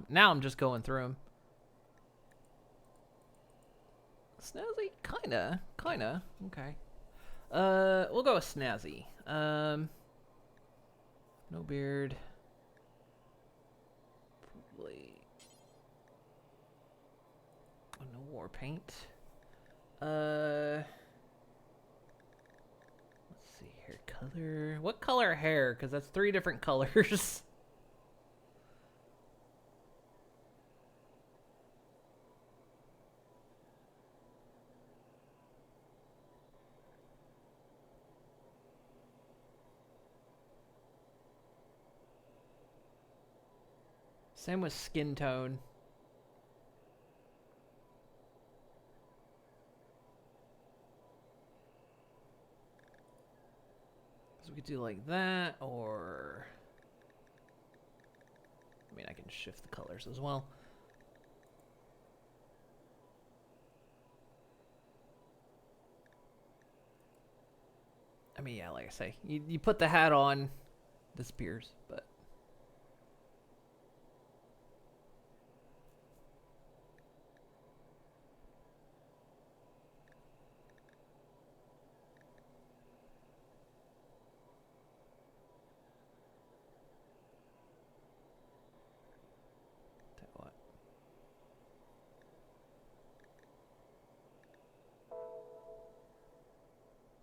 Now I'm just going through them. Snazzy? Kinda. Okay. We'll go with Snazzy. No beard. Probably. Oh, no war paint. Let's see, hair color. What color hair? Because that's 3 different colors. Same with skin tone. So we could do like that, or... I mean, I can shift the colors as well. I mean, yeah, like I say, you put the hat on, disappears, but...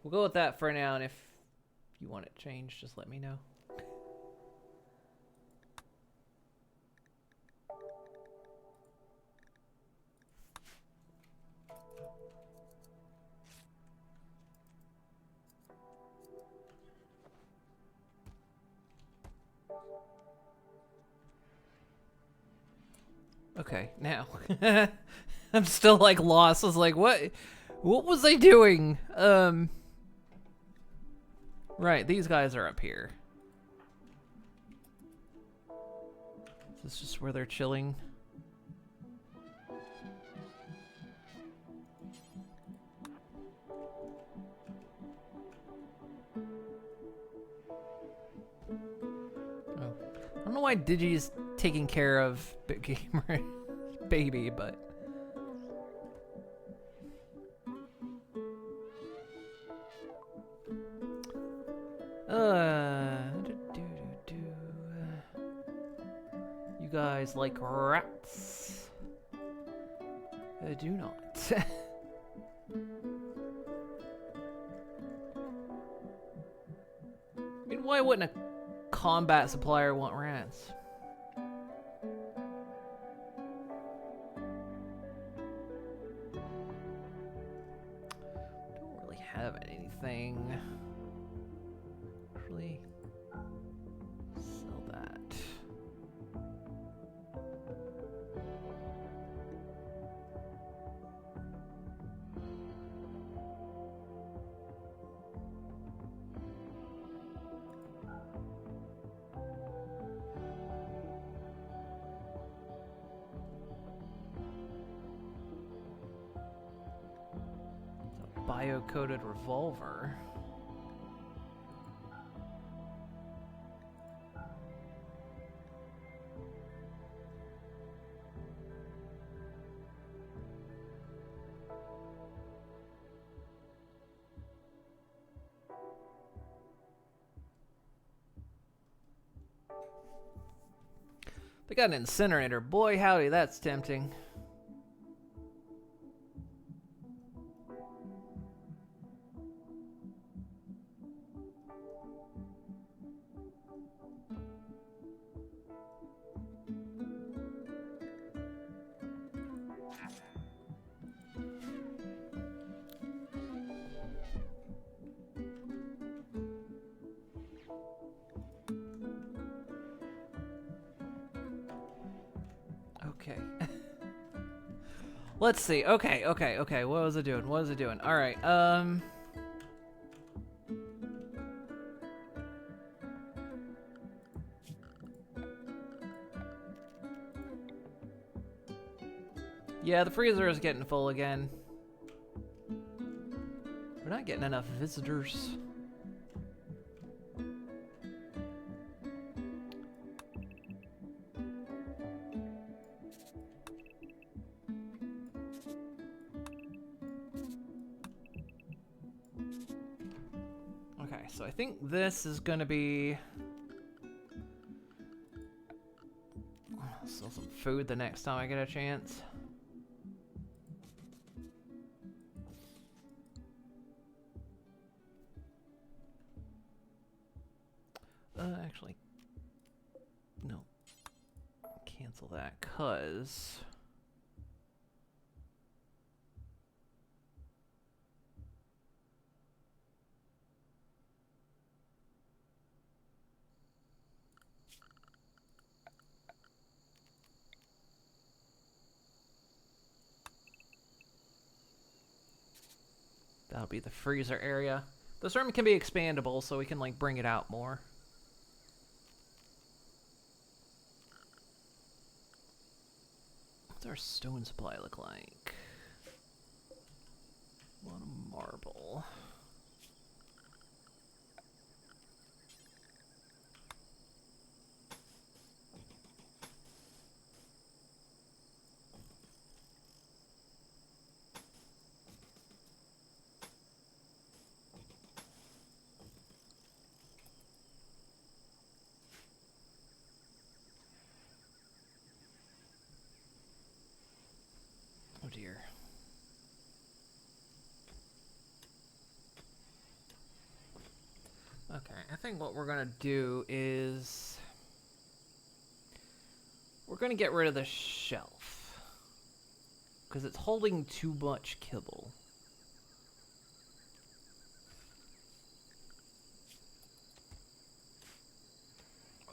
We'll go with that for now, and if you want it changed, just let me know. Okay, now. I'm still like lost. I was like, what was I doing? Right, these guys are up here. Is this just where they're chilling? Oh. I don't know why Digi's taking care of Big Gamer Baby, but... You guys like rats? I do not. I mean, why wouldn't a combat supplier want rats? have anything. Actually, sell that. Bio-coated revolver. They got an incinerator. Boy, howdy, that's tempting. Okay. Let's see. Okay. What was it doing? All right. Yeah, the freezer is getting full again. We're not getting enough visitors. Okay, so I think this is gonna be... I'll sell some food the next time I get a chance. Actually, no. Cancel that, cause... That'll be the freezer area. This room can be expandable, so we can, like, bring it out more. What's our stone supply look like? A lot of marble. Oh dear. Okay, I think what we're gonna do is... We're gonna get rid of the shelf. Because it's holding too much kibble.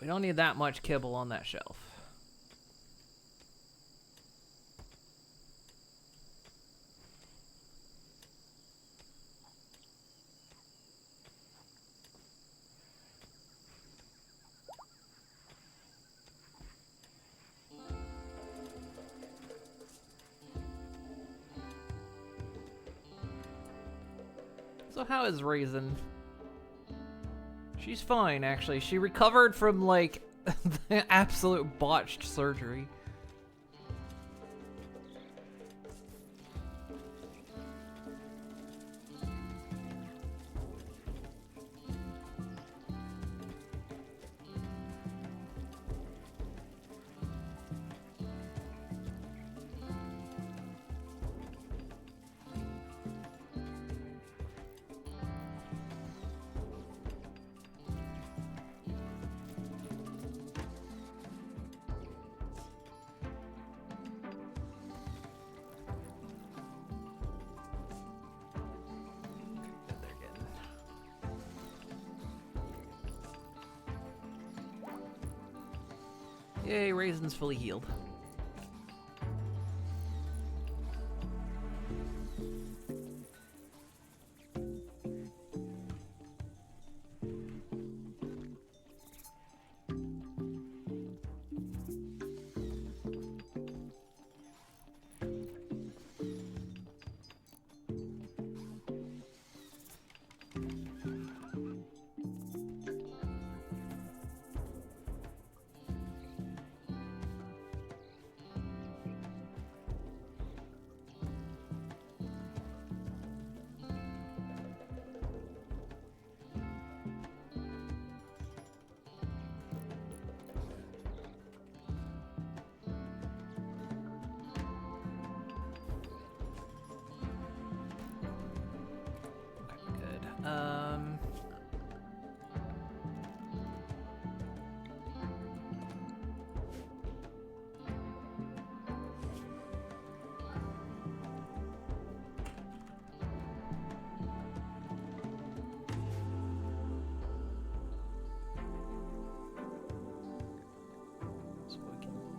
We don't need that much kibble on that shelf. So how is Raisin? She's fine, actually. She recovered from, like, the absolute botched surgery. Yay, Raisin's fully healed.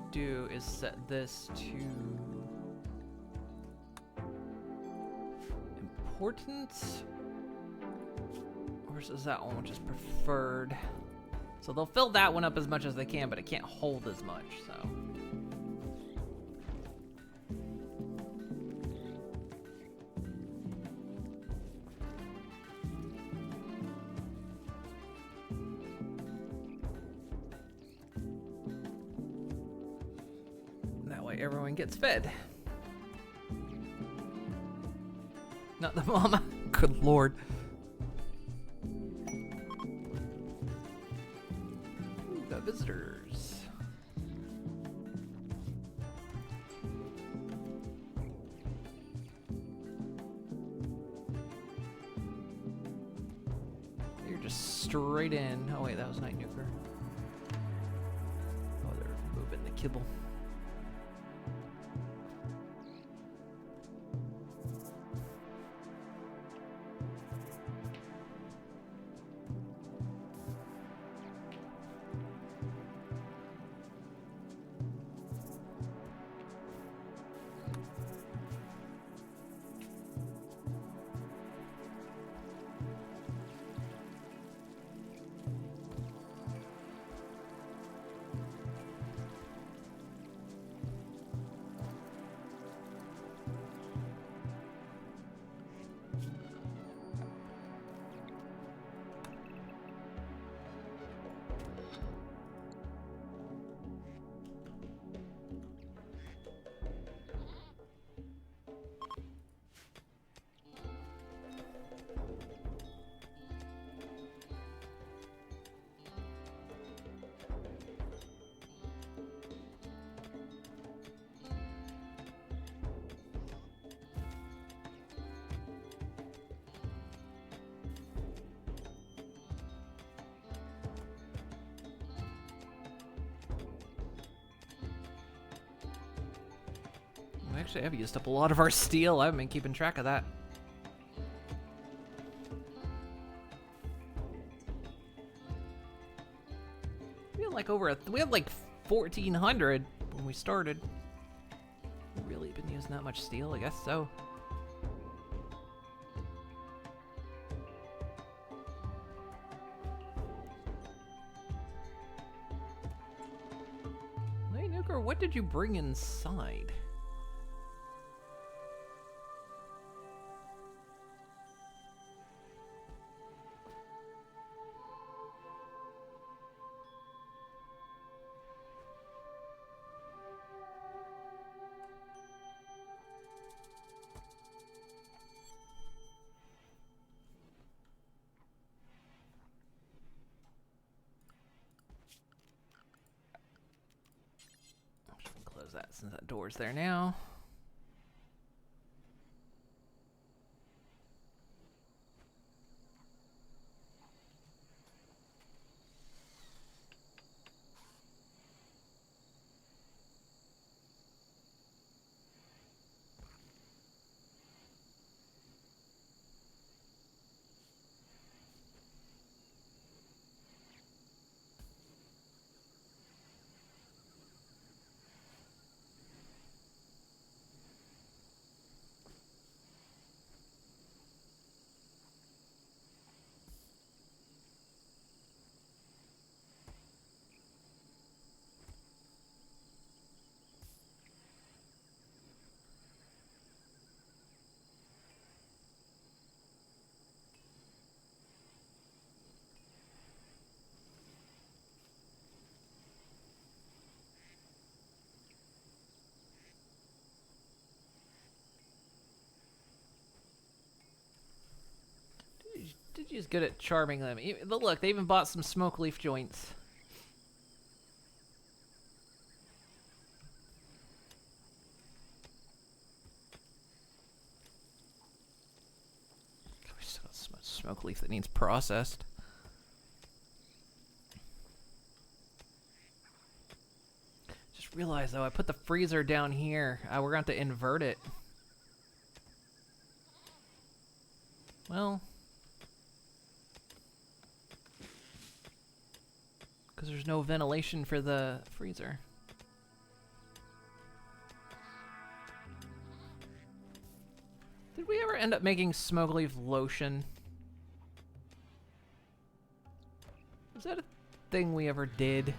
Do is set this to importance, or is that one which is preferred? So they'll fill that one up as much as they can, but it can't hold as much, so. Everyone gets fed. Not the mama. Good lord. Ooh, got visitors. You're just straight in. Oh wait, that was Night Nuker. Oh, they're moving the kibble. Actually, I've used up a lot of our steel. I haven't been keeping track of that. We had like we had like 1,400 when we started. Really been using that much steel? I guess so. Hey, Nuker, what did you bring inside? Close that since that door's there now. Gigi's good at charming them. Look, they even bought some smoke leaf joints. We still got so much smoke leaf that needs processed. Just realized though, I put the freezer down here. We're going to have to invert it. Well, because there's no ventilation for the freezer. Did we ever end up making smoke leaf lotion? Was that a thing we ever did?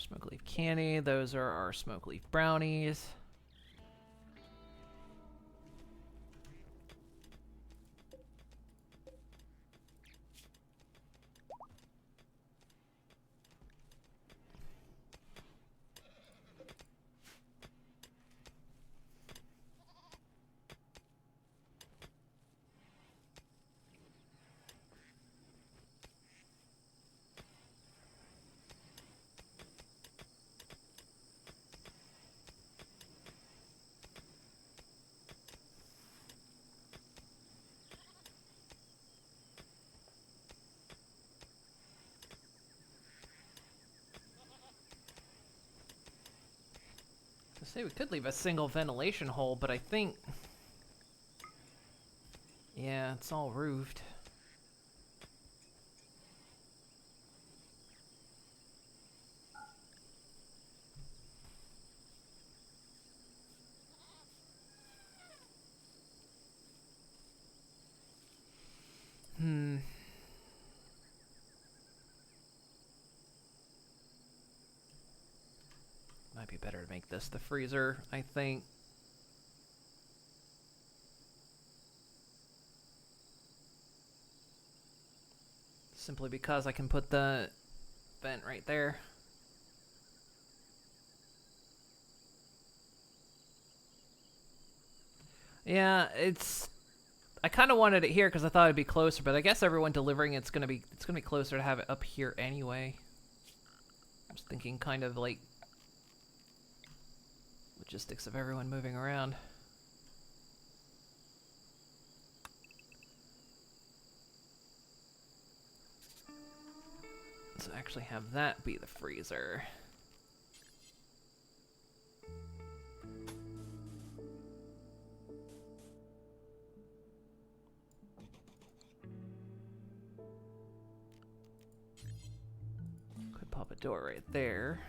Smoke leaf candy. Those are our smoke leaf brownies. Say we could leave a single ventilation hole, but I think, yeah, it's all roofed. Might be better to make this the freezer, I think. Simply because I can put the vent right there. Yeah, I kind of wanted it here because I thought it'd be closer, but I guess everyone delivering it's gonna be closer to have it up here anyway. I was thinking kind of like logistics of everyone moving around. So actually have that be the freezer. Could pop a door right there.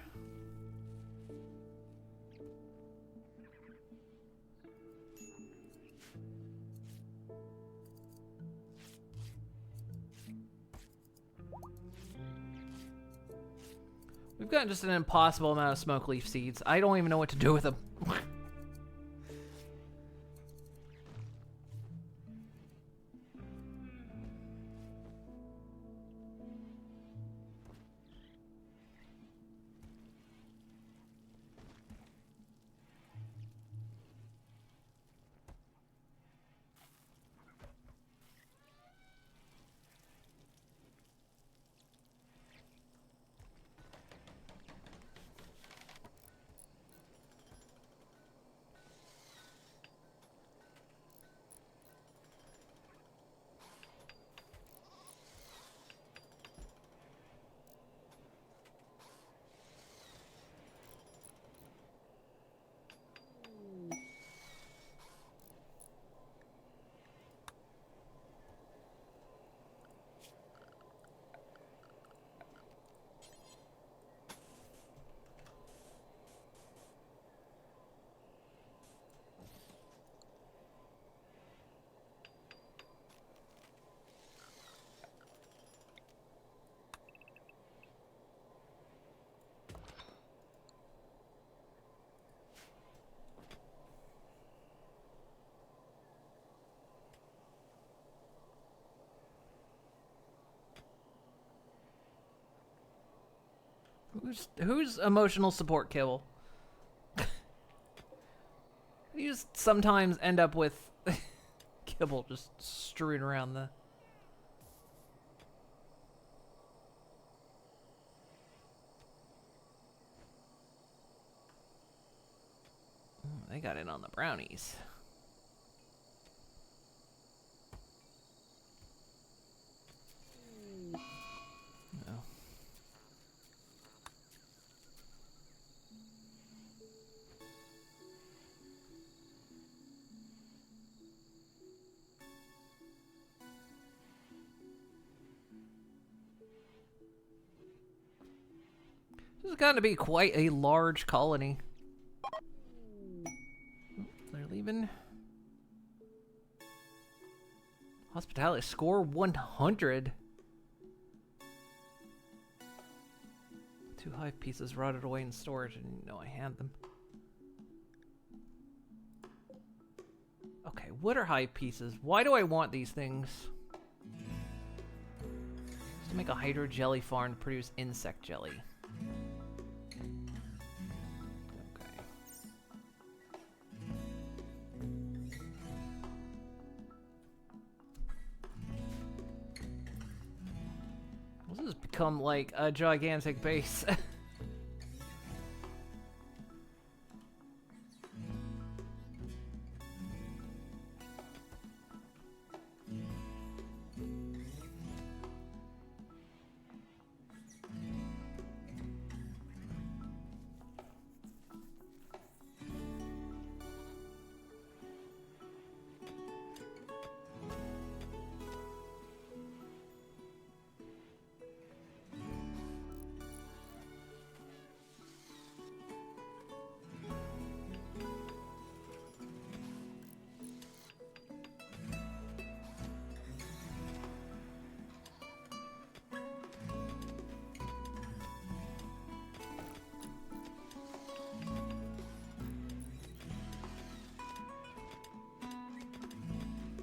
We've got just an impossible amount of smoke leaf seeds. I don't even know what to do with them. Who's emotional support Kibble? You just sometimes end up with Kibble just strewn around the... They got in on the brownies. No. This is going to be quite a large colony. They're leaving. Hospitality score 100. 2 hive pieces rotted away in storage. I didn't know I had them. Okay, what are hive pieces? Why do I want these things? Just to make a hydro jelly farm to produce insect jelly. This has become like a gigantic base.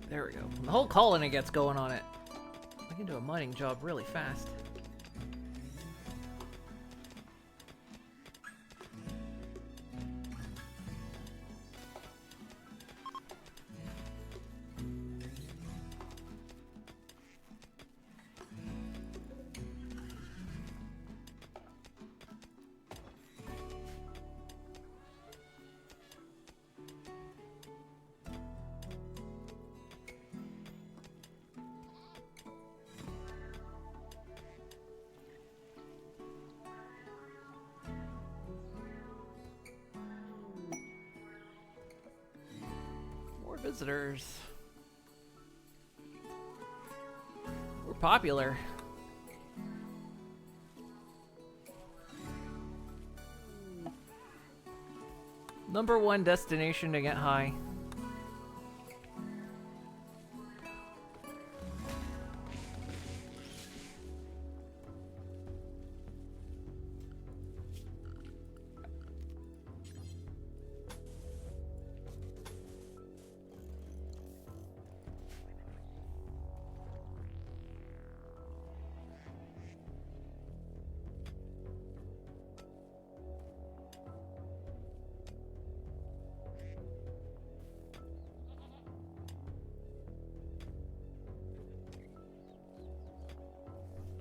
There we go. The whole colony gets going on it. We can do a mining job really fast. Visitors. We're popular. #1 destination to get high.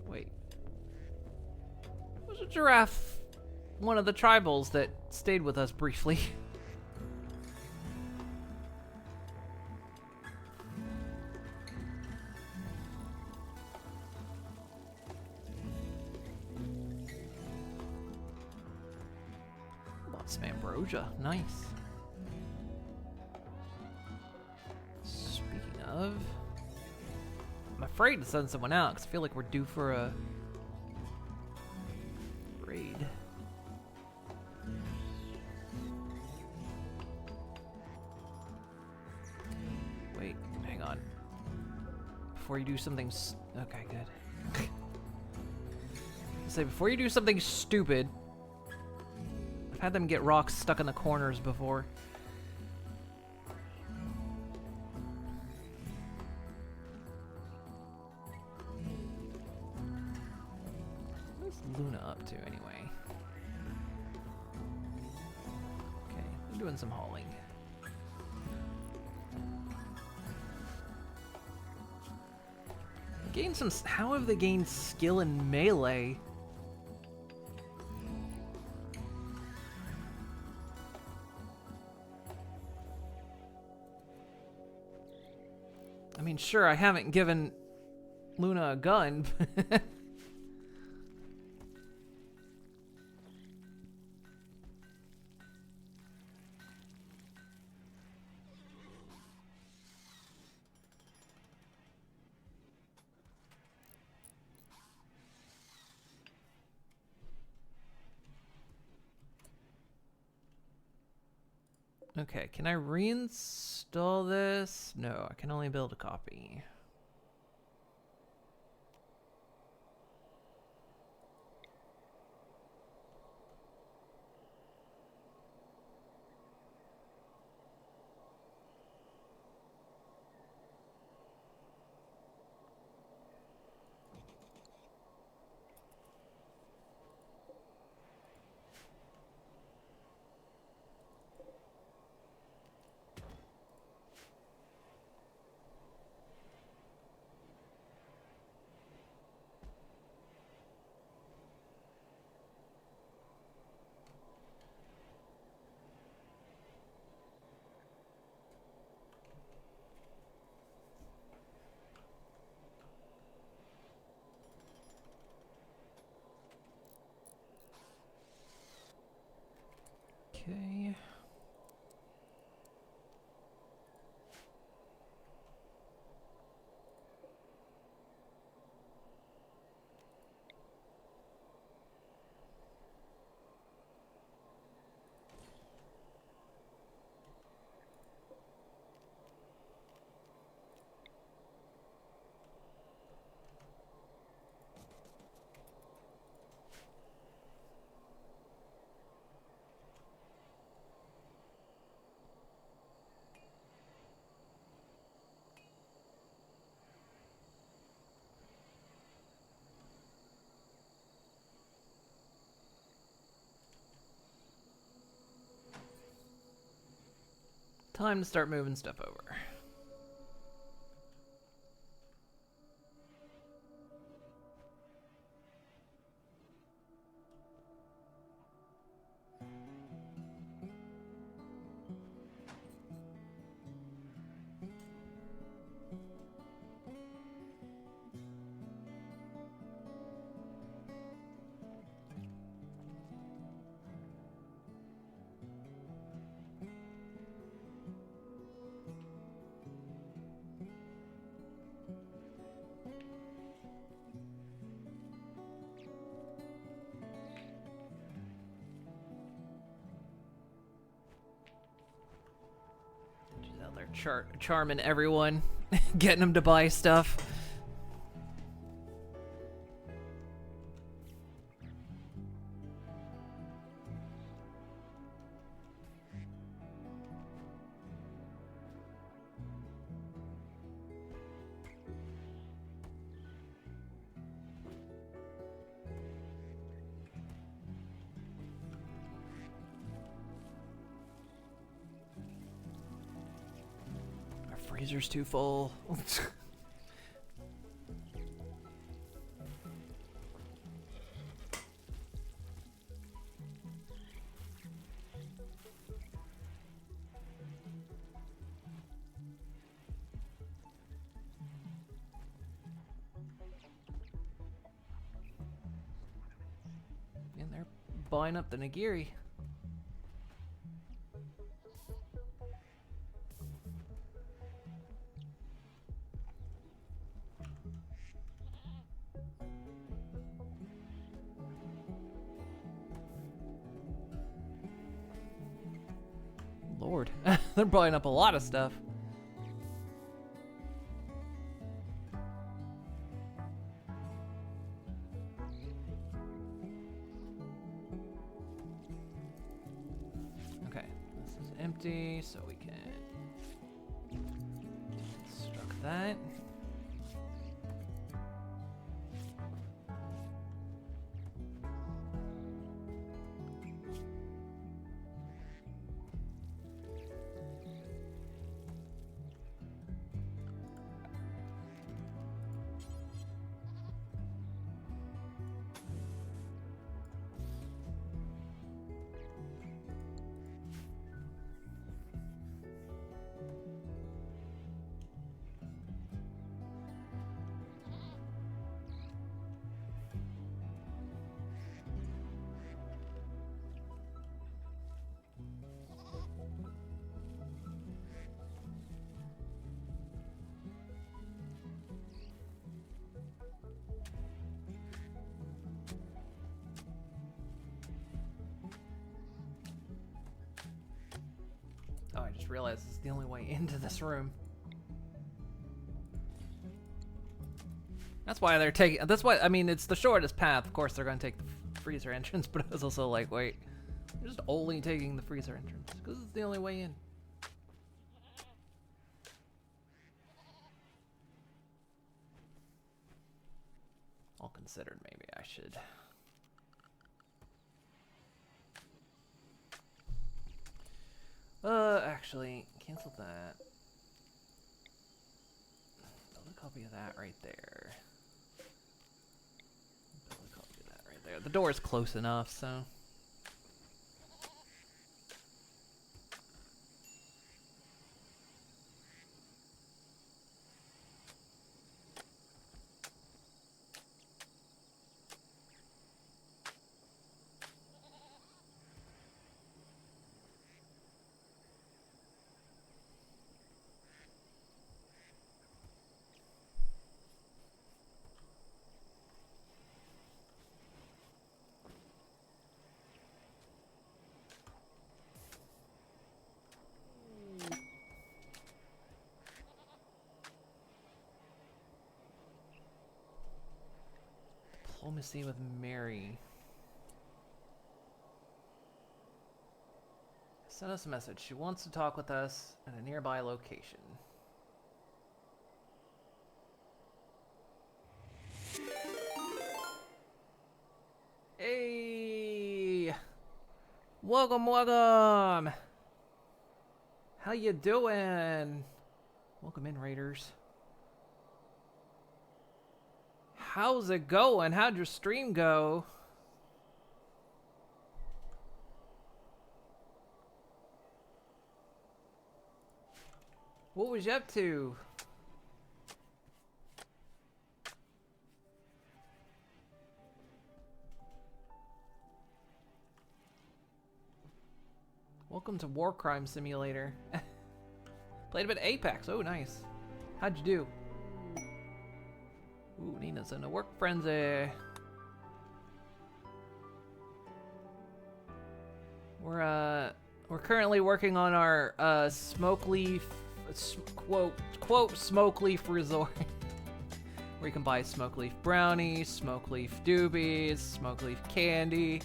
Wait. Was a giraffe one of the tribals that stayed with us briefly? Bought some ambrosia. Nice. Speaking of... I'm afraid to send someone out because I feel like we're due for a raid. Wait, hang on. Before you do something okay, good. Say before you do something stupid. I've had them get rocks stuck in the corners before. Luna up to anyway? doing some hauling. Gain some. How have they gained skill in melee? I mean, sure, I haven't given Luna a gun. Okay, can I reinstall this? No, I can only build a copy. Okay. Time to start moving stuff over. She's out there charming everyone, getting them to buy stuff. Freezer's too full. And they're buying up the nigiri. Lord, they're buying up a lot of stuff. Okay, this is empty, so we can deconstruct that. realized it's the only way into this room. That's why they're taking. That's why, I mean, it's the shortest path. Of course, they're going to take the freezer entrance, but I was also like, wait, they're just only taking the freezer entrance because it's the only way in. All considered, maybe I should. Actually, cancel that. Build a copy of that right there. Build a copy of that right there. The door is close enough, so. Diplomacy with Mary. Send us a message. She wants to talk with us at a nearby location. Hey! Welcome, welcome! How you doing? Welcome in, Raiders. How's it going? How'd your stream go? What was you up to? Welcome to War Crime Simulator. Played a bit of Apex. Oh, nice. How'd you do? Ooh, Nina's in a work frenzy. We're currently working on our smoke leaf quote smoke leaf resort. Where you can buy smoke leaf brownies, smoke leaf doobies, smoke leaf candy.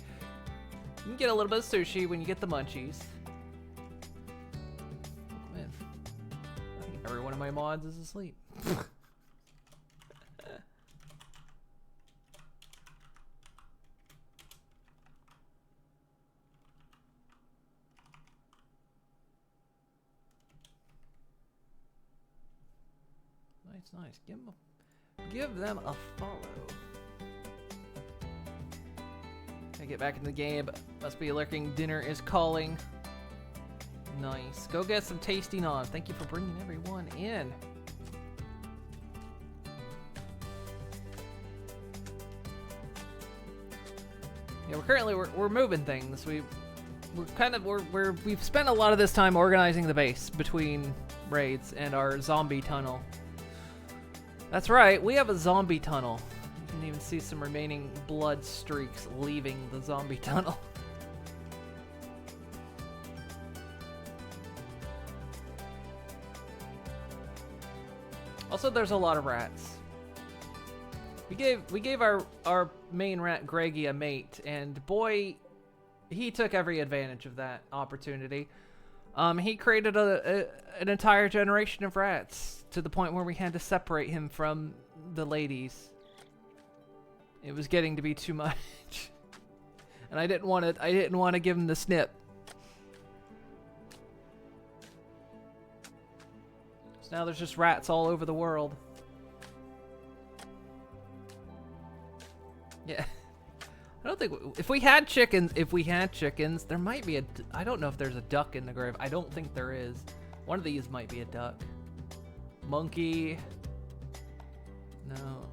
You can get a little bit of sushi when you get the munchies. Man, I think every one of my mods is asleep. Nice. Give them a follow. I get back in the game. Must be lurking. Dinner is calling. Nice. Go get some tasty naan. Thank you for bringing everyone in. Yeah, we're moving things. We've spent a lot of this time organizing the base between raids and our zombie tunnel. That's right, we have a zombie tunnel. You can even see some remaining blood streaks leaving the zombie tunnel. Also, there's a lot of rats. We gave our main rat Greggy a mate, and boy, he took every advantage of that opportunity. He created an entire generation of rats to the point where we had to separate him from the ladies. It was getting to be too much, and I didn't want to give him the snip. So now there's just rats all over the world. Yeah. I don't think if we had chickens, there might be I don't know if there's a duck in the grave. I don't think there is. One of these might be a duck. Monkey. No.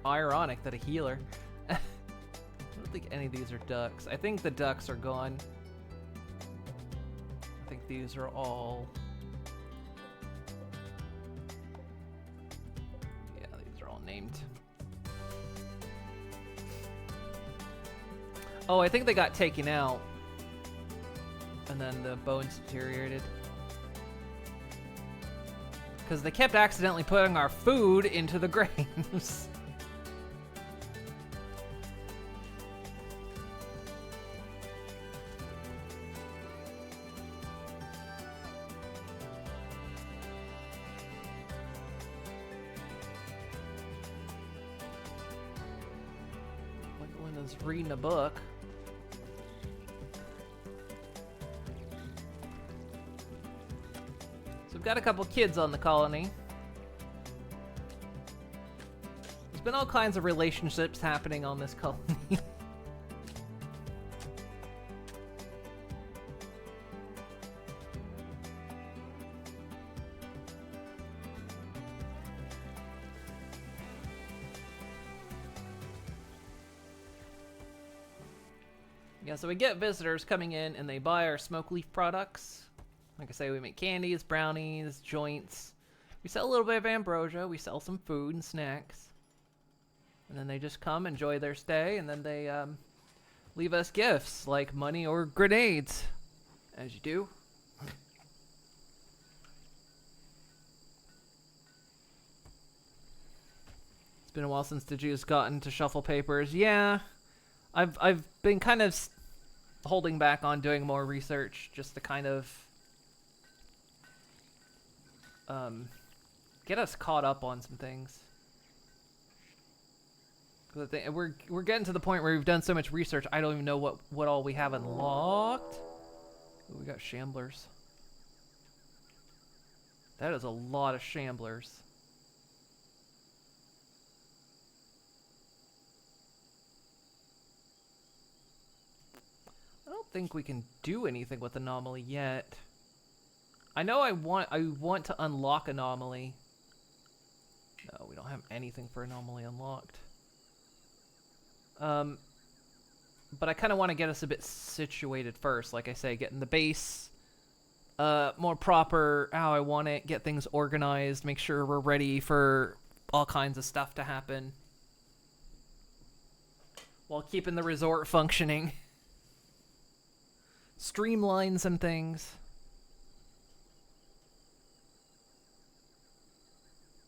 Ironic that a healer. I don't think any of these are ducks. I think the ducks are gone. I think these are all. Yeah, these are all named. Oh, I think they got taken out. And then the bones deteriorated. Because they kept accidentally putting our food into the graves. Gwendolyn's reading a book. We've got a couple kids on the colony. There's been all kinds of relationships happening on this colony. Yeah, so we get visitors coming in and they buy our smoke leaf products. Like I say, we make candies, brownies, joints. We sell a little bit of ambrosia. We sell some food and snacks. And then they just come, enjoy their stay, and then they leave us gifts like money or grenades. As you do. It's been a while since the Jews gotten to shuffle papers. Yeah, I've been kind of holding back on doing more research just to kind of get us caught up on some things. Cause we're getting to the point where we've done so much research, I don't even know what all we have unlocked. Ooh, we got shamblers. That is a lot of shamblers. I don't think we can do anything with anomaly yet. I know I want to unlock anomaly. No, we don't have anything for anomaly unlocked. But I kind of want to get us a bit situated first. Like I say, getting the base more proper, how I want it, get things organized, make sure we're ready for all kinds of stuff to happen. While keeping the resort functioning. Streamline some things.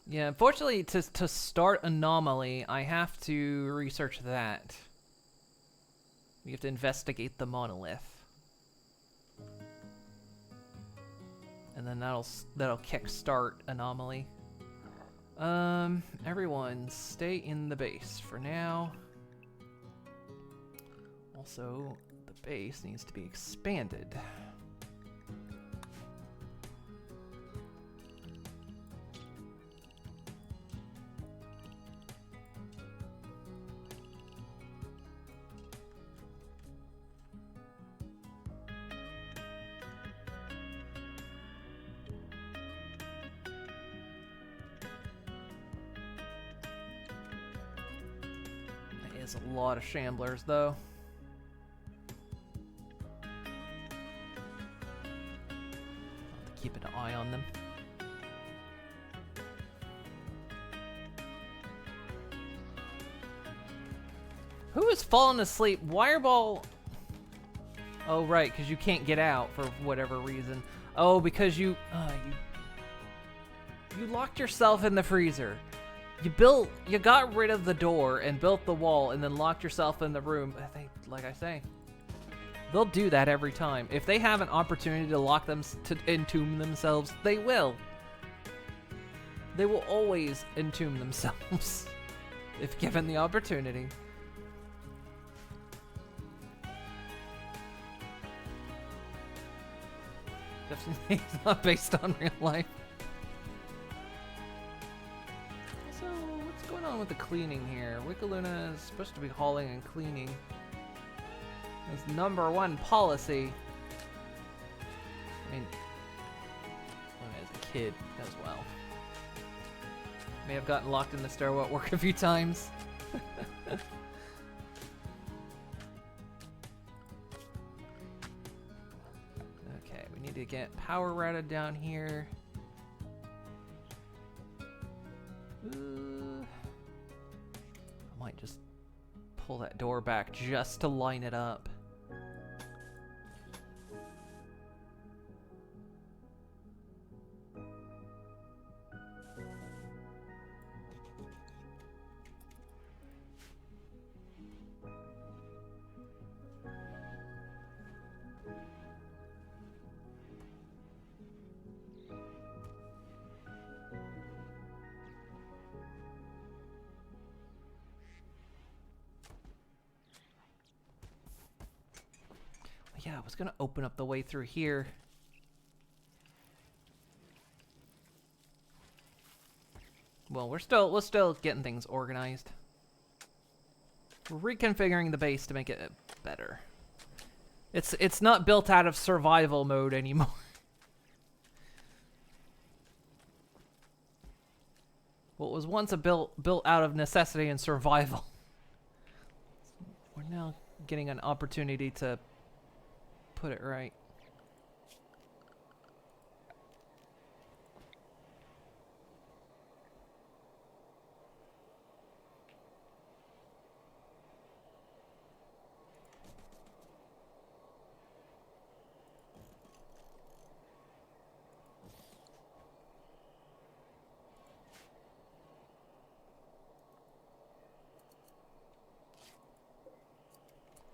Yeah, unfortunately, to start Anomaly, I have to research that. We have to investigate the monolith. And then that'll kickstart Anomaly. Everyone, stay in the base for now. Also, the base needs to be expanded. That is a lot of shamblers, though. Keep an eye on them. Who is falling asleep? Wireball. Oh, right, because you can't get out for whatever reason. Oh, because you locked yourself in the freezer. You got rid of the door and built the wall and then locked yourself in the room. Like I say, they'll do that every time. If they have an opportunity to lock them, to entomb themselves, they will. They will always entomb themselves if given the opportunity. Definitely not based on real life. So, what's going on with the cleaning here? Wickaluna is supposed to be hauling and cleaning. It's #1 policy. I mean, as a kid as well. May have gotten locked in the stairwell at work a few times. Okay, we need to get power routed down here. I might just pull that door door back just to line it up. Yeah, I was gonna open up the way through here. Well, we're still getting things organized. We're reconfiguring the base to make it better. It's not built out of survival mode anymore. What was once built out of necessity and survival. We're now getting an opportunity to put it right.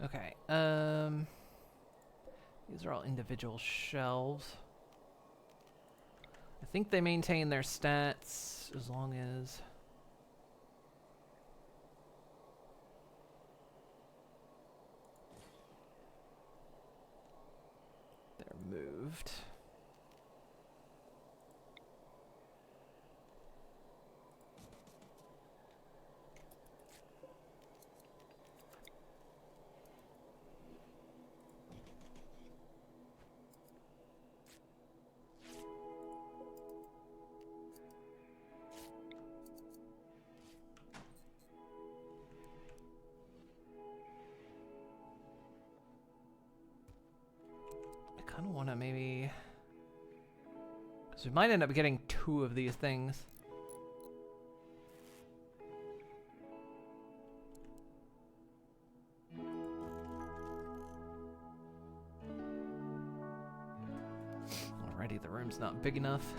Okay, these are all individual shelves. I think they maintain their stats as long as... they're moved. I don't want to maybe... because we might end up getting 2 of these things. Alrighty, the room's not big enough.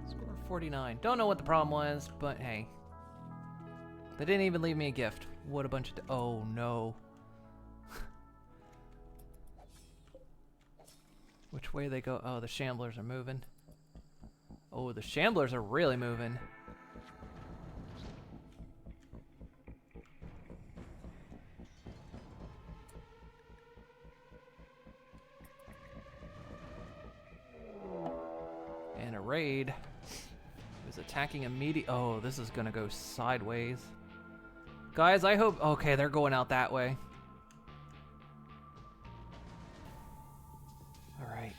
Score 49. Don't know what the problem was, but hey. They didn't even leave me a gift. What a bunch of... oh no. Which way they go? Oh, the shamblers are moving. Oh, the shamblers are really moving. And a raid is attacking immediately. Oh, this is gonna go sideways. Guys, I hope... okay, they're going out that way. Alright.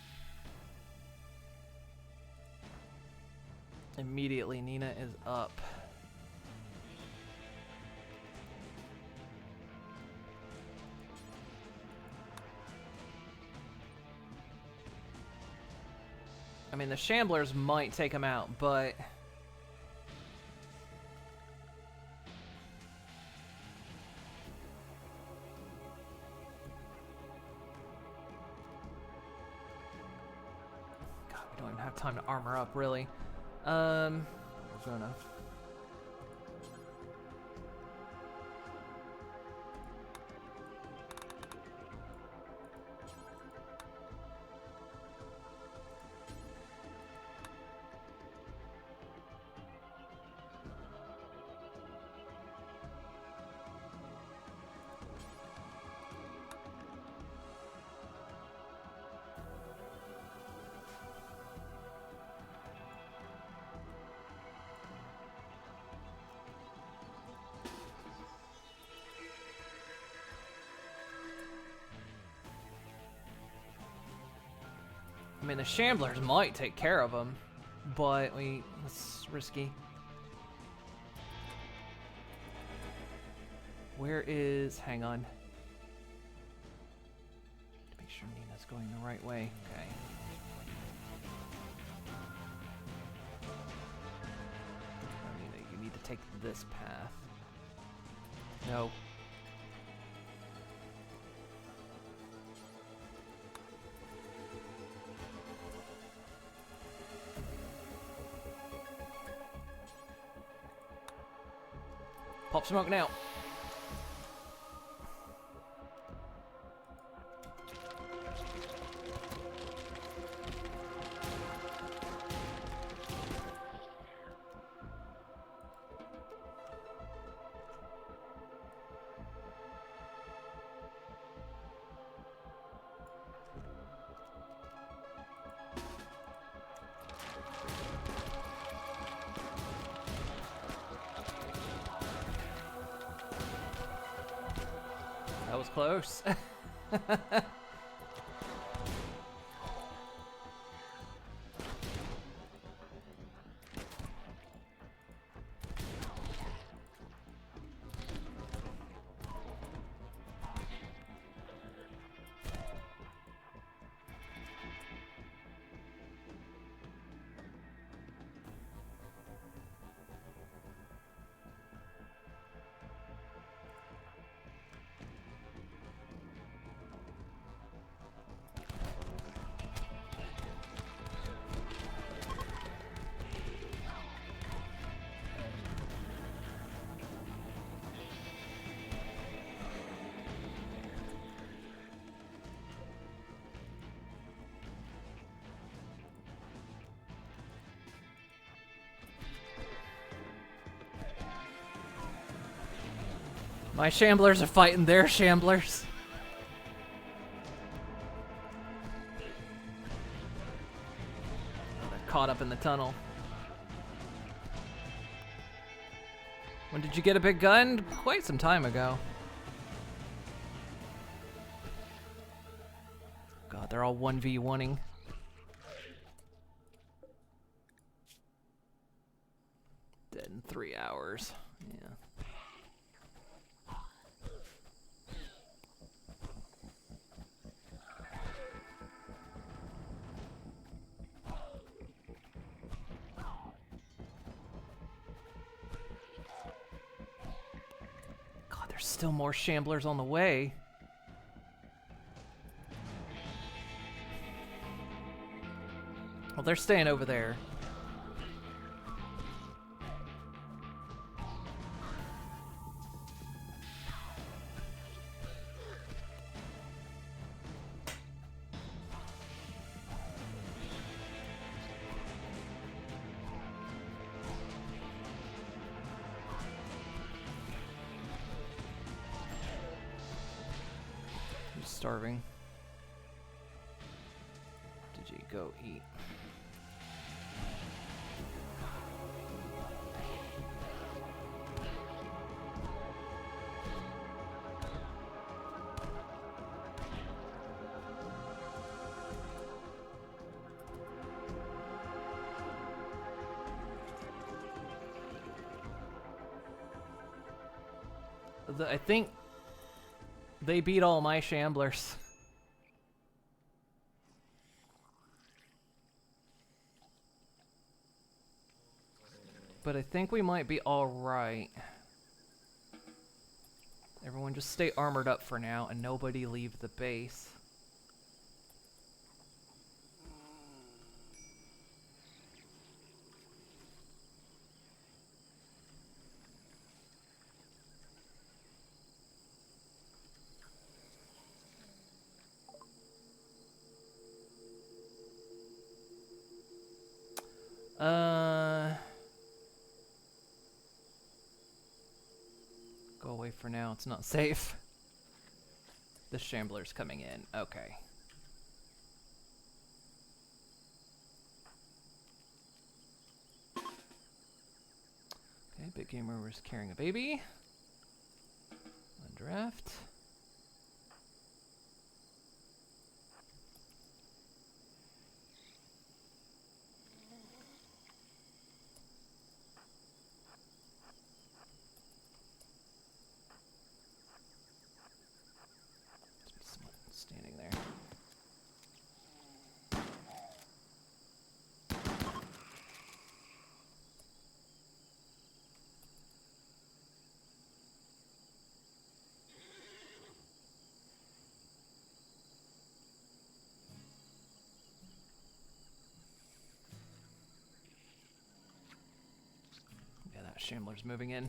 Immediately, Nina is up. I mean, the shamblers might take him out, but... God, we don't even have time to armor up, really. We're gonna... mean, the Shamblers might take care of them, but it's risky. Where is... Hang on. Make sure Nina's going the right way. Okay. Oh, Nina, you need to take this path. No. Pop smoke now. That was close. My Shamblers are fighting their Shamblers. They're caught up in the tunnel. When did you get a big gun? Quite some time ago. God, they're all 1v1ing. Dead in 3 hours. Yeah. There's still more Shamblers on the way. Well, they're staying over there. Starving. Did you go eat? I think they beat all my Shamblers. But I think we might be alright. Everyone just stay armored up for now and nobody leave the base. Go away for now, it's not safe. The Shambler's coming in, okay. Okay, Big Gamer was carrying a baby. Undraft. Shambler's moving in.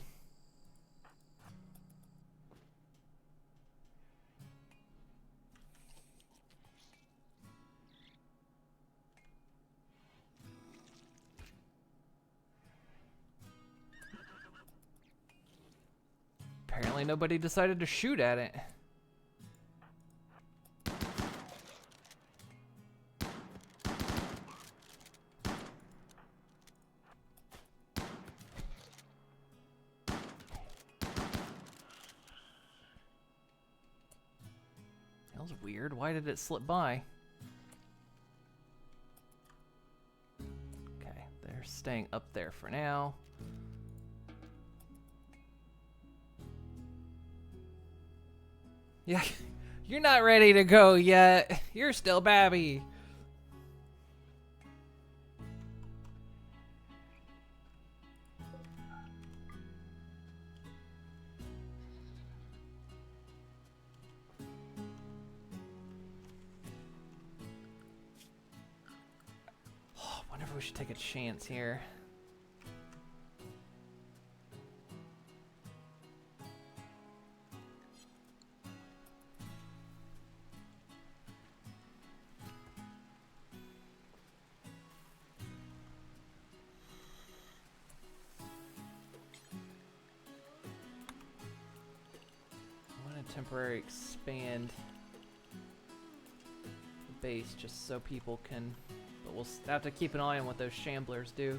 Apparently nobody decided to shoot at it. That was weird. Why did it slip by? Okay, they're staying up there for now. Yeah, you're not ready to go yet. You're still babby. Oh, I wonder if we should take a chance here. Temporarily expand the base just so people can, but we'll have to keep an eye on what those shamblers do.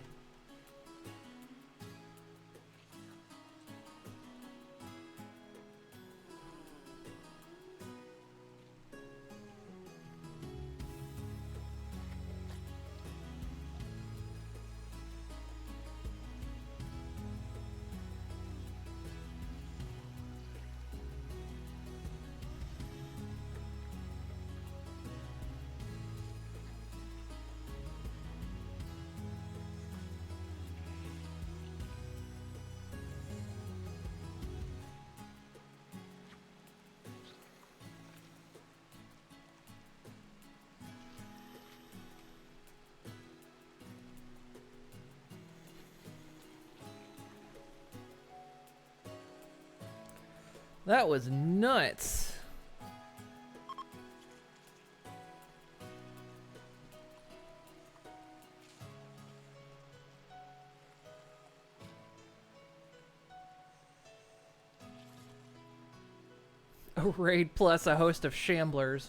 That was nuts. A raid plus a host of shamblers.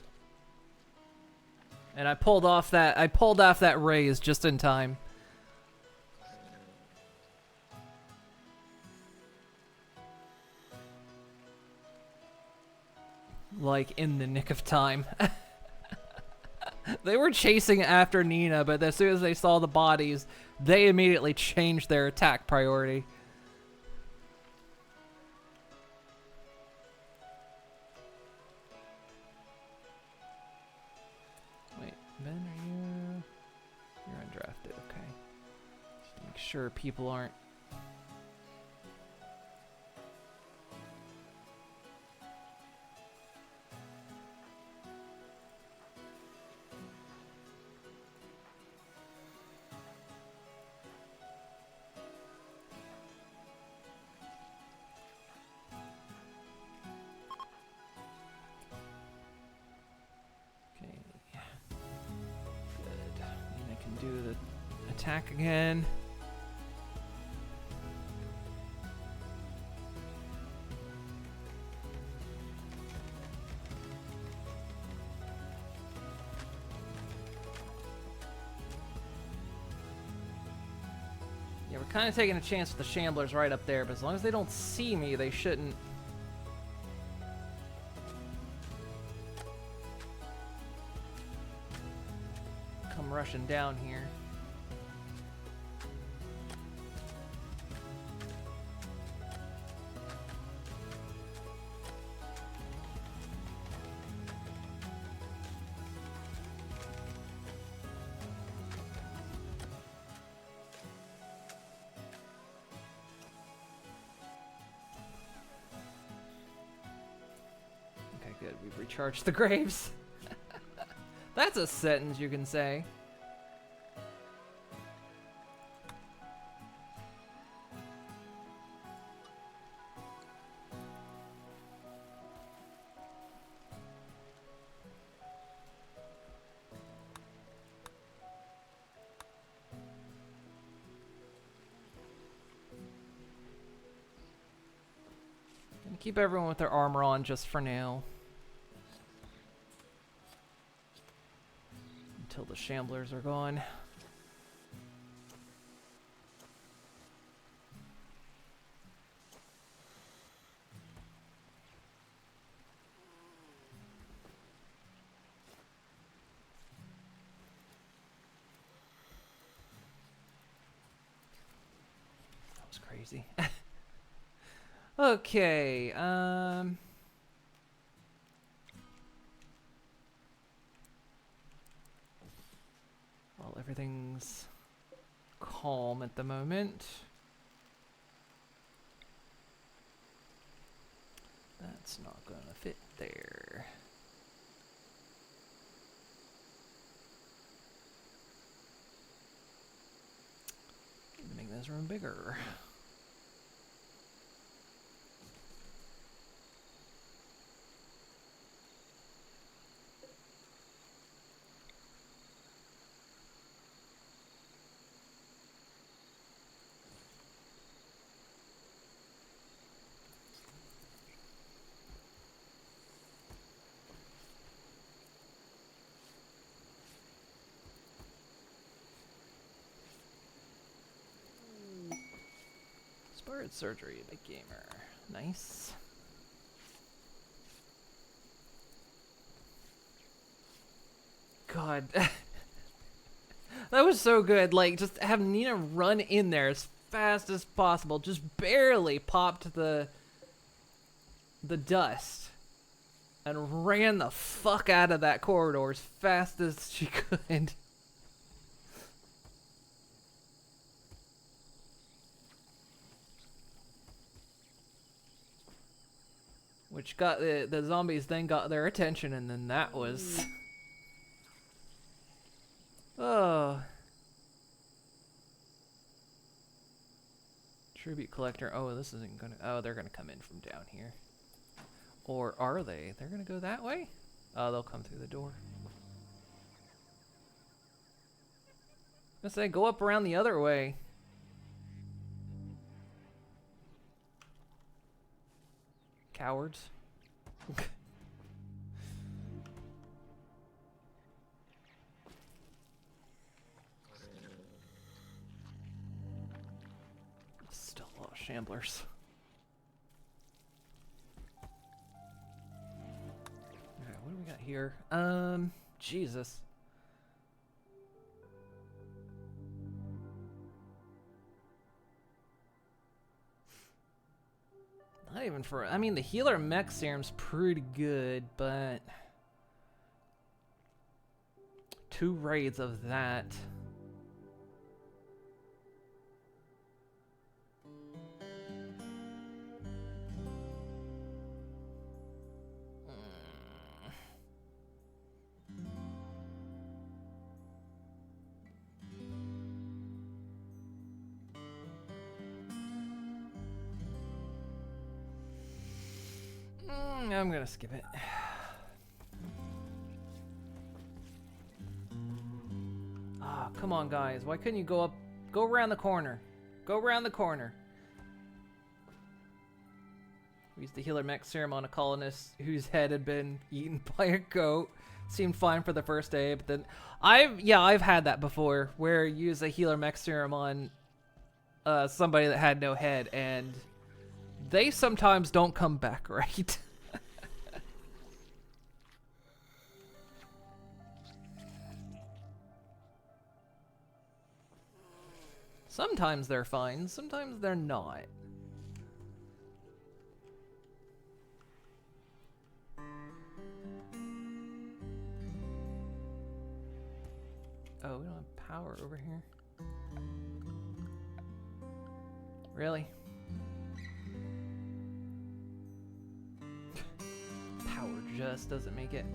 And I pulled off that raise just in time. Like, in the nick of time. They were chasing after Nina, but as soon as they saw the bodies, they immediately changed their attack priority. Wait, Ben, are you... You're undrafted, okay. Just make sure people aren't... do the attack again. Yeah, we're kind of taking a chance with the shamblers right up there, but as long as they don't see me, they shouldn't. Rushing down here. Okay, good. We've recharged the graves. That's a sentence you can say. Keep everyone with their armor on just for now. Until the shamblers are gone. That was crazy. Okay, well, everything's calm at the moment. That's not gonna fit there. Need to make this room bigger. Spirit surgery, big gamer. Nice. God. That was so good. Like, just have Nina run in there as fast as possible. Just barely popped the dust. And ran the fuck out of that corridor as fast as she could. Which got the zombies then got their attention, and then that was... Oh. Tribute collector. Oh, this isn't gonna... Oh, they're gonna come in from down here. Or are they? They're gonna go that way? Oh, they'll come through the door. I say, go up around the other way. Cowards. Still a lot of shamblers. Alright, what do we got here? Jesus. Not even for... I mean, the healer mech serum's pretty good, but... 2 raids of that. I'm gonna skip it. Ah, come on, guys. Why couldn't you go around the corner? Go around the corner. We used the healer mech serum on a colonist whose head had been eaten by a goat. Seemed fine for the first day, but then I've had that before, where you use a healer mech serum on somebody that had no head, and they sometimes don't come back right. Sometimes they're fine, sometimes they're not. Oh, we don't have power over here. Really? Power just doesn't make it.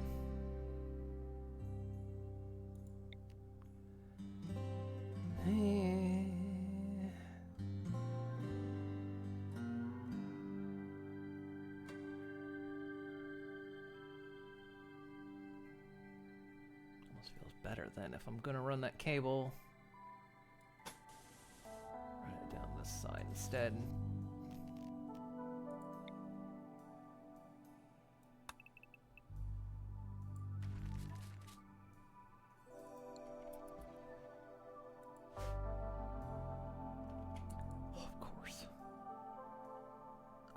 Almost feels better than if I'm gonna run that cable. Run it down this side instead.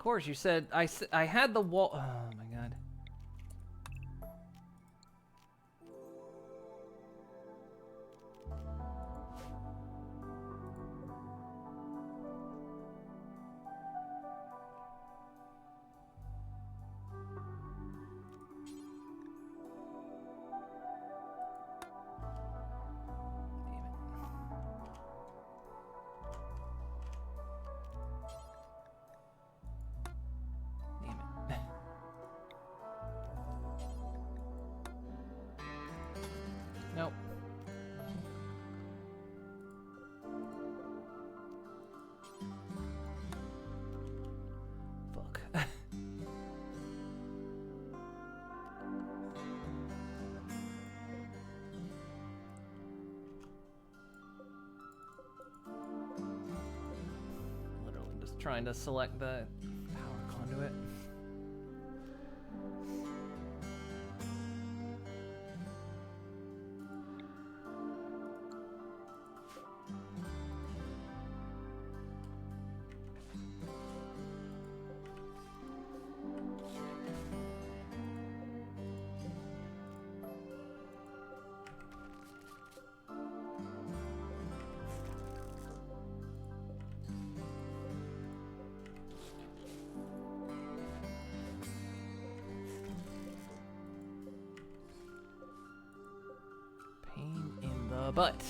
course, you said I had the wall. Oh my god. Nope. Fuck. Literally just trying to select the power conduit. Pain in the butt.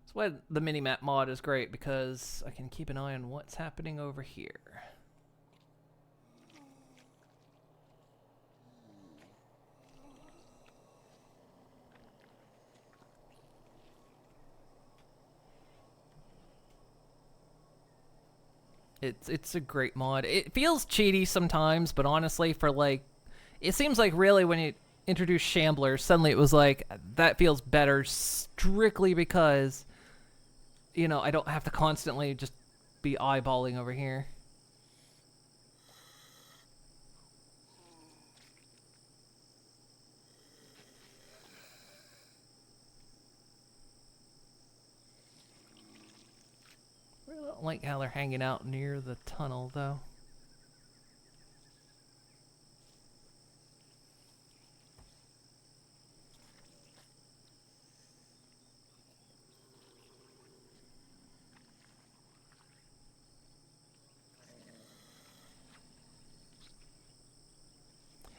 That's why the minimap mod is great, because I can keep an eye on what's happening over here. It's a great mod. It feels cheaty sometimes, but honestly, for like, it seems like really when you introduce Shamblers, suddenly it was like, that feels better strictly because, you know, I don't have to constantly just be eyeballing over here. I don't like how they're hanging out near the tunnel, though.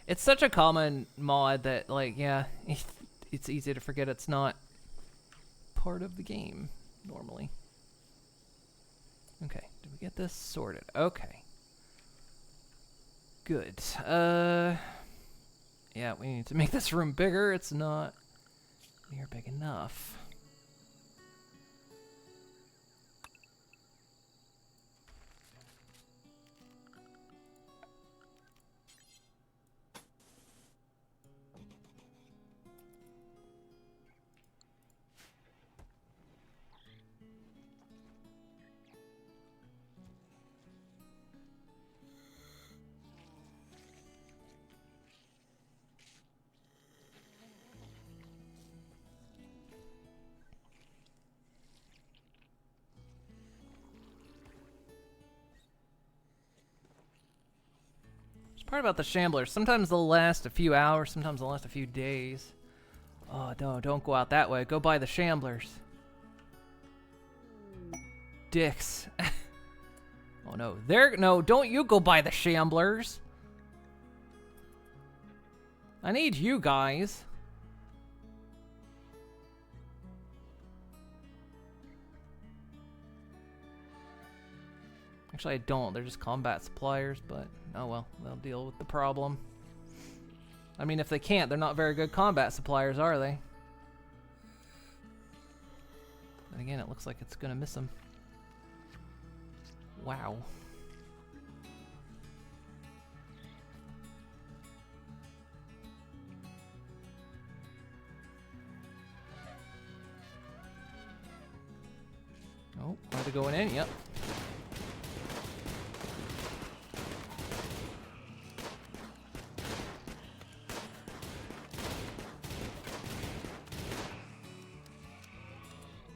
It's such a common mod that, like, yeah, it's easy to forget it's not part of the game normally. Okay, did we get this sorted? Okay. Good. Yeah, we need to make this room bigger. It's not near big enough. Part about the Shamblers, sometimes they'll last a few hours, sometimes they'll last a few days. Oh, no, don't go out that way. Go by the Shamblers. Dicks. Oh, no. No, don't you go by the Shamblers. I need you guys. Actually, I don't. They're just combat suppliers, but oh well, they'll deal with the problem. I mean, if they can't, they're not very good combat suppliers, are they? But again, it looks like it's gonna miss them. Wow. Oh, are they going in? Yep.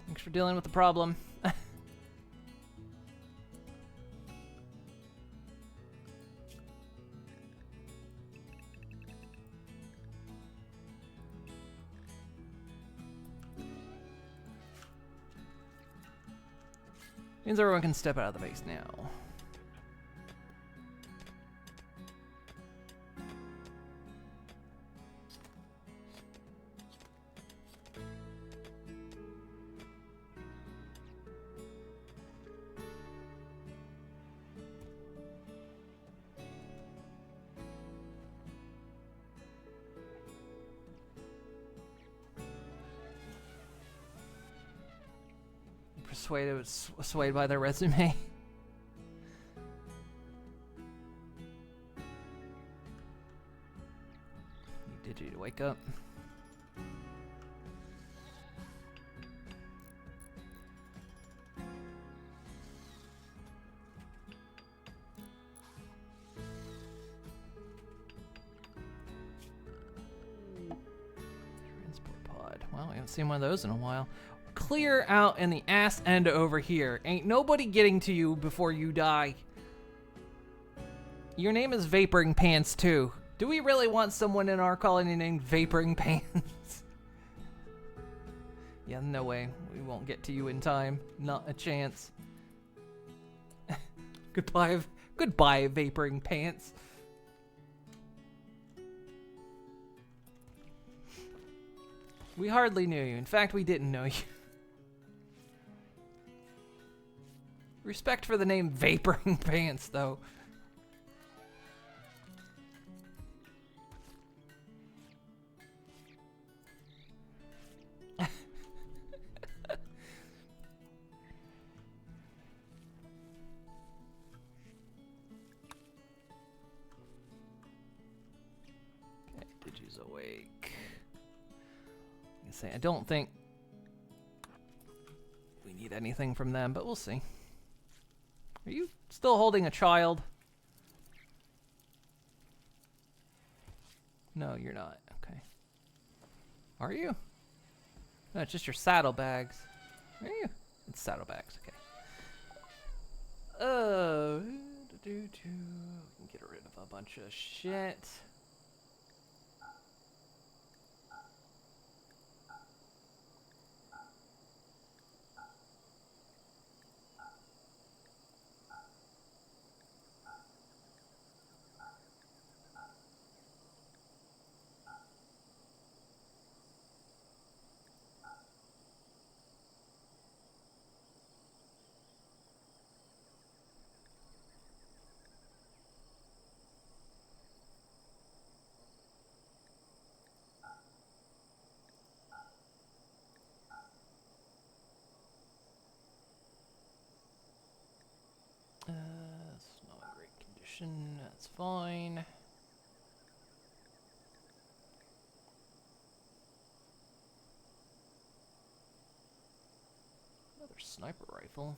Thanks for dealing with the problem. Means everyone can step out of the base now. Swayed by their resume. Did you wake up? Transport pod. Well, we haven't seen one of those in a while. Clear out in the ass end over here. Ain't nobody getting to you before you die. Your name is Vaporing Pants too. Do we really want someone in our colony named Vaporing Pants? Yeah, no way. We won't get to you in time. Not a chance. Goodbye, Vaporing Pants. We hardly knew you. In fact, we didn't know you. Respect for the name Vaporing Pants, though. Okay, Digi's awake. I don't think we need anything from them, but we'll see. Are you still holding a child? No, you're not. Okay. Are you? No, it's just your saddlebags. Are you? It's saddlebags. Okay. Get rid of a bunch of shit. It's not in great condition. That's fine. Another sniper rifle.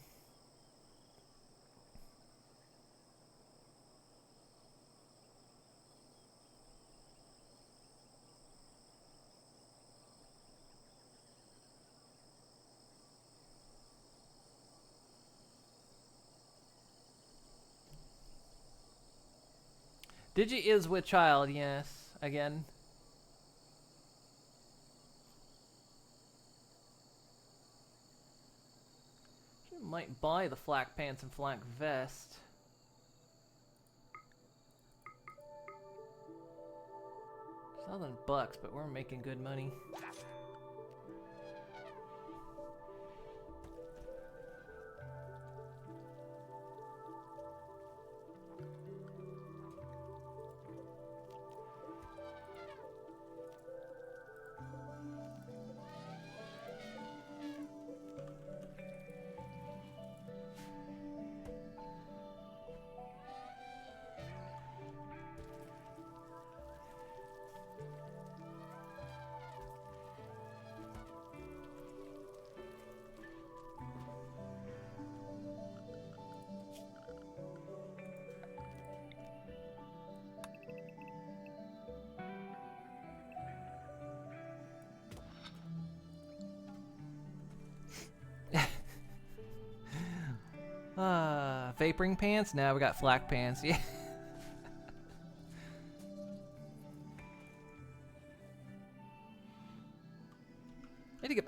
Digi is with child, yes. Again. She might buy the flak pants and flak vest. $1,000, but we're making good money. Vaporing pants? No, we got flak pants. Yeah.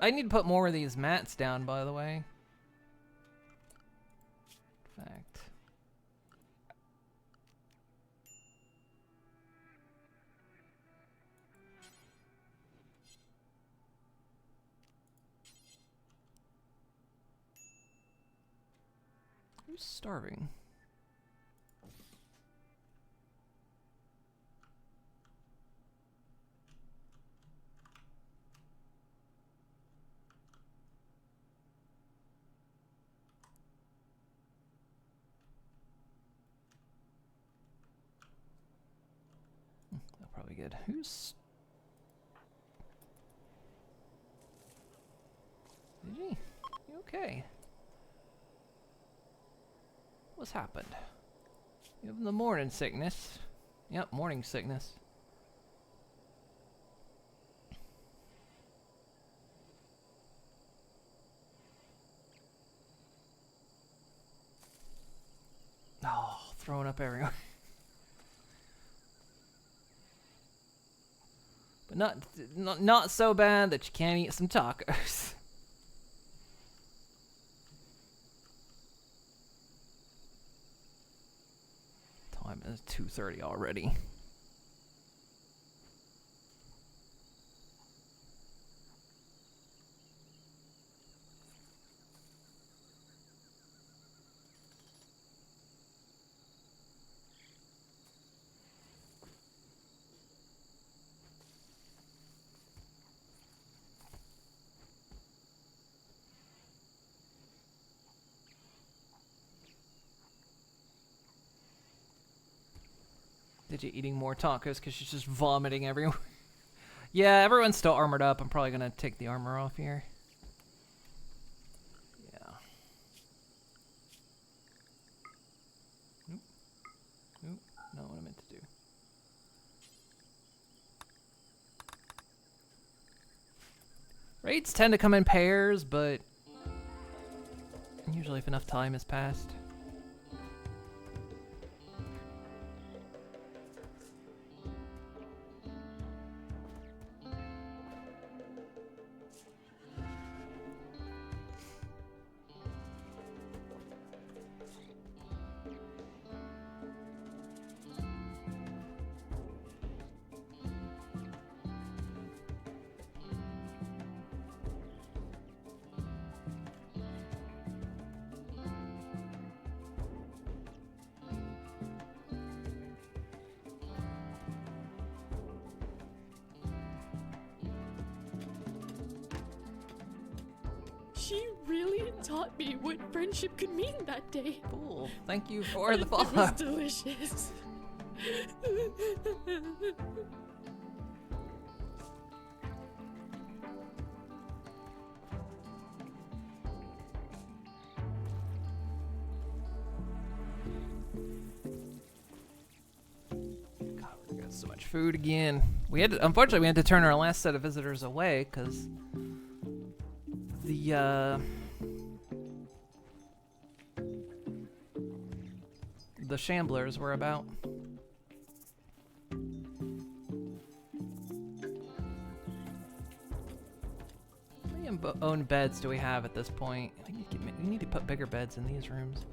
I need to put more of these mats down, by the way. In fact. Who's starving? That's probably good. Who's... Did he? You okay? What's happened? You have the morning sickness. Yep, morning sickness. Oh, throwing up everywhere. But not so bad that you can't eat some tacos. Time is 2:30 already. Did you eating more tacos because she's just vomiting everywhere? Yeah, everyone's still armored up. I'm probably gonna take the armor off here. Yeah. Nope. Nope. Not what I meant to do. Raids tend to come in pairs, but usually if enough time has passed. She really taught me what friendship could mean that day. Cool. Thank you for the It follow. was delicious. God, we got so much food again. Unfortunately, we had to turn our last set of visitors away because the shamblers were about. How many own beds do we have at this point? We need to put bigger beds in these rooms.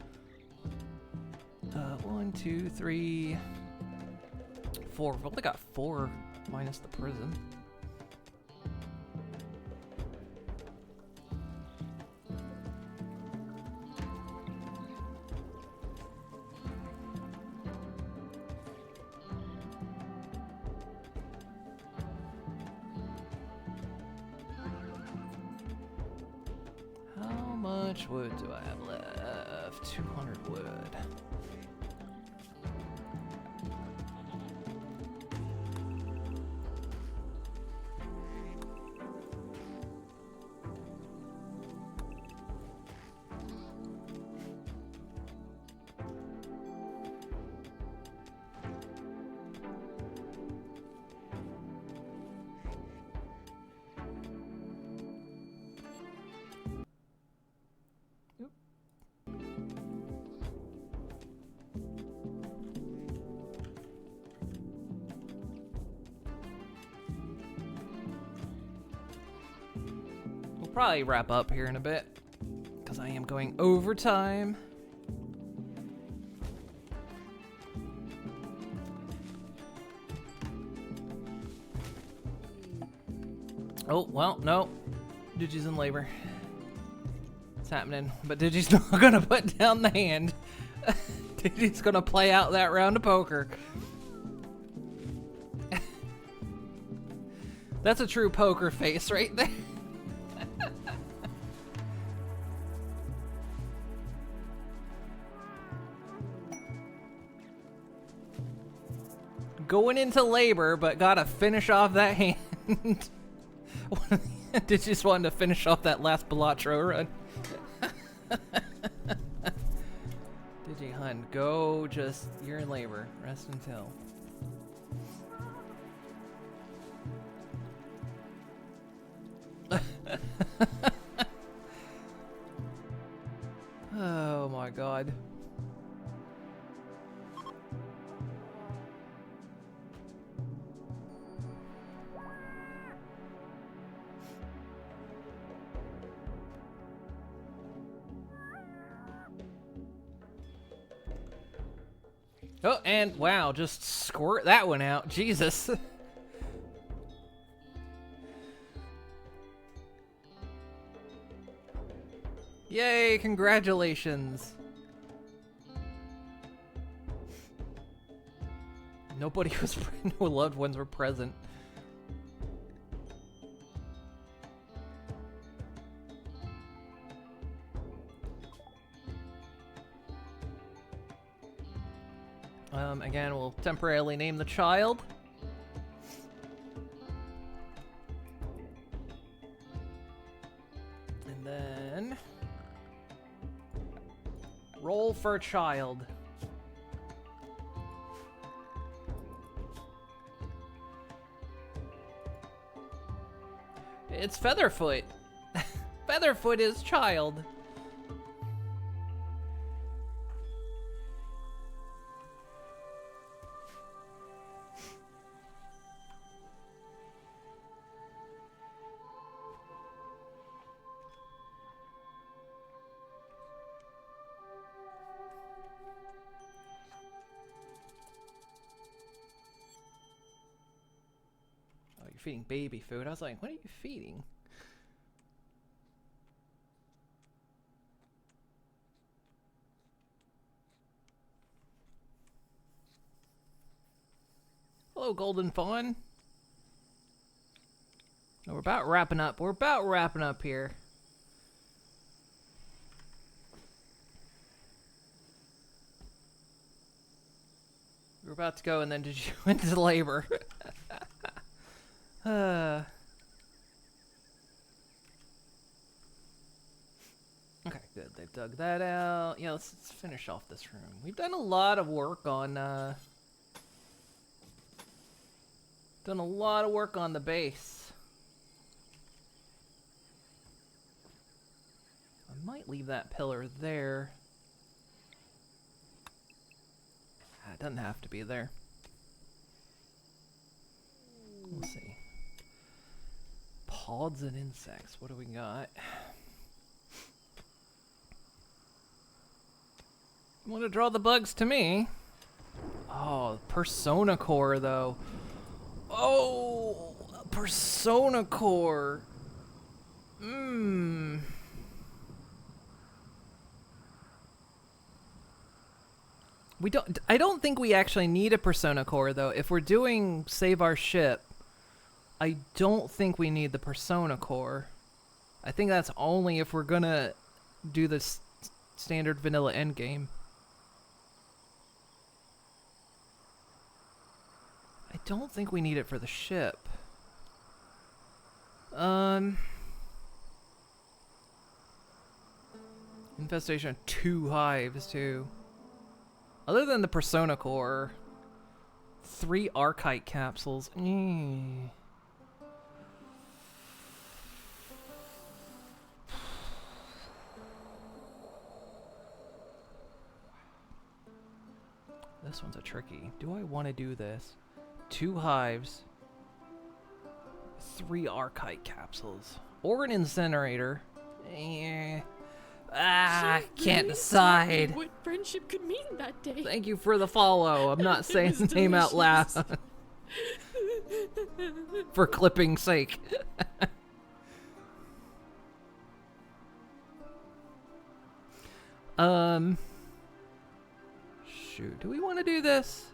1, 2, 3, 4. We've only got 4 minus the prison. How much wood do I have left? 200 wood. probably wrap up here in a bit, because I am going overtime. Oh, well, no. Digi's in labor. It's happening, but Digi's not gonna put down the hand. Digi's gonna play out that round of poker. That's a true poker face right there. Going into labor, but gotta finish off that hand. Did just want to finish off that last Balatro run. Digi Hun, go just, you're in labor. Rest until. Oh my god. Oh, and wow, just squirt that one out. Jesus. Yay, congratulations. Nobody was, no loved ones were present. Again, we'll temporarily name the child. And then roll for child. It's Featherfoot. Featherfoot is child. Feeding baby food. I was like, what are you feeding? Hello, Golden Fawn. Oh, we're about wrapping up. We're about wrapping up here. We're about to go, and then did you went into labor? Okay, good. They dug that out. Yeah, let's finish off this room. We've done a lot of work on, done a lot of work on the base. I might leave that pillar there. It doesn't have to be there. Let's see. Pods and insects. What do we got? You want to draw the bugs to me? Oh, Persona Core, though. Oh, Persona Core. I don't think we actually need a Persona Core, though. If we're doing Save Our Ship, I don't think we need the Persona Core. I think that's only if we're gonna do the standard vanilla endgame. I don't think we need it for the ship. Infestation of 2 hives, too. Other than the Persona Core, 3 Archite capsules. This one's a tricky. Do I want to do this? 2 hives, 3 Archite capsules. or an incinerator. Can't She really taught me decide. what friendship could mean that day. Thank you for the follow. I'm not It saying was the name out loud delicious. for clipping's sake. Shoot, do we want to do this?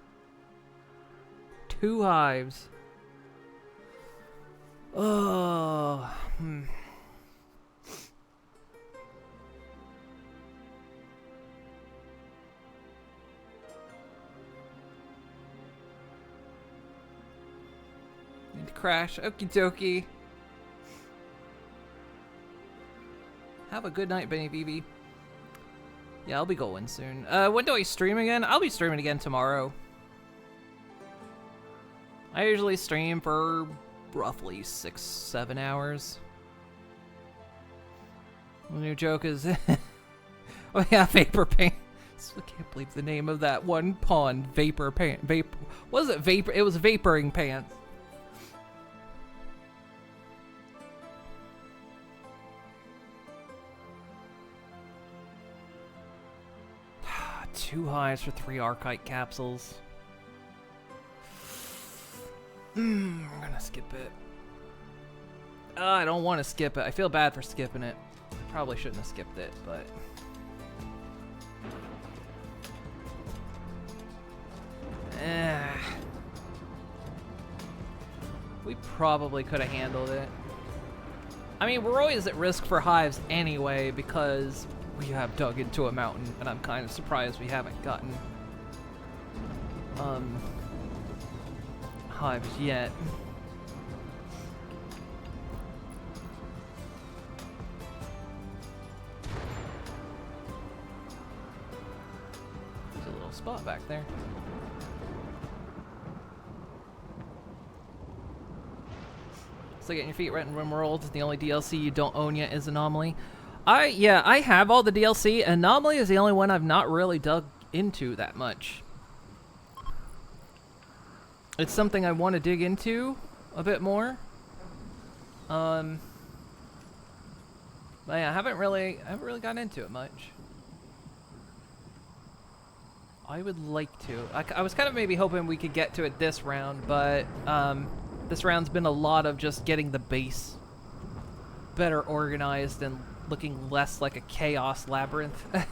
2 hives. Oh, Need to crash. Okie dokie. Have a good night, Benny BB. Yeah, I'll be going soon. When do I stream again? I'll be streaming again tomorrow. I usually stream for roughly 6-7 hours. The new joke is... oh yeah, Vapor Pants. I can't believe the name of that one pond. Vapor Pants. Vapor... Was it Vapor? It was Vaporing Pants. Two highs for 3 Archite capsules. I'm gonna skip it. I don't want to skip it. I feel bad for skipping it. Probably shouldn't have skipped it, but... we probably could have handled it. I mean, we're always at risk for hives anyway because we have dug into a mountain, and I'm kind of surprised we haven't gotten hives yet. There's a little spot back there. So getting your feet wet in RimWorld, the only DLC you don't own yet is Anomaly. Yeah, I have all the DLC. Anomaly is the only one I've not really dug into that much. It's something I want to dig into a bit more. But yeah, I haven't really gotten into it much. I would like to. I was kind of maybe hoping we could get to it this round, but this round's been a lot of just getting the base better organized and looking less like a chaos labyrinth. Yeah,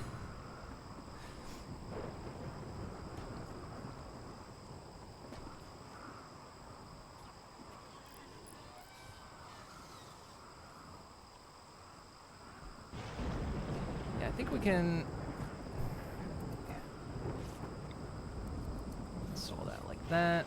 I think we can install that like that.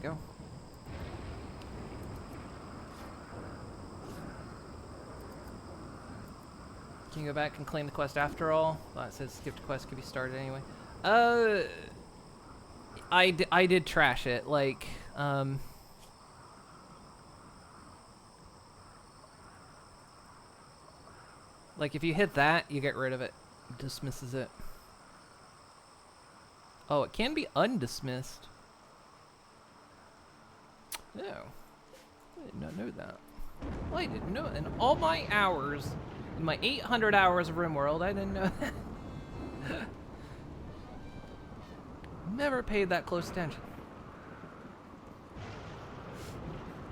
Go. Can you go back and claim the quest after all? Well, it says skipped quest could be started anyway. I did trash it. Like, like if you hit that, you get rid of it. It dismisses it. Oh, it can be undismissed. No, I did not know that. Well, I didn't know it. In all my hours, in my 800 hours of RimWorld, I didn't know that. Never paid that close attention.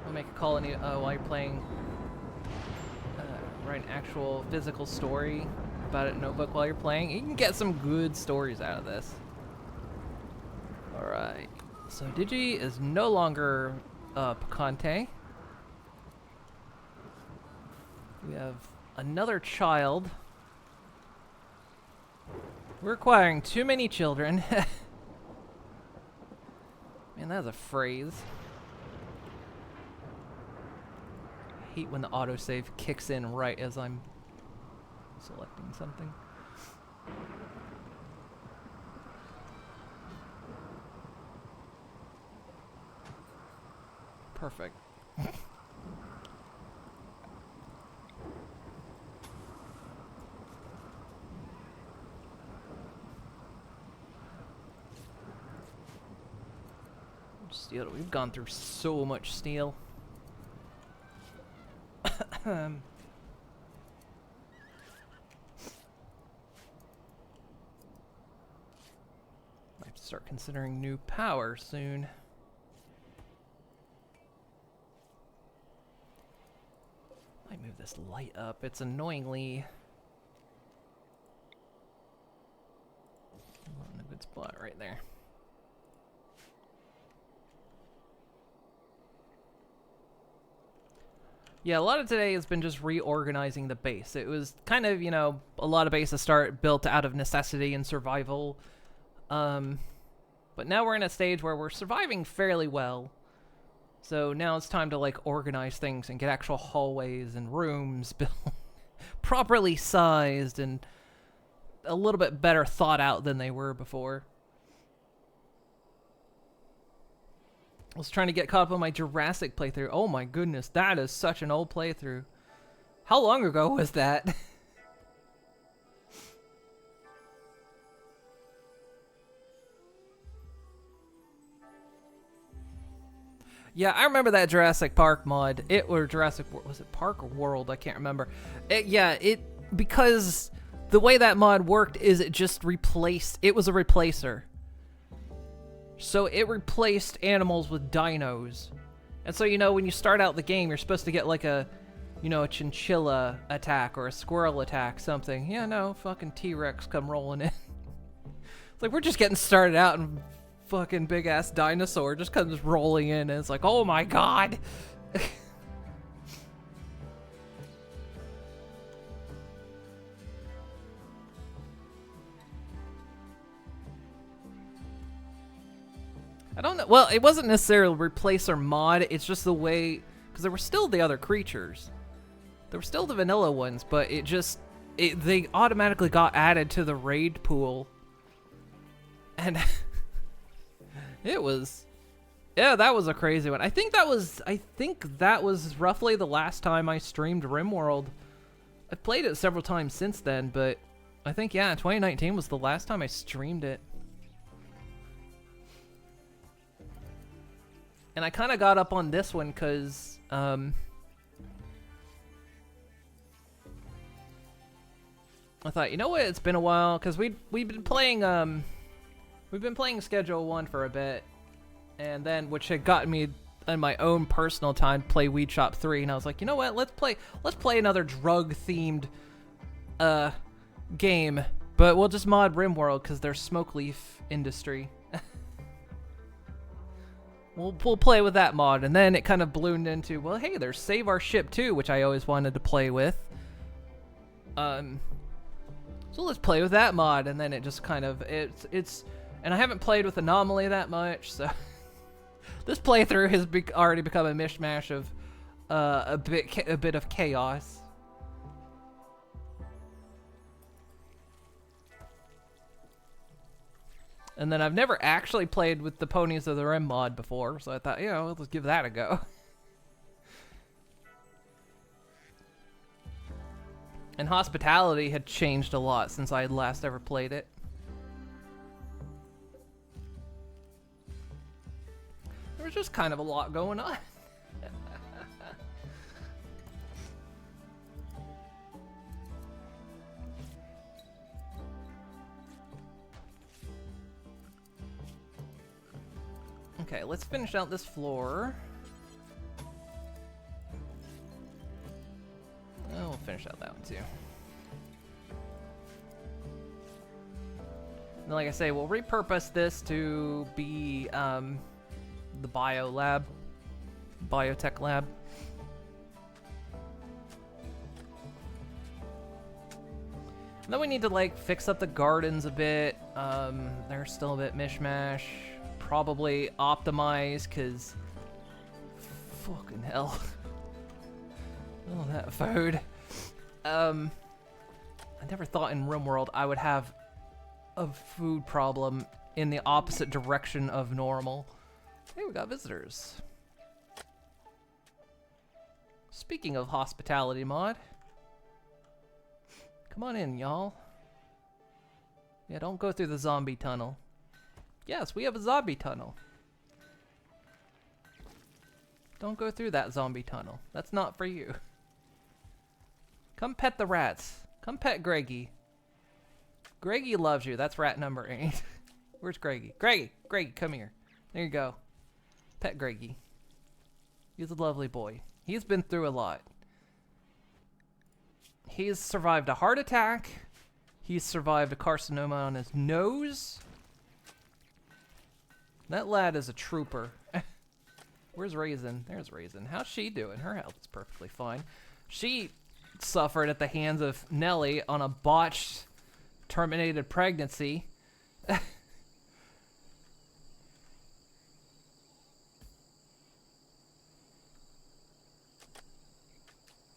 I'll make a call while you're playing. Write an actual physical story about it in a notebook while you're playing. You can get some good stories out of this. Alright. So Digi is no longer Picante. We have another child. We're acquiring too many children. Man, that's a phrase. I hate when the autosave kicks in right as I'm selecting something. Perfect. steel. We've gone through so much steel. Might have to start considering new power soon. Might move this light up. It's annoyingly not in a good spot right there. Yeah, a lot of today has been just reorganizing the base. It was kind of, you know, a lot of bases start built out of necessity and survival. But now we're in a stage where we're surviving fairly well. So now it's time to, like, organize things and get actual hallways and rooms built properly sized and a little bit better thought out than they were before. I was trying to get caught up on my Jurassic playthrough. Oh my goodness, that is such an old playthrough. How long ago was that? Yeah, I remember that Jurassic Park mod. It or Jurassic, was it Park or World? I can't remember. Because the way that mod worked is it just replaced, it was a replacer. So it replaced animals with dinos. And so, you know, when you start out the game, you're supposed to get like a, you know, a chinchilla attack or a squirrel attack, something. Yeah, no, fucking T-Rex come rolling in. It's like, we're just getting started out and fucking big ass dinosaur just comes rolling in and it's like, oh my god. I don't know. Well, it wasn't necessarily replace or mod. It's just the way, because there were still the other creatures. There were still the vanilla ones, but they automatically got added to the raid pool. And it was, yeah, that was a crazy one. I think that was roughly the last time I streamed RimWorld. I've played it several times since then, but I think, yeah, 2019 was the last time I streamed it. And I kind of got up on this one because, I thought, you know what, it's been a while, because we've been playing Schedule 1 for a bit, and then, which had gotten me in my own personal time to play Weed Shop 3, and I was like, you know what, let's play another drug-themed, game, but we'll just mod RimWorld, because they're Smoke Leaf Industry. We'll play with that mod, and then it kind of ballooned into, well, hey, there's Save Our Ship 2, which I always wanted to play with. So let's play with that mod, and then it just kind of, it's, and I haven't played with Anomaly that much, so this playthrough has already become a mishmash of a bit of chaos. And then I've never actually played with the Ponies of the Rim mod before, so I thought, you know, let's give that a go. And Hospitality had changed a lot since I had last ever played it. There was just kind of a lot going on. Okay, let's finish out this floor. Oh, we'll finish out that one too. And like I say, we'll repurpose this to be the biotech lab. And then we need to like fix up the gardens a bit. They're still a bit mishmash. Probably optimize, cause fucking hell. Oh, that food. I never thought in RimWorld I would have a food problem in the opposite direction of normal. Hey, we got visitors. Speaking of hospitality mod, come on in, y'all. Yeah, don't go through the zombie tunnel. Yes, we have a zombie tunnel. Don't go through that zombie tunnel. That's not for you. Come pet the rats. Come pet Greggy. Greggy loves you. That's rat number 8. Where's Greggy? Greggy, come here. There you go. Pet Greggy. He's a lovely boy. He's been through a lot. He's survived a heart attack. He's survived a carcinoma on his nose. That lad is a trooper. Where's Raisin? There's Raisin. How's she doing? Her health is perfectly fine. She suffered at the hands of Nelly on a botched, terminated pregnancy.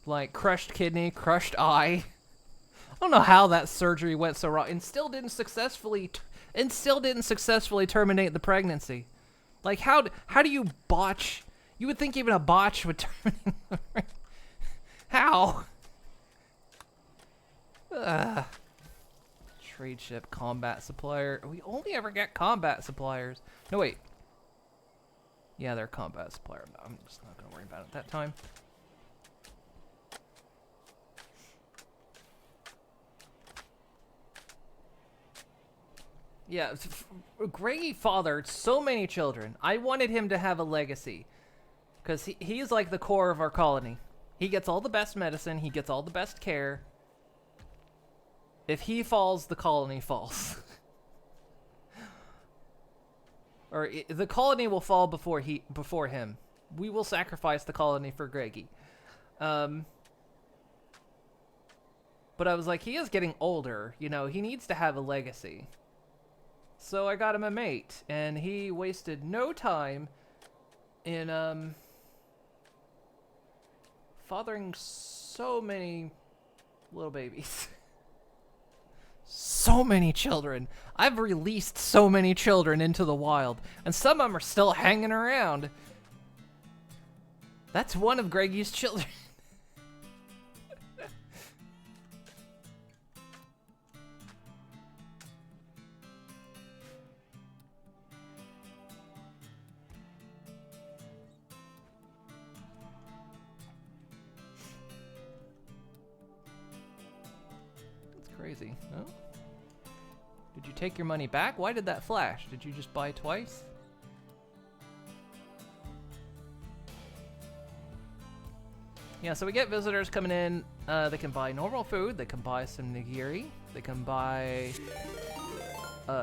Like, crushed kidney, crushed eye. I don't know how that surgery went so wrong, and still didn't successfully terminate the pregnancy. Like, how do you botch? You would think even a botch would terminate the pregnancy. How? Trade ship, combat supplier. We only ever get combat suppliers. No, wait. Yeah, they're combat supplier. I'm just not gonna worry about it that time. Yeah, Greggy fathered so many children. I wanted him to have a legacy. Because he's like the core of our colony. He gets all the best medicine. He gets all the best care. If he falls, the colony falls. Or the colony will fall before him. We will sacrifice the colony for Greggy. But I was like, he is getting older. You know, he needs to have a legacy. So I got him a mate, and he wasted no time in fathering so many little babies. So many children. I've released so many children into the wild, and some of them are still hanging around. That's one of Greggy's children. Crazy. Oh. Did you take your money back? Why did that flash? Did you just buy twice? Yeah, so we get visitors coming in. They can buy normal food. They can buy some nigiri. They can buy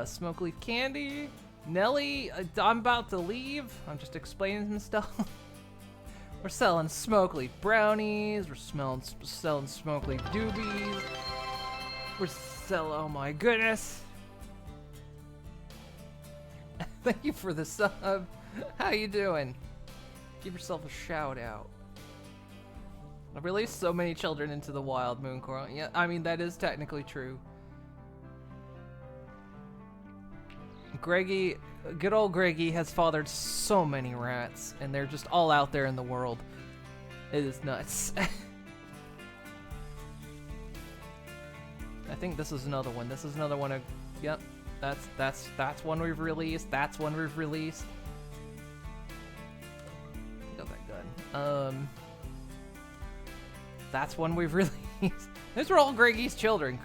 smoke leaf candy. Nelly, I'm about to leave. I'm just explaining some stuff. We're selling smoke leaf brownies. We're selling smoke leaf doobies. We're selling, oh my goodness. Thank you for the sub. How you doing? Give yourself a shout out. I've released so many children into the wild, Mooncoral. Yeah, I mean, that is technically true. Greggy, good old Greggy has fathered so many rats, and they're just all out there in the world. It is nuts. I think this is another one. This is another one of, yep, that's one we've released. That's one we've released. Got that gun. That's one we've released. Those are all Greggy's children.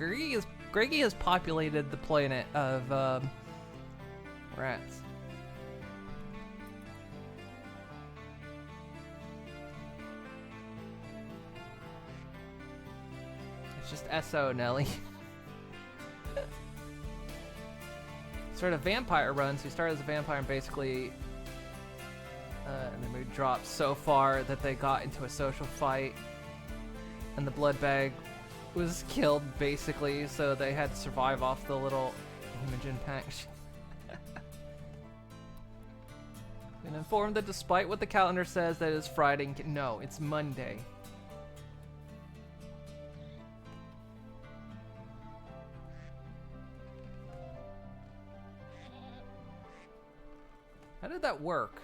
Greggy has populated the planet of rats. It's just SO, Nelly. Started a vampire run, so he started as a vampire and basically and then we dropped so far that they got into a social fight and the blood bag was killed basically, so they had to survive off the little Imogen pack. Been informed that despite what the calendar says that it's Friday, no, it's Monday. How did that work?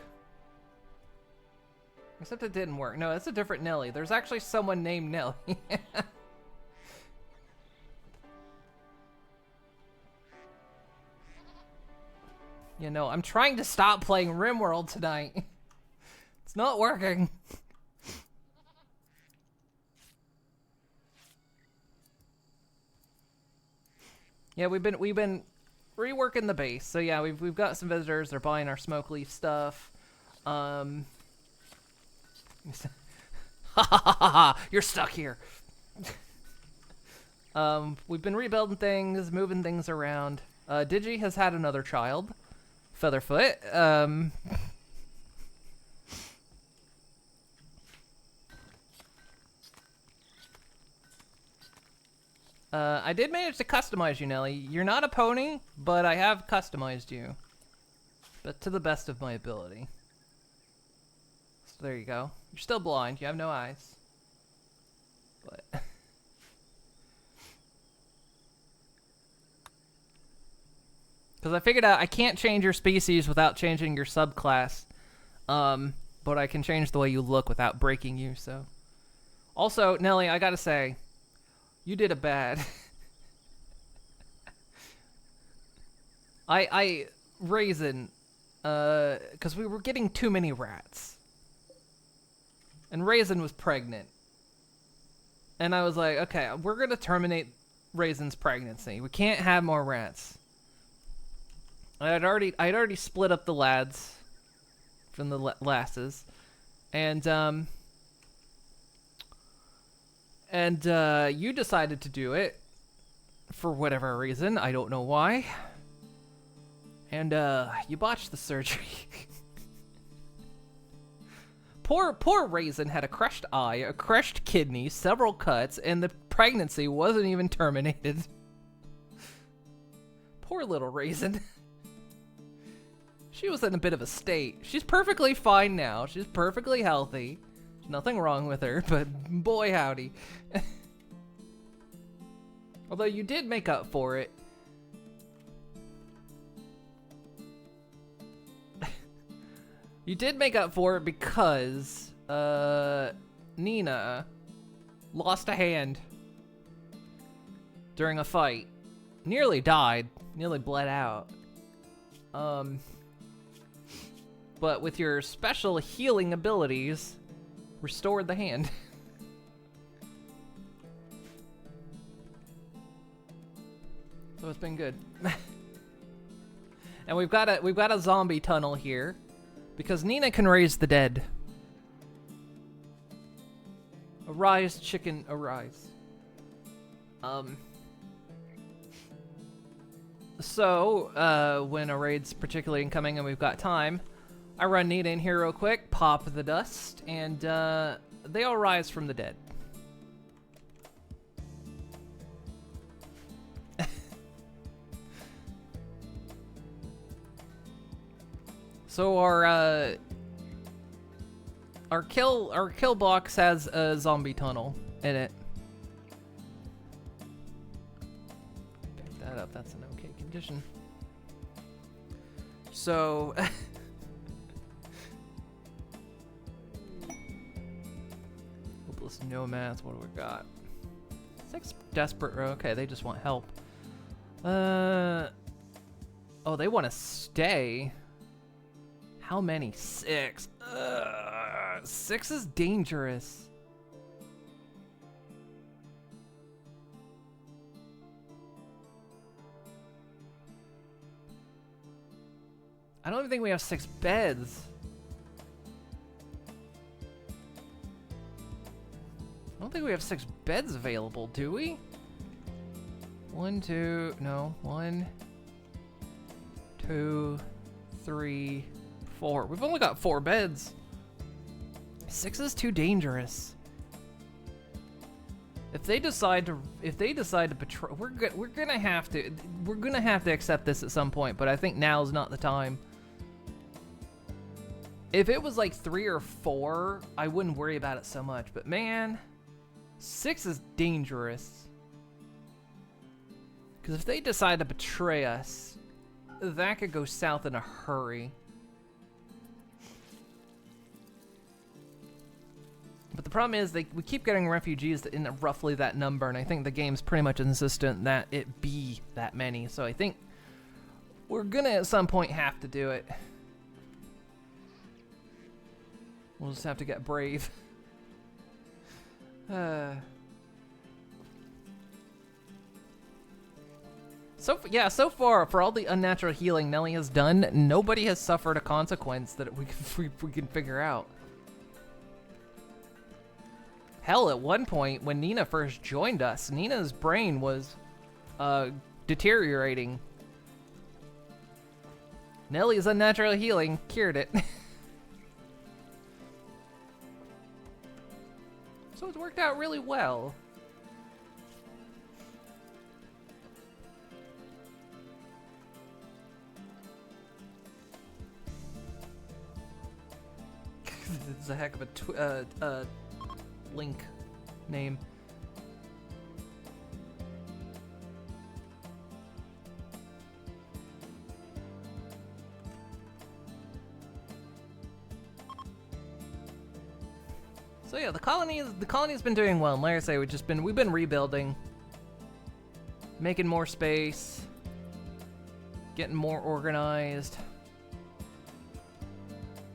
Except it didn't work. No, that's a different Nelly. There's actually someone named Nelly. You know, I'm trying to stop playing RimWorld tonight. It's not working. Yeah, we've been reworking the base. So yeah, we've got some visitors. They're buying our smoke leaf stuff. Ha ha ha ha! You're stuck here. We've been rebuilding things, moving things around. Digi has had another child, Featherfoot. I did manage to customize you, Nelly. You're not a pony, but I have customized you. But to the best of my ability. So there you go. You're still blind. You have no eyes. But... Because I figured out I can't change your species without changing your subclass. But I can change the way you look without breaking you, so... Also, Nelly, I gotta say... You did a bad. Raisin, because we were getting too many rats. And Raisin was pregnant. And I was like, okay, we're gonna terminate Raisin's pregnancy. We can't have more rats. I'd already split up the lads from the lasses. And you decided to do it for whatever reason. I don't know why. And you botched the surgery. Poor Raisin had a crushed eye, a crushed kidney, several cuts, and the pregnancy wasn't even terminated. Poor little Raisin. She was in a bit of a state. She's perfectly fine now. She's perfectly healthy. Nothing wrong with her, but boy howdy. Although you did make up for it. You did make up for it because Nina lost a hand during a fight. Nearly died. Nearly bled out. But with your special healing abilities, restored the hand. So it's been good. And we've got a zombie tunnel here because Nina can raise the dead. Arise, chicken, arise. So when a raid's particularly incoming and we've got time, I run Nina in here real quick, pop the dust, and they all rise from the dead. So our kill box has a zombie tunnel in it. Pick that up. That's an okay condition. So. Hopeless nomads. What do we got? 6 desperate. Okay, they just want help. Oh, they want to stay. How many? 6. 6 is dangerous. I don't even think we have 6 beds. I don't think we have 6 beds available, do we? 1, 2, no. 1, 2, 3, 4. We've only got 4 beds. 6 is too dangerous. If they decide to patrol, we're gonna have to accept this at some point. But I think now's not the time. If it was like 3 or 4, I wouldn't worry about it so much. But man, 6 is dangerous. Because if they decide to betray us, that could go south in a hurry. But the problem is we keep getting refugees in roughly that number, and I think the game's pretty much insistent that it be that many. So I think we're gonna at some point have to do it. We'll just have to get brave. So far, for all the unnatural healing Nelly has done, nobody has suffered a consequence that we can figure out. Hell, at one point, when Nina first joined us, Nina's brain was deteriorating. Nelly's unnatural healing cured it. So it's worked out really well. It's a heck of a link name. So yeah, the colony's been doing well. And like I say, we've been rebuilding, making more space, getting more organized.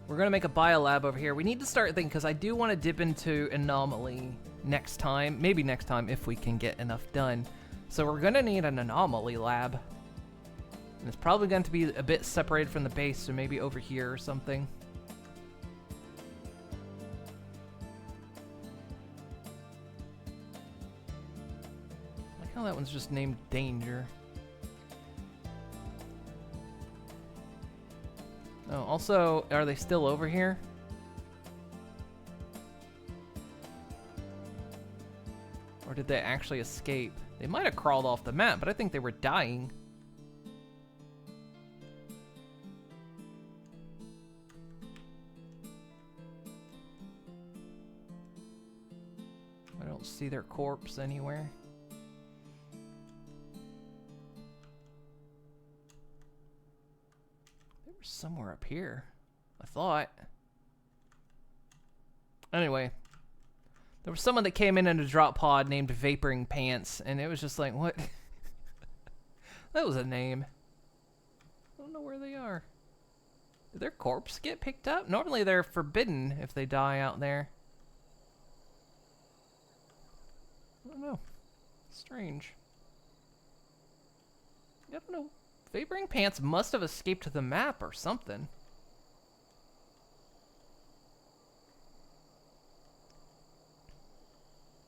We're gonna make a biolab over here. We need to start thinking, because I do want to dip into anomaly next time. Maybe next time if we can get enough done. So we're gonna need an anomaly lab. And it's probably going to be a bit separated from the base, so maybe over here or something. I like how that one's just named Danger. Oh, also, are they still over here? Or did they actually escape? They might have crawled off the map, but I think they were dying. I don't see their corpse anywhere. Somewhere up here, I thought. Anyway, there was someone that came in a drop pod named Vaporing Pants, and it was just like, what? That was a name. I don't know where they are. Did their corpse get picked up? Normally they're forbidden if they die out there. I don't know. Strange. I don't know. Vaporing Pants must have escaped the map or something.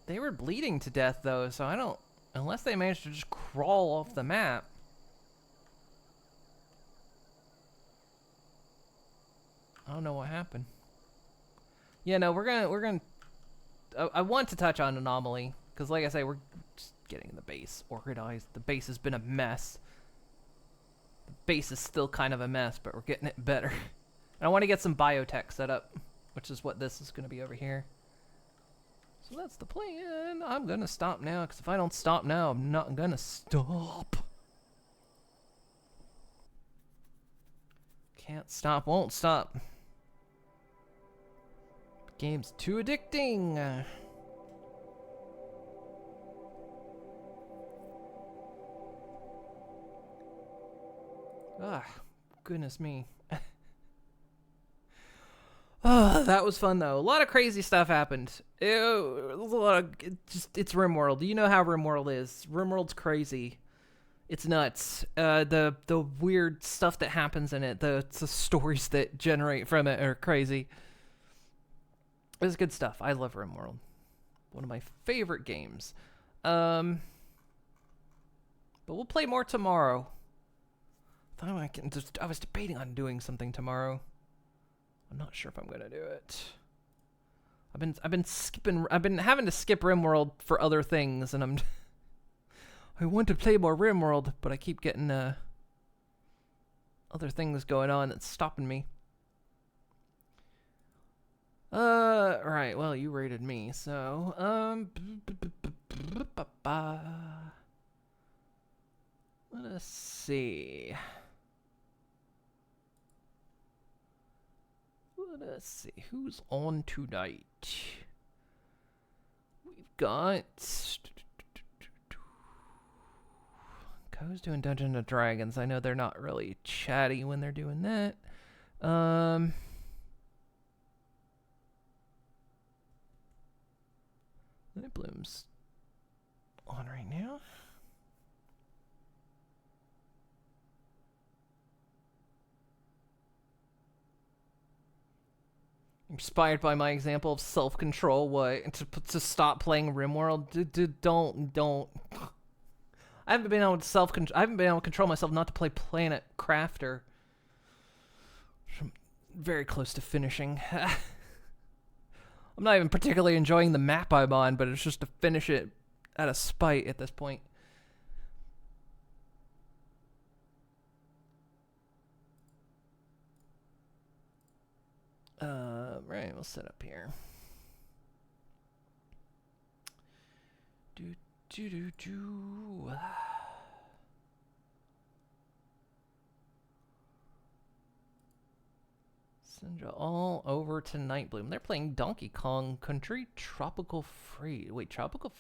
They were bleeding to death though, so I don't... Unless they managed to just crawl off the map. I don't know what happened. Yeah, no, we're gonna... I want to touch on Anomaly, because like I say, we're just getting the base organized. The base has been a mess. Base is still kind of a mess, but we're getting it better. And I want to get some biotech set up, which is what this is going to be over here. So that's the plan. I'm going to stop now, because if I don't stop now, I'm not going to stop. Can't stop, won't stop. The game's too addicting. Ah, goodness me. Oh, that was fun though. A lot of crazy stuff happened. It's RimWorld. You know how RimWorld is. RimWorld's crazy. It's nuts. The weird stuff that happens in it, the stories that generate from it are crazy. It's good stuff. I love RimWorld. One of my favorite games. But we'll play more tomorrow. I was debating on doing something tomorrow. I'm not sure if I'm gonna do it. I've been having to skip RimWorld for other things, and I want to play more RimWorld, but I keep getting other things going on that's stopping me. Right, well, you rated me, so let us see. Let's see, who's on tonight? We've got... Who's doing Dungeons and Dragons? I know they're not really chatty when they're doing that. Night Bloom's on right now. Inspired by my example of self-control, what? To stop playing RimWorld? Don't. I haven't been able to control myself not to play Planet Crafter. I'm very close to finishing. I'm not even particularly enjoying the map I'm on, but it's just to finish it out of spite at this point. Right, we'll set up here. Send you all over to Night Bloom. They're playing Donkey Kong Country Tropical Freeze. Wait, Tropical?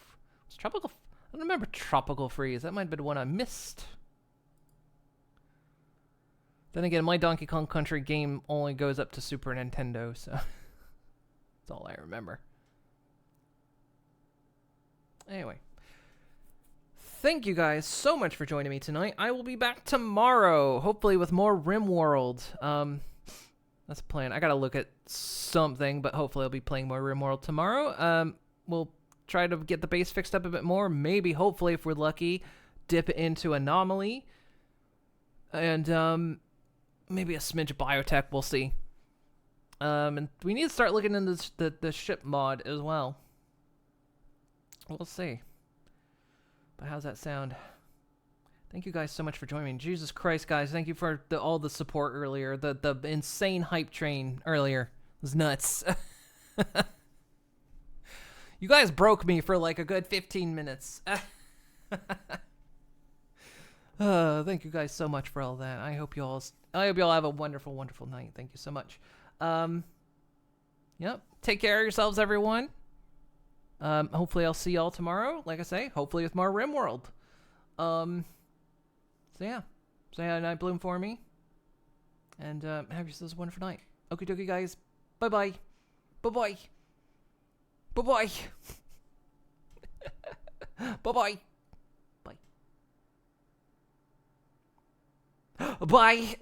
What's Tropical? I don't remember Tropical Freeze. That might have been one I missed. Then again, my Donkey Kong Country game only goes up to Super Nintendo, so that's all I remember. Anyway, thank you guys so much for joining me tonight. I will be back tomorrow, hopefully with more RimWorld. That's the plan. I gotta look at something, but hopefully I'll be playing more RimWorld tomorrow. We'll try to get the base fixed up a bit more. Maybe, hopefully, if we're lucky, dip into Anomaly. And, maybe a smidge of biotech, we'll see. And we need to start looking into the ship mod as well. We'll see. But how's that sound? Thank you guys so much for joining me. Jesus Christ, guys, thank you for all the support earlier. The insane hype train earlier. It was nuts. You guys broke me for like a good 15 minutes. Thank you guys so much for all that. I hope you all have a wonderful, wonderful night. Thank you so much. Yep. Take care of yourselves, everyone. Hopefully I'll see y'all tomorrow. Like I say, hopefully with more RimWorld. So yeah. Say hi to Night Bloom for me. And have yourselves a wonderful night. Okie dokie, guys. Bye-bye. Bye-bye. Bye-bye. Bye-bye. Bye. Bye.